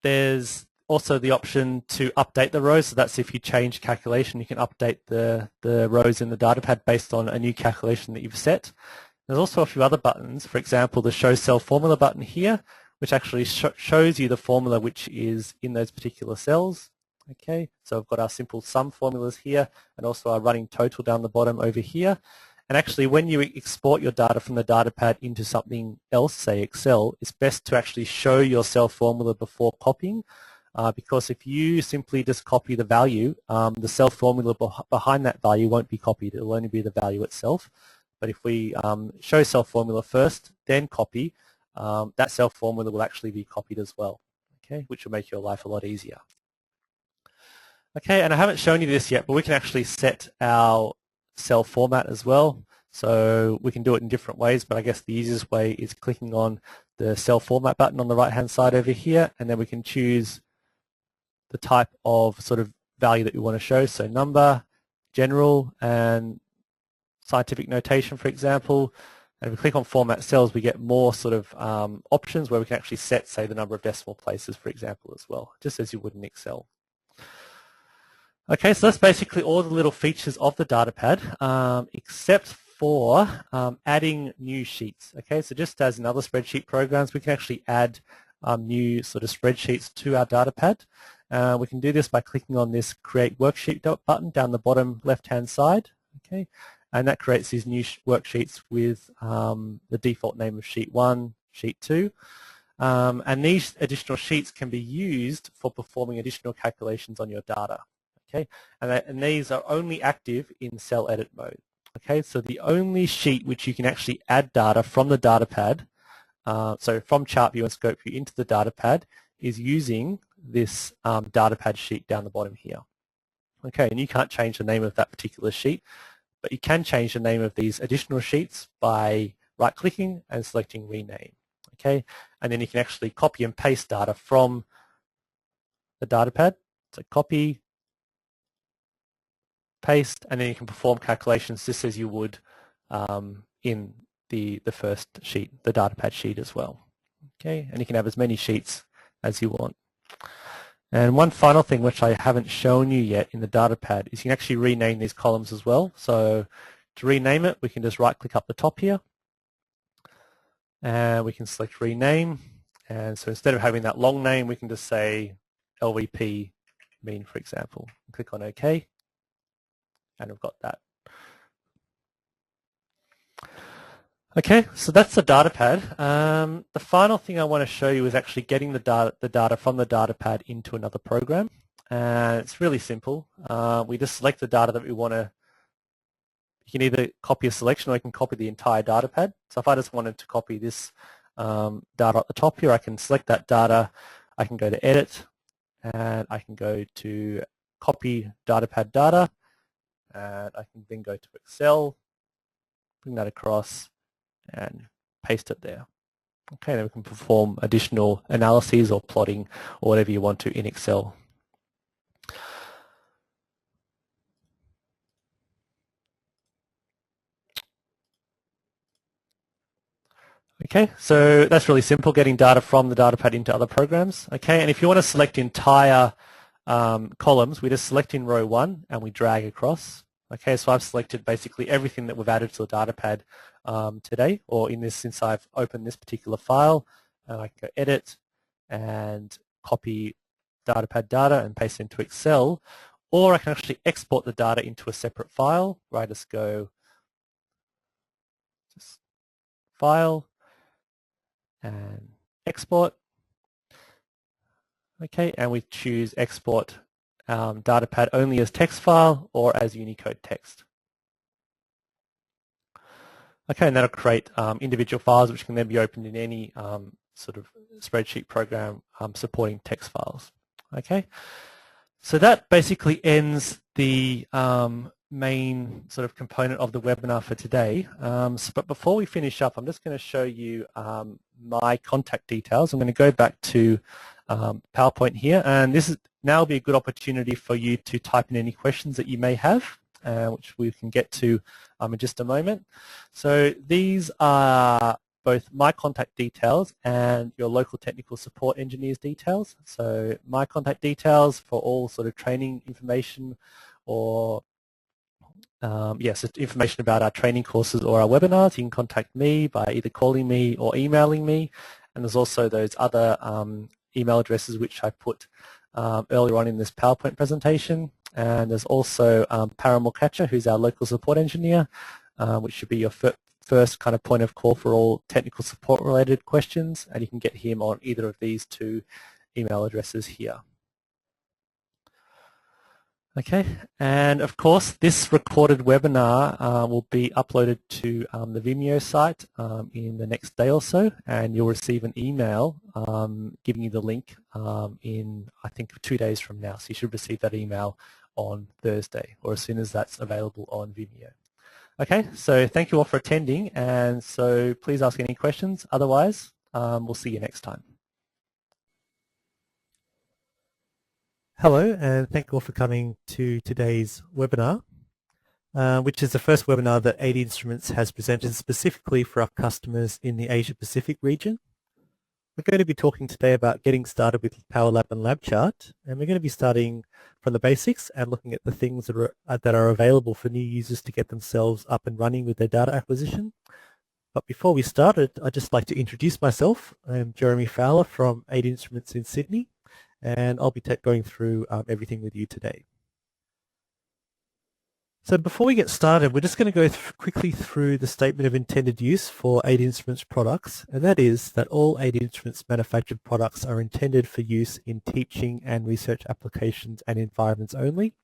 Speaker 5: There's also the option to update the rows, so that's if you change calculation, you can update the rows in the data pad based on a new calculation that you've set. There's also a few other buttons, for example, the Show Cell Formula button here, which actually shows you the formula which is in those particular cells. Okay, so I've got our simple sum formulas here and also our running total down the bottom over here. And actually, when you export your data from the data pad into something else, say Excel, it's best to actually show your cell formula before copying, because if you simply just copy the value, the cell formula behind that value won't be copied. It will only be the value itself. But if we show cell formula first, then copy, that cell formula will actually be copied as well, okay, which will make your life a lot easier. Okay, and I haven't shown you this yet, but we can actually set our cell format as well. So we can do it in different ways, but I guess the easiest way is clicking on the cell format button on the right-hand side over here, and then we can choose the type of sort of value that we want to show. So number, general, and scientific notation, for example. And if we click on Format Cells, we get more sort of options where we can actually set, say, the number of decimal places, for example, as well, just as you would in Excel. Okay, so that's basically all the little features of the data pad, except for adding new sheets. Okay, so just as in other spreadsheet programs, we can actually add new sort of spreadsheets to our data pad. We can do this by clicking on this Create Worksheet button down the bottom left-hand side. Okay. And that creates these new worksheets with the default name of Sheet 1, Sheet 2. And these additional sheets can be used for performing additional calculations on your data. Okay, and these are only active in cell edit mode. Okay, so the only sheet which you can actually add data from the data pad, so from chart view and scope view into the data pad, is using this data pad sheet down the bottom here. Okay, and you can't change the name of that particular sheet, but you can change the name of these additional sheets by right-clicking and selecting Rename. Okay, and then you can actually copy and paste data from the data pad. So copy, paste, and then you can perform calculations just as you would in the first sheet, the data pad sheet as well. Okay, and you can have as many sheets as you want. And one final thing which I haven't shown you yet in the data pad is you can actually rename these columns as well. So to rename it, we can just right click up the top here and we can select rename. And so instead of having that long name, we can just say LVP mean, for example. Click on OK, and we've got that. Okay, so that's the data pad. The final thing I want to show you is actually getting the data from the data pad into another program. And it's really simple. We just select the data that we want to. You can either copy a selection or you can copy the entire data pad. So if I just wanted to copy this data at the top here, I can select that data. I can go to Edit, and I can go to Copy Data Pad Data, and I can then go to Excel, bring that across, and paste it there. Okay, then we can perform additional analyses or plotting or whatever you want to in Excel. Okay, so that's really simple, getting data from the data pad into other programs. Okay, and if you want to select entire columns, we just select in row 1 and we drag across. Okay, so I've selected basically everything that we've added to the data pad today, or in this, since I've opened this particular file, I can go Edit and copy data pad data and paste it into Excel, or I can actually export the data into a separate file where I just go File and Export. Okay, and we choose Export data pad only as text file or as Unicode text. Okay, and that'll create individual files which can then be opened in any sort of spreadsheet program supporting text files. Okay, so that basically ends the main sort of component of the webinar for today. But before we finish up, I'm just going to show you my contact details. I'm going to go back to PowerPoint here, and this is now be a good opportunity for you to type in any questions that you may have, which we can get to in just a moment. So these are both my contact details and your local technical support engineer's details. So my contact details for all sort of training information or yes, information about our training courses or our webinars. You can contact me by either calling me or emailing me. And there's also those other email addresses which I put earlier on in this PowerPoint presentation. And there's also Paramal Catcher, who's our local support engineer, which should be your first kind of point of call for all technical support related questions. And you can get him on either of these two email addresses here. Okay, and of course this recorded webinar will be uploaded to the Vimeo site in the next day or so, and you'll receive an email giving you the link in, I think, 2 days from now. So you should receive that email on Thursday or as soon as that's available on Vimeo. Okay, so thank you all for attending, and so please ask any questions. Otherwise, we'll see you next time.
Speaker 6: Hello, and thank you all for coming to today's webinar, which is the first webinar that 80 Instruments has presented specifically for our customers in the Asia Pacific region. We're going to be talking today about getting started with PowerLab and LabChart, and we're going to be starting from the basics and looking at the things that are available for new users to get themselves up and running with their data acquisition. But before we started, I'd just like to introduce myself. I'm Jeremy Fowler from 80 Instruments in Sydney, and I'll be going through everything with you today. So before we get started, we're just going to go quickly through the statement of intended use for 80 Instruments products, and that is that all 80 Instruments manufactured products are intended for use in teaching and research applications and environments only.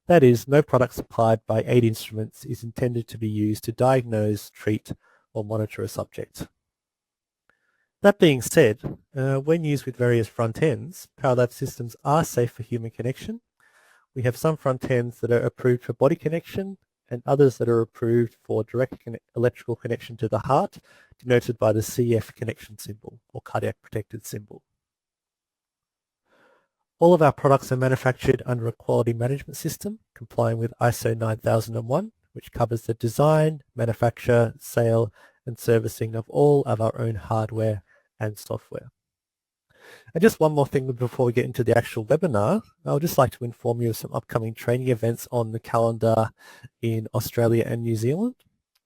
Speaker 6: That is, no product supplied by 80 Instruments is intended to be used to diagnose, treat, or monitor a subject. That being said, when used with various front ends, PowerLab systems are safe for human connection. We have some front ends that are approved for body connection and others that are approved for direct electrical connection to the heart, denoted by the CF connection symbol or cardiac protected symbol. All of our products are manufactured under a quality management system complying with ISO 9001, which covers the design, manufacture, sale, and servicing of all of our own hardware and software. And just one more thing before we get into the actual webinar, I would just like to inform you of some upcoming training events on the calendar in Australia and New Zealand.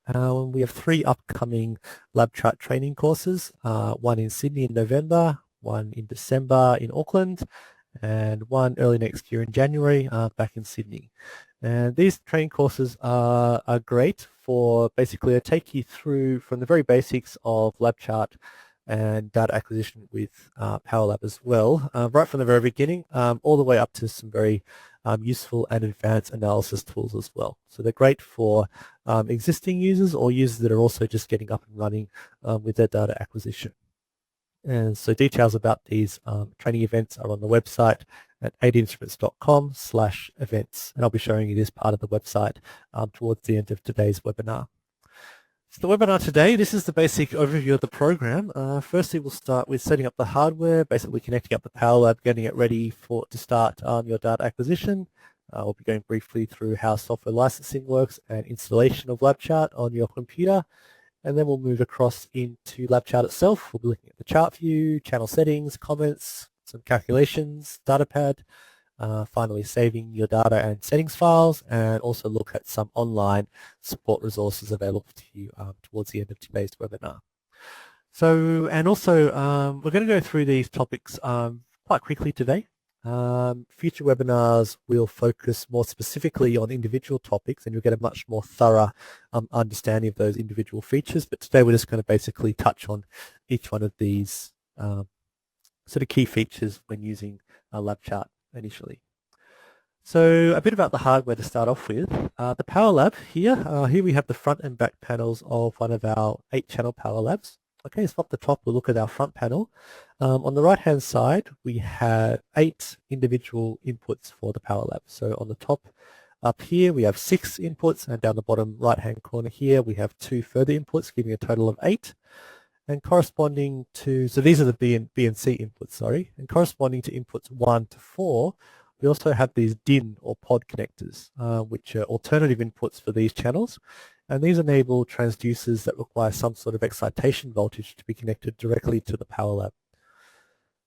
Speaker 6: We have 3 upcoming LabChart training courses, one in Sydney in November, one in December in Auckland, and one early next year in January back in Sydney. And these training courses are great for basically take you through from the very basics of LabChart and data acquisition with PowerLab as well, right from the very beginning, all the way up to some very useful and advanced analysis tools as well. So they're great for existing users or users that are also just getting up and running with their data acquisition. And so details about these training events are on the website at 80instruments.com/events, and I'll be showing you this part of the website towards the end of today's webinar. So the webinar today, this is the basic overview of the program. Firstly, we'll start with setting up the hardware, basically connecting up the PowerLab, getting it ready to start your data acquisition. We'll be going briefly through how software licensing works and installation of LabChart on your computer. And then we'll move across into LabChart itself. We'll be looking at the chart view, channel settings, comments, some calculations, datapad, finally saving your data and settings files, and also look at some online support resources available to you towards the end of today's webinar. So, and also we're going to go through these topics quite quickly today. Future webinars will focus more specifically on individual topics, and you'll get a much more thorough understanding of those individual features, but today we're just going to basically touch on each one of these sort of key features when using LabChart initially. So a bit about the hardware to start off with. The PowerLab here, here we have the front and back panels of one of our 8-channel PowerLabs. Okay, so up the top we'll look at our front panel. On the right hand side we have 8 individual inputs for the PowerLab. So on the top Up here we have 6 inputs, and down the bottom right hand corner here we have 2 further inputs, giving a total of 8. And corresponding to, so these are the B and C inputs, sorry, and corresponding to inputs 1 to 4, we also have these DIN or pod connectors, which are alternative inputs for these channels. And these enable transducers that require some sort of excitation voltage to be connected directly to the power lab.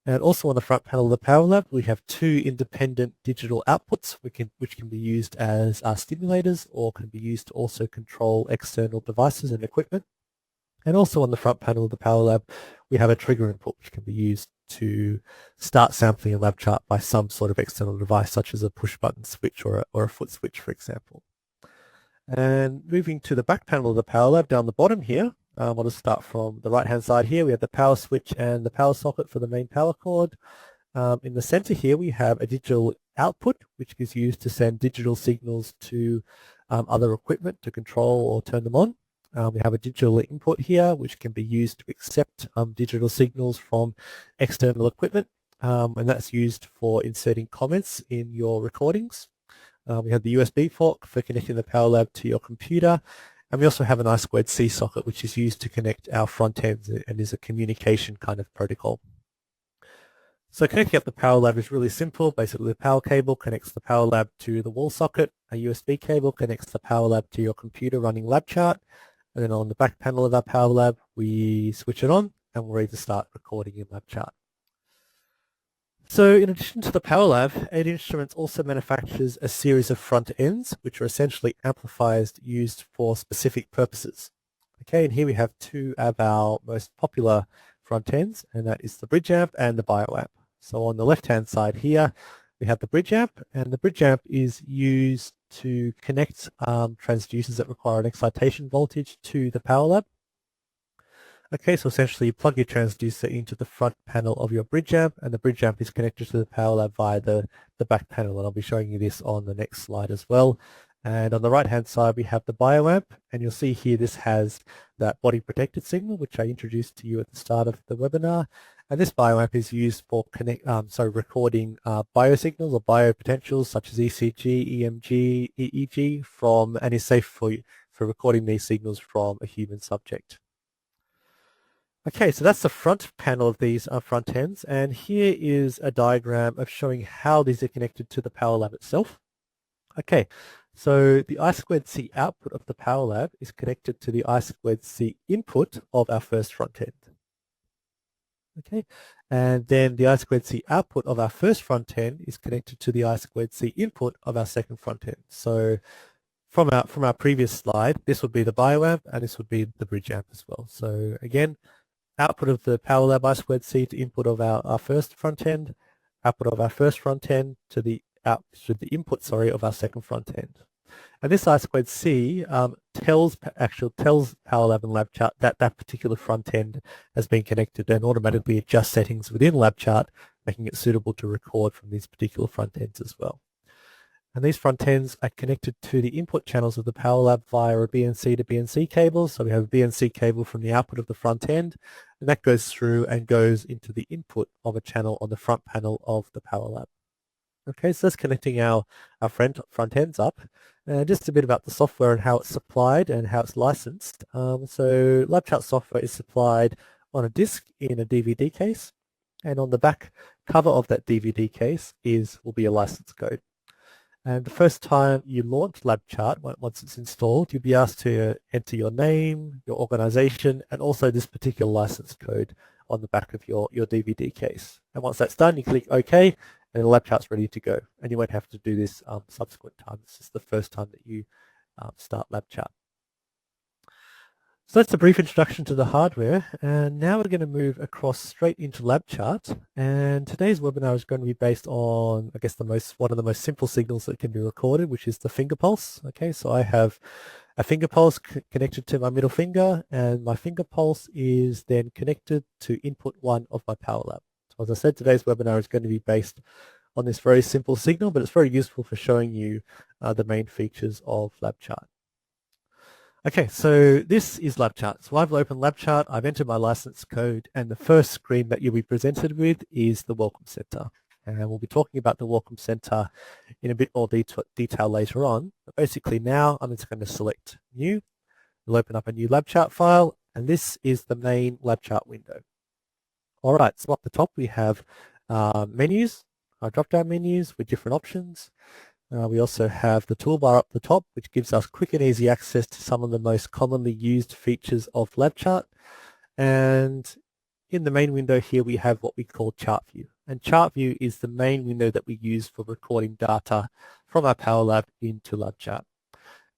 Speaker 6: And also on the front panel of the power lab, we have 2 independent digital outputs which can be used as stimulators, or can be used to also control external devices and equipment. And also on the front panel of the power lab, we have a trigger input which can be used to start sampling a lab chart by some sort of external device, such as a push button switch or a foot switch, for example. And moving to the back panel of the power lab, down the bottom here, I'll just start from the right hand side here. We have the power switch and the power socket for the main power cord. In the center here we have a digital output which is used to send digital signals to other equipment to control or turn them on. We have a digital input here which can be used to accept digital signals from external equipment, and that's used for inserting comments in your recordings. We have the USB port for connecting the power lab to your computer, and we also have an I2C socket which is used to connect our front ends and is a communication kind of protocol. So connecting up the power lab is really simple. Basically the power cable connects the power lab to the wall socket, a USB cable connects the power lab to your computer running lab chart, and then on the back panel of our power lab we switch it on and we're ready to start recording in lab chart. So in addition to the power lab, 80 Instruments also manufactures a series of front ends which are essentially amplifiers used for specific purposes. Okay, and here we have 2 of our most popular front ends, and that is the bridge amp and the bioamp. So on the left hand side here we have the bridge amp, and the bridge amp is used to connect transducers that require an excitation voltage to the power lab. Okay, so essentially you plug your transducer into the front panel of your bridge amp, and the bridge amp is connected to the power lab via the back panel, and I'll be showing you this on the next slide as well. And on the right hand side we have the bioamp, and you'll see here this has that body protected signal which I introduced to you at the start of the webinar. And this bioamp is used for recording biosignals or biopotentials such as ECG, EMG, EEG and is safe for recording these signals from a human subject. Okay, so that's the front panel of these front ends, and here is a diagram of showing how these are connected to the power lab itself. Okay, so the I2C output of the power lab is connected to the I2C input of our first front end. Okay, and then the I2C output of our first front end is connected to the I2C input of our second front end. So from our previous slide, this would be the bioamp and this would be the bridge amp as well. So again, output of the power lab I2C to input of our first front end, output of our first front end to the input of our second front end. And this I2C tells power lab and lab chart that that particular front end has been connected, and automatically adjusts settings within lab chart, making it suitable to record from these particular front ends as well. And these front ends are connected to the input channels of the power lab via a BNC to BNC cable. So we have a BNC cable from the output of the front end, and that goes through and goes into the input of a channel on the front panel of the power lab. Okay, so that's connecting our front ends up. Just a bit about the software and how it's supplied and how it's licensed. So LabChart software is supplied on a disk in a DVD case, and on the back cover of that DVD case will be a license code. And the first time you launch LabChart, once it's installed, you'll be asked to enter your name, your organization, and also this particular license code on the back of your DVD case. And once that's done, you click OK, and the LabChart's ready to go. And you won't have to do this subsequent time. This is the first time that you start LabChart. So that's a brief introduction to the hardware, and now we're going to move across straight into LabChart. And today's webinar is going to be based on, I guess, one of the most simple signals that can be recorded, which is the finger pulse. Okay, so I have a finger pulse connected to my middle finger, and my finger pulse is then connected to input 1 of my power lab. So as I said, today's webinar is going to be based on this very simple signal, but it's very useful for showing you the main features of LabChart. Okay, so this is LabChart. So I've opened LabChart, I've entered my license code, and the first screen that you'll be presented with is the Welcome Center. And we'll be talking about the Welcome Center in a bit more detail later on. But basically now I'm just going to select New. We'll open up a new lab chart file, and this is the main lab chart window. All right, so up the top we have menus, our drop-down menus with different options. We also have the toolbar up the top, which gives us quick and easy access to some of the most commonly used features of LabChart. And in the main window here, we have what we call Chart View. And Chart View is the main window that we use for recording data from our Power Lab into LabChart.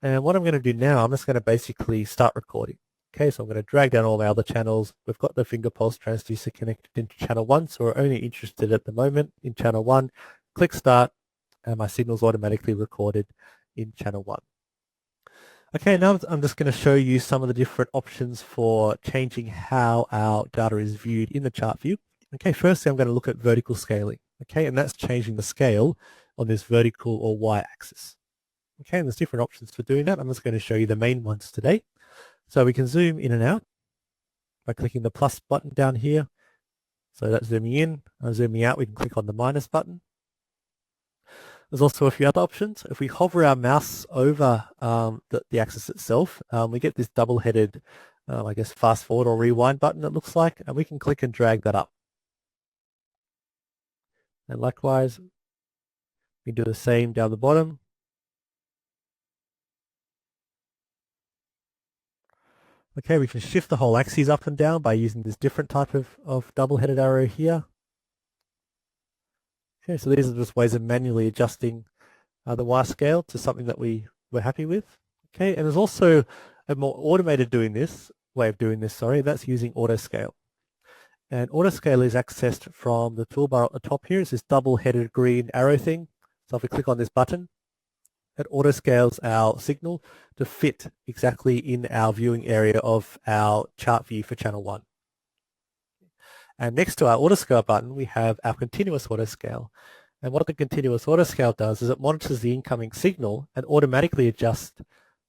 Speaker 6: And what I'm going to do now, I'm just going to basically start recording. Okay, so I'm going to drag down all my other channels. We've got the finger pulse transducer connected into channel 1, so we're only interested at the moment in channel 1. Click Start, and my signal's automatically recorded in channel 1. Okay, now I'm just going to show you some of the different options for changing how our data is viewed in the chart view. Okay, firstly I'm going to look at vertical scaling. Okay, and that's changing the scale on this vertical or y-axis. Okay, and there's different options for doing that. I'm just going to show you the main ones today. So we can zoom in and out by clicking the plus button down here. So that's zooming in. Zooming out, we can click on the minus button. There's also a few other options. If we hover our mouse over the axis itself, we get this double-headed, I guess, fast forward or rewind button, it looks like, and we can click and drag that up. And likewise, we do the same down the bottom. Okay, we can shift the whole axis up and down by using this different type of double-headed arrow here. Okay, so these are just ways of manually adjusting the Y scale to something that we're happy with. Okay, and there's also a more automated way of doing this, that's using auto scale. And auto scale is accessed from the toolbar at the top here. It's this double-headed green arrow thing. So if we click on this button, it auto scales our signal to fit exactly in our viewing area of our chart view for channel 1. And next to our autoscale button, we have our continuous autoscale. And what the continuous autoscale does is it monitors the incoming signal and automatically adjusts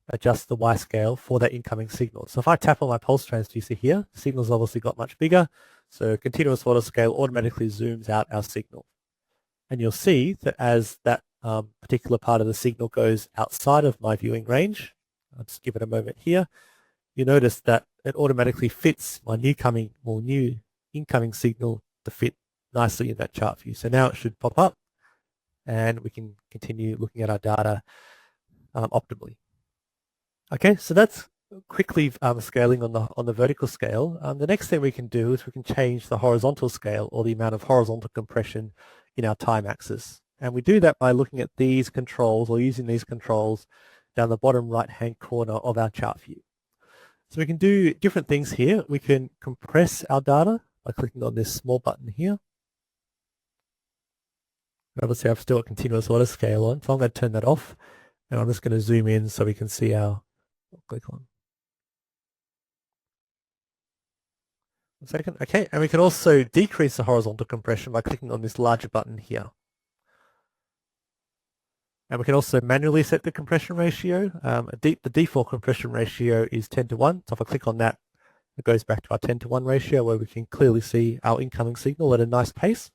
Speaker 6: the Y scale for that incoming signal. So if I tap on my pulse transducer here, the signal's obviously got much bigger. So continuous autoscale automatically zooms out our signal. And you'll see that as that particular part of the signal goes outside of my viewing range, I'll just give it a moment here, you notice that it automatically fits my new incoming signal to fit nicely in that chart view. So now it should pop up and we can continue looking at our data optimally. Okay, so that's quickly scaling on the vertical scale. The next thing we can do is we can change the horizontal scale or the amount of horizontal compression in our time axis. And we do that by looking at these controls or using these controls down the bottom right hand corner of our chart view. So we can do different things here. We can compress our data by clicking on this small button here. Obviously I've still got continuous autoscale on, so I'm going to turn that off. And I'm just going to zoom in so we can see our, click on. One second, okay, and we can also decrease the horizontal compression by clicking on this larger button here. And we can also manually set the compression ratio. The default compression ratio is 10:1, so if I click on that, it goes back to our 10:1 ratio where we can clearly see our incoming signal at a nice pace.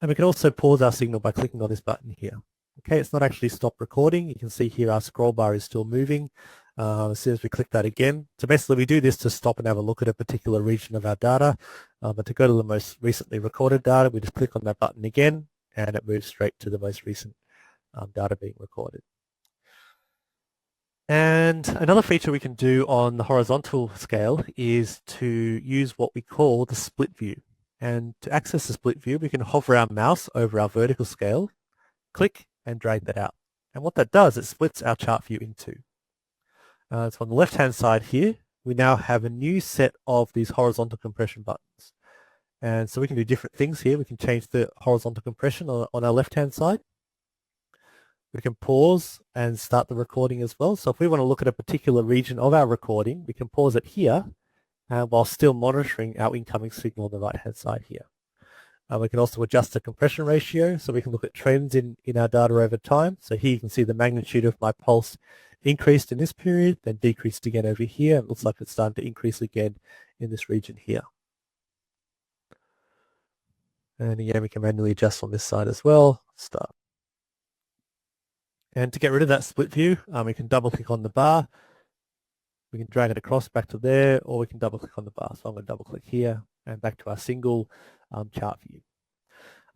Speaker 6: And we can also pause our signal by clicking on this button here. Okay, it's not actually stopped recording. You can see here our scroll bar is still moving as soon as we click that again. So basically we do this to stop and have a look at a particular region of our data. But to go to the most recently recorded data, we just click on that button again and it moves straight to the most recent data being recorded. And another feature we can do on the horizontal scale is to use what we call the split view. And to access the split view, we can hover our mouse over our vertical scale, click and drag that out. And what that does, it splits our chart view in two. So on the left-hand side here, we now have a new set of these horizontal compression buttons. And so we can do different things here. We can change the horizontal compression on our left-hand side. We can pause and start the recording as well. So if we want to look at a particular region of our recording, we can pause it here while still monitoring our incoming signal on the right-hand side here. We can also adjust the compression ratio so we can look at trends in our data over time. So here you can see the magnitude of my pulse increased in this period, then decreased again over here. It looks like it's starting to increase again in this region here. And again, we can manually adjust on this side as well. Start. And to get rid of that split view, we can double click on the bar. We can drag it across back to there, or we can double click on the bar. So I'm going to double click here and back to our single chart view.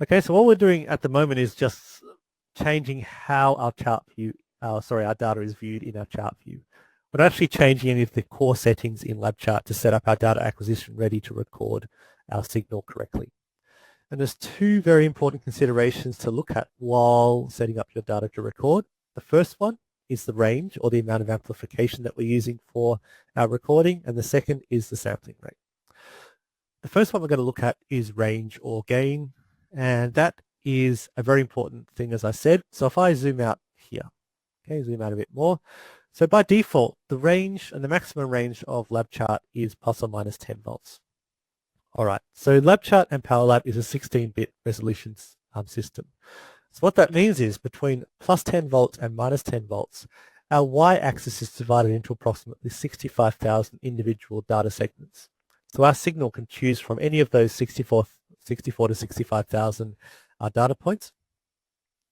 Speaker 6: Okay, so what we're doing at the moment is just changing how our chart view, our data is viewed in our chart view. We're not actually changing any of the core settings in LabChart to set up our data acquisition ready to record our signal correctly. And there's two very important considerations to look at while setting up your data to record. The first one is the range, or the amount of amplification that we're using for our recording, and the second is the sampling rate. The first one we're going to look at is range or gain, and that is a very important thing, as I said. So if I zoom out here, okay, zoom out a bit more. So by default, the range and the maximum range of LabChart is plus or minus 10 volts. All right, so LabChart and PowerLab is a 16-bit resolution system. So what that means is between plus 10 volts and minus 10 volts, our y-axis is divided into approximately 65,000 individual data segments. So our signal can choose from any of those 64 to 65,000 data points.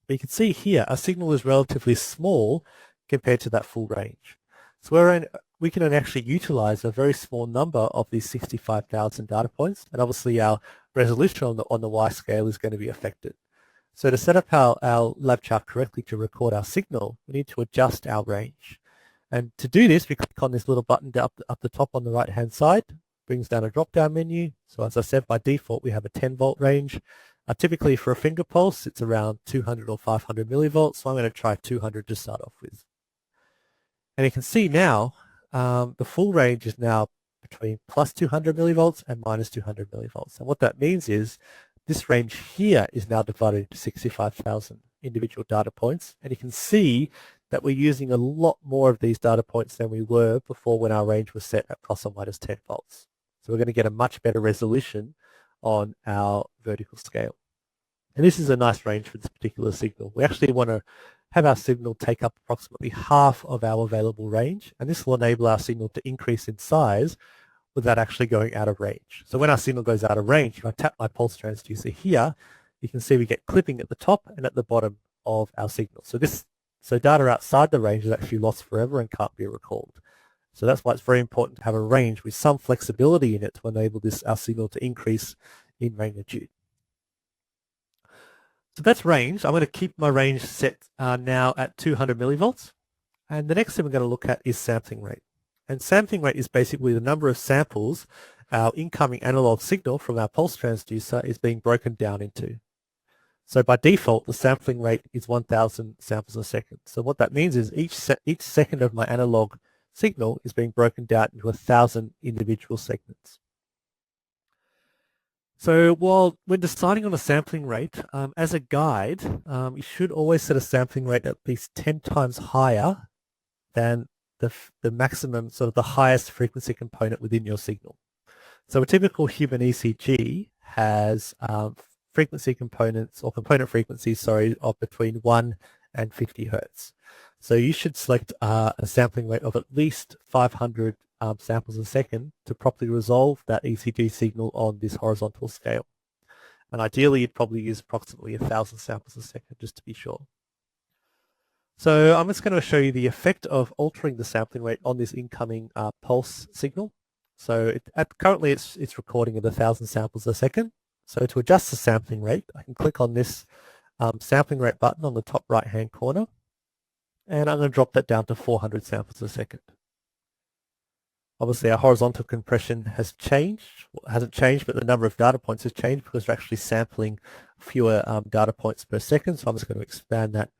Speaker 6: But you can see here, our signal is relatively small compared to that full range. So we can actually utilize a very small number of these 65,000 data points, and obviously our resolution on the Y scale is going to be affected. So to set up our LabChart correctly to record our signal, we need to adjust our range. And to do this, we click on this little button up the top on the right-hand side, brings down a drop-down menu. So as I said, by default, we have a 10-volt range. Typically for a finger pulse, it's around 200 or 500 millivolts, so I'm going to try 200 to start off with. And you can see now, the full range is now between plus 200 millivolts and minus 200 millivolts. And what that means is this range here is now divided into 65,000 individual data points. And you can see that we're using a lot more of these data points than we were before when our range was set at plus or minus 10 volts. So we're going to get a much better resolution on our vertical scale. And this is a nice range for this particular signal. We actually want to have our signal take up approximately half of our available range, and this will enable our signal to increase in size without actually going out of range. So when our signal goes out of range, if I tap my pulse transducer here, you can see we get clipping at the top and at the bottom of our signal. So data outside the range is actually lost forever and can't be recalled. So that's why it's very important to have a range with some flexibility in it to enable our signal to increase in magnitude. So that's range. I'm going to keep my range set now at 200 millivolts. And the next thing we're going to look at is sampling rate. And sampling rate is basically the number of samples our incoming analog signal from our pulse transducer is being broken down into. So by default, the sampling rate is 1,000 samples a second. So what that means is each second of my analog signal is being broken down into 1,000 individual segments. So while when deciding on a sampling rate, as a guide, you should always set a sampling rate at least 10 times higher than the maximum, sort of the highest frequency component within your signal. So a typical human ECG has frequency components, or component frequencies, sorry, of between 1 and 50 hertz. So you should select a sampling rate of at least 500 samples a second to properly resolve that ECG signal on this horizontal scale. And ideally, you'd probably use approximately 1,000 samples a second just to be sure. So I'm just going to show you the effect of altering the sampling rate on this incoming pulse signal. So currently it's recording at 1,000 samples a second. So to adjust the sampling rate, I can click on this sampling rate button on the top right-hand corner, and I'm going to drop that down to 400 samples a second. Obviously, our horizontal compression hasn't changed, but the number of data points has changed because we're actually sampling fewer data points per second. So I'm just going to expand that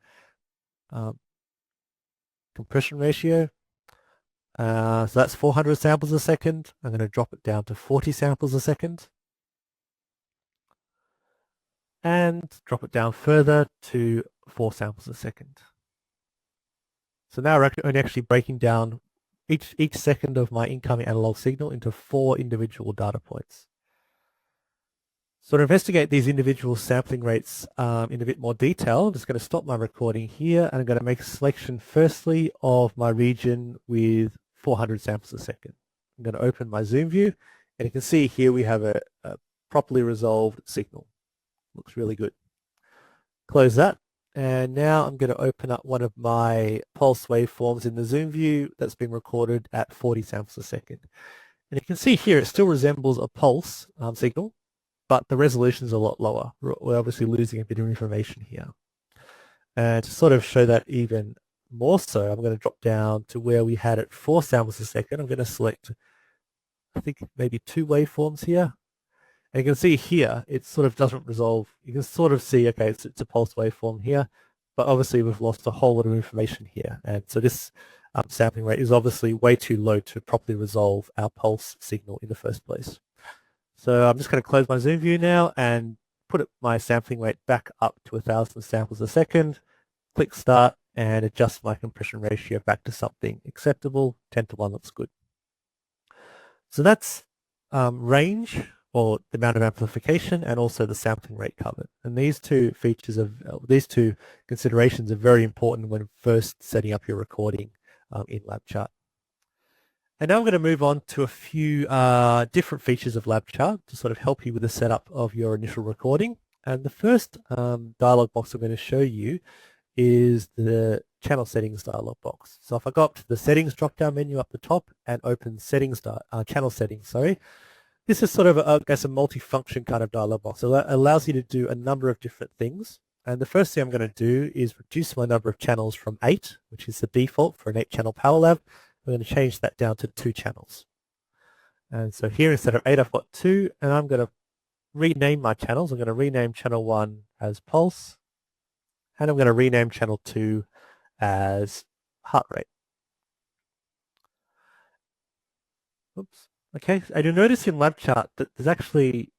Speaker 6: compression ratio. So that's 400 samples a second. I'm going to drop it down to 40 samples a second. And drop it down further to 4 samples a second. So now we're only actually breaking down each second of my incoming analog signal into 4 individual data points. So to investigate these individual sampling rates in a bit more detail, I'm just going to stop my recording here, and I'm going to make a selection firstly of my region with 400 samples a second. I'm going to open my zoom view, and you can see here we have a properly resolved signal. Looks really good. Close that. And now I'm going to open up one of my pulse waveforms in the zoom view that's been recorded at 40 samples a second. And you can see here it still resembles a pulse signal, but the resolution is a lot lower. We're obviously losing a bit of information here. And to sort of show that even more so, I'm going to drop down to where we had it 4 samples a second. I'm going to select, I think, maybe 2 waveforms here. And you can see here, it sort of doesn't resolve. You can sort of see, okay, it's a pulse waveform here, but obviously we've lost a whole lot of information here. And so this sampling rate is obviously way too low to properly resolve our pulse signal in the first place. So I'm just going to close my zoom view now and put my sampling rate back up to 1,000 samples a second, click start, and adjust my compression ratio back to something acceptable. 10:1 looks good. So that's range, or the amount of amplification, and also the sampling rate covered. And these two features these two considerations are very important when first setting up your recording in LabChart. And now I'm going to move on to a few different features of LabChart to sort of help you with the setup of your initial recording. And the first dialog box I'm going to show you is the channel settings dialog box. So if I go up to the settings drop-down menu up the top and open settings, channel settings, sorry, this is sort of, I guess, a multi-function kind of dialog box. So that allows you to do a number of different things. And the first thing I'm going to do is reduce my number of channels from 8, which is the default for an 8-channel Power Lab. I'm going to change that down to 2 channels. And so here, instead of 8, I've got 2, and I'm going to rename my channels. I'm going to rename channel 1 as pulse, and I'm going to rename channel 2 as heart rate. Oops. Okay, and you'll notice in LabChart that there's actually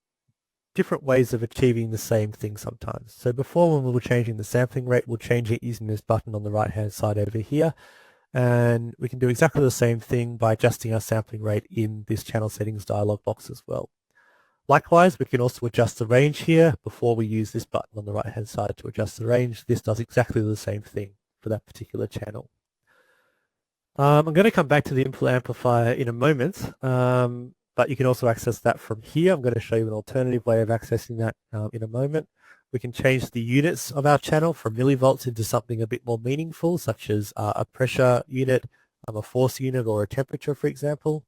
Speaker 6: different ways of achieving the same thing sometimes. So before, when we were changing the sampling rate, we'll change it using this button on the right-hand side over here. And we can do exactly the same thing by adjusting our sampling rate in this channel settings dialog box as well. Likewise, we can also adjust the range here before we use this button on the right-hand side to adjust the range. This does exactly the same thing for that particular channel. I'm going to come back to the input amplifier in a moment, but you can also access that from here. I'm going to show you an alternative way of accessing that in a moment. We can change the units of our channel from millivolts into something a bit more meaningful, such as a pressure unit, a force unit, or a temperature, for example.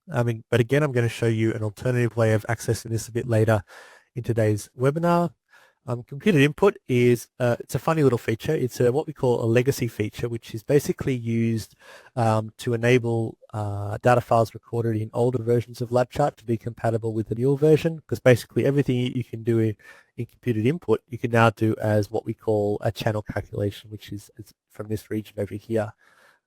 Speaker 6: But again, I'm going to show you an alternative way of accessing this a bit later in today's webinar. Computed input is it's a funny little feature. It's what we call a legacy feature, which is basically used to enable data files recorded in older versions of LabChart to be compatible with the newer version, because basically everything you can do in computed input, you can now do as what we call a channel calculation, which is from this region over here.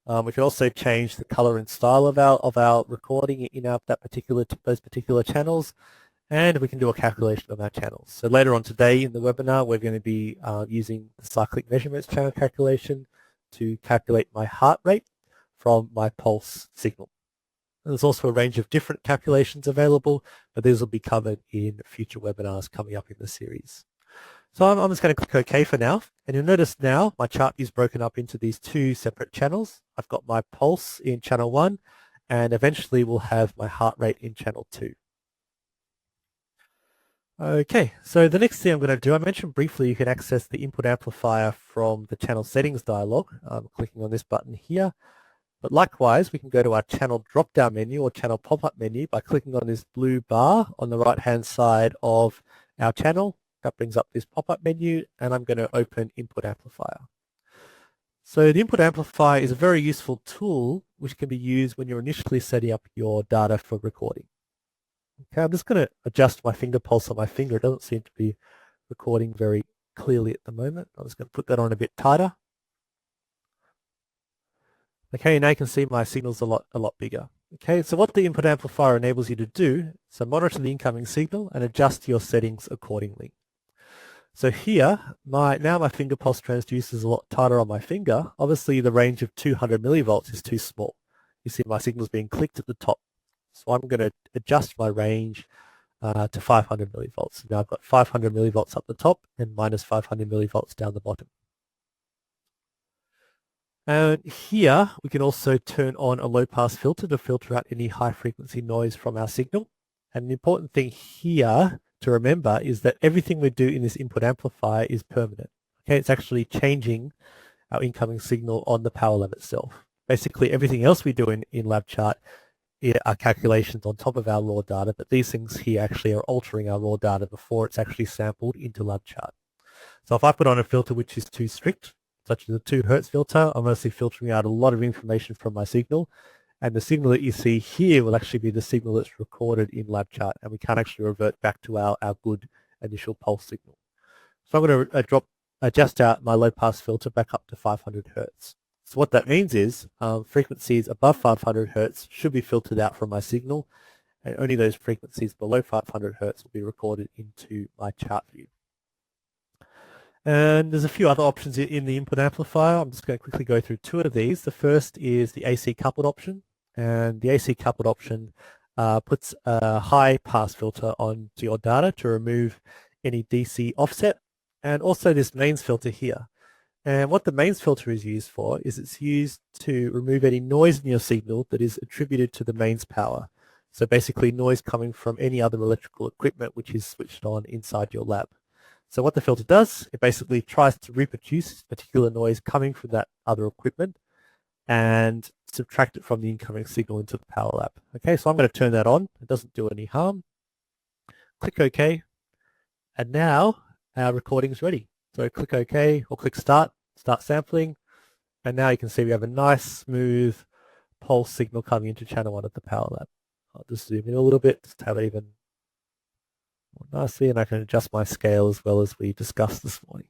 Speaker 6: We can also change the color and style of our recording in those particular channels. And we can do a calculation of our channels. So later on today in the webinar, we're going to be using the cyclic measurements channel calculation to calculate my heart rate from my pulse signal. And there's also a range of different calculations available, but these will be covered in future webinars coming up in the series. So I'm just going to click OK for now. And you'll notice now my chart is broken up into these 2 separate channels. I've got my pulse in channel 1, and eventually we'll have my heart rate in channel 2. Okay, so the next thing I'm going to do, I mentioned briefly you can access the input amplifier from the channel settings dialog. I'm clicking on this button here. But likewise, we can go to our channel drop-down menu or channel pop-up menu by clicking on this blue bar on the right-hand side of our channel. That brings up this pop-up menu, and I'm going to open input amplifier. So the input amplifier is a very useful tool which can be used when you're initially setting up your data for recording. Okay, I'm just going to adjust my finger pulse on my finger. It doesn't seem to be recording very clearly at the moment. I'm just going to put that on a bit tighter. Okay, now you can see my signal's a lot bigger. Okay, so what the input amplifier enables you to do is to monitor the incoming signal and adjust your settings accordingly. So here, now my finger pulse transducer is a lot tighter on my finger. Obviously, the range of 200 millivolts is too small. You see my signal's being clicked at the top. So I'm going to adjust my range to 500 millivolts. Now I've got 500 millivolts up the top and minus 500 millivolts down the bottom. And here we can also turn on a low-pass filter to filter out any high-frequency noise from our signal. And the important thing here to remember is that everything we do in this input amplifier is permanent. Okay, it's actually changing our incoming signal on the power lab itself. Basically, everything else we do in LabChart are calculations on top of our raw data, but these things here actually are altering our raw data before it's actually sampled into LabChart. So if I put on a filter which is too strict, such as a 2 Hz filter, I'm mostly filtering out a lot of information from my signal, and the signal that you see here will actually be the signal that's recorded in LabChart, and we can't actually revert back to our good initial pulse signal. So I'm going to adjust out my low-pass filter back up to 500 Hz. So what that means is frequencies above 500 Hz should be filtered out from my signal, and only those frequencies below 500 Hz will be recorded into my chart view. And there's a few other options in the input amplifier. I'm just going to quickly go through 2 of these. The first is the AC coupled option, and the AC coupled option puts a high pass filter onto your data to remove any DC offset, and also this mains filter here. And what the mains filter is used for is it's used to remove any noise in your signal that is attributed to the mains power. So basically noise coming from any other electrical equipment which is switched on inside your lab. So what the filter does, it basically tries to reproduce particular noise coming from that other equipment and subtract it from the incoming signal into the power lab. Okay, so I'm going to turn that on. It doesn't do any harm. Click OK. And now our recording is ready. So click OK or click start sampling. And now you can see we have a nice smooth pulse signal coming into channel 1 of the power lab. I'll just zoom in a little bit just to have it even more nicely, and I can adjust my scale as well as we discussed this morning.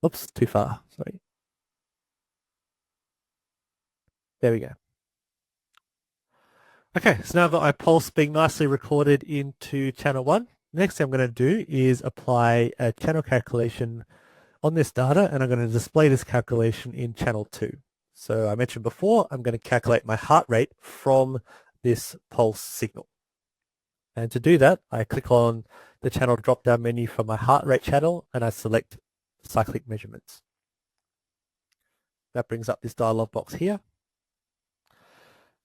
Speaker 6: Oops, too far, sorry. There we go. Okay, so now I've got my pulse being nicely recorded into channel 1. Next thing I'm going to do is apply a channel calculation on this data, and I'm going to display this calculation in channel 2. So I mentioned before, I'm going to calculate my heart rate from this pulse signal. And to do that, I click on the channel drop-down menu for my heart rate channel, and I select cyclic measurements. That brings up this dialog box here.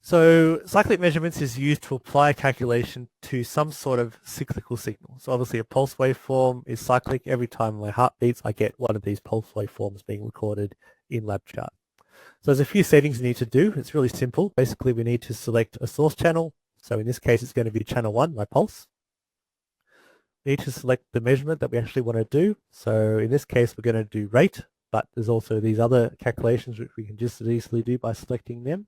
Speaker 6: So cyclic measurements is used to apply a calculation to some sort of cyclical signal. So obviously a pulse waveform is cyclic. Every time my heart beats, I get one of these pulse waveforms being recorded in LabChart. So there's a few settings you need to do. It's really simple. Basically, we need to select a source channel. So in this case, it's going to be channel 1, my pulse. We need to select the measurement that we actually want to do. So in this case, we're going to do rate, but there's also these other calculations which we can just as easily do by selecting them.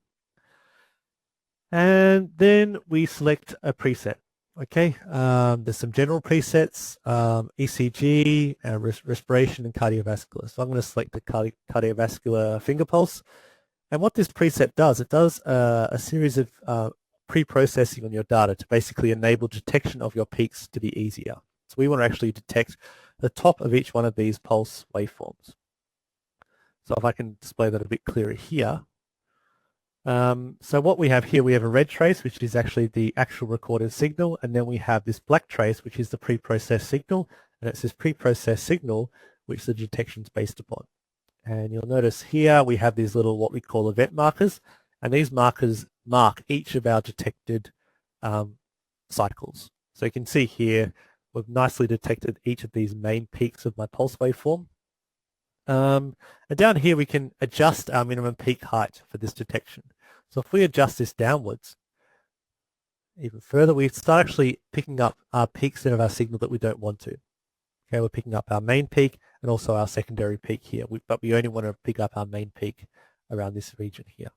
Speaker 6: And then we select a preset. Okay, there's some general presets, ECG, respiration, and cardiovascular. So I'm going to select the cardiovascular finger pulse. And what this preset does, it does a series of pre-processing on your data to basically enable detection of your peaks to be easier. So we want to actually detect the top of each one of these pulse waveforms. So if I can display that a bit clearer here. So what we have here, we have a red trace, which is actually the actual recorded signal, and then we have this black trace, which is the pre-processed signal, and it's this pre-processed signal which the detection is based upon. And you'll notice here we have these little what we call event markers, and these markers mark each of our detected cycles. So you can see here we've nicely detected each of these main peaks of my pulse waveform. And down here we can adjust our minimum peak height for this detection. So if we adjust this downwards even further, we start actually picking up our peaks of our signal that we don't want to. Okay, we're picking up our main peak and also our secondary peak here, but we only want to pick up our main peak around this region here.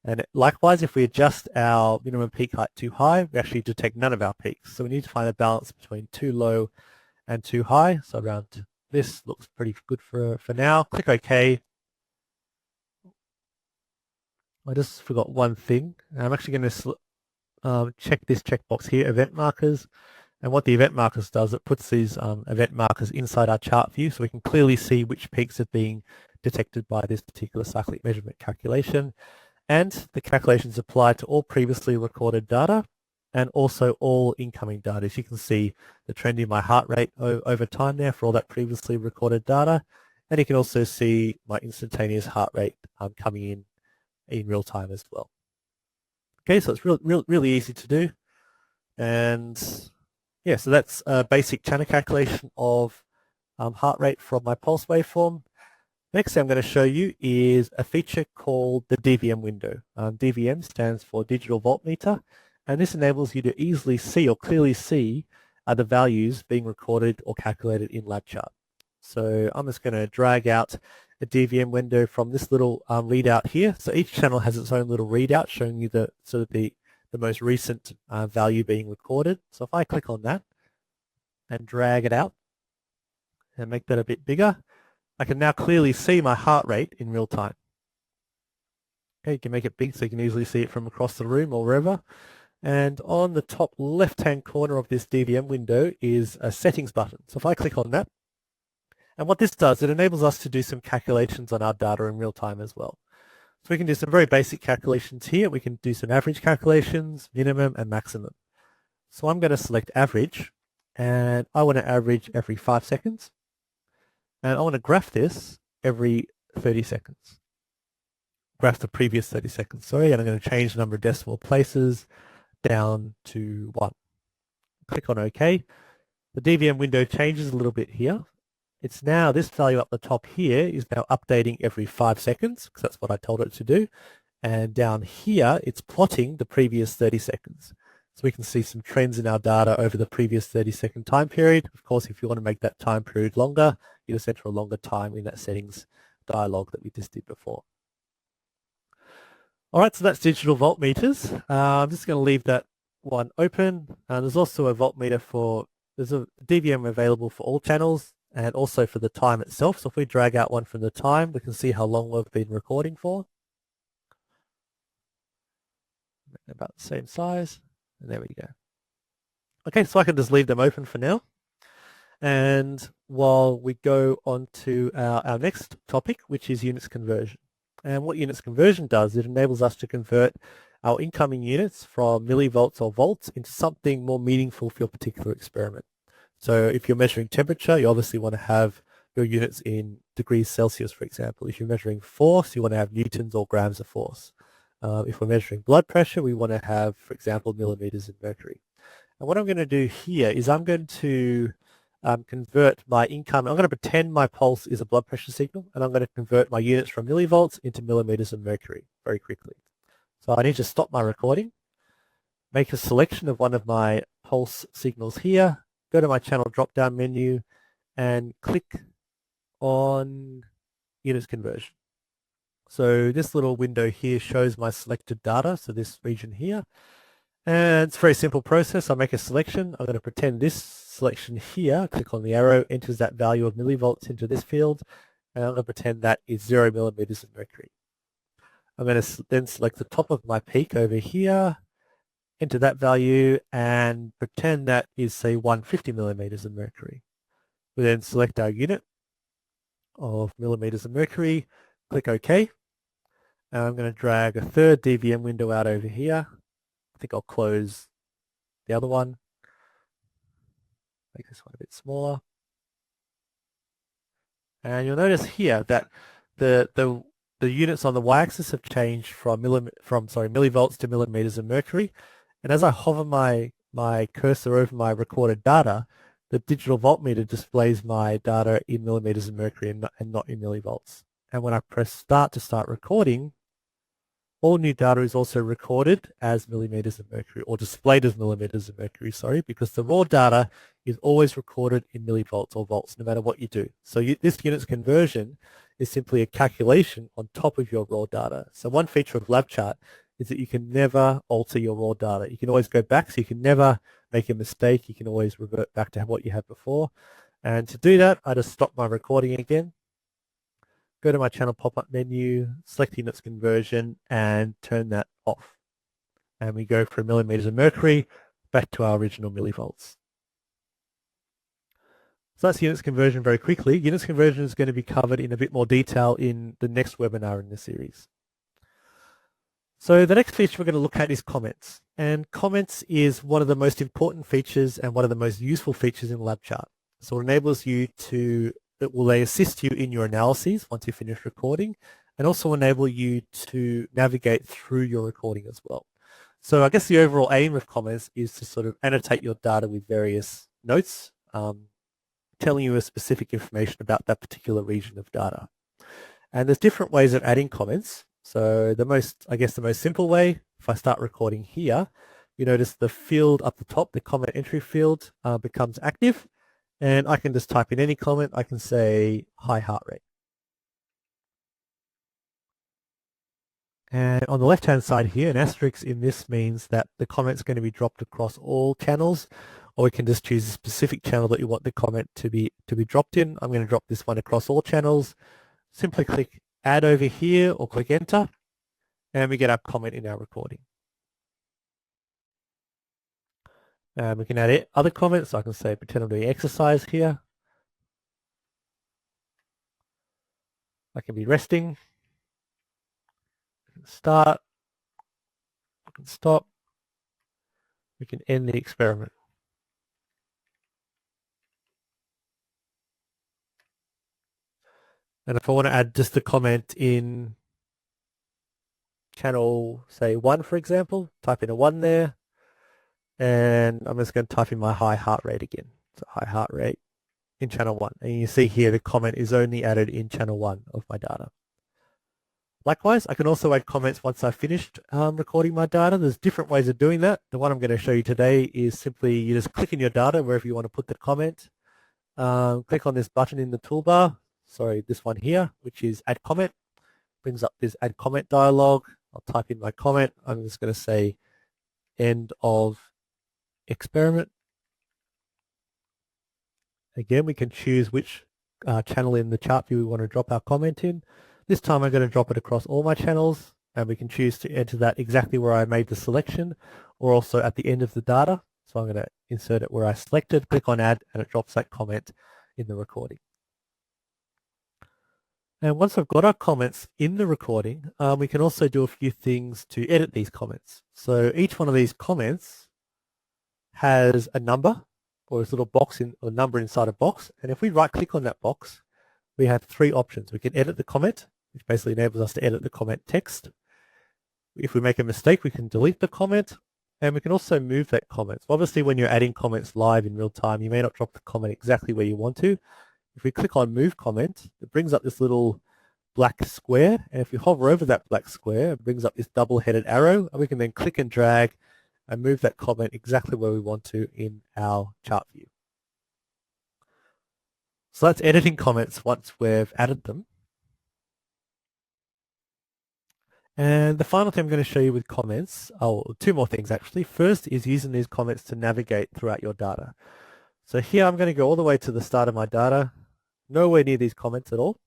Speaker 6: And likewise, if we adjust our minimum peak height too high, we actually detect none of our peaks. So we need to find a balance between too low and too high. So around this looks pretty good for now. Click OK. I just forgot one thing. I'm actually going to check this checkbox here, event markers. And what the event markers does, it puts these event markers inside our chart view so we can clearly see which peaks are being detected by this particular cyclic measurement calculation. And the calculations apply to all previously recorded data and also all incoming data. As you can see the trend in my heart rate over time there for all that previously recorded data. And you can also see my instantaneous heart rate coming in real time as well. Okay, so it's really easy to do. And Yeah, so that's a basic channel calculation of heart rate from my pulse waveform. Next thing I'm going to show you is a feature called the DVM window. DVM stands for digital voltmeter, and this enables you to easily see or clearly see the values being recorded or calculated in LabChart. So I'm just going to drag out a DVM window from this little readout here. So each channel has its own little readout showing you the sort of the most recent value being recorded. So if I click on that and drag it out and make that a bit bigger, I can now clearly see my heart rate in real time. Okay, you can make it big so you can easily see it from across the room or wherever. And on the top left-hand corner of this DVM window is a settings button. So if I click on that, and what this does, it enables us to do some calculations on our data in real time as well. So we can do some very basic calculations here. We can do some average calculations, minimum and maximum. So I'm going to select average, and I want to average every 5 seconds. And I want to graph this every 30 seconds. Graph the previous 30 seconds, sorry, and I'm going to change the number of decimal places down to 1. Click on OK. The DVM window changes a little bit here. It's now, this value up the top here is now updating every 5 seconds, because that's what I told it to do. And down here, it's plotting the previous 30 seconds. So we can see some trends in our data over the previous 30-second time period. Of course, if you want to make that time period longer, you just enter a longer time in that settings dialog that we just did before. All right, so that's digital voltmeters. I'm just going to leave that one open. There's also a voltmeter there's a DVM available for all channels and also for the time itself. So if we drag out one from the time, we can see how long we've been recording for. About the same size. And there we go. Okay, so I can just leave them open for now. And while we go on to our next topic, which is units conversion. And what units conversion does, it enables us to convert our incoming units from millivolts or volts into something more meaningful for your particular experiment. So if you're measuring temperature, you obviously want to have your units in degrees Celsius, for example. If you're measuring force, you want to have newtons or grams of force. If we're measuring blood pressure, we want to have, for example, millimeters of mercury. And what I'm going to do here is I'm going to convert my income. I'm going to pretend my pulse is a blood pressure signal, and I'm going to convert my units from millivolts into millimeters of mercury very quickly. So I need to stop my recording, make a selection of one of my pulse signals here, go to my channel drop-down menu, and click on units conversion. So this little window here shows my selected data, so this region here. And it's a very simple process. I make a selection. I'm going to pretend this selection here, click on the arrow, enters that value of millivolts into this field, and I'm going to pretend that is 0 millimeters of mercury. I'm going to then select the top of my peak over here, enter that value, and pretend that is, say, 150 millimeters of mercury. We then select our unit of millimeters of mercury, click OK. And I'm going to drag a third DVM window out over here. I think I'll close the other one. Make this one a bit smaller. And you'll notice here that the units on the y-axis have changed from millivolts to millimeters of mercury. And as I hover my cursor over my recorded data, the digital voltmeter displays my data in millimeters of mercury and not in millivolts. And when I press start to start recording, all new data is also recorded as millimeters of mercury, or displayed as millimeters of mercury, sorry, because the raw data is always recorded in millivolts or volts, no matter what you do. So this units conversion is simply a calculation on top of your raw data. So one feature of LabChart is that you can never alter your raw data. You can always go back, so you can never make a mistake. You can always revert back to what you had before. And to do that, I just stop my recording again, go to my channel pop-up menu, select units conversion, and turn that off. And we go from millimeters of mercury back to our original millivolts. So that's units conversion very quickly. Units conversion is going to be covered in a bit more detail in the next webinar in the series. So the next feature we're going to look at is comments. And comments is one of the most important features and one of the most useful features in LabChart. So it enables you to, they assist you in your analyses once you finish recording, and also enable you to navigate through your recording as well. So I guess the overall aim of comments is to sort of annotate your data with various notes, telling you a specific information about that particular region of data. And there's different ways of adding comments. So the most simple way, if I start recording here, you notice the field up the top, the comment entry field, becomes active. And I can just type in any comment. I can say high heart rate. And on the left-hand side here, an asterisk in this means that the comment's going to be dropped across all channels, or we can just choose a specific channel that you want the comment to be dropped in. I'm going to drop this one across all channels. Simply click Add over here or click Enter, and we get our comment in our recording. We can add other comments. So I can say pretend I'm doing exercise here. I can be resting. Start, we can stop, we can end the experiment. And if I want to add just a comment in channel, say 1, for example, type in a 1 there, and I'm just going to type in my high heart rate again. So high heart rate in channel 1. And you see here the comment is only added in channel 1 of my data. Likewise, I can also add comments once I've finished recording my data. There's different ways of doing that. The one I'm going to show you today is simply you just click in your data wherever you want to put the comment. Click on this button in the toolbar, this one here, which is Add Comment. Brings up this Add Comment dialog. I'll type in my comment. I'm just going to say End of Experiment. Again, we can choose which channel in the chart view we want to drop our comment in. This time I'm going to drop it across all my channels, and we can choose to enter that exactly where I made the selection, or also at the end of the data. So I'm going to insert it where I selected, click on Add, and it drops that comment in the recording. And once I've got our comments in the recording, we can also do a few things to edit these comments. So each one of these comments has a number, or this little box or number inside a box, and if we right click on that box, we have 3 options. We can edit the comment, which basically enables us to edit the comment text. If we make a mistake, we can delete the comment, and we can also move that comment. So obviously, when you're adding comments live in real time, you may not drop the comment exactly where you want to. If we click on Move Comment, it brings up this little black square, and if we hover over that black square, it brings up this double-headed arrow, and we can then click and drag and move that comment exactly where we want to in our chart view. So that's editing comments once we've added them. And the final thing I'm going to show you with comments, 2 more things actually. First is using these comments to navigate throughout your data. So here I'm going to go all the way to the start of my data, nowhere near these comments at all.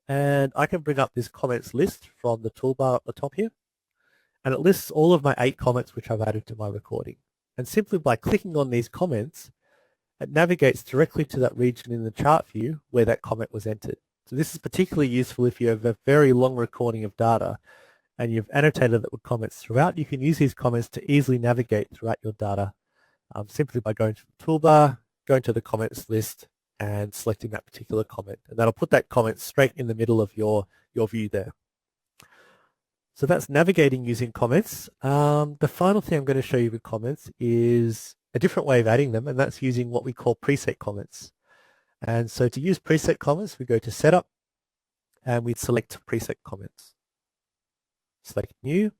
Speaker 6: And I can bring up this comments list from the toolbar at the top here. And it lists all of my 8 comments which I've added to my recording. And simply by clicking on these comments, it navigates directly to that region in the chart view where that comment was entered. So this is particularly useful if you have a very long recording of data and you've annotated it with comments throughout. You can use these comments to easily navigate throughout your data simply by going to the toolbar, going to the comments list, and selecting that particular comment. And that'll put that comment straight in the middle of your view there. So that's navigating using comments. The final thing I'm going to show you with comments is a different way of adding them, and that's using what we call preset comments. And so to use preset comments, we go to Setup, and we select preset comments. Select New,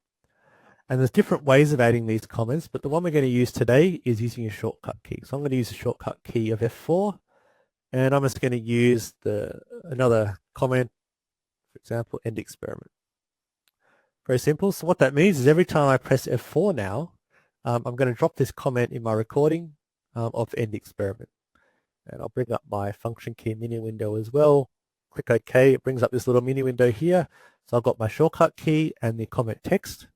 Speaker 6: and there's different ways of adding these comments, but the one we're going to use today is using a shortcut key. So I'm going to use a shortcut key of F4, and I'm just going to use another comment, for example, End Experiment. Very simple. So what that means is every time I press F4 now, I'm going to drop this comment in my recording of End Experiment. And I'll bring up my function key mini window as well. Click OK. It brings up this little mini window here. So I've got my shortcut key and the comment text.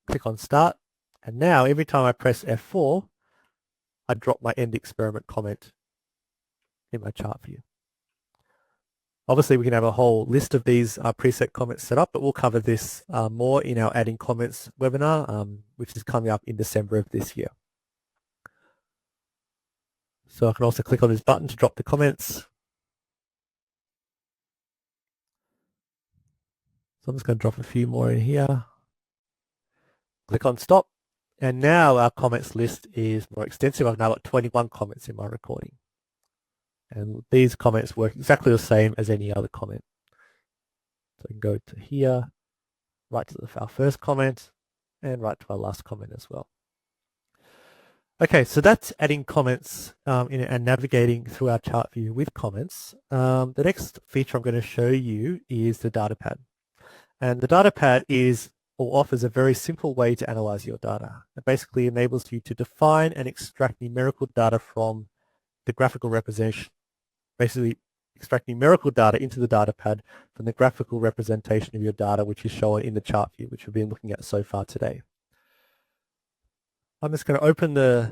Speaker 6: Click on Start. And now every time I press F4, I drop my End Experiment comment in my chart view. Obviously, we can have a whole list of these preset comments set up, but we'll cover this more in our Adding Comments webinar, which is coming up in December of this year. So I can also click on this button to drop the comments. So I'm just going to drop a few more in here. Click on stop. And now our comments list is more extensive. I've now got 21 comments in my recording. And these comments work exactly the same as any other comment. So I can go to here, right to our first comment, and right to our last comment as well. Okay, so that's adding comments and navigating through our chart view with comments. The next feature I'm going to show you is the data pad. And the data pad offers a very simple way to analyze your data. It basically enables you to define and extract numerical data from the graphical representation. Basically extract numerical data into the data pad from the graphical representation of your data, which is shown in the chart view, which we've been looking at so far today. I'm just going to open the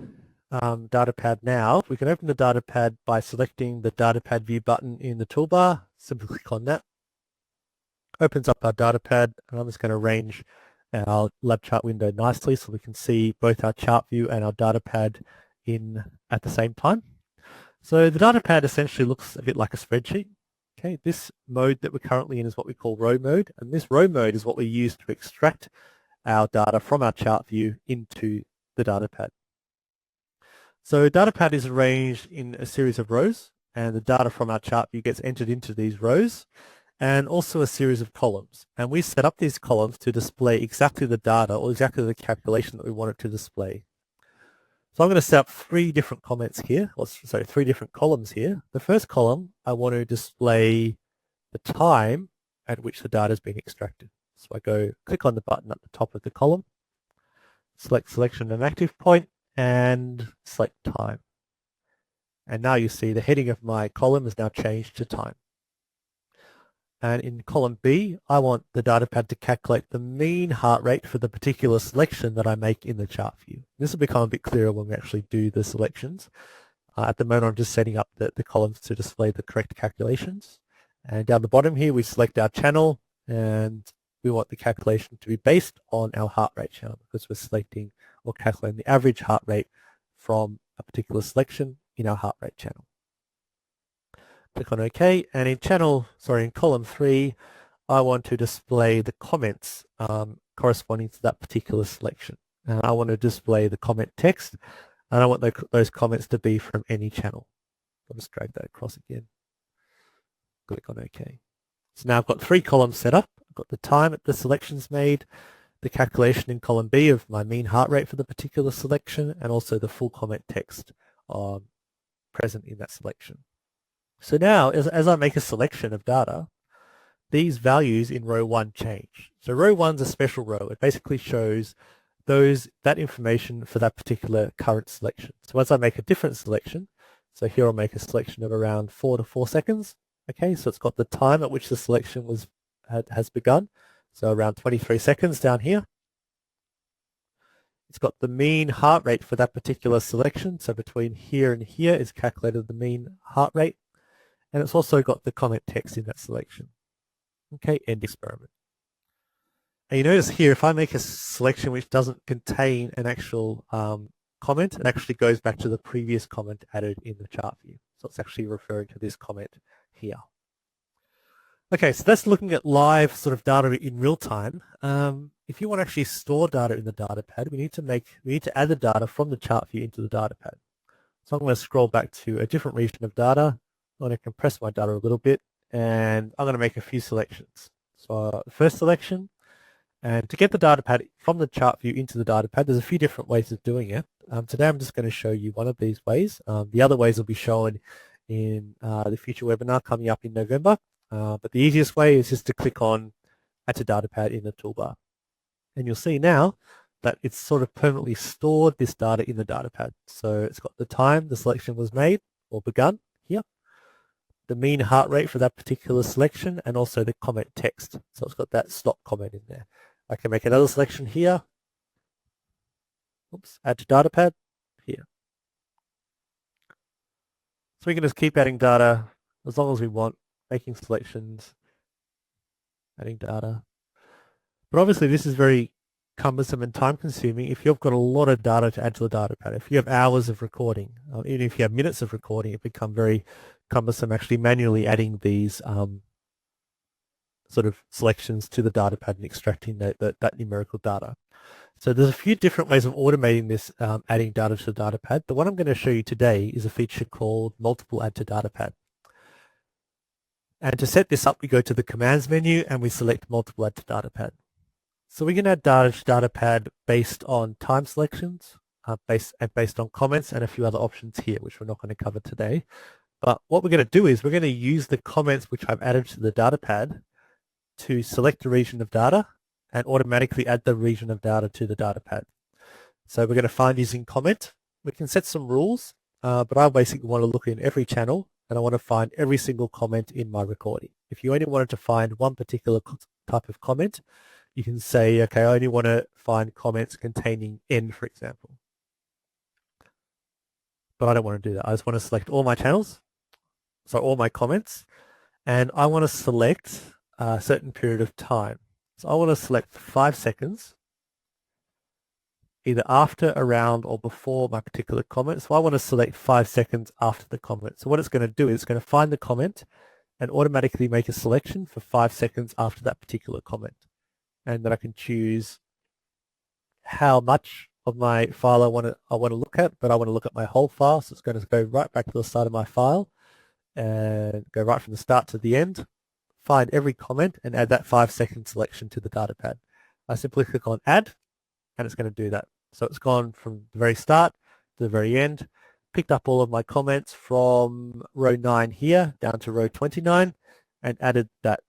Speaker 6: data pad now. We can open the data pad by selecting the data pad view button in the toolbar. Simply click on that. Opens up our data pad, and I'm just going to arrange our lab chart window nicely so we can see both our chart view and our data pad in at the same time. So the data pad essentially looks a bit like a spreadsheet. Okay, this mode that we're currently in is what we call row mode, and this row mode is what we use to extract our data from our chart view into the data pad. So data pad is arranged in a series of rows, and the data from our chart view gets entered into these rows, and also a series of columns. And we set up these columns to display exactly the data or exactly the calculation that we want it to display. So I'm going to set up three different comments here, three different columns here. The first column, I want to display the time at which the data has been extracted. So I click on the button at the top of the column, select selection and active point, and select time. And now you see the heading of my column is now changed to time. And in column B, I want the data pad to calculate the mean heart rate for the particular selection that I make in the chart view. This will become a bit clearer when we actually do the selections. At the moment, I'm just setting up the columns to display the correct calculations. And down the bottom here, we select our channel, and we want the calculation to be based on our heart rate channel because we're selecting or calculating the average heart rate from a particular selection in our heart rate channel. Click on OK, and in column 3, I want to display the comments corresponding to that particular selection. And I want to display the comment text, and I want those comments to be from any channel. I'll just drag that across again. Click on OK. So now I've got 3 columns set up. I've got the time that the selection's made, the calculation in column B of my mean heart rate for the particular selection, and also the full comment text present in that selection. So now, as I make a selection of data, these values in row 1 change. So row 1's a special row. It basically shows that information for that particular current selection. So as I make a different selection, so here I'll make a selection of around 4 to 4 seconds. Okay, so it's got the time at which the selection has begun. So around 23 seconds down here. It's got the mean heart rate for that particular selection. So between here and here is calculated the mean heart rate. And it's also got the comment text in that selection. Okay, end experiment. And you notice here, if I make a selection which doesn't contain an actual comment, it actually goes back to the previous comment added in the chart view. So it's actually referring to this comment here. Okay, so that's looking at live sort of data in real time. If you want to actually store data in the data pad, we need to add the data from the chart view into the data pad. So I'm going to scroll back to a different region of data. I'm going to compress my data a little bit, and I'm going to make a few selections. So the first selection, and to get the data pad from the chart view into the data pad, there's a few different ways of doing it. Today I'm just going to show you one of these ways. The other ways will be shown in the future webinar coming up in November. But the easiest way is just to click on Add to Data Pad in the toolbar. And you'll see now that it's sort of permanently stored this data in the data pad. So it's got the time the selection was made or begun here, the mean heart rate for that particular selection, and also the comment text. So it's got that stop comment in there. I can make another selection here. Oops, Add to Data Pad here. So we can just keep adding data as long as we want, making selections, adding data. But obviously this is very cumbersome and time consuming if you've got a lot of data to add to the data pad. If you have hours of recording, even if you have minutes of recording, it becomes very cumbersome actually manually adding these sort of selections to the data pad and extracting that numerical data. So there's a few different ways of automating this, adding data to the data pad. The one I'm going to show you today is a feature called multiple add to data pad. And to set this up, we go to the commands menu and we select multiple add to data pad. So we can add data to data pad based on time selections, based on comments, and a few other options here, which we're not going to cover today. But what we're going to do is we're going to use the comments which I've added to the data pad to select a region of data and automatically add the region of data to the data pad. So we're going to find using comment. We can set some rules, but I basically want to look in every channel and I want to find every single comment in my recording. If you only wanted to find one particular type of comment, you can say, okay, I only want to find comments containing N, for example. But I don't want to do that. I just want to select all my channels, so all my comments, and I want to select a certain period of time. So I want to select 5 seconds, either after, around, or before my particular comment. So I want to select 5 seconds after the comment. So what it's going to do is it's going to find the comment and automatically make a selection for 5 seconds after that particular comment. And then I can choose how much of my file I want to look at, but I want to look at my whole file. So it's going to go right back to the start of my file and go right from the start to the end, find every comment and add that 5-second selection to the data pad. I simply click on add and it's going to do that. So it's gone from the very start to the very end, picked up all of my comments from row 9 here down to row 29 and added that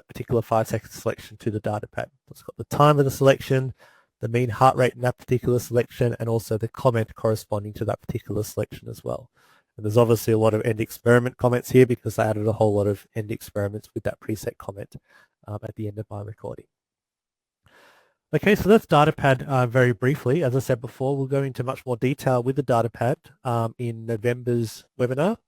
Speaker 6: particular 5-second selection to the data pad. It's got the time of the selection, the mean heart rate in that particular selection, and also the comment corresponding to that particular selection as well. And there's obviously a lot of end experiment comments here because I added a whole lot of end experiments with that preset comment at the end of my recording. Okay, so that's DataPad very briefly. As I said before, we'll go into much more detail with the DataPad in November's webinar.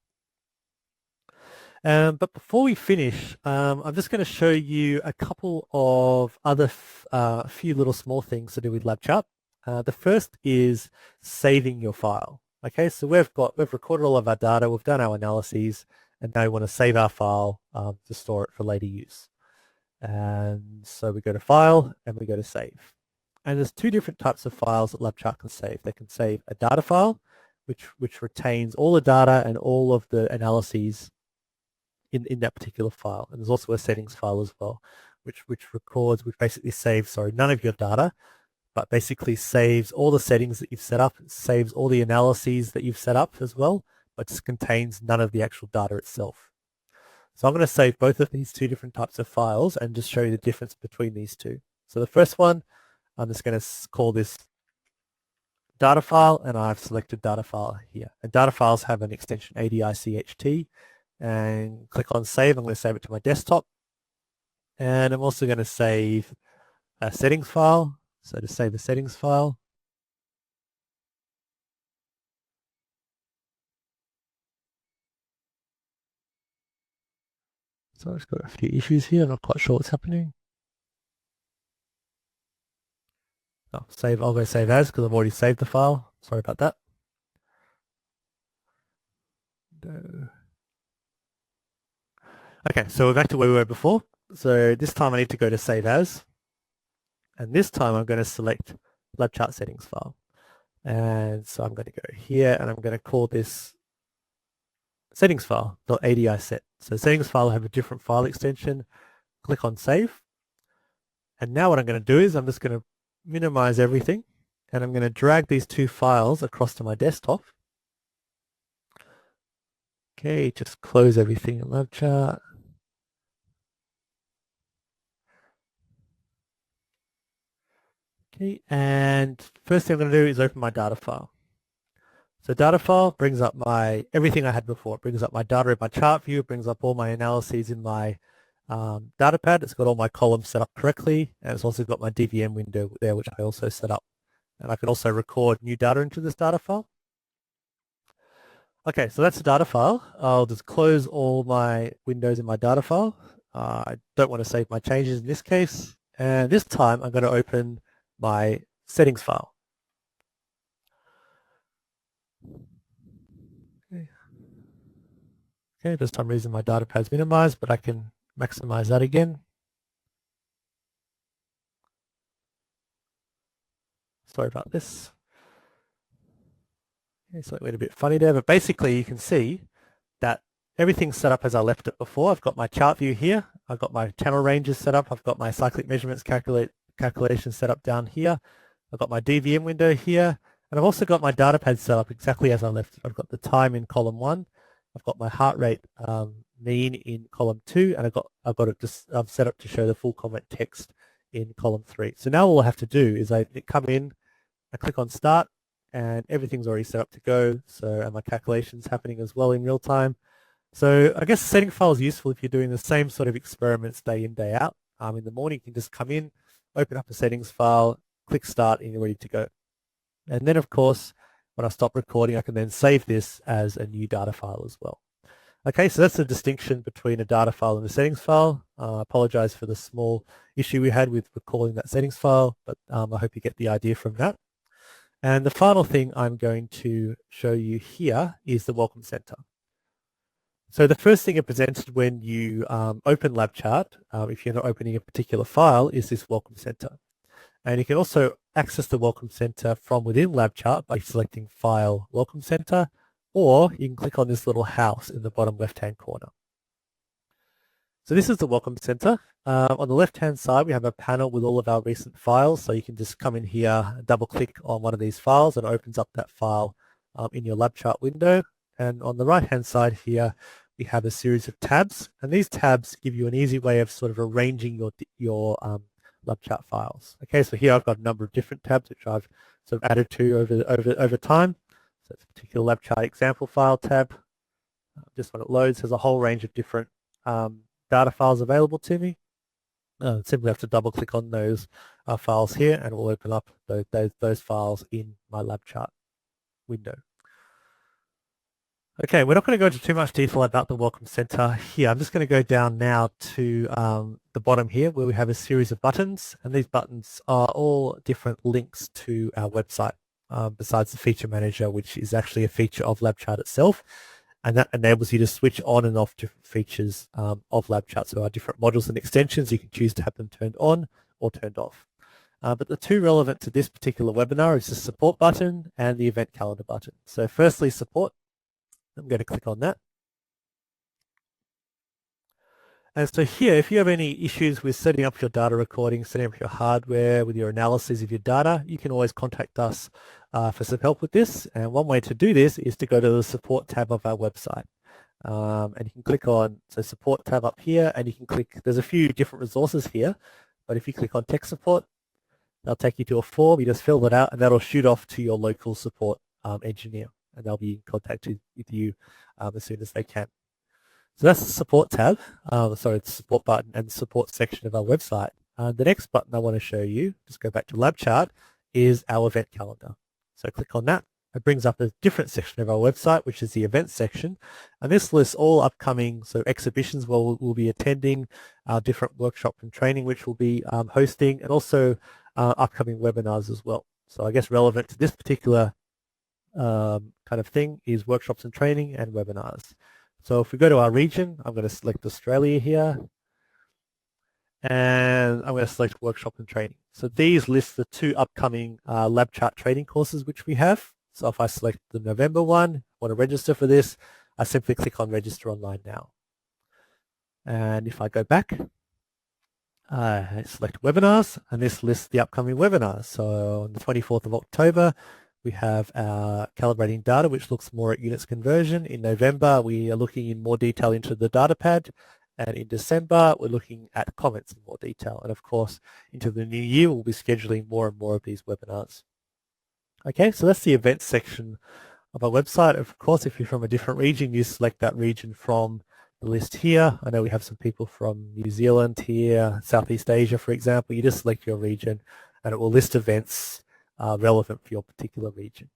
Speaker 6: But before we finish, I'm just going to show you a couple of other few little small things to do with LabChart. The first is saving your file. Okay, so we've recorded all of our data, we've done our analyses, and now we want to save our file to store it for later use. And so we go to File and we go to Save. And there's two different types of files that LabChart can save. They can save a data file, which retains all the data and all of the analyses in that particular file. And there's also a settings file as well, which basically saves, none of your data, but basically saves all the settings that you've set up, saves all the analyses that you've set up as well, but just contains none of the actual data itself. So I'm going to save both of these two different types of files and just show you the difference between these two. So the first one, I'm just going to call this data file, and I've selected data file here. And data files have an extension ADICHT, and click on save. I'm going to save it to my desktop. And I'm also going to save a settings file. So to save the settings file, so I've got a few issues here. I'm not quite sure what's happening. Oh, save. I'll go save as because I've already saved the file. Sorry about that. No. Okay, so we're back to where we were before. So this time I need to go to Save As. And this time I'm going to select LabChart settings file. And so I'm going to go here and I'm going to call this settings file, .adiset. So settings file will have a different file extension. Click on Save. And now what I'm going to do is I'm just going to minimize everything. And I'm going to drag these two files across to my desktop. Okay, just close everything in LabChart. Okay, and first thing I'm going to do is open my data file. So data file brings up everything I had before. It brings up my data in my chart view. It brings up all my analyses in my data pad. It's got all my columns set up correctly. And it's also got my DVM window there, which I also set up. And I can also record new data into this data file. Okay, so that's the data file. I'll just close all my windows in my data file. I don't want to save my changes in this case. And this time I'm going to open my settings file. Okay, this time I'm using my data pads minimized, but I can maximize that again. Sorry about this. It's a little bit funny there, but basically you can see that everything's set up as I left it before. I've got my chart view here. I've got my channel ranges set up. I've got my cyclic measurements calculations set up down here. I've got my DVM window here. And I've also got my data pad set up exactly as I left it. I've got the time in column 1. I've got my heart rate mean in column 2. And I've got it just set up to show the full comment text in column 3. So now all I have to do is I come in, I click on start, and everything's already set up to go. So and my calculations happening as well in real time. So I guess the setting file is useful if you're doing the same sort of experiments day in, day out. In the morning, you can just come in, open up a settings file, click start, and you're ready to go. And then, of course, when I stop recording, I can then save this as a new data file as well. Okay, so that's the distinction between a data file and a settings file. I apologize for the small issue we had with recalling that settings file, but I hope you get the idea from that. And the final thing I'm going to show you here is the Welcome Center. So the first thing it presented when you open LabChart, if you're not opening a particular file, is this Welcome Center. And you can also access the Welcome Center from within LabChart by selecting File, Welcome Center, or you can click on this little house in the bottom left-hand corner. So this is the Welcome Center. On the left-hand side, we have a panel with all of our recent files. So you can just come in here, double-click on one of these files, and it opens up that file in your LabChart window. And on the right-hand side here, we have a series of tabs. And these tabs give you an easy way of sort of arranging your LabChart files. Okay, so here I've got a number of different tabs which I've sort of added to over time. So it's a particular LabChart example file tab. Just when it loads, has a whole range of different data files available to me. Simply have to double click on those files here and it will open up those files in my LabChart window. Okay, we're not going to go into too much detail about the Welcome Center here. I'm just going to go down now to the bottom here where we have a series of buttons, and these buttons are all different links to our website besides the feature manager, which is actually a feature of LabChart itself, and that enables you to switch on and off different features of LabChart. So our different modules and extensions, you can choose to have them turned on or turned off. But the two relevant to this particular webinar is the support button and the event calendar button. So firstly, support. I'm going to click on that. And so here, if you have any issues with setting up your data recording, setting up your hardware, with your analysis of your data, you can always contact us for some help with this. And one way to do this is to go to the support tab of our website. And you can click on the support tab up here, and you can click, there's a few different resources here, but if you click on tech support, they'll take you to a form. You just fill that out and that'll shoot off to your local support engineer, and they'll be in contact with you as soon as they can. So that's the support tab, sorry, the support button and the support section of our website. The next button I want to show you, just go back to LabChart, is our event calendar. So click on that. It brings up a different section of our website, which is the events section. And this lists all upcoming exhibitions we'll be attending, different workshops and training which we'll be hosting, and also upcoming webinars as well. So I guess relevant to this particular kind of thing is workshops and training and webinars. So if we go to our region, I'm going to select Australia here, and I'm going to select workshop and training. So these list the two upcoming LabChart training courses which we have. So if I select the November one, want to register for this, I simply click on register online now. And if I go back, I select webinars, and this lists the upcoming webinars. So on the 24th of October, we have our calibrating data, which looks more at units conversion. In November, we are looking in more detail into the data pad. And in December, we're looking at comments in more detail. And of course, into the new year, we'll be scheduling more and more of these webinars. Okay, so that's the events section of our website. Of course, if you're from a different region, you select that region from the list here. I know we have some people from New Zealand here, Southeast Asia, for example. You just select your region, and it will list events relevant for your particular region.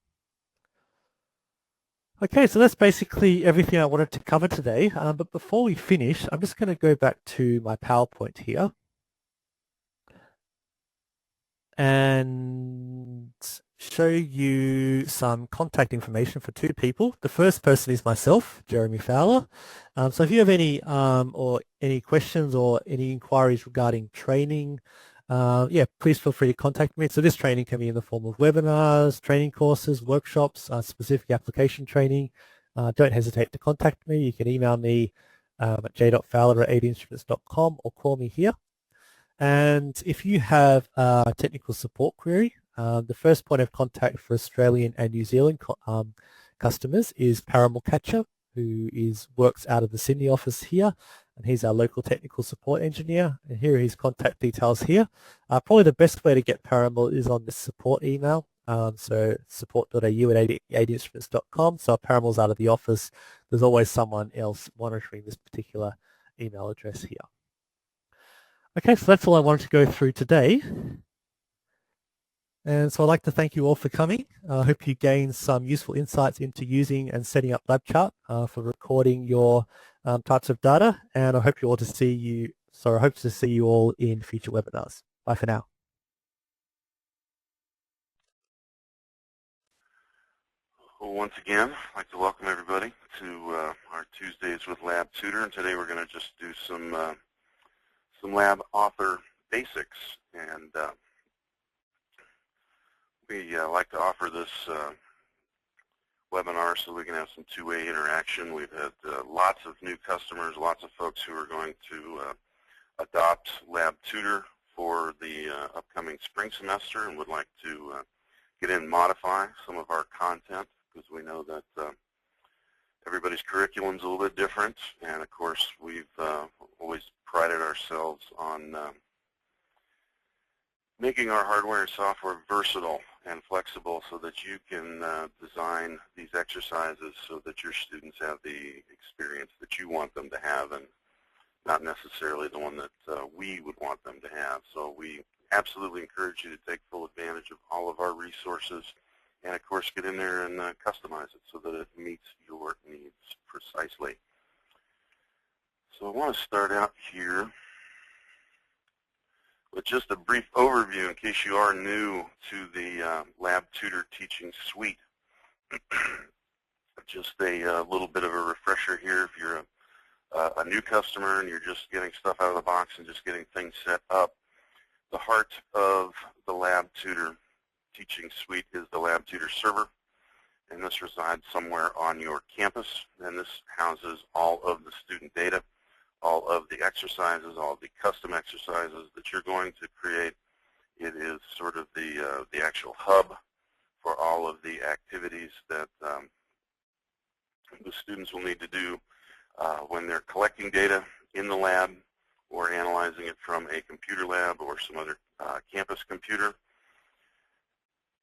Speaker 6: Okay, so that's basically everything I wanted to cover today. But before we finish, I'm just going to go back to my PowerPoint here and show you some contact information for two people. The first person is myself, Jeremy Fowler. So if you have any questions or any inquiries regarding training, yeah, please feel free to contact me. So this training can be in the form of webinars, training courses, workshops, specific application training. Don't hesitate to contact me. You can email me at j.fowler@adinstruments.com or call me here. And if you have a technical support query, the first point of contact for Australian and New Zealand customers is Paramal Catcher, who works out of the Sydney office here, and he's our local technical support engineer. And here are his contact details here. Probably the best way to get Paramal is on the support email, so support.au@adinstruments.com. So if Paramal's out of the office, there's always someone else monitoring this particular email address here. Okay, so that's all I wanted to go through today. And so I'd like to thank you all for coming. I hope you gained some useful insights into using and setting up LabChart for recording your types of data. And I hope to see you all in future webinars. Bye for now.
Speaker 7: Well, once again, I'd like to welcome everybody to our Tuesdays with Lab Tutor. And today we're going to just do some LabAuthor basics. And we like to offer this webinar so we can have some two-way interaction. We've had lots of new customers, lots of folks who are going to adopt Lab Tutor for the upcoming spring semester and would like to get in and modify some of our content, because we know that everybody's curriculum is a little bit different. And of course, we've always prided ourselves on making our hardware and software versatile and flexible so that you can design these exercises so that your students have the experience that you want them to have, and not necessarily the one that we would want them to have. So we absolutely encourage you to take full advantage of all of our resources and, of course, get in there and customize it so that it meets your needs precisely. So I want to start out here with just a brief overview in case you are new to the Lab Tutor Teaching Suite. Just a little bit of a refresher here if you're a new customer and you're just getting stuff out of the box and just getting things set up. The heart of the Lab Tutor Teaching Suite is the Lab Tutor server, and this resides somewhere on your campus, and this houses all of the student data, all of the exercises, all of the custom exercises that you're going to create. It is sort of the actual hub for all of the activities that the students will need to do when they're collecting data in the lab or analyzing it from a computer lab or some other campus computer.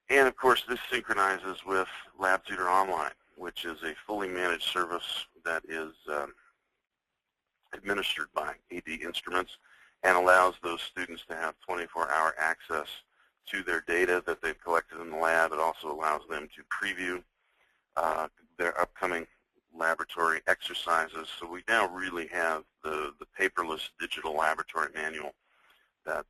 Speaker 7: And of course, this synchronizes with Lab Tutor Online, which is a fully managed service that is administered by AD Instruments and allows those students to have 24-hour access to their data that they've collected in the lab. It also allows them to preview their upcoming laboratory exercises. So we now really have the paperless digital laboratory manual that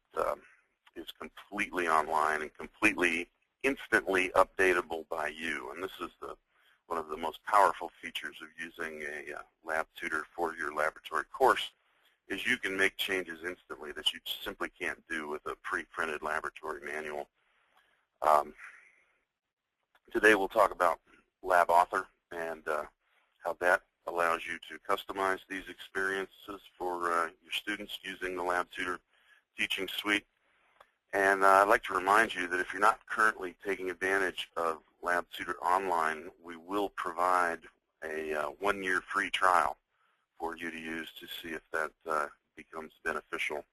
Speaker 7: is completely online and completely instantly updatable by you. And this is one of the most powerful features of using a Lab Tutor for your laboratory course, is you can make changes instantly that you simply can't do with a pre-printed laboratory manual. Today we'll talk about LabAuthor and how that allows you to customize these experiences for your students using the Lab Tutor Teaching Suite. And I'd like to remind you that if you're not currently taking advantage of Lab Tutor Online, we will provide a one-year free trial for you to use to see if that becomes beneficial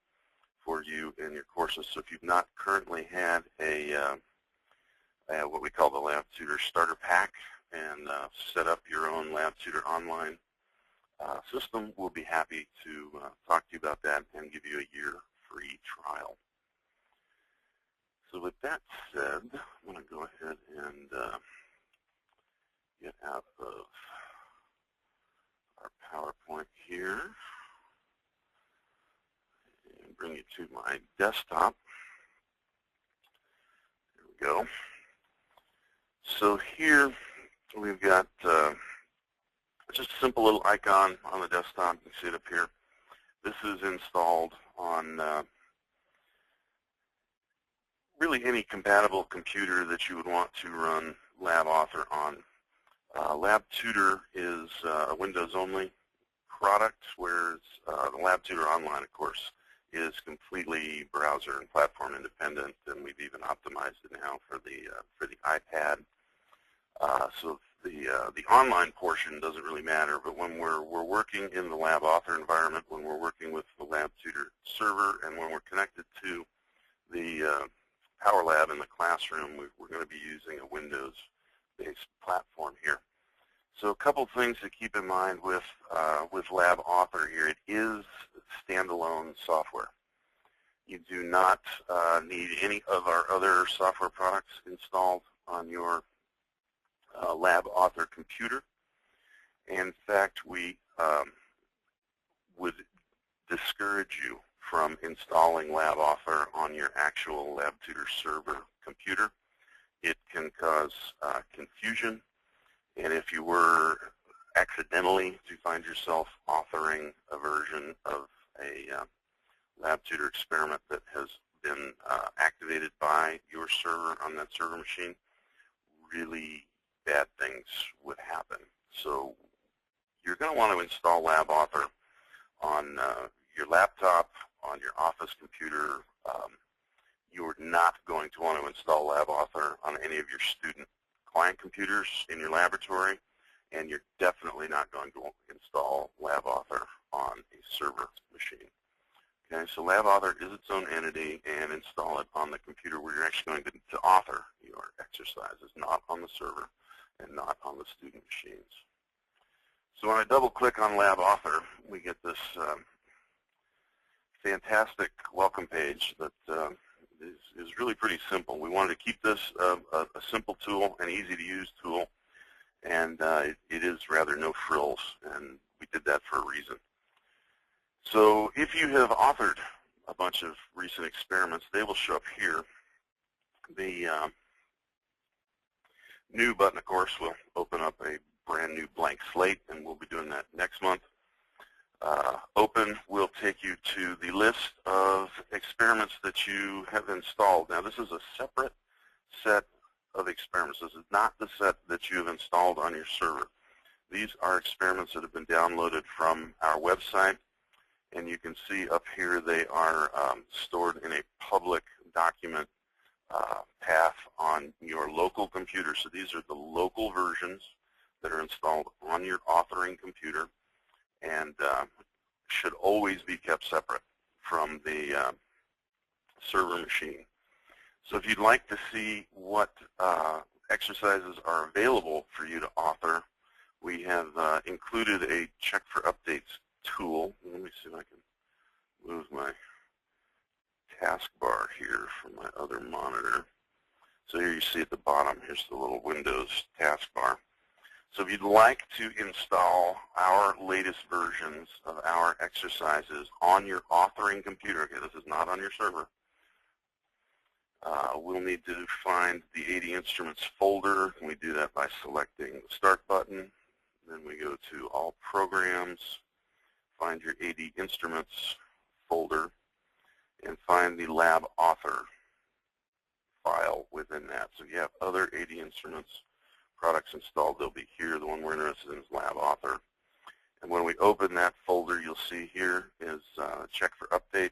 Speaker 7: for you in your courses. So if you've not currently had what we call the Lab Tutor Starter Pack and set up your own Lab Tutor Online system, we'll be happy to talk to you about that and give you a year free trial. So with that said, I'm going to go ahead and get out of our PowerPoint here and bring it to my desktop. There we go. So here we've got just a simple little icon on the desktop. You can see it up here. This is installed on really any compatible computer that you would want to run LabAuthor on. LabTutor is a Windows-only product, whereas the LabTutor Online, of course, is completely browser and platform independent, and we've even optimized it now for the iPad. So the online portion doesn't really matter, but when we're working in the LabAuthor environment, when we're working with the LabTutor server, and when we're connected to the Power Lab in the classroom, we're going to be using a Windows-based platform here. So a couple things to keep in mind with LabAuthor here. It is standalone software. You do not need any of our other software products installed on your LabAuthor computer. In fact, we would discourage you from installing LabAuthor on your actual LabTutor server computer. It can cause confusion, and if you were accidentally to find yourself authoring a version of a LabTutor experiment that has been activated by your server on that server machine, really bad things would happen. So you're going to want to install LabAuthor on your laptop, on your office computer. You're not going to want to install LabAuthor on any of your student client computers in your laboratory, and you're definitely not going to install LabAuthor on a server machine. Okay, so LabAuthor is its own entity, and install it on the computer where you're actually going to author your exercises, not on the server and not on the student machines. So when I double-click on LabAuthor, we get this fantastic welcome page that is really pretty simple. We wanted to keep this a simple tool, an easy-to-use tool, and it is rather no frills, and we did that for a reason. So if you have authored a bunch of recent experiments, they will show up here. The new button, of course, will open up a brand new blank slate, and we'll be doing that next month. Open will take you to the list of experiments that you have installed. Now, this is a separate set of experiments. This is not the set that you have installed on your server. These are experiments that have been downloaded from our website, and you can see up here they are stored in a public document path on your local computer. So these are the local versions that are installed on your authoring computer, and should always be kept separate from the server machine. So if you'd like to see what exercises are available for you to author, we have included a check for updates tool. Let me see if I can move my taskbar here from my other monitor. So here you see at the bottom, here's the little Windows taskbar. So if you'd like to install our latest versions of our exercises on your authoring computer, okay, this is not on your server, we'll need to find the 80 Instruments folder, and we do that by selecting the Start button. Then we go to All Programs, find your 80 Instruments folder, and find the LabAuthor file within that. So if you have other 80 Instruments products installed, they'll be here. The one we're interested in is LabAuthor. And when we open that folder, you'll see here is check for updates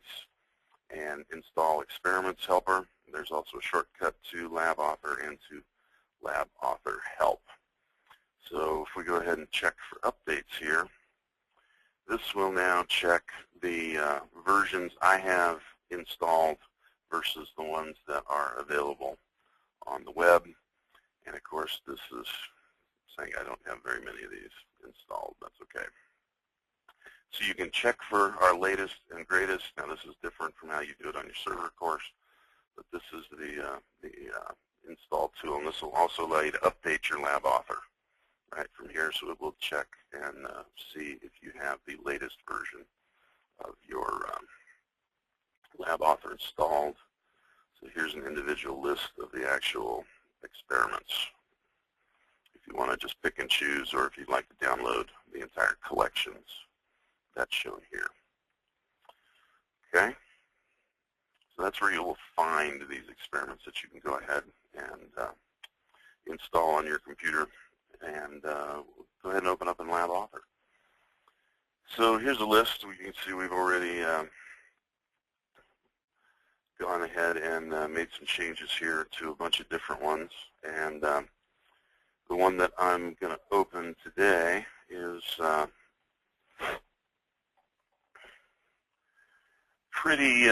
Speaker 7: and install experiments helper. There's also a shortcut to LabAuthor and to LabAuthor help. So if we go ahead and check for updates here, this will now check the versions I have installed versus the ones that are available on the web. And of course, this is saying I don't have very many of these installed. That's okay. So you can check for our latest and greatest. Now, this is different from how you do it on your server, of course, but this is the install tool, and this will also allow you to update your LabAuthor right from here. So it will check and see if you have the latest version of your LabAuthor installed. So here's an individual list of the actual experiments if you want to just pick and choose, or if you'd like to download the entire collections. That's shown here. Okay. So that's where you will find these experiments that you can go ahead and install on your computer, and go ahead and open up in LabAuthor. So here's a list. You can see we've already gone ahead and made some changes here to a bunch of different ones. And the one that I'm going to open today is pretty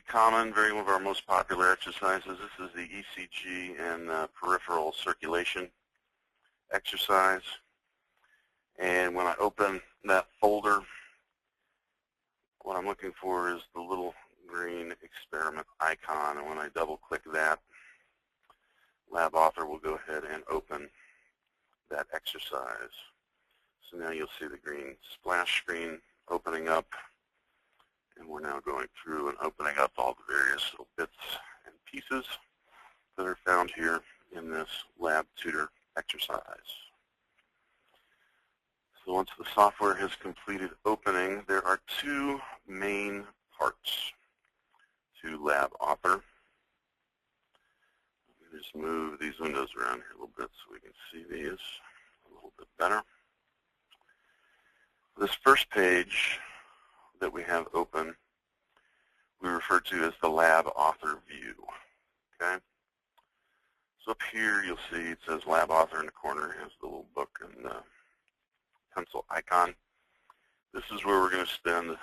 Speaker 7: common, one of our most popular exercises. This is the ECG and peripheral circulation exercise. And when I open that folder, what I'm looking for is the little green experiment icon. And when I double click that, LabAuthor will go ahead and open that exercise. So now you'll see the green splash screen opening up. And we're now going through and opening up all the various little bits and pieces that are found here in this LabTutor exercise. So once the software has completed opening, there are two main parts to LabAuthor. Let me just move these windows around here a little bit so we can see these a little bit better. This first page that we have open, we refer to as the LabAuthor view. Okay? So up here you'll see it says LabAuthor in the corner. It has the little book and the pencil icon. This is where we're going to spend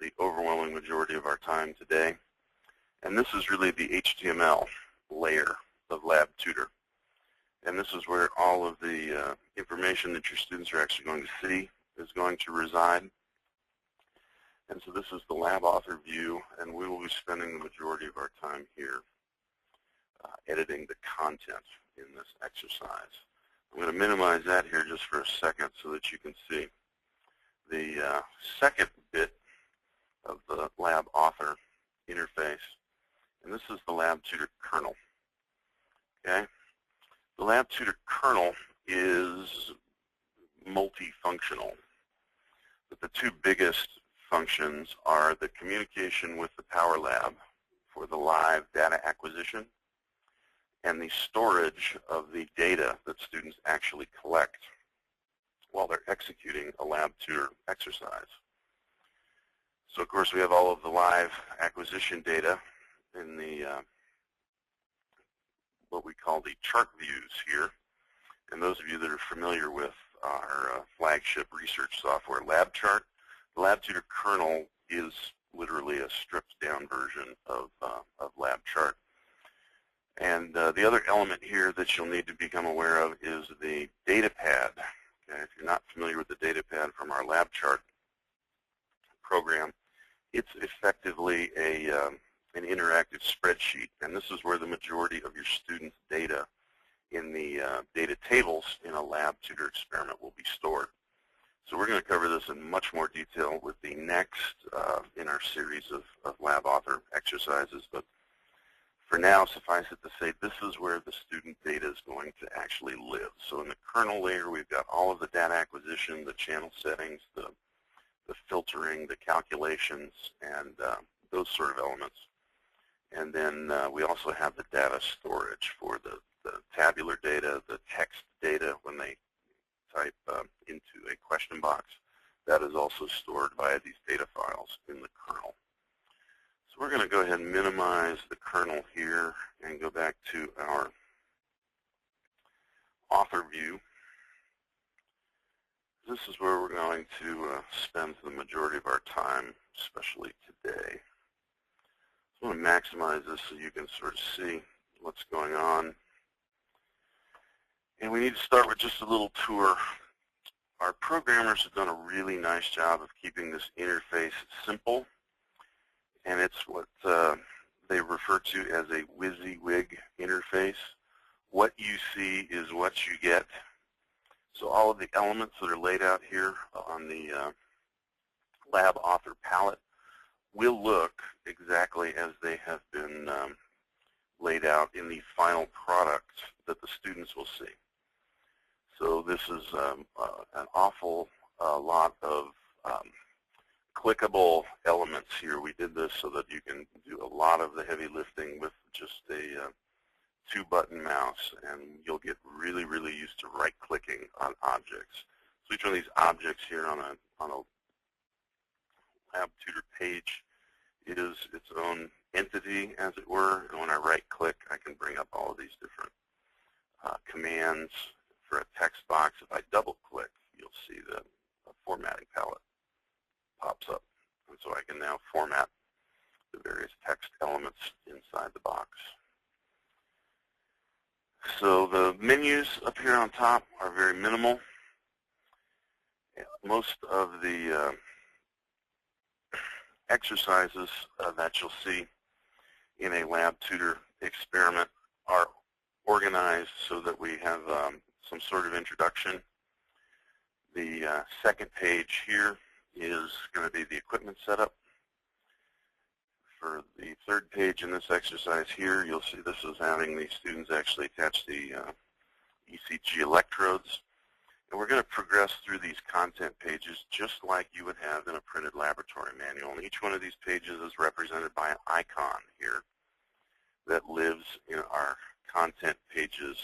Speaker 7: the overwhelming majority of our time today. And this is really the HTML layer of LabTutor. And this is where all of the information that your students are actually going to see is going to reside. And so this is the LabAuthor view, and we will be spending the majority of our time here editing the content in this exercise. I'm going to minimize that here just for a second so that you can see the second bit of the LabAuthor interface, and this is the LabTutor kernel. Okay? The LabTutor kernel is multifunctional, but the two biggest functions are the communication with the Power Lab for the live data acquisition and the storage of the data that students actually collect while they're executing a LabTutor exercise. So of course we have all of the live acquisition data in the what we call the chart views here. And those of you that are familiar with our flagship research software, LabChart, the LabTutor kernel is literally a stripped down version of LabChart. And the other element here that you'll need to become aware of is the datapad. Okay? If you're not familiar with the datapad from our LabChart program, it's effectively an interactive spreadsheet. And this is where the majority of your students' data in the data tables in a LabTutor experiment will be stored. So we're going to cover this in much more detail with the next in our series of LabAuthor exercises. But for now, suffice it to say, this is where the student data is going to actually live. So in the kernel layer, we've got all of the data acquisition, the channel settings, the filtering, the calculations, and those sort of elements. And then we also have the data storage for the tabular data, the text data when they type into a question box. That is also stored via these data files in the kernel. So we're going to go ahead and minimize the kernel here and go back to our author view. This is where we're going to spend the majority of our time, especially today. So I'm going to maximize this so you can sort of see what's going on. And we need to start with just a little tour. Our programmers have done a really nice job of keeping this interface simple, and it's what they refer to as a WYSIWYG interface. What you see is what you get. So all of the elements that are laid out here on the LabAuthor palette will look exactly as they have been laid out in the final product that the students will see. So this is an awful lot of clickable elements here. We did this so that you can do a lot of the heavy lifting with just a 2-button mouse, and you'll get really, really used to right-clicking on objects. So each one of these objects here on a Lab Tutor page is its own entity, as it were, and when I right-click, I can bring up all of these different commands for a text box. If I double-click, you'll see the formatting palette pops up, and so I can now format the various text elements inside the box. So the menus up here on top are very minimal. Most of the exercises that you'll see in a Lab Tutor experiment are organized so that we have some sort of introduction. The second page here is going to be the equipment setup. For the third page in this exercise here, you'll see this is having the students actually attach the ECG electrodes. And we're going to progress through these content pages just like you would have in a printed laboratory manual. And each one of these pages is represented by an icon here that lives in our content pages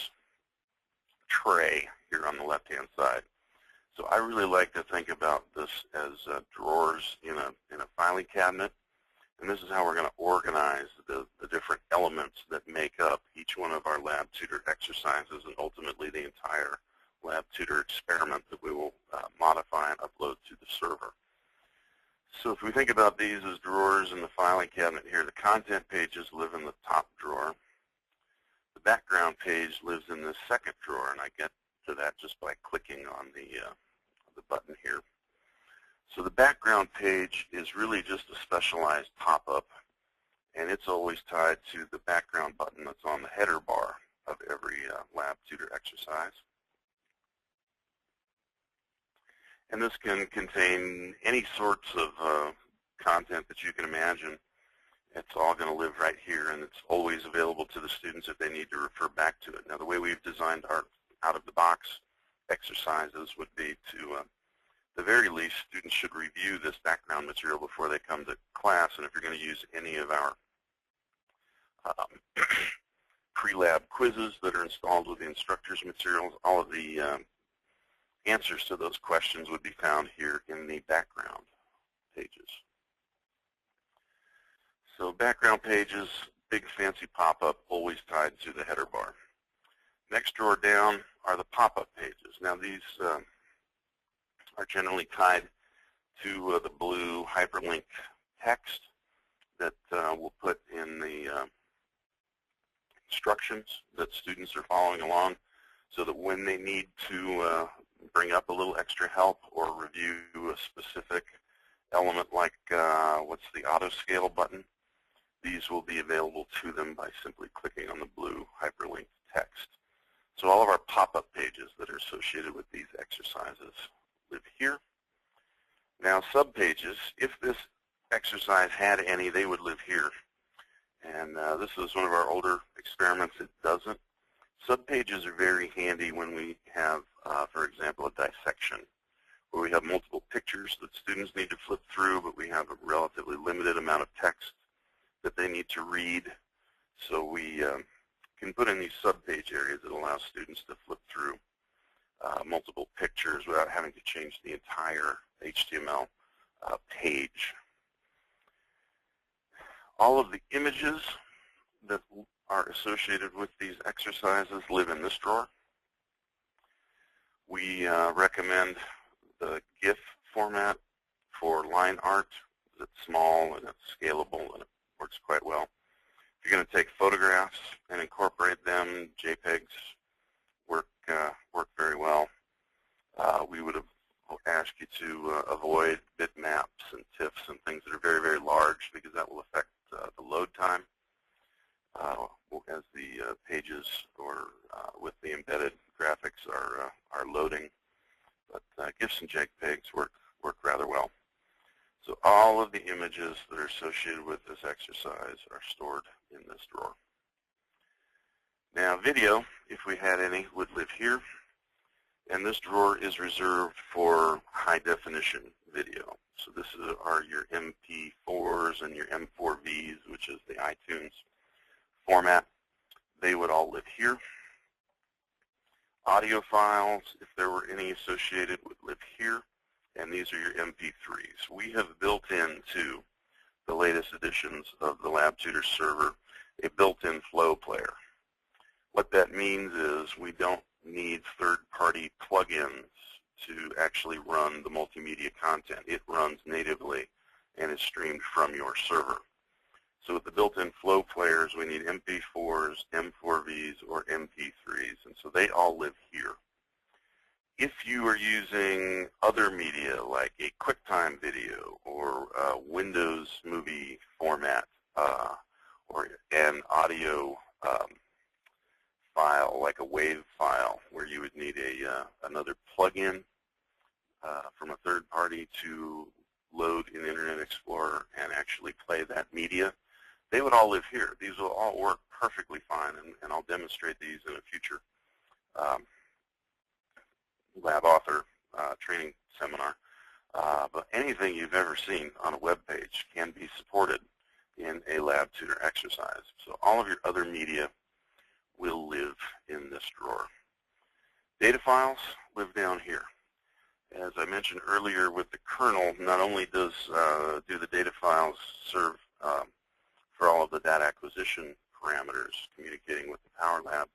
Speaker 7: tray here on the left-hand side. So I really like to think about this as drawers in a filing cabinet. And this is how we're going to organize the different elements that make up each one of our Lab Tutor exercises and ultimately the entire Lab Tutor experiment that we will modify and upload to the server. So if we think about these as drawers in the filing cabinet here, the content pages live in the top drawer. The background page lives in this second drawer, and I get to that just by clicking on the button here. So the background page is really just a specialized pop-up, and it's always tied to the background button that's on the header bar of every Lab Tutor exercise. And this can contain any sorts of content that you can imagine. It's all going to live right here, and it's always available to the students if they need to refer back to it. Now, the way we've designed our out-of-the-box exercises would be to, the very least, students should review this background material before they come to class, and if you're going to use any of our pre-lab quizzes that are installed with the instructor's materials, all of the answers to those questions would be found here in the background pages. So background pages, big fancy pop-up, always tied to the header bar. Next drawer down are the pop-up pages. Now these are generally tied to the blue hyperlink text that we'll put in the instructions that students are following along, so that when they need to bring up a little extra help or review a specific element like what's the auto scale button, these will be available to them by simply clicking on the blue hyperlinked text. So all of our pop-up pages that are associated with these exercises live here. Now subpages, if this exercise had any, they would live here. And this is one of our older experiments. It doesn't. Subpages are very handy when we have, for example, a dissection, where we have multiple pictures that students need to flip through, but we have a relatively limited amount of text that they need to read. So we can put in these subpage areas that allow students to flip through multiple pictures without having to change the entire HTML page. All of the images that are associated with these exercises live in this drawer. We recommend the GIF format for line art. It's small and it's scalable and it works quite well. If you're going to take photographs and incorporate them, JPEGs work very well. We would ask you to avoid bitmaps and TIFFs and things that are very, very large, because that will affect the load time as the pages or with the embedded graphics are loading. But GIFs and JPEGs work rather well. So all of the images that are associated with this exercise are stored in this drawer. Now video, if we had any, would live here. And this drawer is reserved for high-definition video. So this are your MP4s and your M4Vs, which is the iTunes format. They would all live here. Audio files, if there were any associated, would live here. And these are your MP3s. We have built into the latest editions of the LabTutor server a built-in flow player. What that means is we don't need third-party plugins to actually run the multimedia content. It runs natively and is streamed from your server. So with the built-in flow players, we need MP4s, M4Vs, or MP3s, and so they all live here. If you are using other media like a QuickTime video or a Windows movie format or an audio file like a WAV file where you would need another plugin from a third party to load in Internet Explorer and actually play that media, they would all live here. These will all work perfectly fine, and I'll demonstrate these in a future LabAuthor training seminar. But anything you've ever seen on a web page can be supported in a LabTutor exercise. So all of your other media will live in this drawer. Data files live down here. As I mentioned earlier with the kernel, not only does do the data files serve for all of the data acquisition parameters communicating with the Power Lab,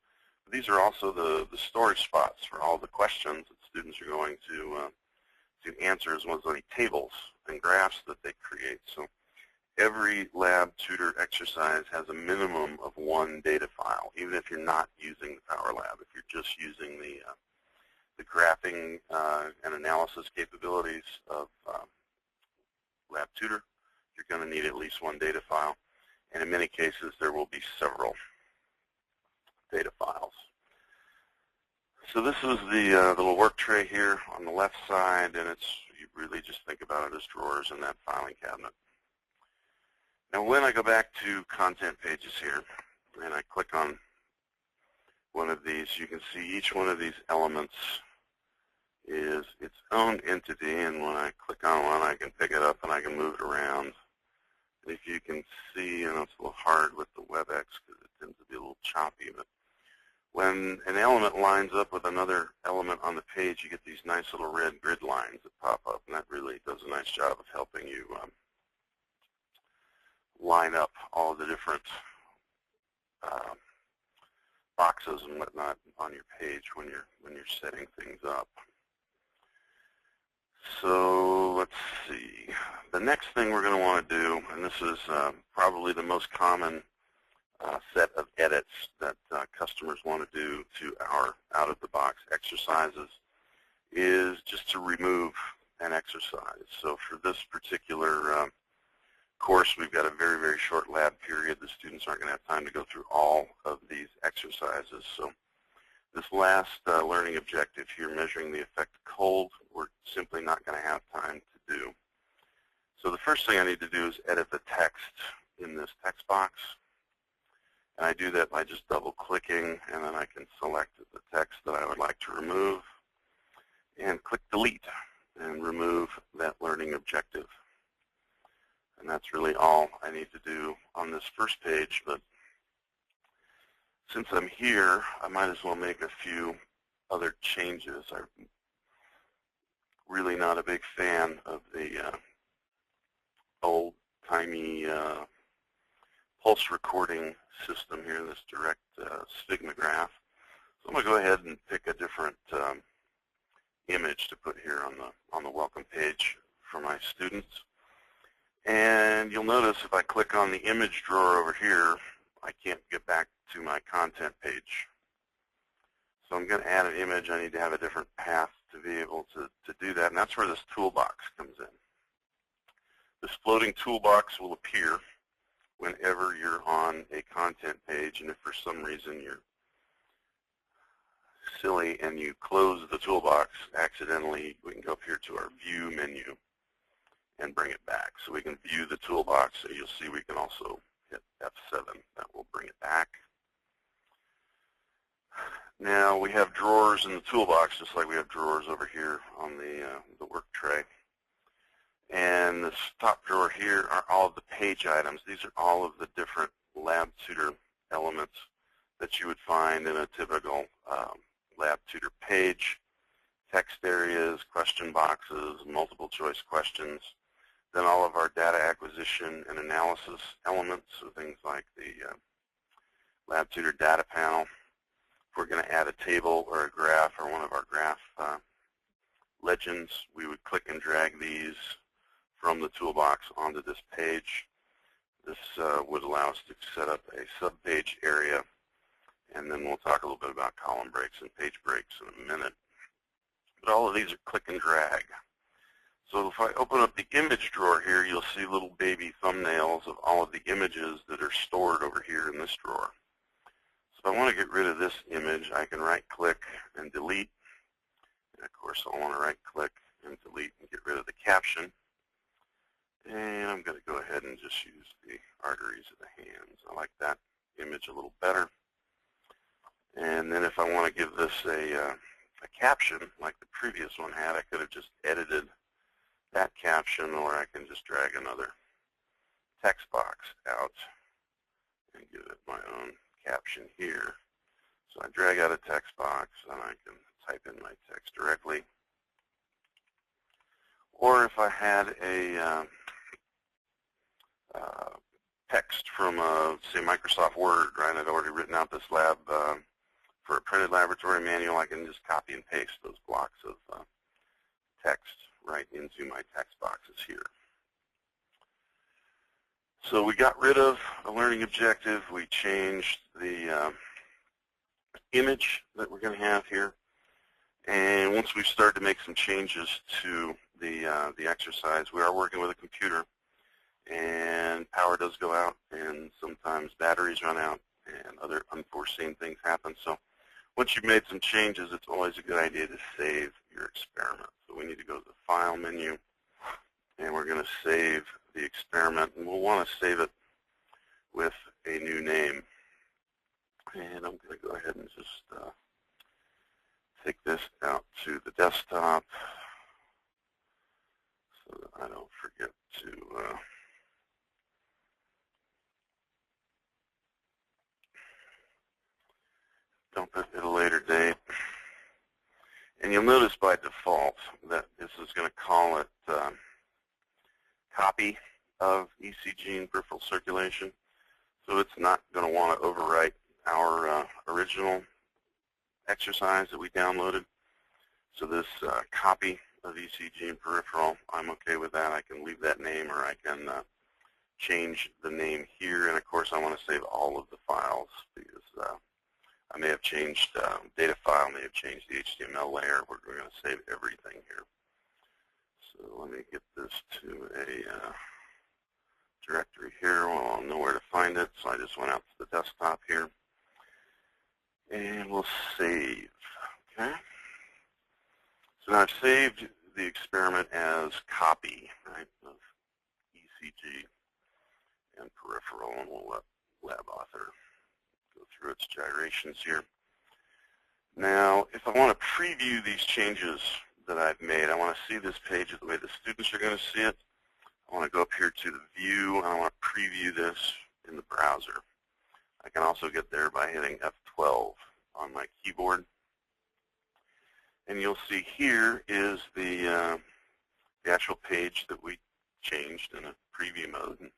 Speaker 7: but these are also the storage spots for all the questions that students are going to answer, as well as any tables and graphs that they create. So every LabTutor exercise has a minimum of one data file, even if you're not using the Power Lab. If you're just using the graphing and analysis capabilities of LabTutor, you're going to need at least one data file. And in many cases, there will be several data files. So this is the little work tray here on the left side, and you really just think about it as drawers in that filing cabinet. Now when I go back to content pages here, and I click on one of these, you can see each one of these elements is its own entity, and when I click on one, I can pick it up and I can move it around. And if you can see, and it's a little hard with the WebEx because it tends to be a little choppy, but when an element lines up with another element on the page, you get these nice little red grid lines that pop up, and that really does a nice job of helping you line up all of the different boxes and whatnot on your page when you're setting things up. So let's see. The next thing we're going to want to do, and this is probably the most common set of edits that customers want to do to our out-of-the-box exercises, is just to remove an exercise. So for this particular course, we've got a very, very short lab period. The students aren't going to have time to go through all of these exercises. So this last learning objective here, measuring the effect of cold, we're simply not going to have time to do. So the first thing I need to do is edit the text in this text box. And I do that by just double-clicking, and then I can select the text that I would like to remove and click Delete and remove that learning objective. And that's really all I need to do on this first page. But since I'm here, I might as well make a few other changes. I'm really not a big fan of the old-timey pulse recording system here, this direct sphygmograph. So I'm going to go ahead and pick a different image to put here on the welcome page for my students. And you'll notice if I click on the image drawer over here, I can't get back to my content page. So I'm going to add an image. I need to have a different path to be able to do that, and that's where this toolbox comes in. This floating toolbox will appear whenever you're on a content page, and if for some reason you're silly and you close the toolbox accidentally, we can go up here to our View menu and bring it back. So we can view the toolbox, so you'll see we can also hit F7. That will bring it back. Now we have drawers in the toolbox, just like we have drawers over here on the work tray. And this top drawer here are all of the page items. These are all of the different LabTutor elements that you would find in a typical LabTutor page. Text areas, question boxes, multiple choice questions. Then all of our data acquisition and analysis elements, so things like the LabTutor data panel. If we're going to add a table or a graph or one of our graph legends, we would click and drag these from the toolbox onto this page. This would allow us to set up a subpage area, and then we'll talk a little bit about column breaks and page breaks in a minute. But all of these are click and drag. So if I open up the image drawer here, you'll see little baby thumbnails of all of the images that are stored over here in this drawer. So if I want to get rid of this image, I can right-click and delete. And of course, I'll want to right-click and delete and get rid of the caption. And I'm going to go ahead and just use the arteries of the hands. I like that image a little better. And then if I want to give this a caption like the previous one had, I could have just edited that caption, or I can just drag another text box out and give it my own caption here. So I drag out a text box and I can type in my text directly. Or if I had a text from, say, Microsoft Word, right? I'd already written out this lab for a printed laboratory manual. I can just copy and paste those blocks of text right into my text boxes here. So we got rid of a learning objective. We changed the image that we're going to have here. And once we've started to make some changes to the exercise, we are working with a computer. And power does go out, and sometimes batteries run out, and other unforeseen things happen. So once you've made some changes, it's always a good idea to save your experiment. So we need to go to the File menu, and we're going to save the experiment. And we'll want to save it with a new name. And I'm going to go ahead and just take this out to the desktop so that I don't forget to dump it at a later date. And you'll notice by default that this is going to call it copy of ECG and peripheral circulation. So it's not going to want to overwrite our original exercise that we downloaded. So this copy of ECG and peripheral, I'm okay with that. I can leave that name, or I can change the name here. And of course, I want to save all of the files because I may have changed data file, may have changed the HTML layer. We're going to save everything here. So let me get this to a directory here. Well, I'll know where to find it, so I just went out to the desktop here. And we'll save, okay? So now I've saved the experiment as copy, right, of ECG and peripheral, and we'll let LabAuthor go through its gyrations here. Now, if I want to preview these changes that I've made, I want to see this page the way the students are going to see it. I want to go up here to the view, and I want to preview this in the browser. I can also get there by hitting F12 on my keyboard. And you'll see here is the actual page that we changed in a preview mode. And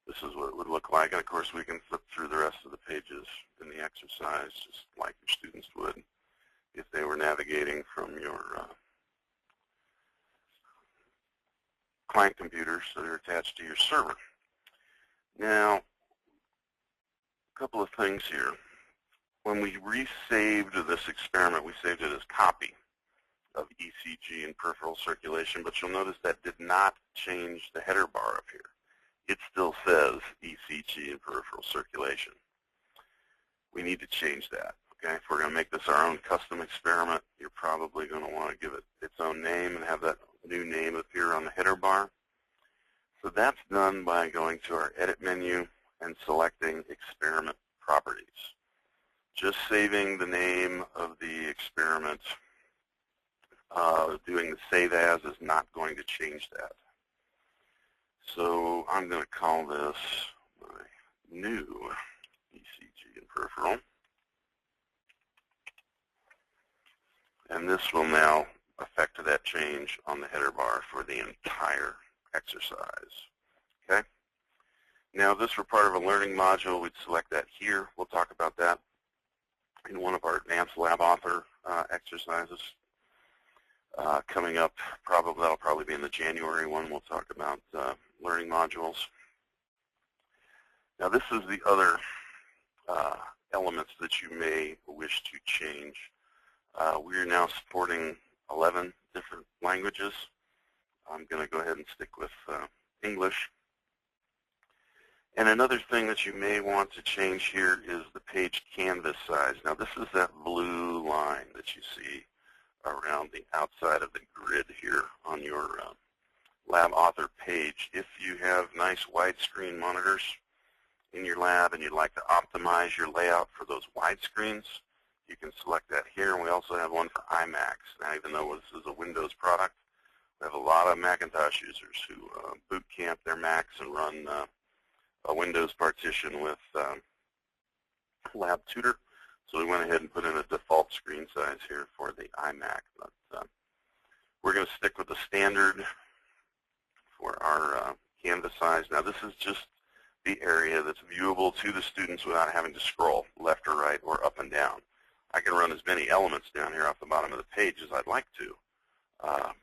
Speaker 7: this is what it would look like. And of course, we can flip through the rest of the pages in the exercise just like your students would if they were navigating from your client computers that are attached to your server. Now, a couple of things here. When we resaved this experiment, we saved it as copy of ECG and peripheral circulation, but you'll notice that did not change the header bar up here. It still says ECG and peripheral circulation. We need to change that, okay? If we're going to make this our own custom experiment, you're probably going to want to give it its own name and have that new name appear on the header bar. So that's done by going to our Edit menu and selecting Experiment Properties. just saving the name of the experiment, doing the save as is not going to change that. So I'm going to call this my new ECG and peripheral. And this will now affect that change on the header bar for the entire exercise. Okay? Now, if this were part of a learning module, we'd select that here. We'll talk about that in one of our Advanced LabAuthor exercises. Coming up, that'll probably be in the January one. We'll talk about learning modules. Now, this is the other elements that you may wish to change. We are now supporting 11 different languages. I'm going to go ahead and stick with English. And another thing that you may want to change here is the page canvas size. Now, this is that blue line that you see around the outside of the grid here on your LabAuthor page. If you have nice widescreen monitors in your lab and you'd like to optimize your layout for those widescreens, you can select that here. And we also have one for iMacs. Now, even though this is a Windows product, we have a lot of Macintosh users who boot camp their Macs and run a Windows partition with LabTutor. So we went ahead and put in a default screen size here for the iMac. But we're going to stick with the standard for our canvas size. Now, this is just the area that's viewable to the students without having to scroll left or right or up and down. I can run as many elements down here off the bottom of the page as I'd like to,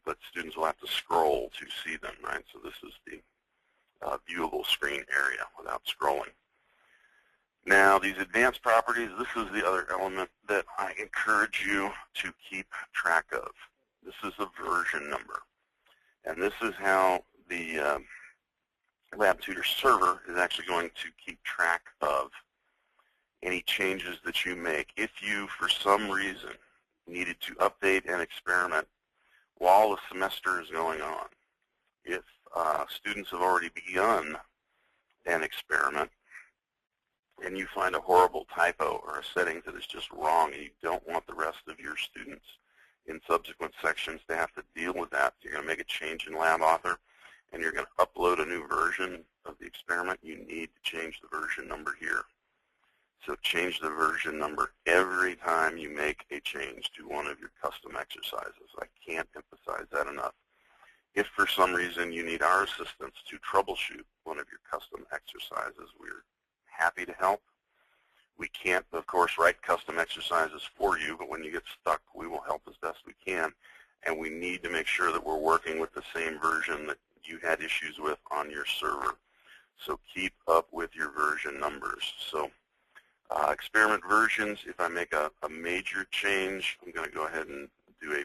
Speaker 7: but students will have to scroll to see them, right? So this is the viewable screen area without scrolling. Now, these advanced properties, this is the other element that I encourage you to keep track of. This is a version number, and this is how the LabTutor server is actually going to keep track of any changes that you make. If you, for some reason, needed to update an experiment while the semester is going on, if students have already begun an experiment and you find a horrible typo or a setting that is just wrong and you don't want the rest of your students in subsequent sections to have to deal with that, you're going to make a change in LabAuthor and you're going to upload a new version of the experiment, you need to change the version number here. So change the version number every time you make a change to one of your custom exercises. I can't emphasize that enough. If for some reason you need our assistance to troubleshoot one of your custom exercises, we're happy to help. We can't, of course, write custom exercises for you, but when you get stuck, we will help as best we can. And we need to make sure that we're working with the same version that you had issues with on your server. So keep up with your version numbers. So experiment versions, if I make a major change, I'm going to go ahead and do a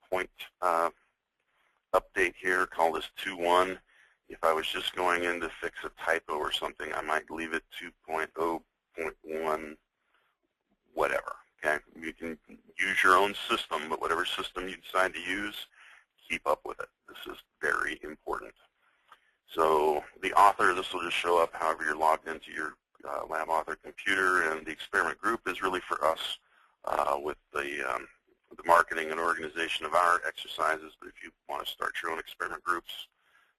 Speaker 7: point update here, call this 2.1. If I was just going in to fix a typo or something, I might leave it 2.0.1, whatever. Okay, you can use your own system, but whatever system you decide to use, keep up with it. This is very important. So the author, this will just show up however you're logged into your LabAuthor computer, and the experiment group is really for us with the marketing and organization of our exercises. But if you want to start your own experiment groups,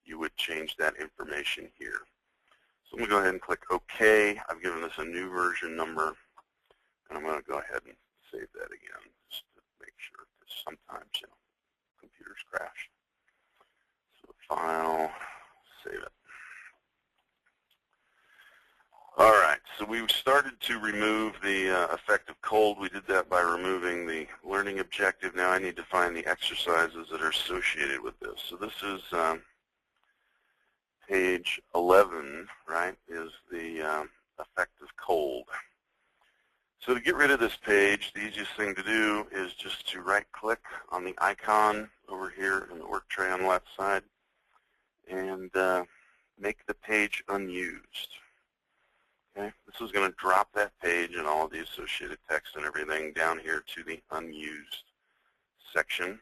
Speaker 7: you would change that information here. So I'm going to go ahead and click OK. I've given this a new version number, and I'm going to go ahead and save that again just to make sure, because sometimes, you know, computers crash. So file, save it. All right, so we started to remove the effect of cold. We did that by removing the learning objective. Now I need to find the exercises that are associated with this. So this is page 11, right, is the effect of cold. So to get rid of this page, the easiest thing to do is just to right-click on the icon over here in the work tray on the left side and make the page unused. Okay, this is going to drop that page and all of the associated text and everything down here to the unused section.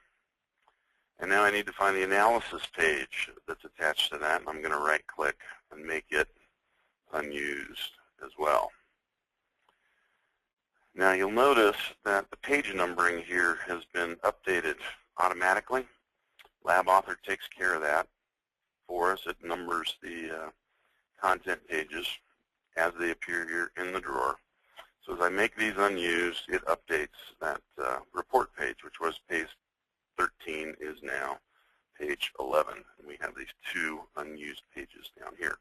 Speaker 7: And now I need to find the analysis page that's attached to that, and I'm going to right-click and make it unused as well. Now you'll notice that the page numbering here has been updated automatically. LabAuthor takes care of that for us. It numbers the content pages as they appear here in the drawer. So as I make these unused, it updates that report page, which was page 13, is now page 11. And we have these two unused pages down here.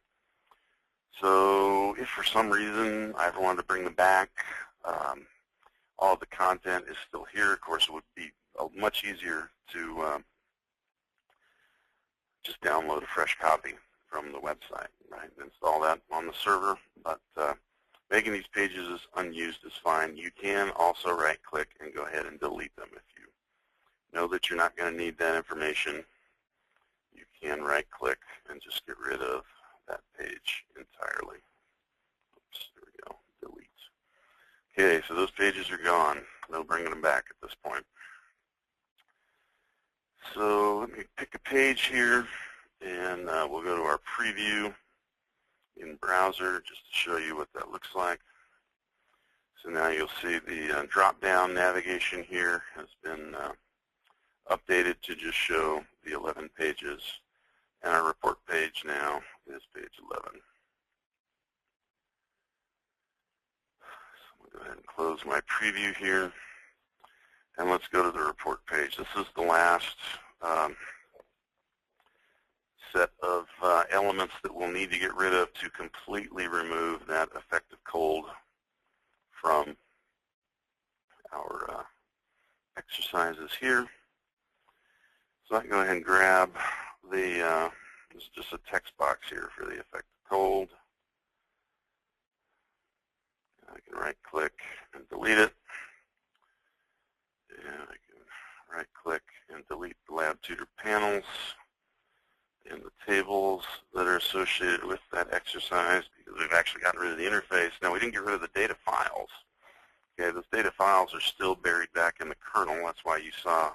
Speaker 7: So if for some reason I ever wanted to bring them back, all of the content is still here. Of course, it would be much easier to just download a fresh copy from the website, right? Install that on the server, but making these pages unused is fine. You can also right-click and go ahead and delete them if you know that you're not going to need that information. You can right-click and just get rid of that page entirely. Oops, there we go, delete. Okay, so those pages are gone. No bringing them back at this point. So let me pick a page here, and we'll go to our preview in browser just to show you what that looks like. So now you'll see the drop-down navigation here has been updated to just show the 11 pages, and our report page now is page 11. So I'm going to go ahead and close my preview here, and let's go to the report page. This is the last set of elements that we'll need to get rid of to completely remove that effective cold from our exercises here. So I can go ahead and grab the, this is just a text box here for the effective cold. I can right-click and delete it. And I can right-click and delete the lab tutor panels and the tables that are associated with that exercise, because we've actually gotten rid of the interface. Now, we didn't get rid of the data files. Okay, those data files are still buried back in the kernel. That's why you saw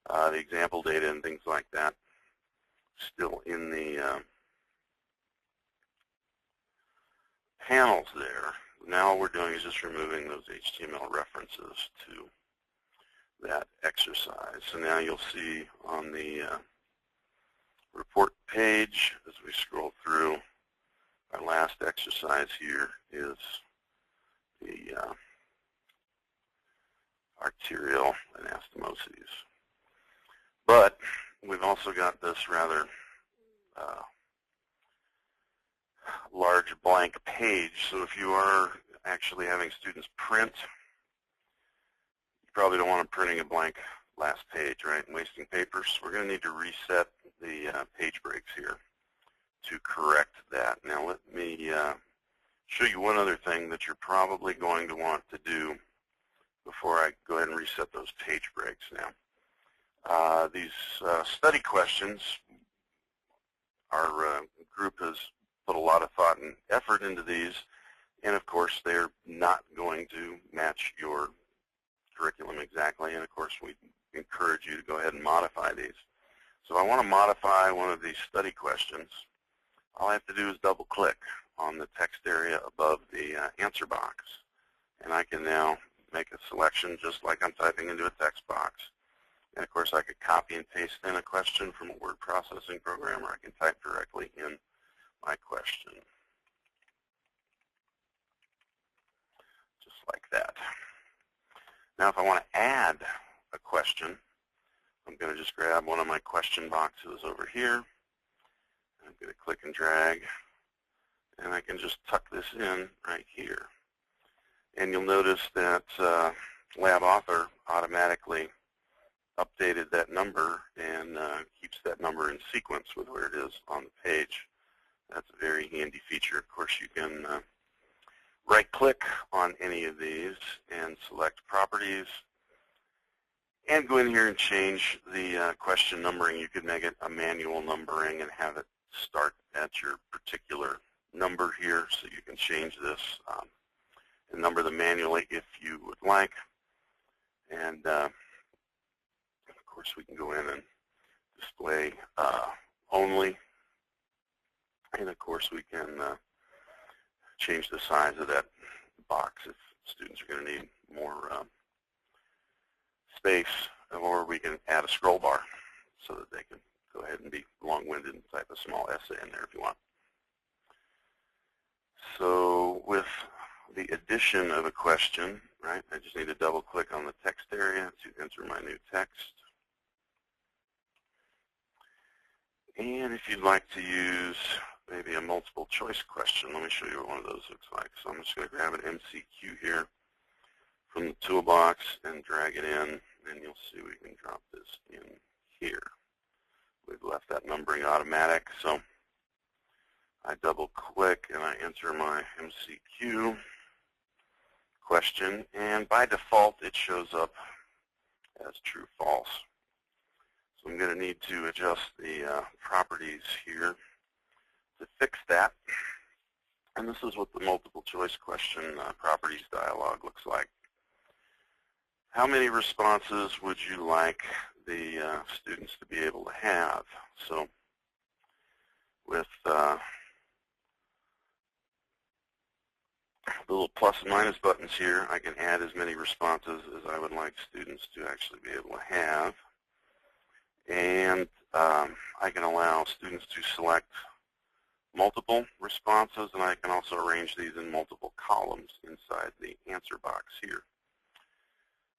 Speaker 7: the example data and things like that still in the panels there. Now all we're doing is just removing those HTML references to that exercise. So now you'll see on the report page, as we scroll through, our last exercise here is the arterial anastomoses. But we've also got this rather large blank page. So if you are actually having students print, you probably don't want them printing a blank last page, right, and wasting paper. So we're going to need to reset the page breaks here to correct that. Now let me show you one other thing that you're probably going to want to do before I go ahead and reset those page breaks now. These study questions, our group has put a lot of thought and effort into these, and of course they're not going to match your curriculum exactly, and of course we encourage you to go ahead and modify these. So if I want to modify one of these study questions, all I have to do is double click on the text area above the answer box, and I can now make a selection just like I'm typing into a text box. And of course I could copy and paste in a question from a word processing program, or I can type directly in my question. Just like that. Now if I want to add a question, I'm going to just grab one of my question boxes over here. I'm going to click and drag, and I can just tuck this in right here. And you'll notice that LabAuthor automatically updated that number and keeps that number in sequence with where it is on the page. That's a very handy feature. Of course, you can right-click on any of these and select Properties, and go in here and change the question numbering. You could make it a manual numbering and have it start at your particular number here, so you can change this and number them manually if you would like. And of course, we can go in and display only. And of course, we can change the size of that box if students are going to need space, or we can add a scroll bar so that they can go ahead and be long-winded and type a small essay in there if you want. So with the addition of a question, right, I just need to double-click on the text area to enter my new text. And if you'd like to use maybe a multiple choice question, let me show you what one of those looks like. So I'm just going to grab an MCQ here from the toolbox and drag it in, and you'll see we can drop this in here. We've left that numbering automatic, so I double-click and I enter my MCQ question, and by default it shows up as true-false. So I'm going to need to adjust the properties here to fix that. And this is what the multiple choice question properties dialog looks like. How many responses would you like the students to be able to have? So with the little plus and minus buttons here, I can add as many responses as I would like students to actually be able to have. And I can allow students to select multiple responses, and I can also arrange these in multiple columns inside the answer box here.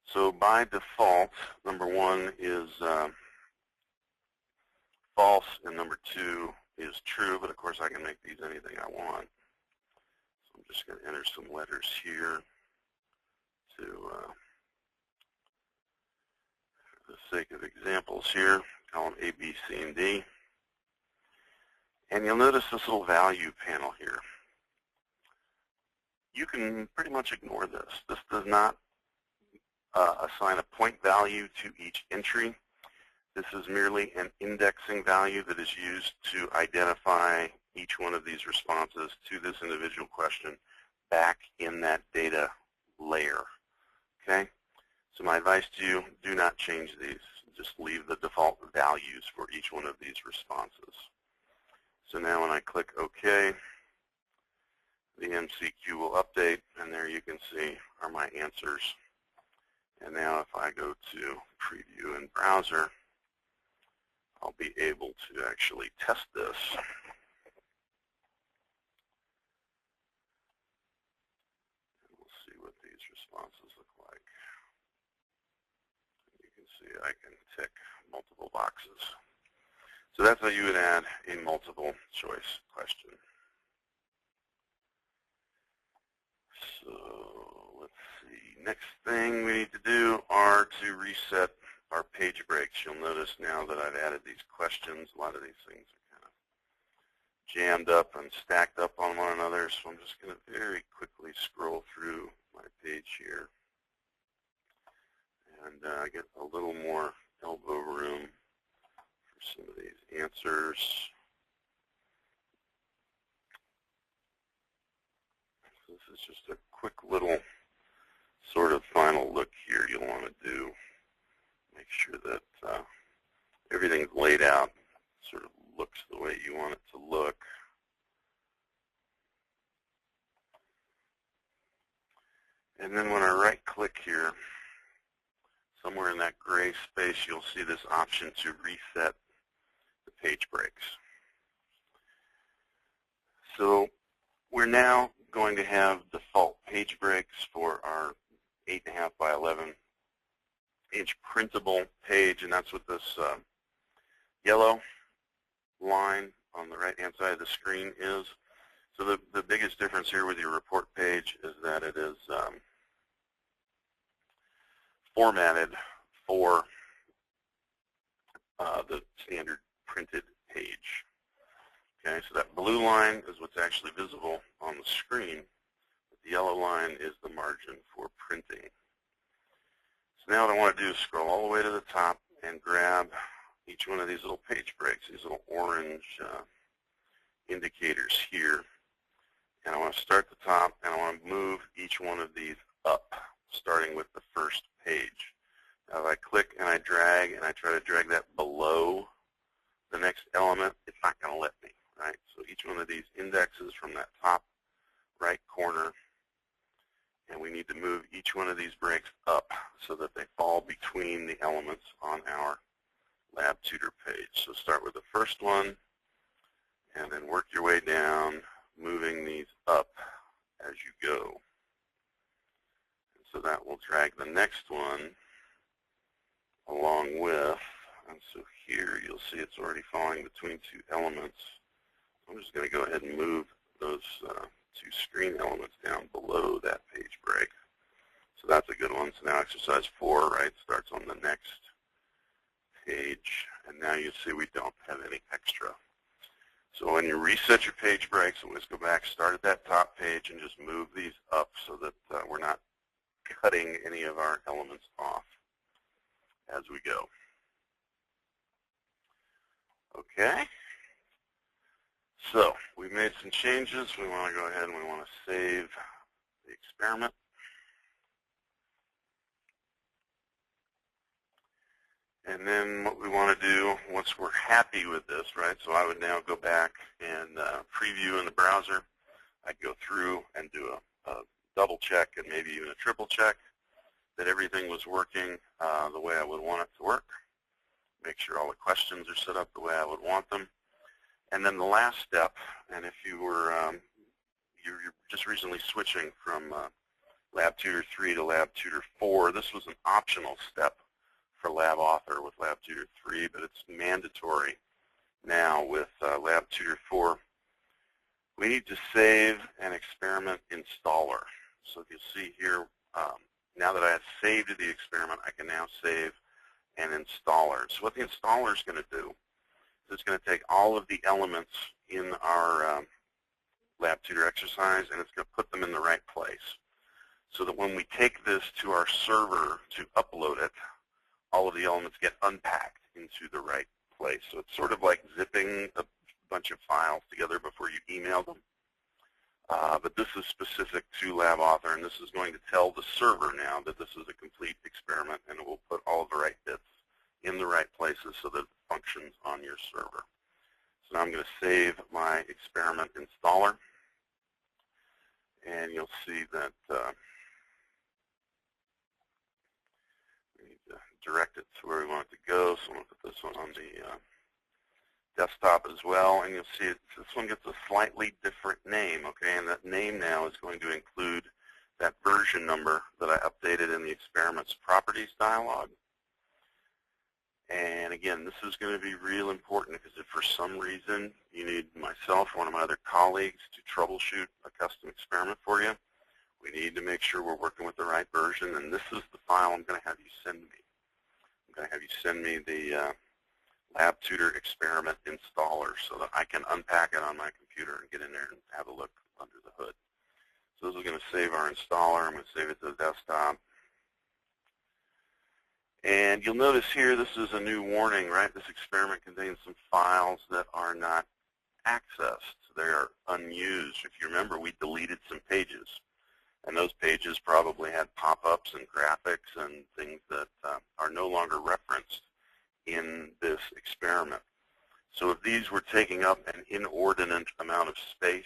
Speaker 7: So by default, number 1 is false, and number 2 is true, but of course I can make these anything I want. So I'm just going to enter some letters here to, for the sake of examples here, call them A, B, C, and D. And you'll notice this little value panel here. You can pretty much ignore this. This does not assign a point value to each entry. This is merely an indexing value that is used to identify each one of these responses to this individual question back in that data layer. Okay? So my advice to you, do not change these. Just leave the default values for each one of these responses. So now when I click OK, the MCQ will update, and there you can see are my answers. And now if I go to Preview in Browser, I'll be able to actually test this. And we'll see what these responses look like. You can see I can tick multiple boxes. So that's how you would add a multiple choice question. So let's see. Next thing we need to do are to reset our page breaks. You'll notice now that I've added these questions, a lot of these things are kind of jammed up and stacked up on one another. So I'm just going to very quickly scroll through my page here and get a little more elbow room for some of these answers. So this is just a quick little sort of final look here you'll want to do. Make sure that everything's laid out, sort of looks the way you want it to look. And then when I right-click here, somewhere in that gray space, you'll see this option to reset the page breaks. So we're now going to have default page breaks for our 8.5 by 11 inch printable page, and that's what this yellow line on the right-hand side of the screen is. So the biggest difference here with your report page is that it is formatted for the standard printed page. Okay, so that blue line is what's actually visible on the screen. The yellow line is the margin for printing. So now what I want to do is scroll all the way to the top and grab each one of these little page breaks, these little orange indicators here. And I want to start at the top, and I want to move each one of these up, starting with the first page. Now if I click and I drag and I try to drag that below the next element, it's not going to let me, right? So each one of these indexes from that top right corner, and we need to move each one of these breaks up so that they fall between the elements on our LabTutor page. So start with the first one and then work your way down, moving these up as you go. And so that will drag the next one along with, and so here you'll see it's already falling between two elements. I'm just going to go ahead and move those two screen elements down below that page break. So that's a good one. So now exercise 4, right, starts on the next page, and now you see we don't have any extra. So when you reset your page breaks, always go back, start at that top page, and just move these up so that we're not cutting any of our elements off as we go. Okay. So we've made some changes. We want to go ahead and we want to save the experiment. And then what we want to do, once we're happy with this, right, so I would now go back and preview in the browser. I'd go through and do a double check and maybe even a triple check that everything was working the way I would want it to work. Make sure all the questions are set up the way I would want them. And then the last step, and if you were you're just recently switching from LabTutor 3 to LabTutor 4, this was an optional step for LabAuthor with LabTutor 3, but it's mandatory now with LabTutor 4. We need to save an experiment installer. So if you see here, now that I have saved the experiment, I can now save an installer. So what the installer is going to do is it's going to take all of the elements in our LabTutor exercise and it's going to put them in the right place so that when we take this to our server to upload it, all of the elements get unpacked into the right place. So it's sort of like zipping a bunch of files together before you email them. But this is specific to LabAuthor, and this is going to tell the server now that this is a complete experiment, and it will put all of the right bits in the right places so that it functions on your server. So now I'm going to save my experiment installer, and you'll see that direct it to where we want it to go. So I'm going to put this one on the desktop as well, and you'll see this one gets a slightly different name, okay, and that name now is going to include that version number that I updated in the experiment's properties dialog. And again, this is going to be real important because if for some reason you need myself or one of my other colleagues to troubleshoot a custom experiment for you, we need to make sure we're working with the right version, and this is the file I'm going to have you send me. I'm going to have you send me the LabTutor experiment installer so that I can unpack it on my computer and get in there and have a look under the hood. So this is going to save our installer. I'm going to save it to the desktop. And you'll notice here this is a new warning, right? This experiment contains some files that are not accessed. They are unused. If you remember, we deleted some pages. And those pages probably had pop-ups and graphics and things that are no longer referenced in this experiment. So if these were taking up an inordinate amount of space,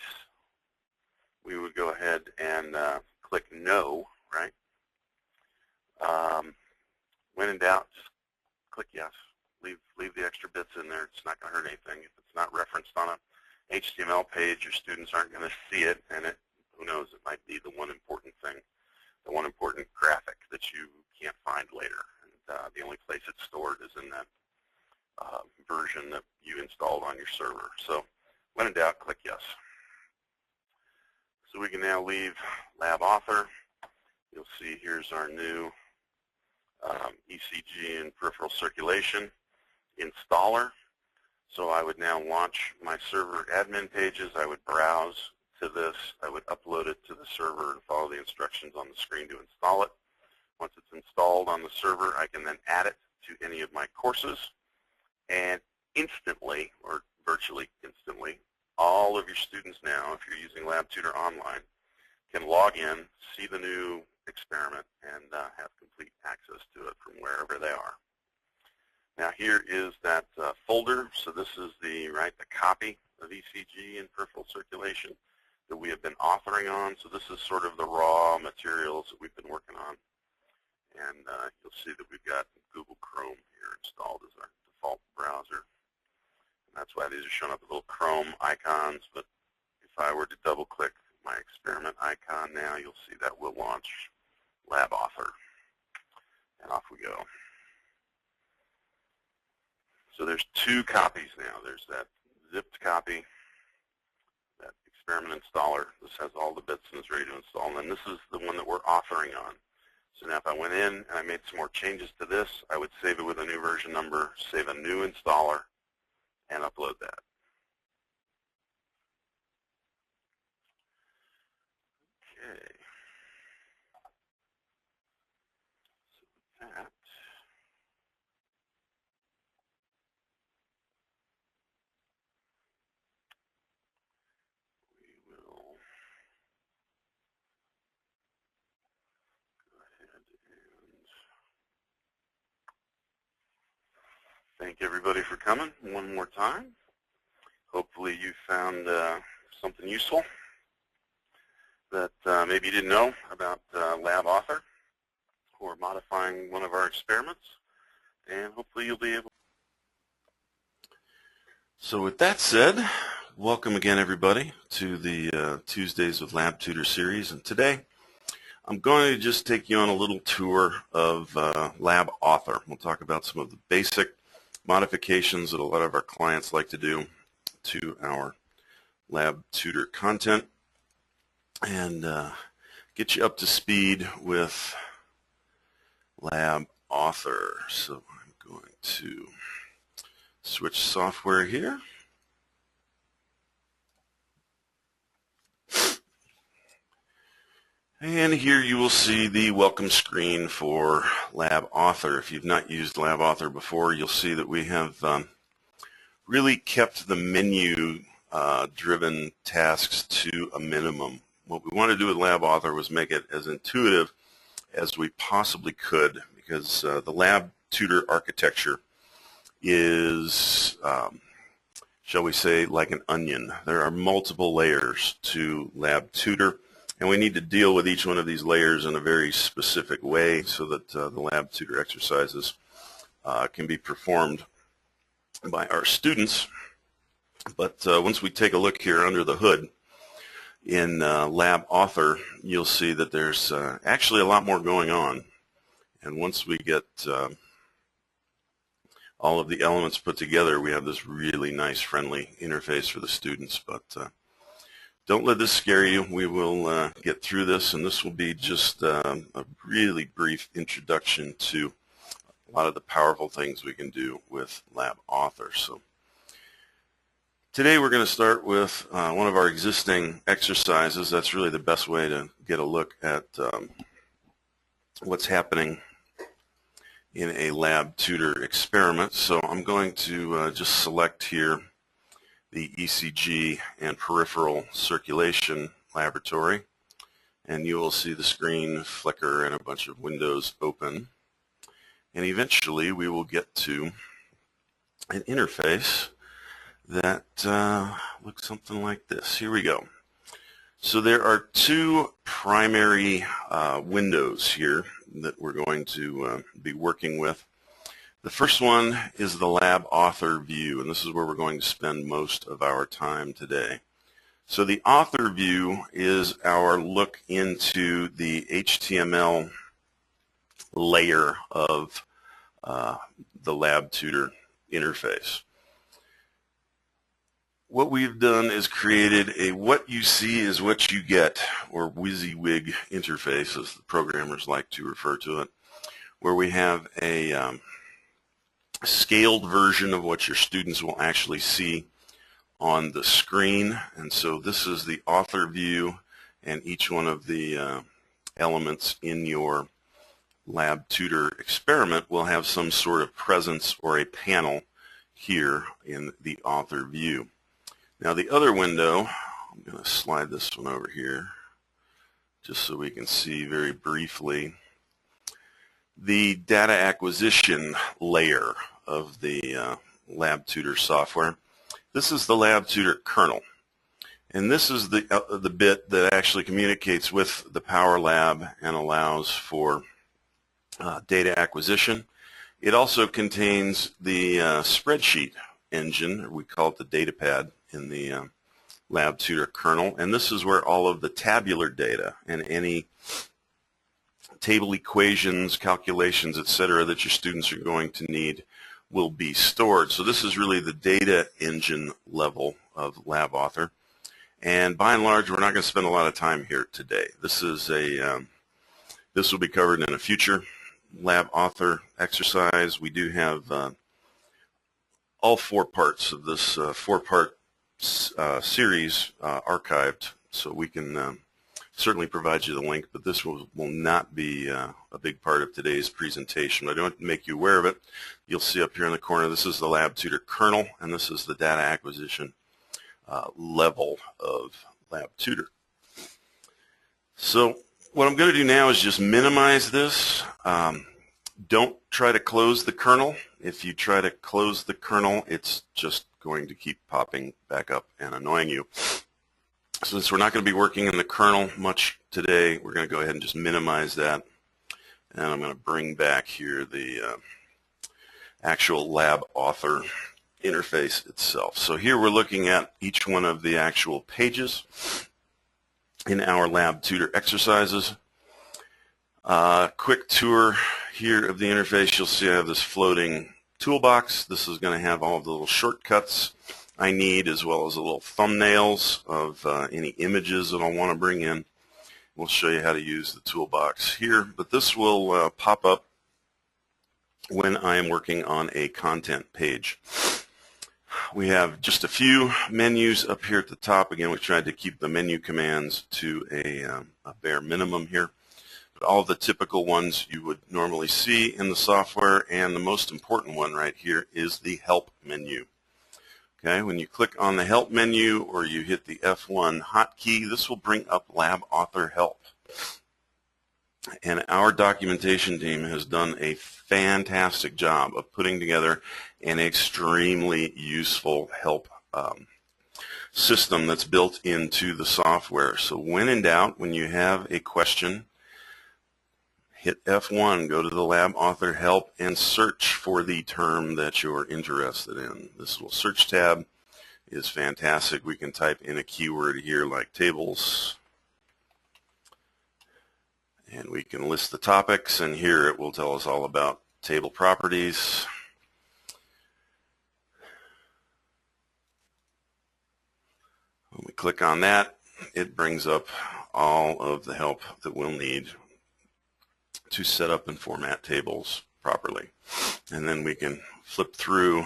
Speaker 7: we would go ahead and click no, right? When in doubt, just click yes. Leave the extra bits in there. It's not going to hurt anything. If it's not referenced on an HTML page, your students aren't going to see it, and who knows, it might be the one important thing, the one important graphic that you can't find later. And the only place it's stored is in that version that you installed on your server. So when in doubt, click yes. So we can now leave LabAuthor. You'll see here's our new ECG and peripheral circulation installer. So I would now launch my server admin pages. I would browse to this. I would upload it to the server and follow the instructions on the screen to install it. Once it's installed on the server, I can then add it to any of my courses. And instantly, or virtually instantly, all of your students now, if you're using LabTutor Online, can log in, see the new experiment, and have complete access to it from wherever they are. Now here is that folder. So this is the copy of ECG and peripheral circulation that we have been authoring on. So this is sort of the raw materials that we've been working on. And you'll see that we've got Google Chrome here installed as our default browser. And that's why these are showing up as little Chrome icons. But if I were to double-click my experiment icon now, you'll see that will launch LabAuthor. And off we go. So there's two copies now. There's that zipped copy, that experiment installer. This has all the bits and is ready to install. And then this is the one that we're authoring on. So now if I went in and I made some more changes to this, I would save it with a new version number, save a new installer, and upload that. Okay. So with that, we will go ahead and thank everybody for coming one more time. Hopefully you found something useful that maybe you didn't know about LabAuthor or modifying one of our experiments, and hopefully you'll be able. So with that said, welcome again everybody to the Tuesdays with LabTutor series, and today I'm going to just take you on a little tour of LabAuthor. We'll talk about some of the basic modifications that a lot of our clients like to do to our LabTutor content, and get you up to speed with LabAuthor. So I'm going to switch software here. And here you will see the welcome screen for LabAuthor. If you've not used LabAuthor before, you'll see that we have really kept the menu-driven tasks to a minimum. What we want to do with LabAuthor was make it as intuitive as we possibly could, because the LabTutor architecture is, shall we say, like an onion. There are multiple layers to LabTutor, and we need to deal with each one of these layers in a very specific way so that the LabTutor exercises can be performed by our students. But once we take a look here under the hood in LabAuthor, you'll see that there's actually a lot more going on. And once we get all of the elements put together, we have this really nice, friendly interface for the students. But don't let this scare you. We will get through this, and this will be just a really brief introduction to a lot of the powerful things we can do with LabAuthor. So today we're going to start with one of our existing exercises. That's really the best way to get a look at what's happening in a LabTutor experiment. So I'm going to just select here the ECG and peripheral circulation laboratory, and you will see the screen flicker and a bunch of windows open. And eventually we will get to an interface that looks something like this. Here we go. So there are two primary windows here that we're going to be working with. The first one is the LabAuthor view, and this is where we're going to spend most of our time today. So the author view is our look into the HTML layer of the LabTutor interface. What we've done is created a what you see is what you get, or WYSIWYG interface, as the programmers like to refer to it, where we have a scaled version of what your students will actually see on the screen. And so this is the author view, and each one of the elements in your LabTutor experiment will have some sort of presence or a panel here in the author view. Now the other window, I'm going to slide this one over here just so we can see very briefly the data acquisition layer of the LabTutor software. This is the LabTutor kernel, and this is the bit that actually communicates with the Power Lab and allows for data acquisition. It also contains the spreadsheet engine, or we call it the data pad in the LabTutor kernel, and this is where all of the tabular data and any table equations, calculations, etc. that your students are going to need will be stored. So this is really the data engine level of LabAuthor, and by and large we're not going to spend a lot of time here today. This is this will be covered in a future LabAuthor exercise. We do have all 4 parts of this 4-part series archived, so we can certainly provide you the link, but this will not be a big part of today's presentation. I don't make you aware of it. You'll see up here in the corner, this is the LabTutor kernel, and this is the data acquisition level of LabTutor. So what I'm going to do now is just minimize this. Don't try to close the kernel. If you try to close the kernel, it's just going to keep popping back up and annoying you. Since we're not going to be working in the kernel much today, we're going to go ahead and just minimize that. And I'm going to bring back here the actual LabAuthor interface itself. So here we're looking at each one of the actual pages in our LabTutor exercises. Quick tour here of the interface. You'll see I have this floating toolbox. This is going to have all of the little shortcuts I need, as well as the little thumbnails of any images that I'll want to bring in. We'll show you how to use the toolbox here, but this will pop up when I am working on a content page. We have just a few menus up here at the top. Again, we tried to keep the menu commands to a bare minimum here. But all the typical ones you would normally see in the software, and the most important one right here is the Help menu. Okay, when you click on the Help menu or you hit the F1 hotkey, this will bring up LabAuthor Help. And our documentation team has done a fantastic job of putting together an extremely useful help system that's built into the software. So when in doubt, when you have a question, hit F1, go to the LabAuthor Help, and search for the term that you're interested in. This little search tab is fantastic. We can type in a keyword here like tables, and we can list the topics, and here it will tell us all about table properties. When we click on that, it brings up all of the help that we'll need to set up and format tables properly. And then we can flip through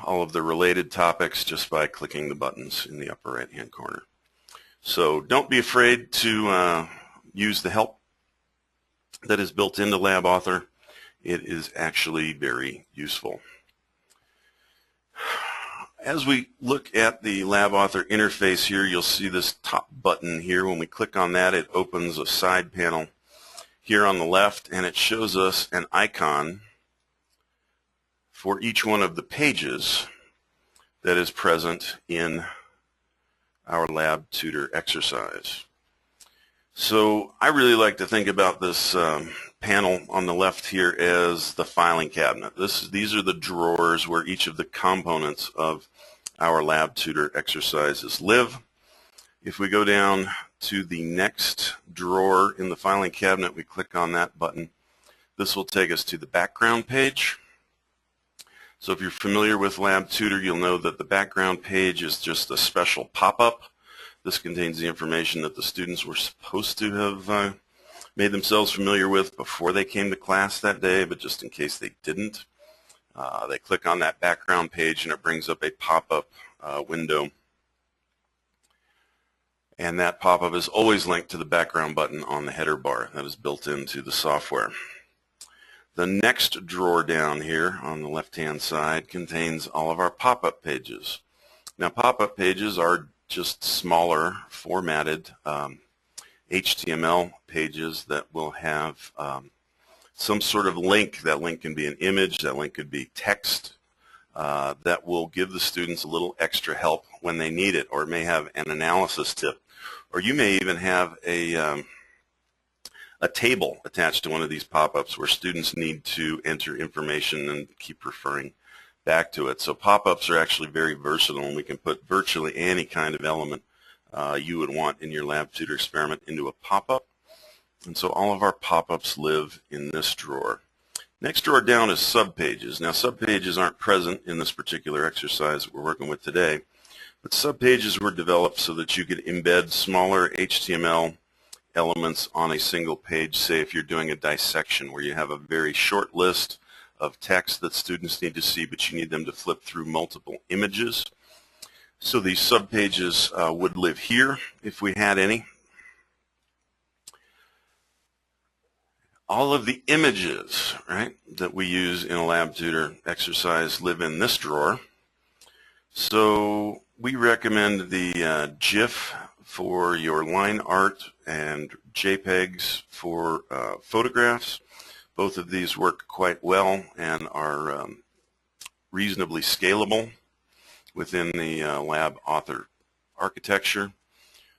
Speaker 7: all of the related topics just by clicking the buttons in the upper right hand corner. So don't be afraid to use the help that is built into LabAuthor. It is actually very useful. As we look at the LabAuthor interface here, you'll see this top button here. When we click on that, it opens a side panel here on the left, and it shows us an icon for each one of the pages that is present in our LabTutor exercise. So I really like to think about this panel on the left here as the filing cabinet. These are the drawers where each of the components of our LabTutor exercises live. If we go down to the next drawer in the filing cabinet, we click on that button. This will take us to the background page. So if you're familiar with LabTutor, you'll know that the background page is just a special pop-up. This contains the information that the students were supposed to have made themselves familiar with before they came to class that day, but just in case they didn't, they click on that background page and it brings up a pop-up window. And that pop-up is always linked to the background button on the header bar that is built into the software. The next drawer down here on the left-hand side contains all of our pop-up pages. Now, pop-up pages are just smaller formatted HTML pages that will have some sort of link. That link can be an image, that link could be text, that will give the students a little extra help when they need it, or it may have an analysis tip, or you may even have a a table attached to one of these pop-ups where students need to enter information and keep referring back to it. So pop-ups are actually very versatile, and we can put virtually any kind of element you would want in your LabTutor experiment into a pop-up. And so all of our pop-ups live in this drawer. Next drawer down is subpages. Now subpages aren't present in this particular exercise that we're working with today, but subpages were developed so that you could embed smaller HTML elements on a single page, say if you're doing a dissection where you have a very short list of text that students need to see, but you need them to flip through multiple images. So these subpages would live here if we had any. All of the images, right, that we use in a LabTutor exercise live in this drawer. So we recommend the GIF for your line art and JPEGs for photographs. Both of these work quite well and are reasonably scalable within the LabAuthor architecture.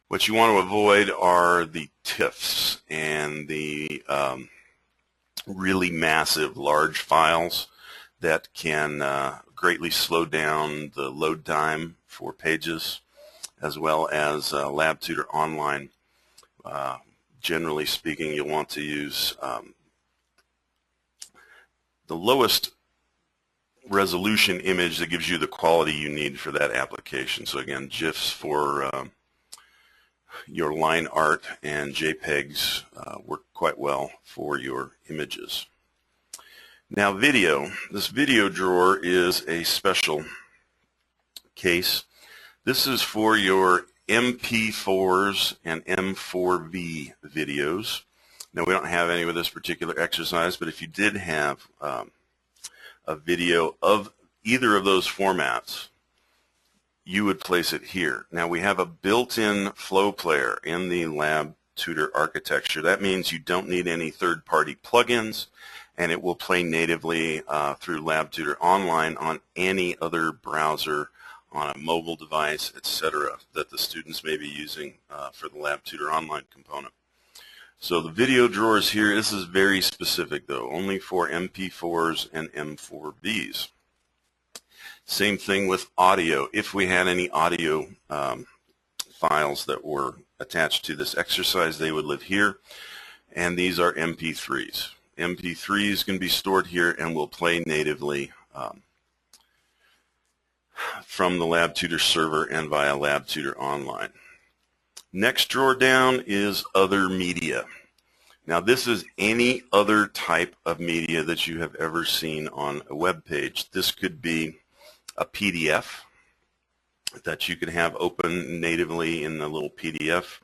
Speaker 7: What you want to avoid are the TIFFs and the really massive large files that can greatly slow down the load time for pages, as well as LabTutor Online. Generally speaking, you'll want to use the lowest resolution image that gives you the quality you need for that application. So again, GIFs for your line art and JPEGs work quite well for your images. Now video. This video drawer is a special case. This is for your MP4s and M4V videos. Now we don't have any with this particular exercise, but if you did have a video of either of those formats, you would place it here. Now we have a built-in flow player in the LabTutor architecture. That means you don't need any third-party plugins, and it will play natively through LabTutor Online on any other browser, on a mobile device, etc., that the students may be using for the LabTutor Online component. So the video drawers here, this is very specific though, only for MP4s and M4Vs. Same thing with audio. If we had any audio files that were attached to this exercise, they would live here. And these are MP3s. MP3s can be stored here and will play natively from the LabTutor server and via LabTutor Online. Next drawer down is other media. Now this is any other type of media that you have ever seen on a web page. This could be a PDF that you could have open natively in the little PDF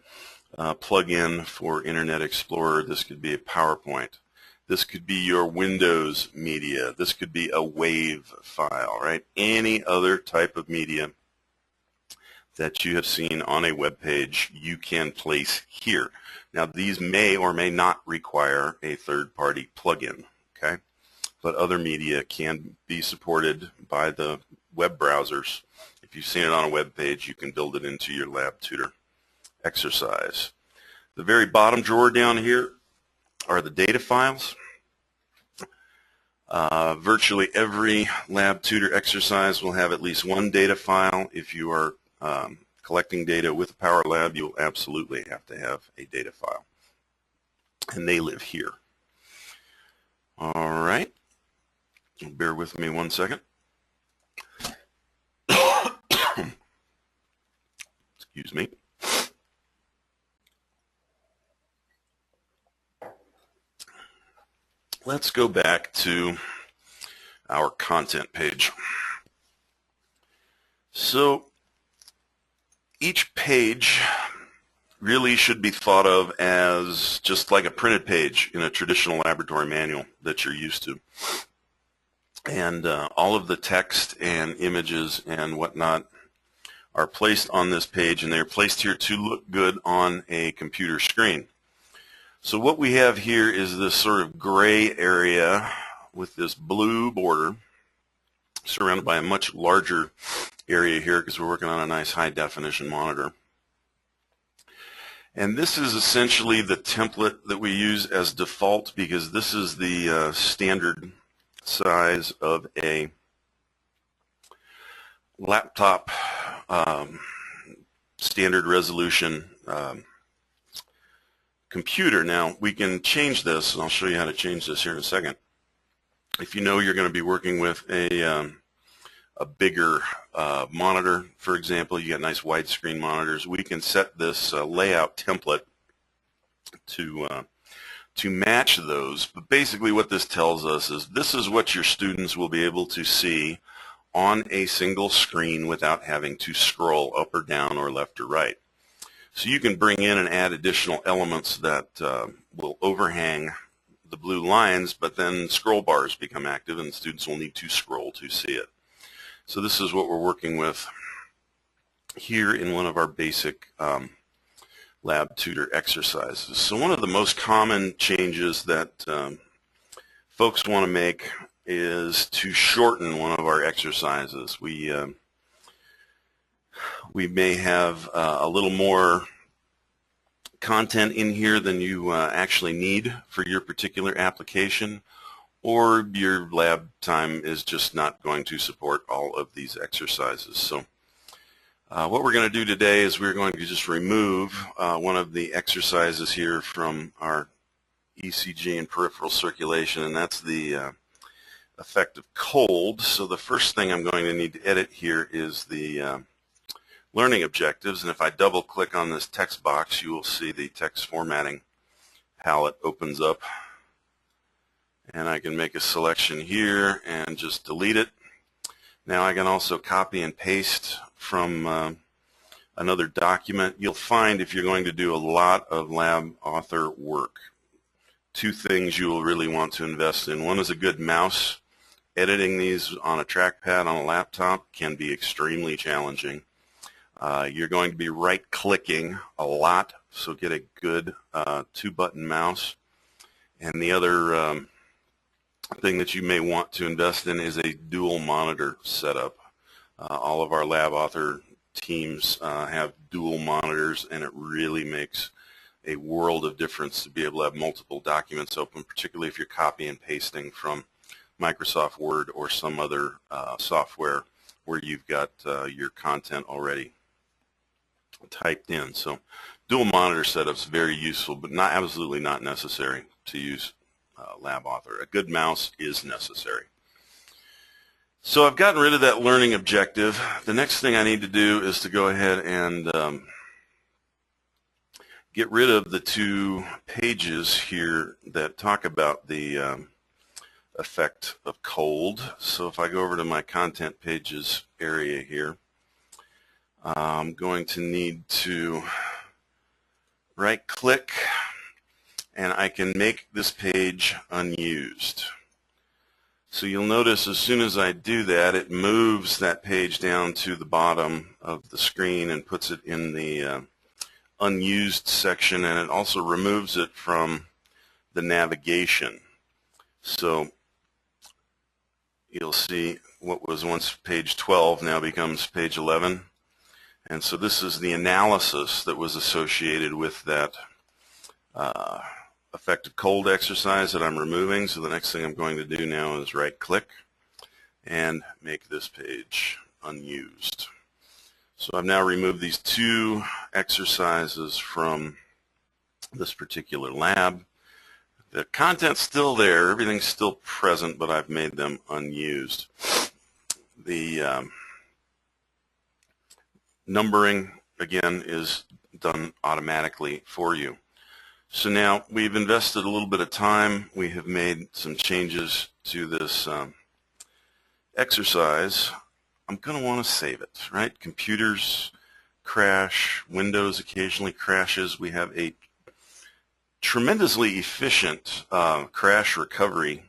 Speaker 7: plug-in for Internet Explorer. This could be a PowerPoint. This could be your Windows media. This could be a WAV file, right? Any other type of media that you have seen on a web page, you can place here. Now these may or may not require a third-party plugin, okay? But other media can be supported by the web browsers. If you've seen it on a web page, you can build it into your LabTutor exercise. The very bottom drawer down here are the data files. Virtually every LabTutor exercise will have at least one data file. If you are collecting data with Power Lab, you'll absolutely have to have a data file. And they live here. All right. Bear with me one second. Excuse me. Let's go back to our content page. So each page really should be thought of as just like a printed page in a traditional laboratory manual that you're used to. And all of the text and images and whatnot are placed on this page, and they're placed here to look good on a computer screen. So what we have here is this sort of gray area with this blue border surrounded by a much larger area here because we're working on a nice high definition monitor. And this is essentially the template that we use as default, because this is the standard size of a laptop standard resolution computer. Now we can change this, and I'll show you how to change this here in a second. If you know you're going to be working with a bigger monitor, for example, you got nice widescreen monitors, we can set this layout template to match those. But basically what this tells us is this is what your students will be able to see on a single screen without having to scroll up or down or left or right. So you can bring in and add additional elements that will overhang the blue lines, but then scroll bars become active and students will need to scroll to see it. So this is what we're working with here in one of our basic lab tutor exercises. So one of the most common changes that folks want to make is to shorten one of our exercises. We may have a little more content in here than you actually need for your particular application, or your lab time is just not going to support all of these exercises. So what we're going to do today is we're going to just remove one of the exercises here from our ECG and peripheral circulation, and that's the effect of cold. So the first thing I'm going to need to edit here is the learning objectives, and if I double click on this text box, you will see the text formatting palette opens up, and I can make a selection here and just delete it. Now I can also copy and paste from another document. You'll find if you're going to do a lot of LabAuthor work, two things you will really want to invest in. One is a good mouse. Editing these on a trackpad on a laptop can be extremely challenging. You're going to be right-clicking a lot, so get a good two-button mouse. And the other thing that you may want to invest in is a dual monitor setup. All of our LabAuthor teams have dual monitors, and it really makes a world of difference to be able to have multiple documents open, particularly if you're copy and pasting from Microsoft Word or some other software where you've got your content already typed in. So dual monitor setup's very useful, but not absolutely not necessary to use LabAuthor. A good mouse is necessary. So I've gotten rid of that learning objective. The next thing I need to do is to go ahead and get rid of the two pages here that talk about the effect of cold. So if I go over to my content pages area here, I'm going to need to right-click, and I can make this page unused. So you'll notice as soon as I do that, it moves that page down to the bottom of the screen and puts it in the unused section, and it also removes it from the navigation. So you'll see what was once page 12 now becomes page 11. And so this is the analysis that was associated with that effective cold exercise that I'm removing. So the next thing I'm going to do now is right-click and make this page unused. So I've now removed these two exercises from this particular lab. The content's still there, everything's still present, but I've made them unused. The numbering, again, is done automatically for you. So now we've invested a little bit of time. We have made some changes to this exercise. I'm going to want to save it, right? Computers crash, Windows occasionally crashes. We have a tremendously efficient crash recovery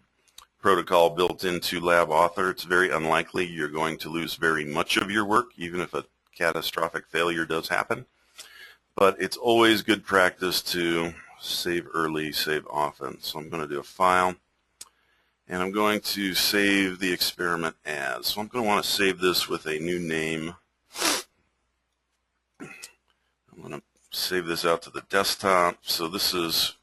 Speaker 7: protocol built into LabAuthor. It's very unlikely you're going to lose very much of your work, even if a catastrophic failure does happen. But it's always good practice to save early, save often. So I'm going to do a file, and I'm going to save the experiment as. So I'm going to want to save this with a new name. I'm going to save this out to the desktop. So this is,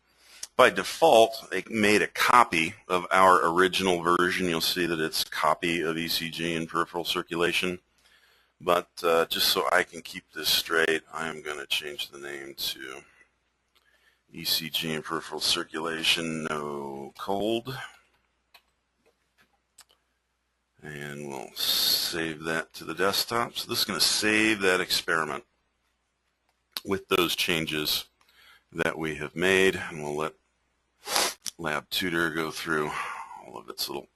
Speaker 7: by default, it made a copy of our original version. You'll see that it's copy of ECG and peripheral circulation. But just so I can keep this straight, I am going to change the name to ECG and peripheral circulation, no cold. And we'll save that to the desktop. So this is going to save that experiment with those changes that we have made. And we'll let LabTutor go through all of its little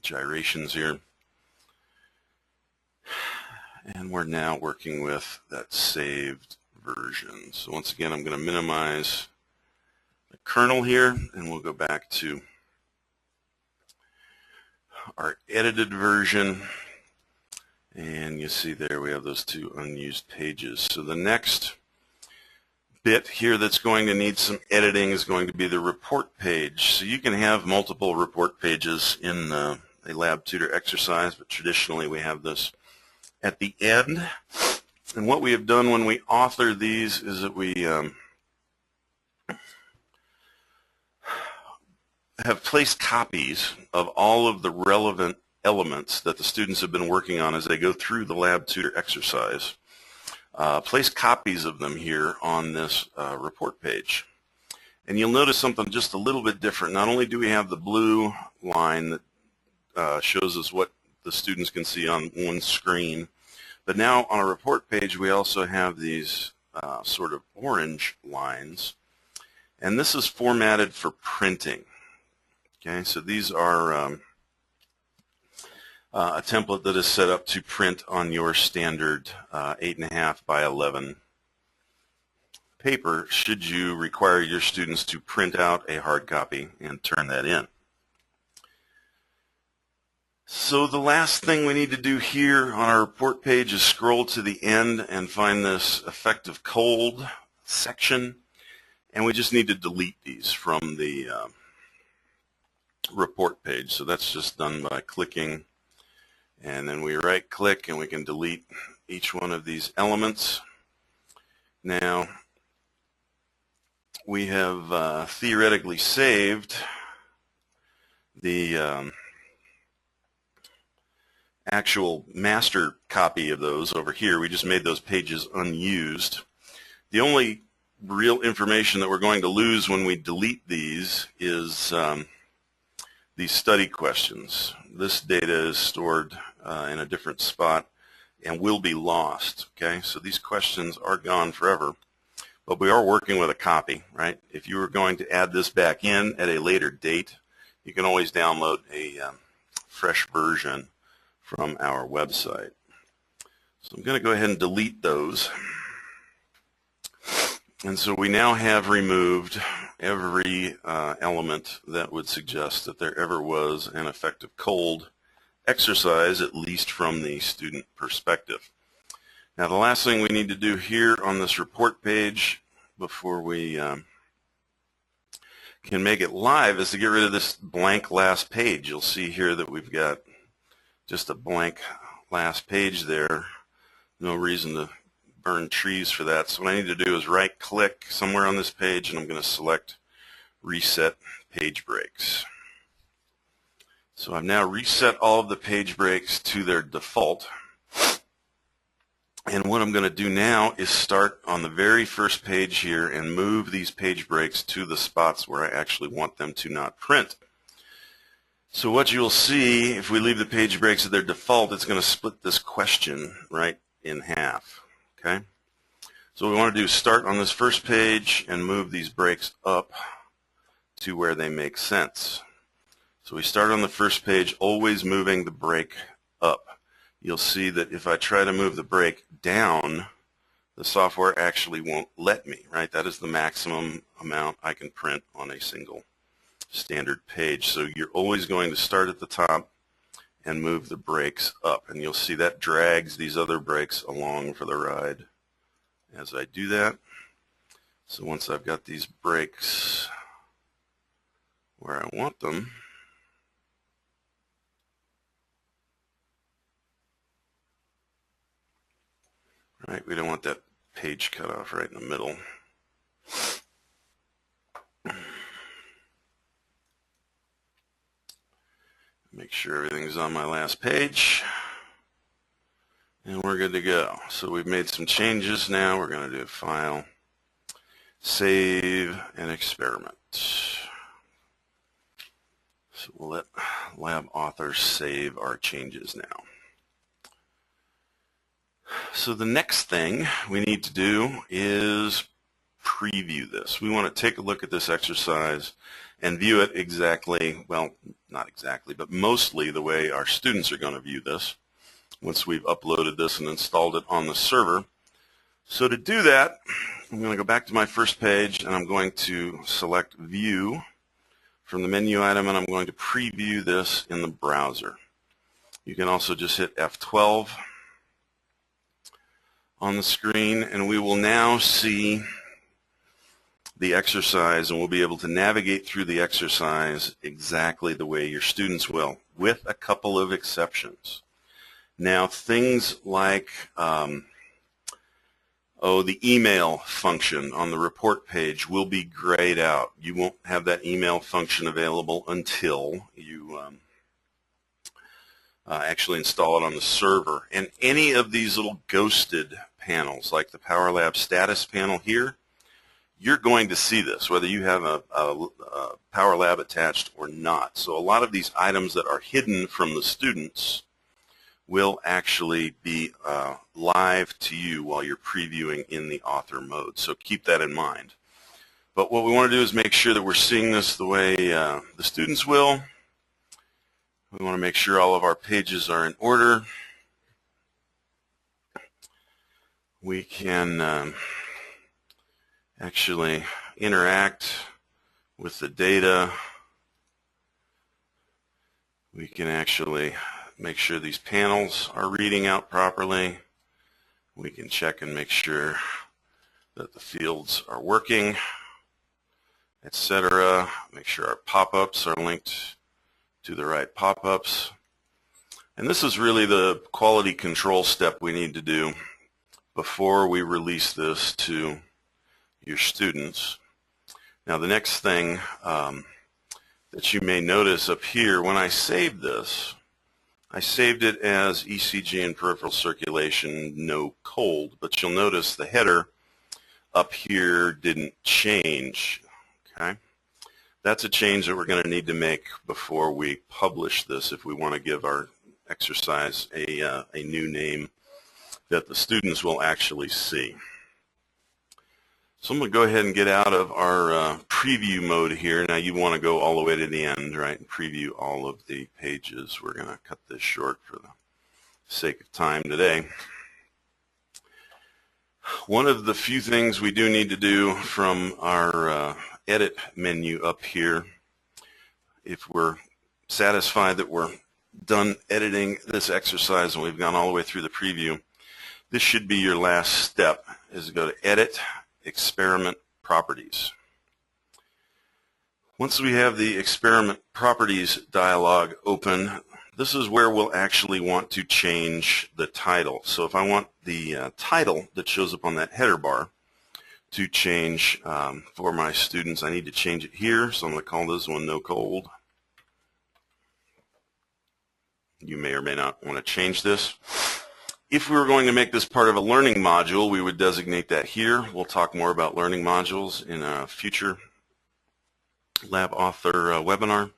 Speaker 7: gyrations here. And we're now working with that saved version. So once again, I'm going to minimize the kernel here, and we'll go back to our edited version. And you see there we have those two unused pages. So the next bit here that's going to need some editing is going to be the report page. So you can have multiple report pages in a LabTutor exercise, but traditionally we have this at the end. And what we have done when we author these is that we have placed copies of all of the relevant elements that the students have been working on as they go through the LabTutor exercise. Place copies of them here on this report page. And you'll notice something just a little bit different. Not only do we have the blue line that shows us what the students can see on one screen, but now on a report page we also have these sort of orange lines, and this is formatted for printing. Okay, so these are a template that is set up to print on your standard 8.5 by 11 paper should you require your students to print out a hard copy and turn that in. So the last thing we need to do here on our report page is scroll to the end and find this effective cold section, and we just need to delete these from the report page. So that's just done by clicking, and then we right click and we can delete each one of these elements. Now we have theoretically saved the actual master copy of those over here. We just made those pages unused. The only real information that we're going to lose when we delete these is these study questions. This data is stored in a different spot and will be lost. Okay, so these questions are gone forever, but we are working with a copy, right? If you were going to add this back in at a later date, you can always download a fresh version from our website. So I'm going to go ahead and delete those. And so we now have removed every element that would suggest that there ever was an effective cold exercise, at least from the student perspective. Now the last thing we need to do here on this report page before we can make it live is to get rid of this blank last page. You'll see here that we've got just a blank last page there. No reason to burn trees for that. So what I need to do is right click somewhere on this page, and I'm going to select reset page breaks. So I've now reset all of the page breaks to their default. And what I'm going to do now is start on the very first page here and move these page breaks to the spots where I actually want them to not print. So what you'll see, if we leave the page breaks at their default, it's going to split this question right in half. Okay? So what we want to do is start on this first page and move these breaks up to where they make sense. So we start on the first page, always moving the break up. You'll see that if I try to move the break down, the software actually won't let me, right? That is the maximum amount I can print on a single standard page. So you're always going to start at the top and move the breaks up, and you'll see that drags these other breaks along for the ride as I do that. So once I've got these breaks where I want them, right, we don't want that page cut off right in the middle. Make sure everything's on my last page. And we're good to go. So we've made some changes now. We're going to do File, Save, and Experiment. So we'll let LabAuthor save our changes now. So the next thing we need to do is preview this. We want to take a look at this exercise and view it exactly, well, not exactly, but mostly the way our students are going to view this once we've uploaded this and installed it on the server. So to do that, I'm going to go back to my first page and I'm going to select View from the menu item and I'm going to preview this in the browser. You can also just hit F12 on the screen and we will now see the exercise and we'll be able to navigate through the exercise exactly the way your students will, with a couple of exceptions. Now things like the email function on the report page will be grayed out. You won't have that email function available until you actually install it on the server. And any of these little ghosted panels, like the Power Lab status panel here, you're going to see this, whether you have a Power Lab attached or not. So a lot of these items that are hidden from the students will actually be live to you while you're previewing in the author mode. So keep that in mind. But what we want to do is make sure that we're seeing this the way the students will. We want to make sure all of our pages are in order. We can actually interact with the data. We can actually make sure these panels are reading out properly. We can check and make sure that the fields are working, etc. Make sure our pop-ups are linked to the right pop-ups. And this is really the quality control step we need to do before we release this to your students. Now the next thing that you may notice up here, when I saved this, I saved it as ECG and peripheral circulation, no cold, but you'll notice the header up here didn't change. Okay, that's a change that we're going to need to make before we publish this if we want to give our exercise a new name that the students will actually see. So I'm going to go ahead and get out of our preview mode here. Now you want to go all the way to the end, right, and preview all of the pages. We're going to cut this short for the sake of time today. One of the few things we do need to do from our edit menu up here, if we're satisfied that we're done editing this exercise and we've gone all the way through the preview, this should be your last step, is to go to Edit, Experiment Properties. Once we have the Experiment Properties dialog open, this is where we'll actually want to change the title. So if I want the title that shows up on that header bar to change for my students, I need to change it here. So I'm going to call this one No Cold. You may or may not want to change this. If we were going to make this part of a learning module, we would designate that here. We'll talk more about learning modules in a future LabAuthor webinar.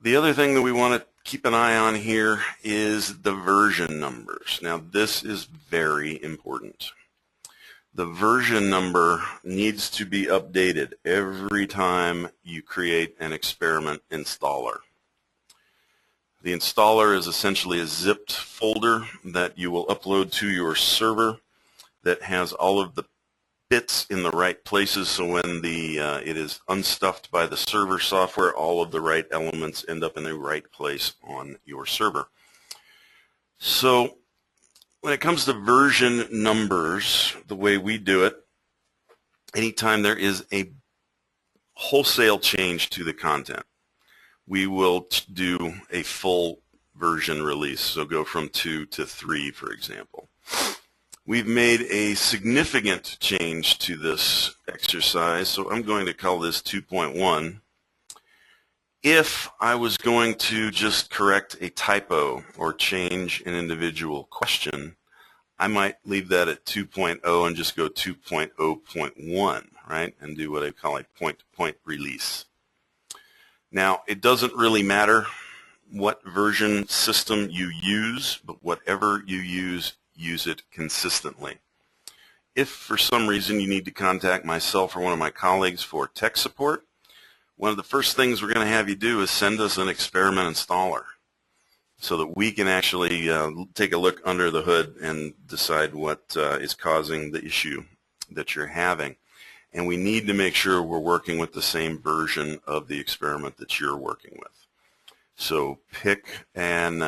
Speaker 7: The other thing that we want to keep an eye on here is the version numbers. Now this is very important. The version number needs to be updated every time you create an experiment installer. The installer is essentially a zipped folder that you will upload to your server that has all of the bits in the right places, so when it is unstuffed by the server software, all of the right elements end up in the right place on your server. So when it comes to version numbers, the way we do it, anytime there is a wholesale change to the content, we will do a full version release, so go from 2 to 3, for example. we've made a significant change to this exercise, so I'm going to call this 2.1. If I was going to just correct a typo or change an individual question, I might leave that at 2.0 and just go 2.0.1, right, and do what I call a point-to-point release. Now, it doesn't really matter what version system you use, but whatever you use it consistently. If for some reason you need to contact myself or one of my colleagues for tech support, one of the first things we're going to have you do is send us an experiment installer so that we can actually take a look under the hood and decide what is causing the issue that you're having. And we need to make sure we're working with the same version of the experiment that you're working with. So pick an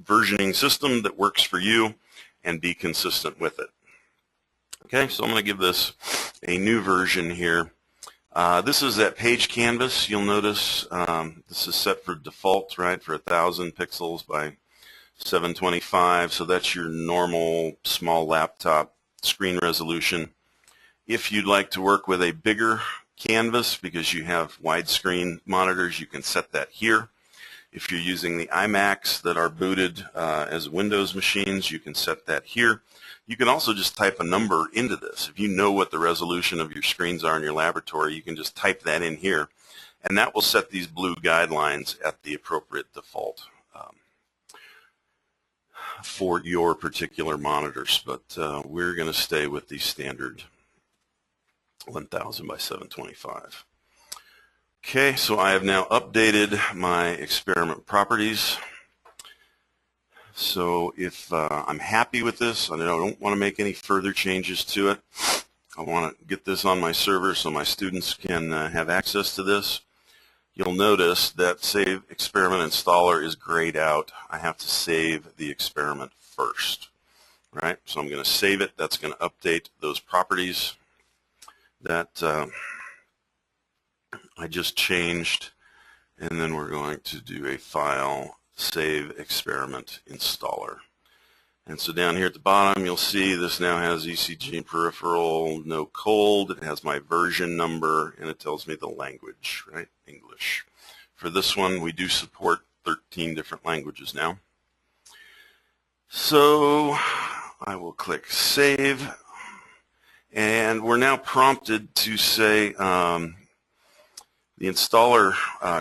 Speaker 7: versioning system that works for you and be consistent with it. Okay, so I'm going to give this a new version here. This is that page canvas. You'll notice this is set for default, right, for 1,000 pixels by 725. So that's your normal small laptop screen resolution. If you'd like to work with a bigger canvas because you have widescreen monitors, you can set that here. If you're using the iMacs that are booted as Windows machines, you can set that here. You can also just type a number into this. If you know what the resolution of your screens are in your laboratory, you can just type that in here, and that will set these blue guidelines at the appropriate default for your particular monitors. But we're going to stay with the standard 1000 by 725. Okay, so I have now updated my experiment properties. So if I'm happy with this, I don't want to make any further changes to it. I want to get this on my server so my students can have access to this. You'll notice that Save Experiment Installer is grayed out. I have to save the experiment first. Right? So I'm going to save it. That's going to update those properties that I just changed. And then we're going to do a file Save Experiment Installer. And so down here at the bottom, you'll see this now has ECG peripheral, no cold. It has my version number, and it tells me the language, right? English. For this one, we do support 13 different languages now. So I will click Save, and we're now prompted to say, the installer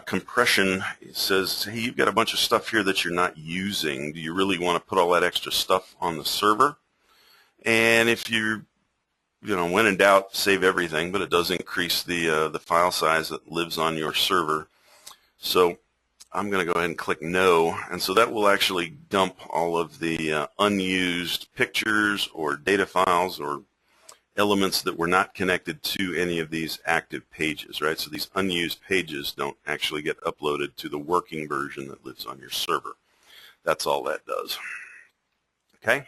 Speaker 7: compression says, hey, you've got a bunch of stuff here that you're not using. Do you really want to put all that extra stuff on the server? And if you when in doubt, save everything, but it does increase the file size that lives on your server. So I'm going to go ahead and click No, and so that will actually dump all of the unused pictures or data files or elements that were not connected to any of these active pages, right? So these unused pages don't actually get uploaded to the working version that lives on your server. That's all that does. Okay?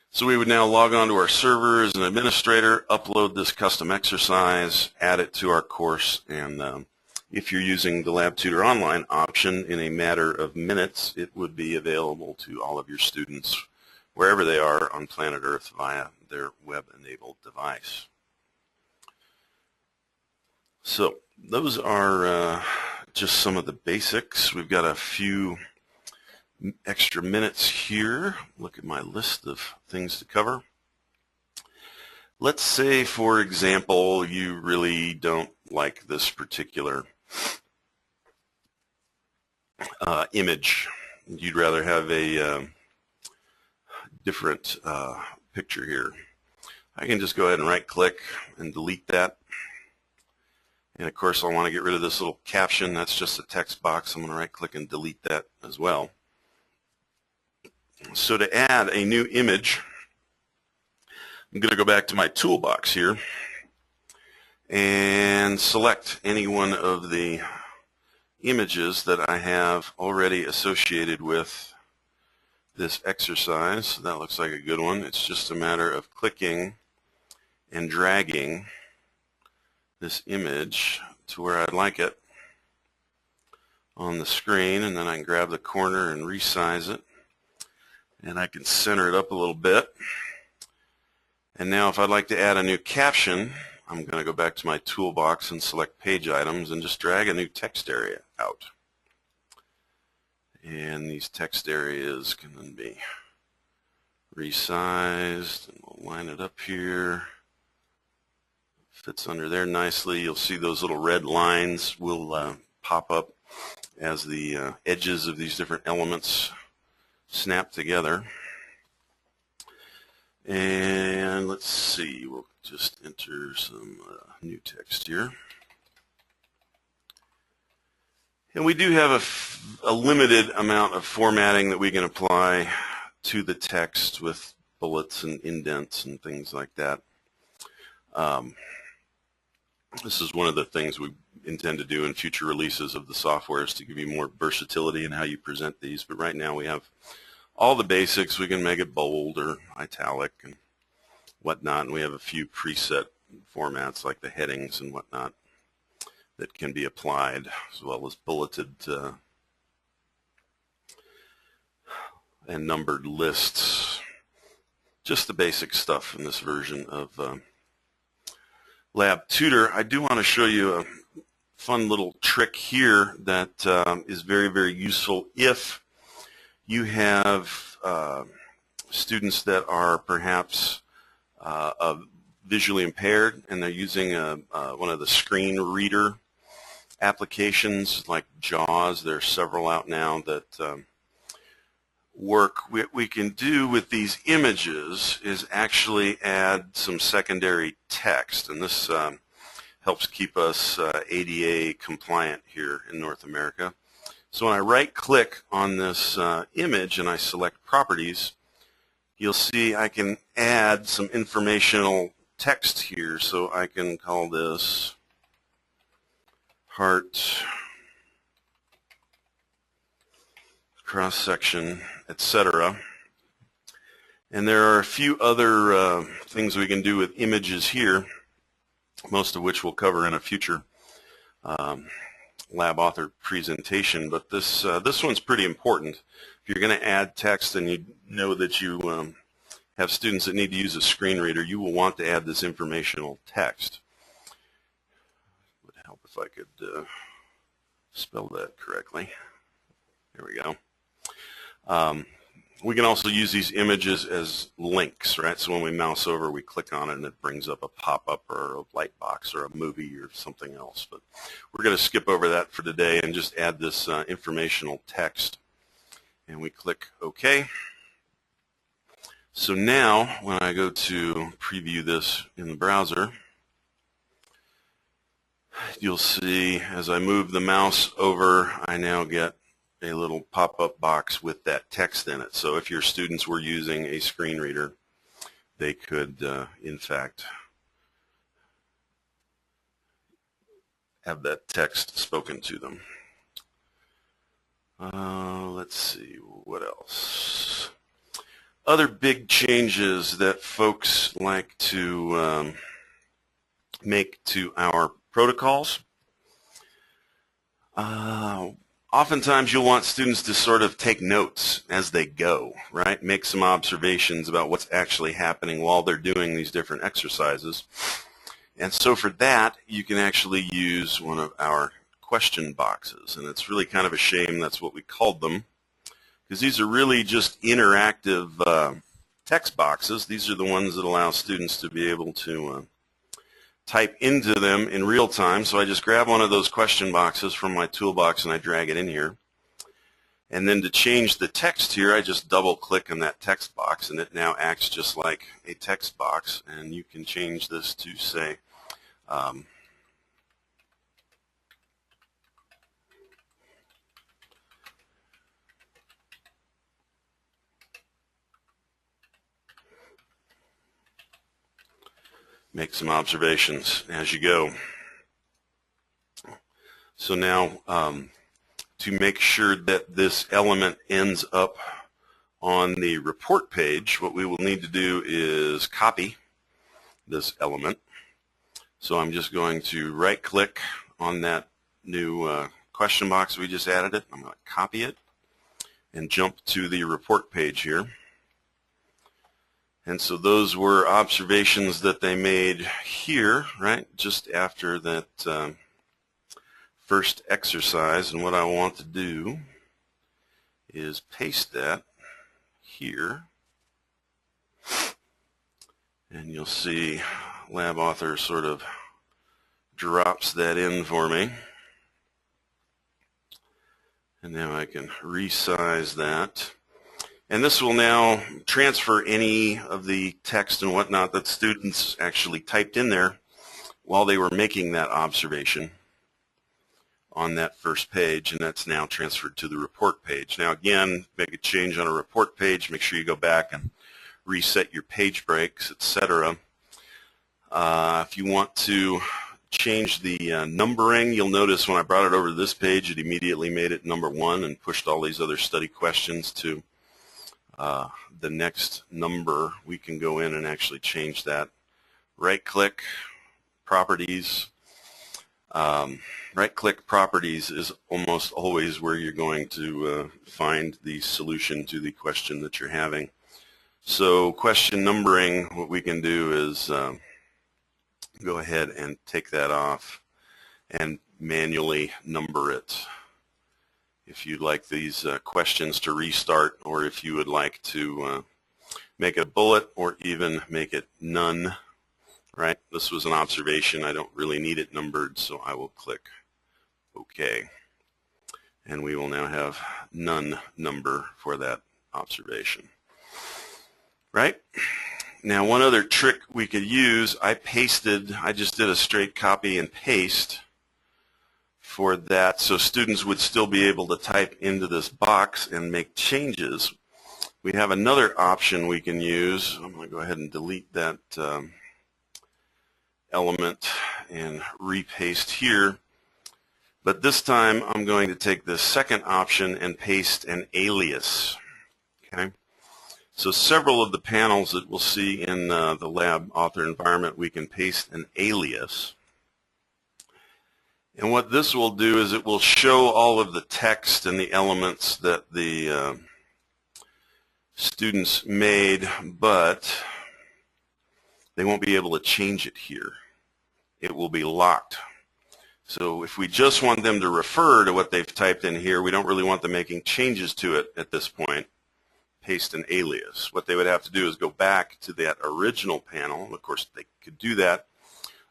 Speaker 7: So we would now log on to our server as an administrator, upload this custom exercise, add it to our course, and if you're using the LabTutor Online option, in a matter of minutes, it would be available to all of your students wherever they are on planet Earth via their web-enabled device. So those are just some of the basics. We've got a few extra minutes here. Look at my list of things to cover. Let's say, for example, you really don't like this particular image. You'd rather have a different picture here. I can just go ahead and right-click and delete that. And of course, I want to get rid of this little caption. That's just a text box. I'm going to right-click and delete that as well. So to add a new image, I'm going to go back to my toolbox here and select any one of the images that I have already associated with this exercise. That looks like a good one. It's just a matter of clicking and dragging this image to where I'd like it on the screen, and then I can grab the corner and resize it. And I can center it up a little bit. And now if I'd like to add a new caption, I'm going to go back to my toolbox and select page items and just drag a new text area out. And these text areas can then be resized, and we'll line it up here. Fits under there nicely. You'll see those little red lines will pop up as the edges of these different elements snap together. And let's see, we'll just enter some new text here. And we do have a limited amount of formatting that we can apply to the text with bullets and indents and things like that. This is one of the things we intend to do in future releases of the software, is to give you more versatility in how you present these. But right now we have all the basics. We can make it bold or italic and whatnot, and we have a few preset formats like the headings and whatnot that can be applied, as well as bulleted and numbered lists. Just the basic stuff in this version of Lab Tutor. I do want to show you a fun little trick here that is very, very useful if you have students that are perhaps visually impaired and they're using one of the screen reader applications like JAWS. There are several out now that work. What we can do with these images is actually add some secondary text, and this helps keep us ADA compliant here in North America. So when I right-click on this image and I select Properties, you'll see I can add some informational text here. So I can call this Heart, cross-section, etc. And there are a few other things we can do with images here, most of which we'll cover in a future LabAuthor presentation. But this one's pretty important. If you're going to add text and you know that you have students that need to use a screen reader, you will want to add this informational text. It would help if I could spell that correctly. There we go. We can also use these images as links, right? So when we mouse over, we click on it and it brings up a pop-up or a light box or a movie or something else. But we're going to skip over that for today and just add this informational text. And we click OK. So now when I go to preview this in the browser, you'll see as I move the mouse over, I now get a little pop-up box with that text in it. So if your students were using a screen reader, they could, in fact, have that text spoken to them. Let's see, what else? Other big changes that folks like to make to our protocols. Oftentimes you'll want students to sort of take notes as they go, right? Make some observations about what's actually happening while they're doing these different exercises. And so for that, you can actually use one of our question boxes. And it's really kind of a shame that's what we called them, because these are really just interactive text boxes. These are the ones that allow students to be able to type into them in real time. So I just grab one of those question boxes from my toolbox and I drag it in here. And then to change the text here, I just double click on that text box and it now acts just like a text box. And you can change this to say, make some observations as you go. So now to make sure that this element ends up on the report page, what we will need to do is copy this element. So I'm just going to right click on that new question box we just added it. I'm going to copy it and jump to the report page here. And so those were observations that they made here, right, just after that first exercise. And what I want to do is paste that here. And you'll see LabAuthor sort of drops that in for me. And now I can resize that. And this will now transfer any of the text and whatnot that students actually typed in there while they were making that observation on that first page, and that's now transferred to the report page. Now again, make a change on a report page, make sure you go back and reset your page breaks, etc. If you want to change the numbering, you'll notice when I brought it over to this page, it immediately made it number 1 and pushed all these other study questions to the next number. We can go in and actually change that. Right-click, properties. Right-click properties is almost always where you're going to find the solution to the question that you're having. So question numbering, what we can do is go ahead and take that off and manually number it. If you'd like these questions to restart, or if you would like to make a bullet or even make it none, right? This was an observation. I don't really need it numbered, so I will click OK. And we will now have none number for that observation. Right? Now one other trick we could use, I just did a straight copy and paste for that, so students would still be able to type into this box and make changes. We have another option we can use. I'm going to go ahead and delete that element and repaste here. But this time I'm going to take the second option and paste an alias. Okay? So several of the panels that we'll see in the LabAuthor environment, we can paste an alias. And what this will do is it will show all of the text and the elements that the students made, but they won't be able to change it here. It will be locked. So if we just want them to refer to what they've typed in here, we don't really want them making changes to it at this point. Paste an alias. What they would have to do is go back to that original panel. Of course, they could do that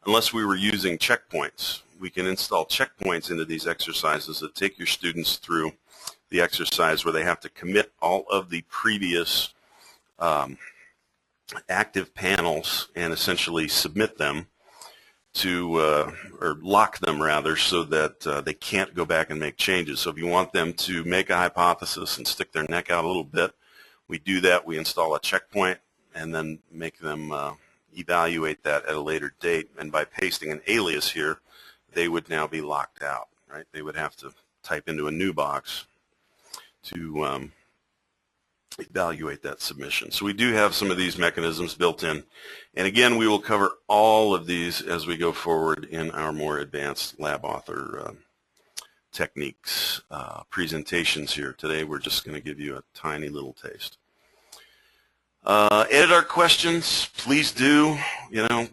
Speaker 7: unless we were using checkpoints. We can install checkpoints into these exercises that take your students through the exercise where they have to commit all of the previous active panels and essentially submit them to, or lock them rather, so that they can't go back and make changes. So if you want them to make a hypothesis and stick their neck out a little bit, we do that. We install a checkpoint and then make them evaluate that at a later date. And by pasting an alias here, they would now be locked out, right? They would have to type into a new box to evaluate that submission. So we do have some of these mechanisms built in. And again, we will cover all of these as we go forward in our more advanced LabAuthor techniques presentations here. Today we're just going to give you a tiny little taste. Edit our questions, please do. You know,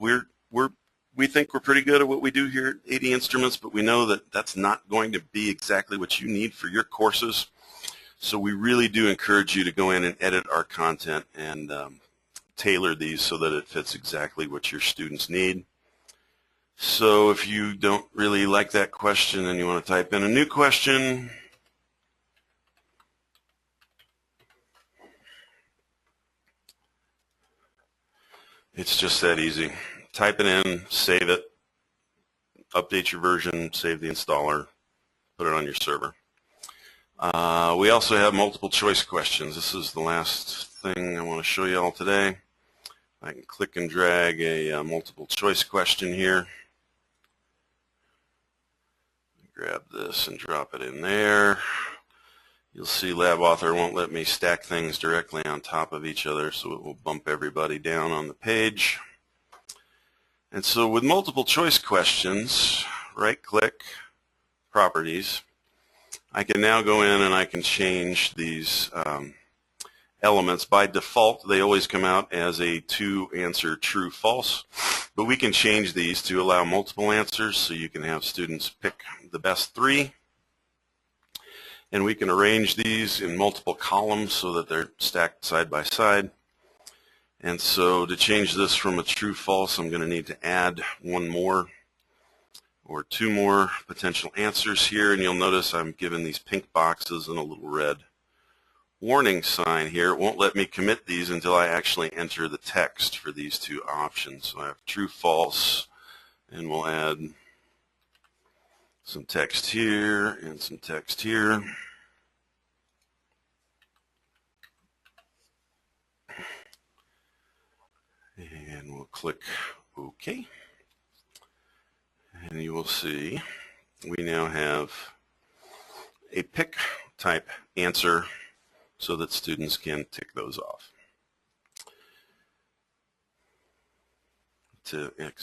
Speaker 7: we think we're pretty good at what we do here at AD Instruments, but we know that that's not going to be exactly what you need for your courses. So we really do encourage you to go in and edit our content and tailor these so that it fits exactly what your students need. So if you don't really like that question and you want to type in a new question, it's just that easy. Type it in, save it, update your version, save the installer, put it on your server. We also have multiple choice questions. This is the last thing I want to show you all today. I can click and drag a multiple choice question here. Grab this and drop it in there. You'll see LabAuthor won't let me stack things directly on top of each other, so it will bump everybody down on the page. And so with multiple choice questions, right-click, properties, I can now go in and I can change these elements. By default, they always come out as a 2-answer true-false, but we can change these to allow multiple answers, so you can have students pick the best 3, and we can arrange these in multiple columns so that they're stacked side by side. And so to change this from a true-false, I'm going to need to add 1 more or 2 more potential answers here, and you'll notice I'm given these pink boxes and a little red warning sign here. It won't let me commit these until I actually enter the text for these 2 options. So I have true, false, and we'll add some text here and some text here. And we'll click OK. And you will see we now have a pick type answer so that students can tick those off. To edit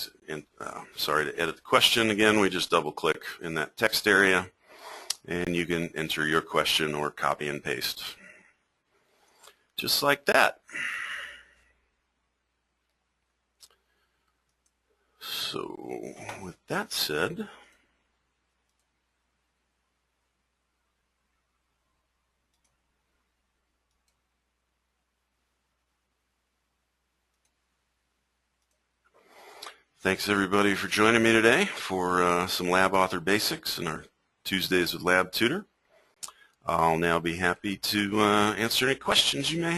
Speaker 7: the question, again, we just double click in that text area and you can enter your question or copy and paste. Just like that. So with that said, thanks everybody for joining me today for some LabAuthor basics in our Tuesdays with Lab Tutor. I'll now be happy to answer any questions you may have.